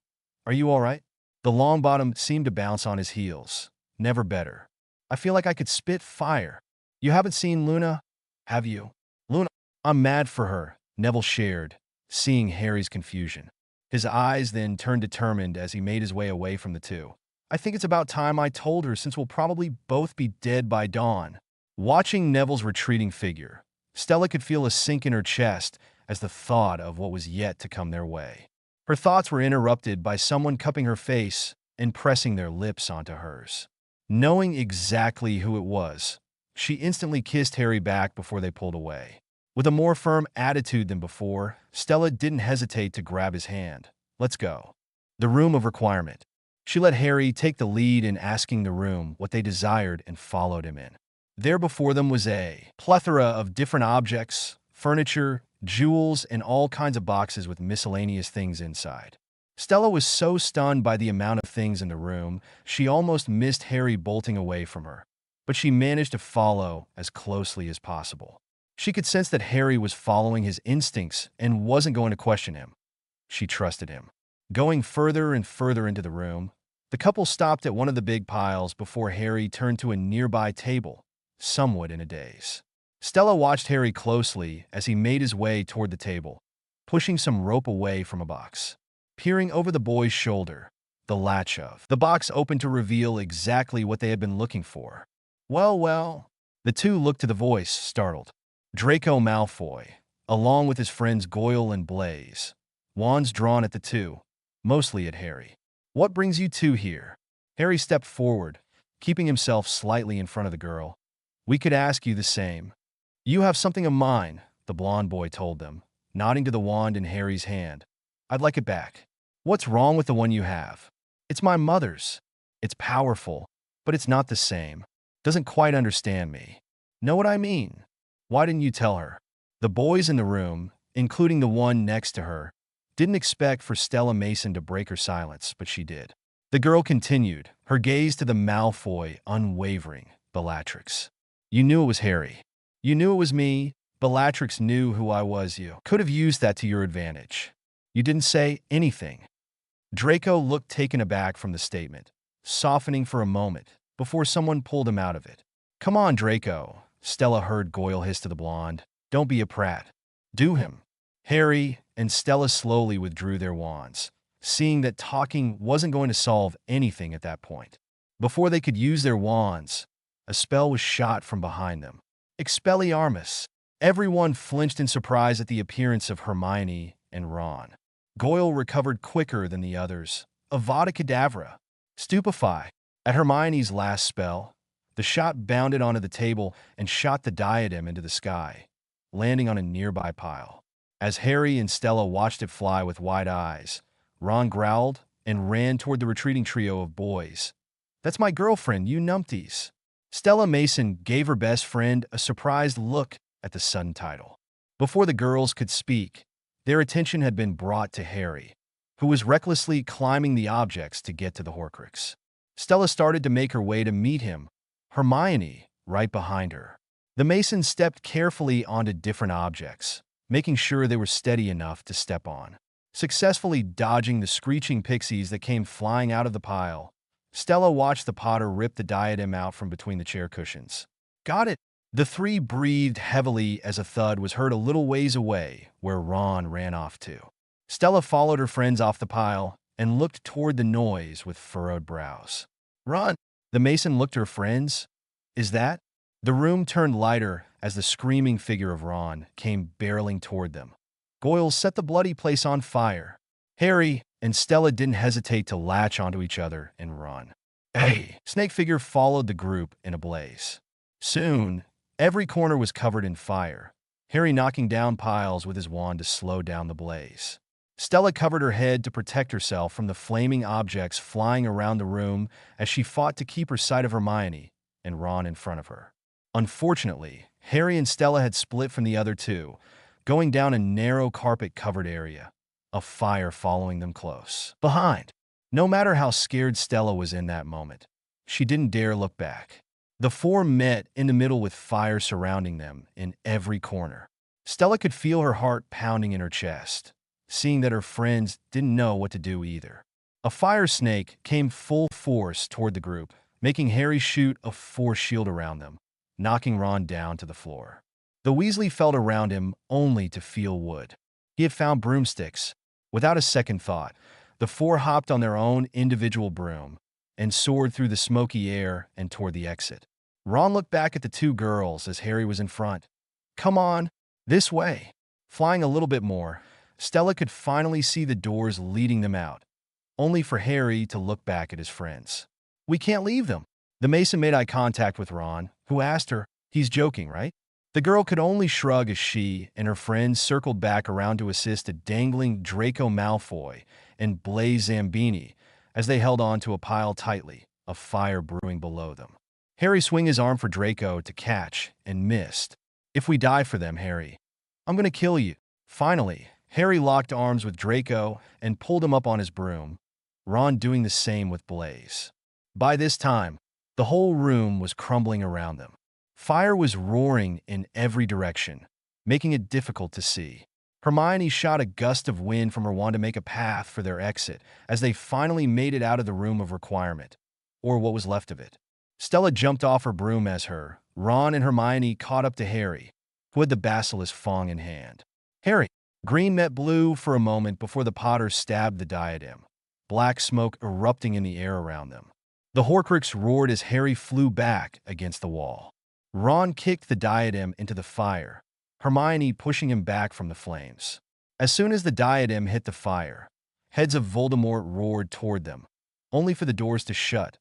[SPEAKER 1] Are you all right? The Longbottom seemed to bounce on his heels. Never better. I feel like I could spit fire. You haven't seen Luna, have you? Luna, I'm mad for her, Neville shared, seeing Harry's confusion. His eyes then turned determined as he made his way away from the two. I think it's about time I told her, since we'll probably both be dead by dawn. Watching Neville's retreating figure, Stella could feel a sink in her chest as the thought of what was yet to come their way. Her thoughts were interrupted by someone cupping her face and pressing their lips onto hers. Knowing exactly who it was, she instantly kissed Harry back before they pulled away. With a more firm attitude than before, Stella didn't hesitate to grab his hand. Let's go. The room of requirement. She let Harry take the lead in asking the room what they desired and followed him in. There before them was a plethora of different objects, furniture, jewels, and all kinds of boxes with miscellaneous things inside. Stella was so stunned by the amount of things in the room, she almost missed Harry bolting away from her, but she managed to follow as closely as possible. She could sense that Harry was following his instincts and wasn't going to question him. She trusted him. Going further and further into the room, the couple stopped at one of the big piles before Harry turned to a nearby table, somewhat in a daze. Stella watched Harry closely as he made his way toward the table, pushing some rope away from a box. Peering over the boy's shoulder, the latch of the box opened to reveal exactly what they had been looking for. Well. The two looked to the voice, startled. Draco Malfoy, along with his friends Goyle and Blaze, wands drawn at the two, mostly at Harry. What brings you two here? Harry stepped forward, keeping himself slightly in front of the girl. We could ask you the same. You have something of mine, the blonde boy told them, nodding to the wand in Harry's hand. I'd like it back. What's wrong with the one you have? It's my mother's. It's powerful, but it's not the same. Doesn't quite understand me. Know what I mean? Why didn't you tell her? The boys in the room, including the one next to her, didn't expect for Stella Mason to break her silence, but she did. The girl continued, her gaze to the Malfoy unwavering. Bellatrix. You knew it was Harry. You knew it was me. Bellatrix knew who I was. You could have used that to your advantage. You didn't say anything. Draco looked taken aback from the statement, softening for a moment before someone pulled him out of it. Come on, Draco, Stella heard Goyle hiss to the blonde. Don't be a prat. Do him. Harry and Stella slowly withdrew their wands, seeing that talking wasn't going to solve anything at that point. Before they could use their wands, a spell was shot from behind them. Expelliarmus. Everyone flinched in surprise at the appearance of Hermione and Ron. Goyle recovered quicker than the others. Avada Kedavra. Stupefy. At Hermione's last spell, the shot bounded onto the table and shot the diadem into the sky, landing on a nearby pile. As Harry and Stella watched it fly with wide eyes, Ron growled and ran toward the retreating trio of boys. That's my girlfriend, you numpties. Stella Mason gave her best friend a surprised look at the sudden title. Before the girls could speak, their attention had been brought to Harry, who was recklessly climbing the objects to get to the Horcrux. Stella started to make her way to meet him, Hermione right behind her. The Mason stepped carefully onto different objects, making sure they were steady enough to step on. Successfully dodging the screeching pixies that came flying out of the pile, Stella watched the Potter rip the diadem out from between the chair cushions. Got it! The three breathed heavily as a thud was heard a little ways away, where Ron ran off to. Stella followed her friends off the pile and looked toward the noise with furrowed brows. Run! The Mason looked at her friends. Is that? The room turned lighter as the screaming figure of Ron came barreling toward them. Goyle set the bloody place on fire. Harry and Stella didn't hesitate to latch onto each other and run. Hey! Snake figure followed the group in a blaze. Soon, every corner was covered in fire, Harry knocking down piles with his wand to slow down the blaze. Stella covered her head to protect herself from the flaming objects flying around the room as she fought to keep her sight of Hermione and Ron in front of her. Unfortunately, Harry and Stella had split from the other two, going down a narrow carpet-covered area, a fire following them close behind. No matter how scared Stella was in that moment, she didn't dare look back. The four met in the middle with fire surrounding them in every corner. Stella could feel her heart pounding in her chest, seeing that her friends didn't know what to do either. A fire snake came full force toward the group, making Harry shoot a force shield around them, knocking Ron down to the floor. The Weasley felt around him only to feel wood. He had found broomsticks. Without a second thought, the four hopped on their own individual broom and soared through the smoky air and toward the exit. Ron looked back at the two girls as Harry was in front. Come on, this way. Flying a little bit more, Stella could finally see the doors leading them out, only for Harry to look back at his friends. We can't leave them. The Mason made eye contact with Ron, who asked her, he's joking, right? The girl could only shrug as she and her friends circled back around to assist a dangling Draco Malfoy and Blaise Zambini as they held on to a pile tightly, a fire brewing below them. Harry swung his arm for Draco to catch and missed. If we die for them, Harry, I'm going to kill you. Finally, Harry locked arms with Draco and pulled him up on his broom, Ron doing the same with Blaise. By this time, the whole room was crumbling around them. Fire was roaring in every direction, making it difficult to see. Hermione shot a gust of wind from her wand to make a path for their exit as they finally made it out of the room of requirement, or what was left of it. Stella jumped off her broom as Ron and Hermione caught up to Harry, who had the basilisk fong in hand. Harry, green met blue for a moment before the Potters stabbed the diadem, black smoke erupting in the air around them. The Horcrux roared as Harry flew back against the wall. Ron kicked the diadem into the fire, Hermione pushing him back from the flames. As soon as the diadem hit the fire, heads of Voldemort roared toward them, only for the doors to shut,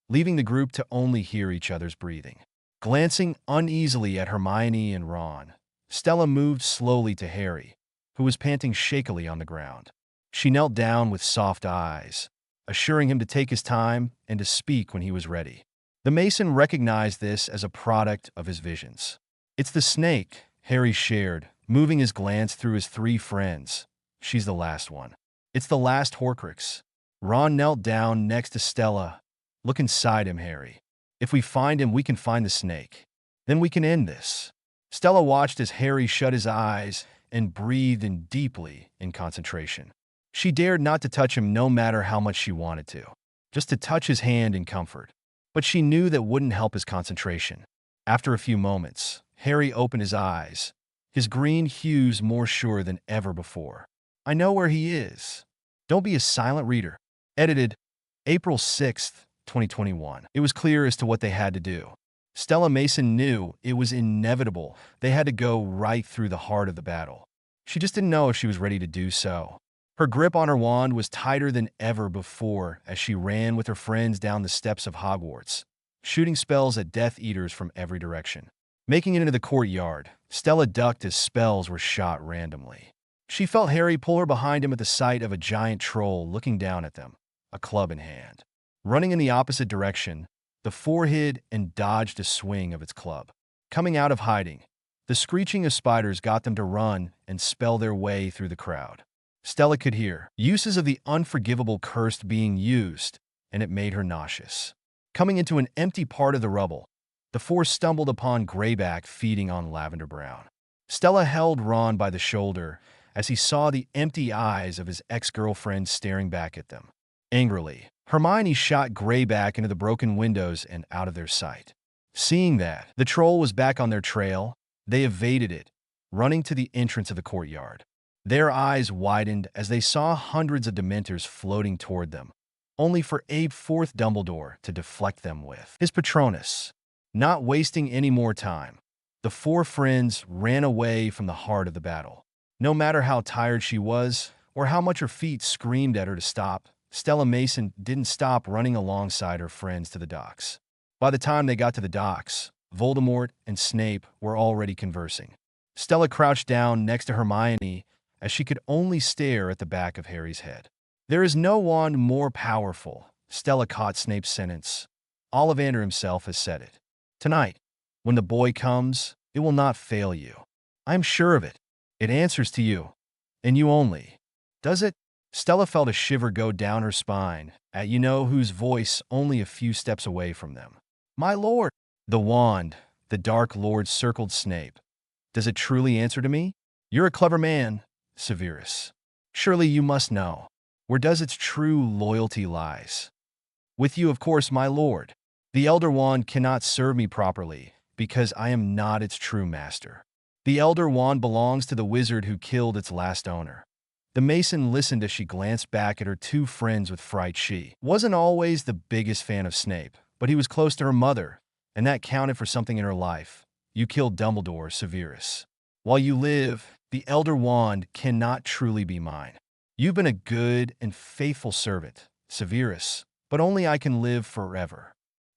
[SPEAKER 1] leaving the group to only hear each other's breathing. Glancing uneasily at Hermione and Ron, Stella moved slowly to Harry, who was panting shakily on the ground. She knelt down with soft eyes, assuring him to take his time and to speak when he was ready. The Mason recognized this as a product of his visions. It's the snake, Harry shared, moving his glance through his three friends. She's the last one. It's the last Horcrux. Ron knelt down next to Stella. Look inside him, Harry. If we find him, we can find the snake. Then we can end this. Stella watched as Harry shut his eyes and breathed in deeply in concentration. She dared not to touch him no matter how much she wanted to, just to touch his hand in comfort. But she knew that wouldn't help his concentration. After a few moments, Harry opened his eyes, his green hues more sure than ever before. I know where he is. Don't be a silent reader. Edited April 6th, 2021. It was clear as to what they had to do. Stella Mason knew it was inevitable. They had to go right through the heart of the battle. She just didn't know if she was ready to do so. Her grip on her wand was tighter than ever before as she ran with her friends down the steps of Hogwarts, shooting spells at Death Eaters from every direction. Making it into the courtyard, Stella ducked as spells were shot randomly. She felt Harry pull her behind him at the sight of a giant troll looking down at them, a club in hand. Running in the opposite direction, the four hid and dodged a swing of its club. Coming out of hiding, the screeching of spiders got them to run and spell their way through the crowd. Stella could hear uses of the unforgivable cursed being used, and it made her nauseous. Coming into an empty part of the rubble, the four stumbled upon Greyback feeding on Lavender Brown. Stella held Ron by the shoulder as he saw the empty eyes of his ex-girlfriend staring back at them. Angrily, Hermione shot Greyback into the broken windows and out of their sight. Seeing that the troll was back on their trail, they evaded it, running to the entrance of the courtyard. Their eyes widened as they saw hundreds of Dementors floating toward them, only for Abe Fourth Dumbledore to deflect them with his Patronus. Not wasting any more time, the four friends ran away from the heart of the battle. No matter how tired she was, or how much her feet screamed at her to stop, Stella Mason didn't stop running alongside her friends to the docks. By the time they got to the docks, Voldemort and Snape were already conversing. Stella crouched down next to Hermione as she could only stare at the back of Harry's head. There is no wand more powerful. Stella caught Snape's sentence. Ollivander himself has said it. Tonight, when the boy comes, it will not fail you. I am sure of it. It answers to you, and you only. Does it? Stella felt a shiver go down her spine at you-know-whose voice only a few steps away from them. My lord! The wand, the Dark Lord circled Snape. Does it truly answer to me? You're a clever man, Severus. Surely you must know. Where does its true loyalty lies? With you, of course, my lord. The Elder Wand cannot serve me properly, because I am not its true master. The Elder Wand belongs to the wizard who killed its last owner. The Mason listened as she glanced back at her two friends with fright. She wasn't always the biggest fan of Snape, but he was close to her mother, and that counted for something in her life. You killed Dumbledore, Severus. While you live, the Elder Wand cannot truly be mine. You've been a good and faithful servant, Severus, but only I can live forever.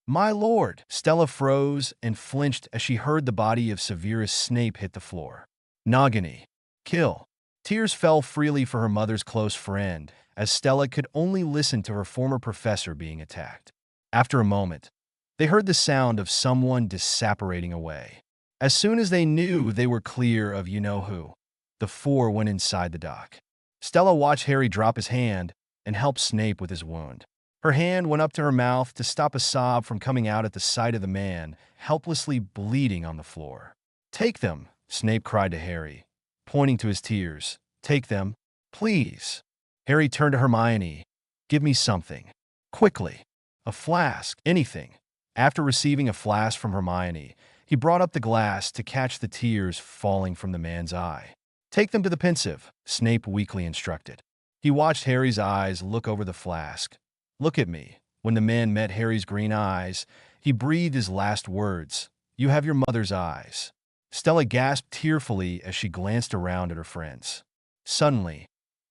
[SPEAKER 1] My lord! Stella froze and flinched as she heard the body of Severus Snape hit the floor. Nagini. Kill. Tears fell freely for her mother's close friend, as Stella could only listen to her former professor being attacked. After a moment, they heard the sound of someone disapparating away. As soon as they knew they were clear of you-know-who, the four went inside the dock. Stella watched Harry drop his hand and help Snape with his wound. Her hand went up to her mouth to stop a sob from coming out at the sight of the man, helplessly bleeding on the floor. Take them, Snape cried to Harry, pointing to his tears. Take them, please. Harry turned to Hermione. Give me something. Quickly. A flask. Anything. After receiving a flask from Hermione, he brought up the glass to catch the tears falling from the man's eye. Take them to the pensive, Snape weakly instructed. He watched Harry's eyes look over the flask. Look at me. When the man met Harry's green eyes, he breathed his last words. You have your mother's eyes. Stella gasped tearfully as she glanced around at her friends. Suddenly,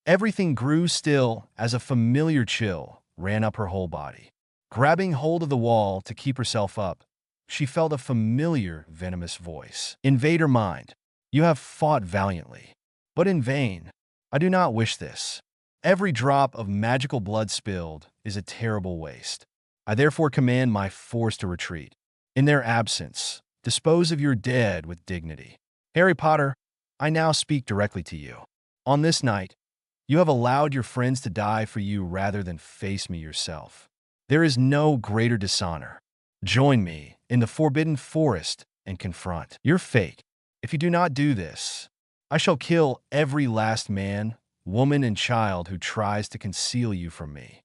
[SPEAKER 1] everything grew still as a familiar chill ran up her whole body. Grabbing hold of the wall to keep herself up, she felt a familiar, venomous voice invade her mind. You have fought valiantly, but in vain. I do not wish this. Every drop of magical blood spilled is a terrible waste. I therefore command my force to retreat. In their absence, dispose of your dead with dignity. Harry Potter, I now speak directly to you. On this night, you have allowed your friends to die for you rather than face me yourself. There is no greater dishonor. Join me in the forbidden forest and confront your fate. If you do not do this, I shall kill every last man, woman, and child who tries to conceal you from me.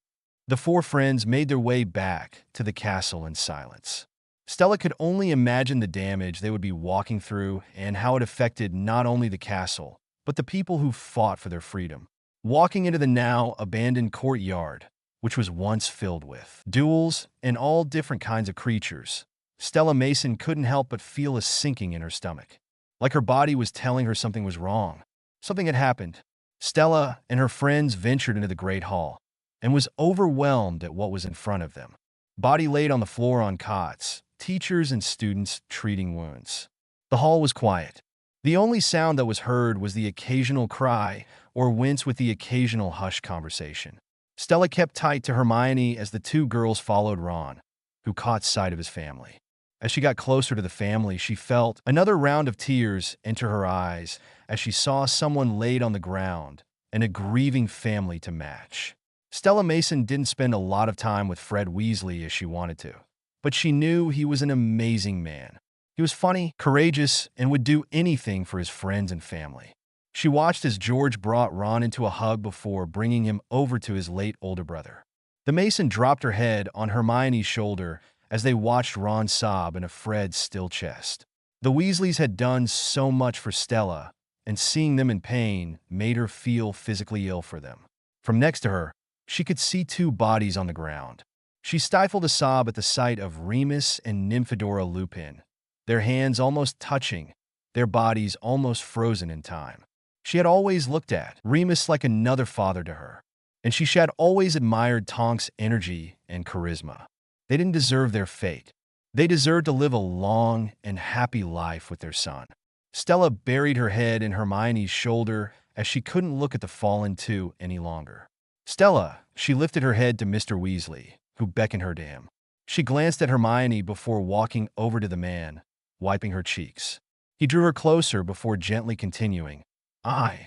[SPEAKER 1] The four friends made their way back to the castle in silence. Stella could only imagine the damage they would be walking through and how it affected not only the castle, but the people who fought for their freedom. Walking into the now abandoned courtyard, which was once filled with duels and all different kinds of creatures, Stella Mason couldn't help but feel a sinking in her stomach. Like her body was telling her something was wrong. Something had happened. Stella and her friends ventured into the great hall and was overwhelmed at what was in front of them. Body laid on the floor on cots, teachers and students treating wounds. The hall was quiet. The only sound that was heard was the occasional cry or wince with the occasional hushed conversation. Stella kept tight to Hermione as the two girls followed Ron, who caught sight of his family. As she got closer to the family, she felt another round of tears enter her eyes as she saw someone laid on the ground and a grieving family to match. Stella Mason didn't spend a lot of time with Fred Weasley as she wanted to, but she knew he was an amazing man. He was funny, courageous, and would do anything for his friends and family. She watched as George brought Ron into a hug before bringing him over to his late older brother. The Mason dropped her head on Hermione's shoulder as they watched Ron sob in a Fred's still chest. The Weasleys had done so much for Stella, and seeing them in pain made her feel physically ill for them. From next to her, she could see two bodies on the ground. She stifled a sob at the sight of Remus and Nymphadora Lupin, their hands almost touching, their bodies almost frozen in time. She had always looked at Remus like another father to her, and she had always admired Tonk's energy and charisma. They didn't deserve their fate. They deserved to live a long and happy life with their son. Stella buried her head in Hermione's shoulder as she couldn't look at the fallen two any longer. Stella, she lifted her head to Mr. Weasley, who beckoned her to him. She glanced at Hermione before walking over to the man, wiping her cheeks. He drew her closer before gently continuing.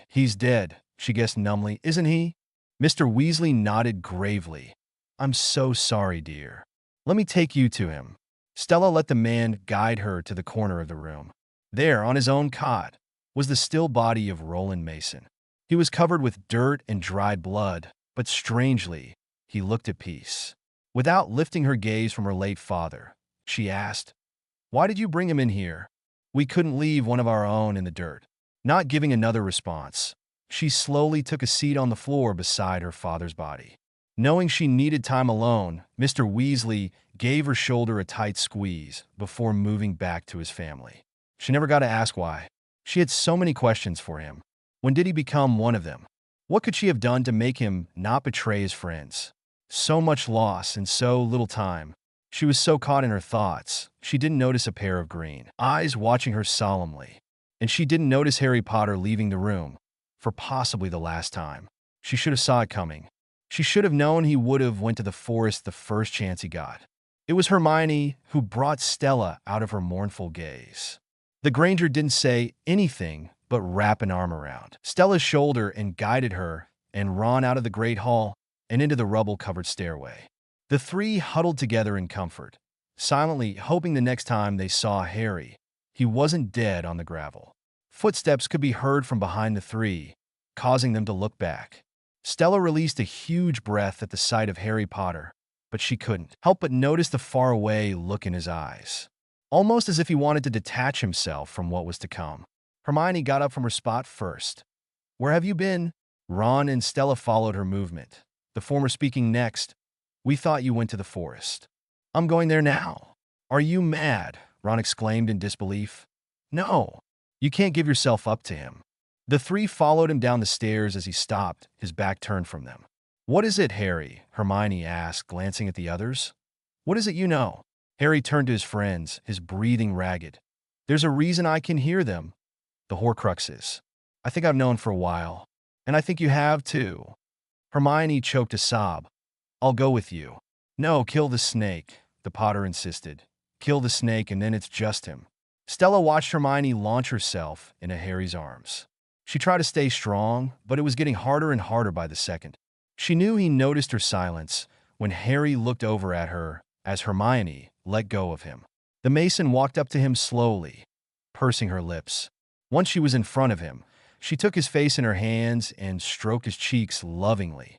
[SPEAKER 1] He's dead, she guessed numbly, isn't he? Mr. Weasley nodded gravely. I'm so sorry, dear. Let me take you to him. Stella let the man guide her to the corner of the room. There, on his own cot, was the still body of Roland Mason. He was covered with dirt and dried blood, but strangely, he looked at peace. Without lifting her gaze from her late father, she asked, Why did you bring him in here? We couldn't leave one of our own in the dirt. Not giving another response, she slowly took a seat on the floor beside her father's body. Knowing she needed time alone, Mr. Weasley gave her shoulder a tight squeeze before moving back to his family. She never got to ask why. She had so many questions for him. When did he become one of them? What could she have done to make him not betray his friends? So much loss in so little time. She was so caught in her thoughts, she didn't notice a pair of green eyes watching her solemnly. And she didn't notice Harry Potter leaving the room, for possibly the last time. She should have saw it coming. She should have known he would have went to the forest the first chance he got. It was Hermione who brought Stella out of her mournful gaze. The Granger didn't say anything but wrap an arm around Stella's shoulder and guided her and Ron out of the great hall and into the rubble-covered stairway. The three huddled together in comfort, silently hoping the next time they saw Harry, he wasn't dead on the gravel. Footsteps could be heard from behind the three, causing them to look back. Stella released a huge breath at the sight of Harry Potter, but she couldn't help but notice the faraway look in his eyes, almost as if he wanted to detach himself from what was to come. Hermione got up from her spot first. Where have you been? Ron and Stella followed her movement, the former speaking next. We thought you went to the forest. I'm going there now. Are you mad? Ron exclaimed in disbelief. No, you can't give yourself up to him. The three followed him down the stairs as he stopped, his back turned from them. What is it, Harry? Hermione asked, glancing at the others. What is it you know? Harry turned to his friends, his breathing ragged. There's a reason I can hear them. The Horcruxes. I think I've known for a while. And I think you have, too. Hermione choked a sob. I'll go with you. No, kill the snake, the Potter insisted. Kill the snake and then it's just him. Stella watched Hermione launch herself into Harry's arms. She tried to stay strong, but it was getting harder and harder by the second. She knew he noticed her silence when Harry looked over at her as Hermione let go of him. The Mason walked up to him slowly, pursing her lips. Once she was in front of him, she took his face in her hands and stroked his cheeks lovingly.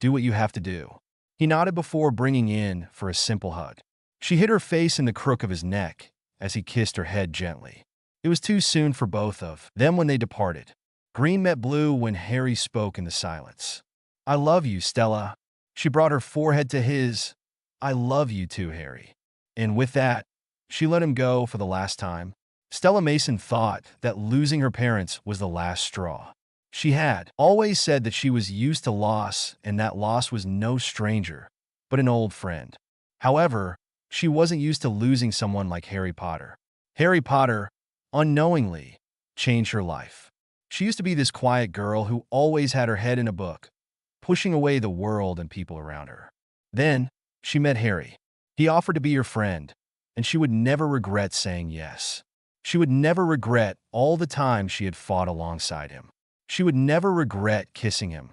[SPEAKER 1] "Do what you have to do." He nodded before bringing in for a simple hug. She hid her face in the crook of his neck as he kissed her head gently. It was too soon for both of them when they departed. Green met blue when Harry spoke in the silence. "I love you, Stella." She brought her forehead to his. "I love you too, Harry." And with that, she let him go for the last time. Stella Mason thought that losing her parents was the last straw. She had always said that she was used to loss and that loss was no stranger, but an old friend. However, she wasn't used to losing someone like Harry Potter. Harry Potter, unknowingly, changed her life. She used to be this quiet girl who always had her head in a book, pushing away the world and people around her. Then, she met Harry. He offered to be her friend, and she would never regret saying yes. She would never regret all the time she had fought alongside him. She would never regret kissing him,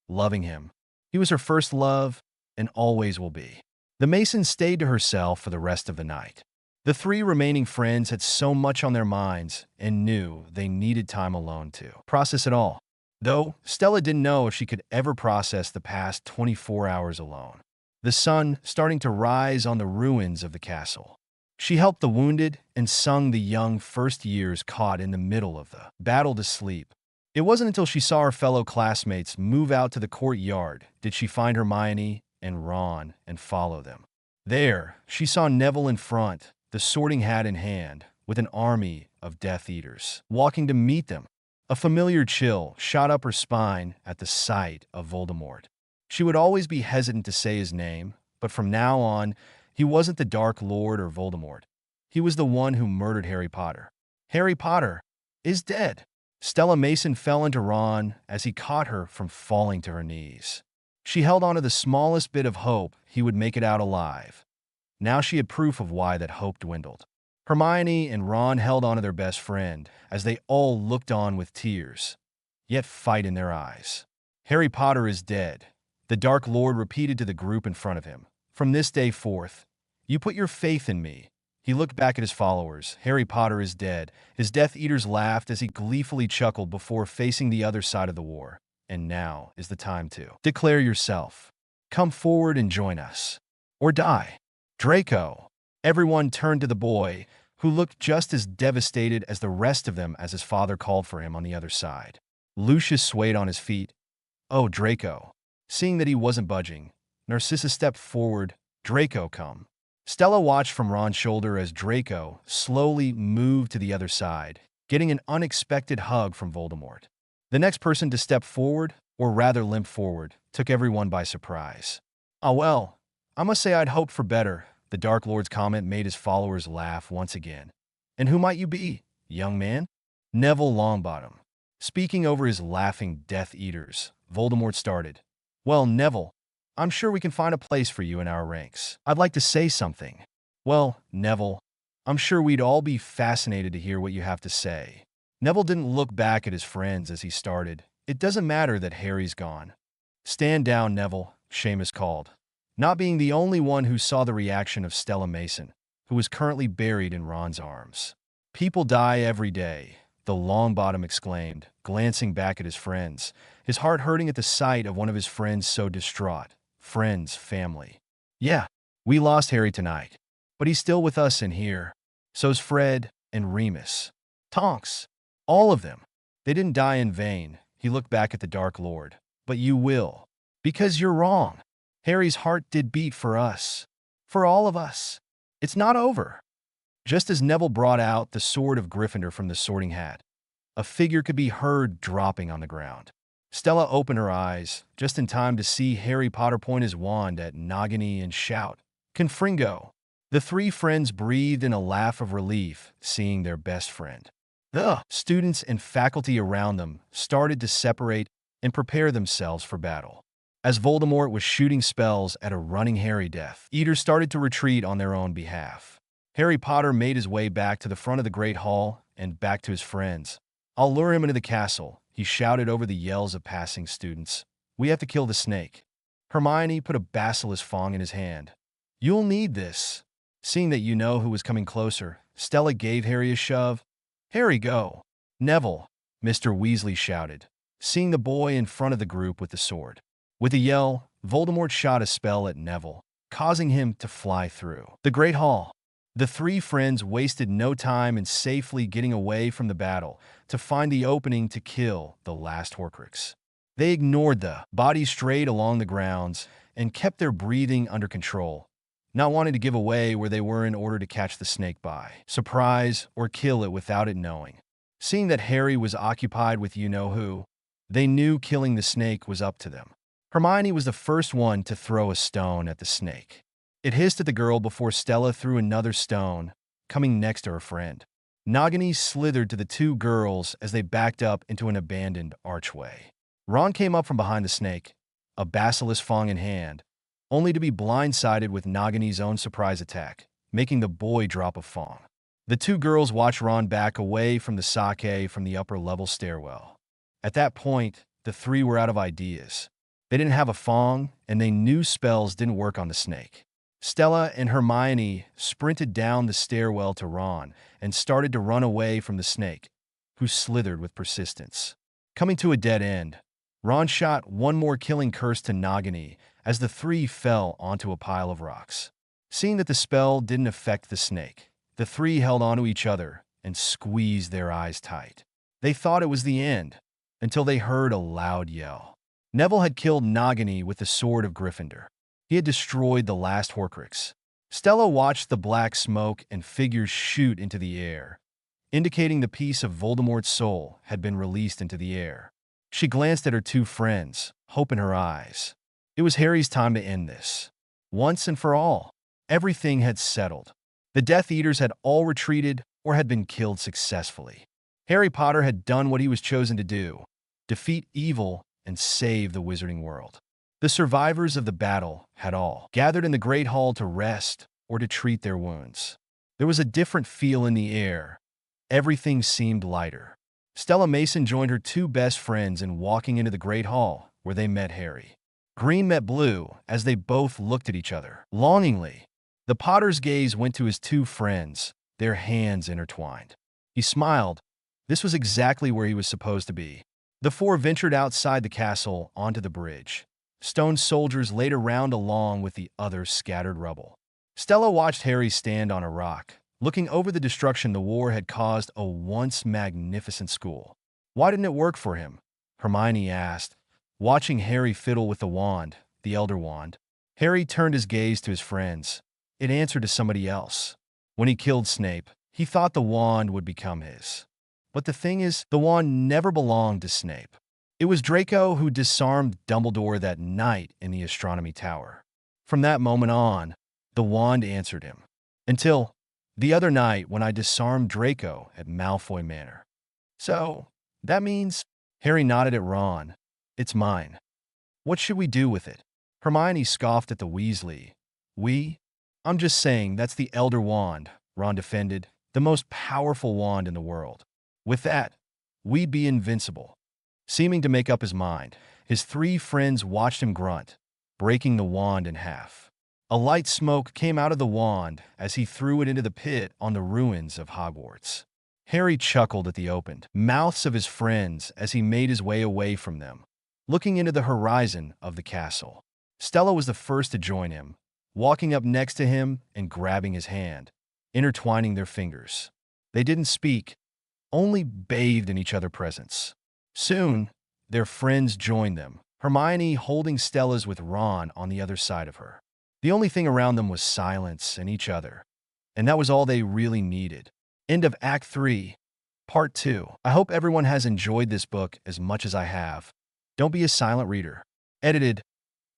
[SPEAKER 1] loving him. He was her first love and always will be. The Mason stayed to herself for the rest of the night. The three remaining friends had so much on their minds and knew they needed time alone to process it all. Though Stella didn't know if she could ever process the past 24 hours alone. The sun starting to rise on the ruins of the castle. She helped the wounded and sung the young first years caught in the middle of the battle to sleep. It wasn't until she saw her fellow classmates move out to the courtyard did she find Hermione and Ron and follow them. There, she saw Neville in front, the sorting hat in hand, with an army of Death Eaters walking to meet them. A familiar chill shot up her spine at the sight of Voldemort. She would always be hesitant to say his name, but from now on, he wasn't the Dark Lord or Voldemort. He was the one who murdered Harry Potter. Harry Potter is dead. Stella Mason fell into Ron as he caught her from falling to her knees. She held on to the smallest bit of hope he would make it out alive. Now she had proof of why that hope dwindled. Hermione and Ron held on to their best friend as they all looked on with tears, yet fight in their eyes. "Harry Potter is dead," the Dark Lord repeated to the group in front of him. "From this day forth, you put your faith in me." He looked back at his followers. Harry Potter is dead. His Death Eaters laughed as he gleefully chuckled before facing the other side of the war. "And now is the time to declare yourself. Come forward and join us. Or die." "Draco." Everyone turned to the boy, who looked just as devastated as the rest of them as his father called for him on the other side. Lucius swayed on his feet. "Oh, Draco." Seeing that he wasn't budging, Narcissa stepped forward. "Draco, come." Stella watched from Ron's shoulder as Draco slowly moved to the other side, getting an unexpected hug from Voldemort. The next person to step forward, or rather limp forward, took everyone by surprise. "Ah well, I must say I'd hoped for better." The Dark Lord's comment made his followers laugh once again. "And who might you be, young man?" Neville Longbottom. Speaking over his laughing Death Eaters, Voldemort started. "Well, Neville, I'm sure we can find a place for you in our ranks. I'd like to say something." "Well, Neville, I'm sure we'd all be fascinated to hear what you have to say." Neville didn't look back at his friends as he started. "It doesn't matter that Harry's gone." "Stand down, Neville," Seamus called, not being the only one who saw the reaction of Stella Mason, who was currently buried in Ron's arms. "People die every day," the Longbottom exclaimed, glancing back at his friends, his heart hurting at the sight of one of his friends so distraught. Friends, family. "Yeah, we lost Harry tonight, but he's still with us in here. So's Fred and Remus. Tonks. All of them. They didn't die in vain." He looked back at the Dark Lord. "But you will. Because you're wrong. Harry's heart did beat for us. For all of us. It's not over." Just as Neville brought out the sword of Gryffindor from the sorting hat, a figure could be heard dropping on the ground. Stella opened her eyes, just in time to see Harry Potter point his wand at Nagini and shout, "Confringo!" The three friends breathed in a laugh of relief, seeing their best friend. The students and faculty around them started to separate and prepare themselves for battle. As Voldemort was shooting spells at a running Harry Death Eaters started to retreat on their own behalf. Harry Potter made his way back to the front of the Great Hall and back to his friends. "I'll lure him into the castle," he shouted over the yells of passing students. "We have to kill the snake." Hermione put a basilisk fong in his hand. "You'll need this." Seeing that you know who was coming closer, Stella gave Harry a shove. "Harry, go." "Neville," Mr. Weasley shouted, seeing the boy in front of the group with the sword. With a yell, Voldemort shot a spell at Neville, causing him to fly through the Great Hall. The three friends wasted no time in safely getting away from the battle to find the opening to kill the last Horcrux. They ignored the bodies strayed along the grounds and kept their breathing under control, not wanting to give away where they were in order to catch the snake by surprise or kill it without it knowing. Seeing that Harry was occupied with you-know-who, they knew killing the snake was up to them. Hermione was the first one to throw a stone at the snake. It hissed at the girl before Stella threw another stone, coming next to her friend. Nagini slithered to the two girls as they backed up into an abandoned archway. Ron came up from behind the snake, a basilisk fong in hand, only to be blindsided with Nagini's own surprise attack, making the boy drop a fong. The two girls watched Ron back away from the sake from the upper-level stairwell. At that point, the three were out of ideas. They didn't have a fong, and they knew spells didn't work on the snake. Stella and Hermione sprinted down the stairwell to Ron and started to run away from the snake, who slithered with persistence. Coming to a dead end, Ron shot one more killing curse to Nagini as the three fell onto a pile of rocks. Seeing that the spell didn't affect the snake, the three held onto each other and squeezed their eyes tight. They thought it was the end, until they heard a loud yell. Neville had killed Nagini with the sword of Gryffindor. He had destroyed the last Horcrux. Stella watched the black smoke and figures shoot into the air, indicating the piece of Voldemort's soul had been released into the air. She glanced at her two friends, hope in her eyes. It was Harry's time to end this. Once and for all, everything had settled. The Death Eaters had all retreated or had been killed successfully. Harry Potter had done what he was chosen to do: defeat evil and save the wizarding world. The survivors of the battle had all gathered in the Great Hall to rest or to treat their wounds. There was a different feel in the air. Everything seemed lighter. Stella Mason joined her two best friends in walking into the Great Hall, where they met Harry. Green met Blue as they both looked at each other longingly. The Potter's gaze went to his two friends, their hands intertwined. He smiled. This was exactly where he was supposed to be. The four ventured outside the castle onto the bridge. Stone soldiers laid around along with the other scattered rubble. Stella watched Harry stand on a rock, looking over the destruction the war had caused a once magnificent school. Why didn't it work for him? Hermione asked, watching Harry fiddle with the wand, the Elder Wand. Harry turned his gaze to his friends. It answered to somebody else. When he killed Snape, he thought the wand would become his. But the thing is, the wand never belonged to Snape. It was Draco who disarmed Dumbledore that night in the Astronomy Tower. From that moment on, the wand answered him. Until the other night when I disarmed Draco at Malfoy Manor. So, that means... Harry nodded at Ron. It's mine. What should we do with it? Hermione scoffed at the Weasley. We? I'm just saying that's the Elder Wand, Ron defended, the most powerful wand in the world. With that, we'd be invincible. Seeming to make up his mind, his three friends watched him grunt, breaking the wand in half. A light smoke came out of the wand as he threw it into the pit on the ruins of Hogwarts. Harry chuckled at the opened mouths of his friends as he made his way away from them, looking into the horizon of the castle. Stella was the first to join him, walking up next to him and grabbing his hand, intertwining their fingers. They didn't speak, only bathed in each other's presence. Soon, their friends joined them, Hermione holding Stella's with Ron on the other side of her. The only thing around them was silence and each other, and that was all they really needed. End of Act 3, Part 2. I hope everyone has enjoyed this book as much as I have. Don't be a silent reader. Edited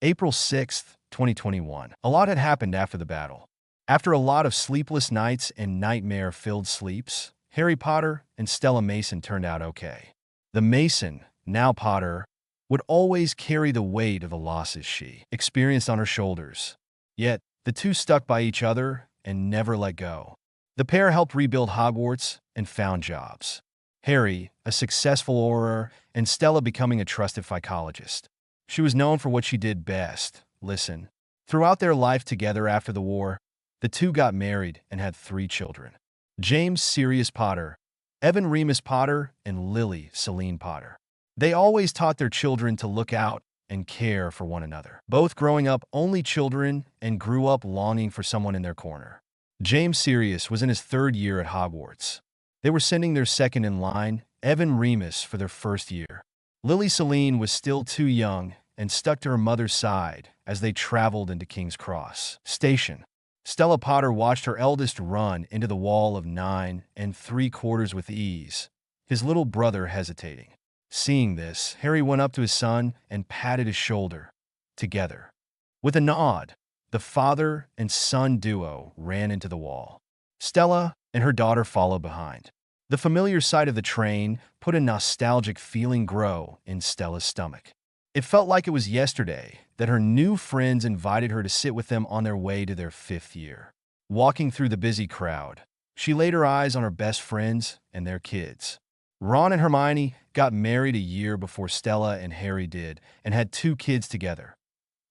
[SPEAKER 1] April 6th, 2021. A lot had happened after the battle. After a lot of sleepless nights and nightmare-filled sleeps, Harry Potter and Stella Mason turned out okay. The Mason, now Potter, would always carry the weight of the losses she experienced on her shoulders. Yet, the two stuck by each other and never let go. The pair helped rebuild Hogwarts and found jobs. Harry, a successful orator, and Stella becoming a trusted psychologist. She was known for what she did best, listen. Throughout their life together after the war, the two got married and had 3 children. James Sirius Potter, Evan Remus Potter, and Lily Celine Potter. They always taught their children to look out and care for one another. Both growing up only children and grew up longing for someone in their corner. James Sirius was in his 3rd year at Hogwarts. They were sending their second in line, Evan Remus, for their 1st year. Lily Celine was still too young and stuck to her mother's side as they traveled into King's Cross Station. Stella Potter watched her eldest run into the wall of 9 3/4 with ease, his little brother hesitating. Seeing this, Harry went up to his son and patted his shoulder. Together. With a nod, the father and son duo ran into the wall. Stella and her daughter followed behind. The familiar sight of the train put a nostalgic feeling grow in Stella's stomach. It felt like it was yesterday that her new friends invited her to sit with them on their way to their 5th year. Walking through the busy crowd, she laid her eyes on her best friends and their kids. Ron and Hermione got married a year before Stella and Harry did and had 2 kids together,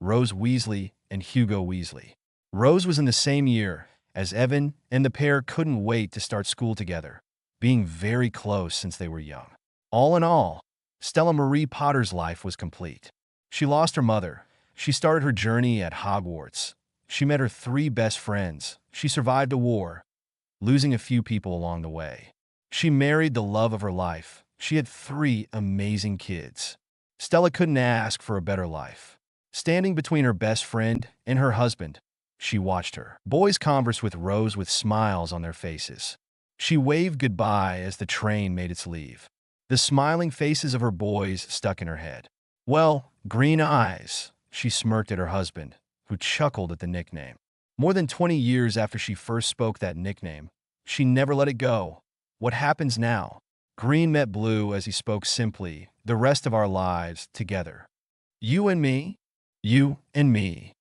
[SPEAKER 1] Rose Weasley and Hugo Weasley. Rose was in the same year as Evan, and the pair couldn't wait to start school together, being very close since they were young. All in all, Stella Marie Potter's life was complete. She lost her mother. She started her journey at Hogwarts. She met her 3 best friends. She survived a war, losing a few people along the way. She married the love of her life. She had 3 amazing kids. Stella couldn't ask for a better life. Standing between her best friend and her husband, she watched her boys converse with Rose with smiles on their faces. She waved goodbye as the train made its leave. The smiling faces of her boys stuck in her head. Well, green eyes, she smirked at her husband, who chuckled at the nickname. More than 20 years after she first spoke that nickname, she never let it go. What happens now? Green met blue as he spoke simply, the rest of our lives together. You and me? You and me.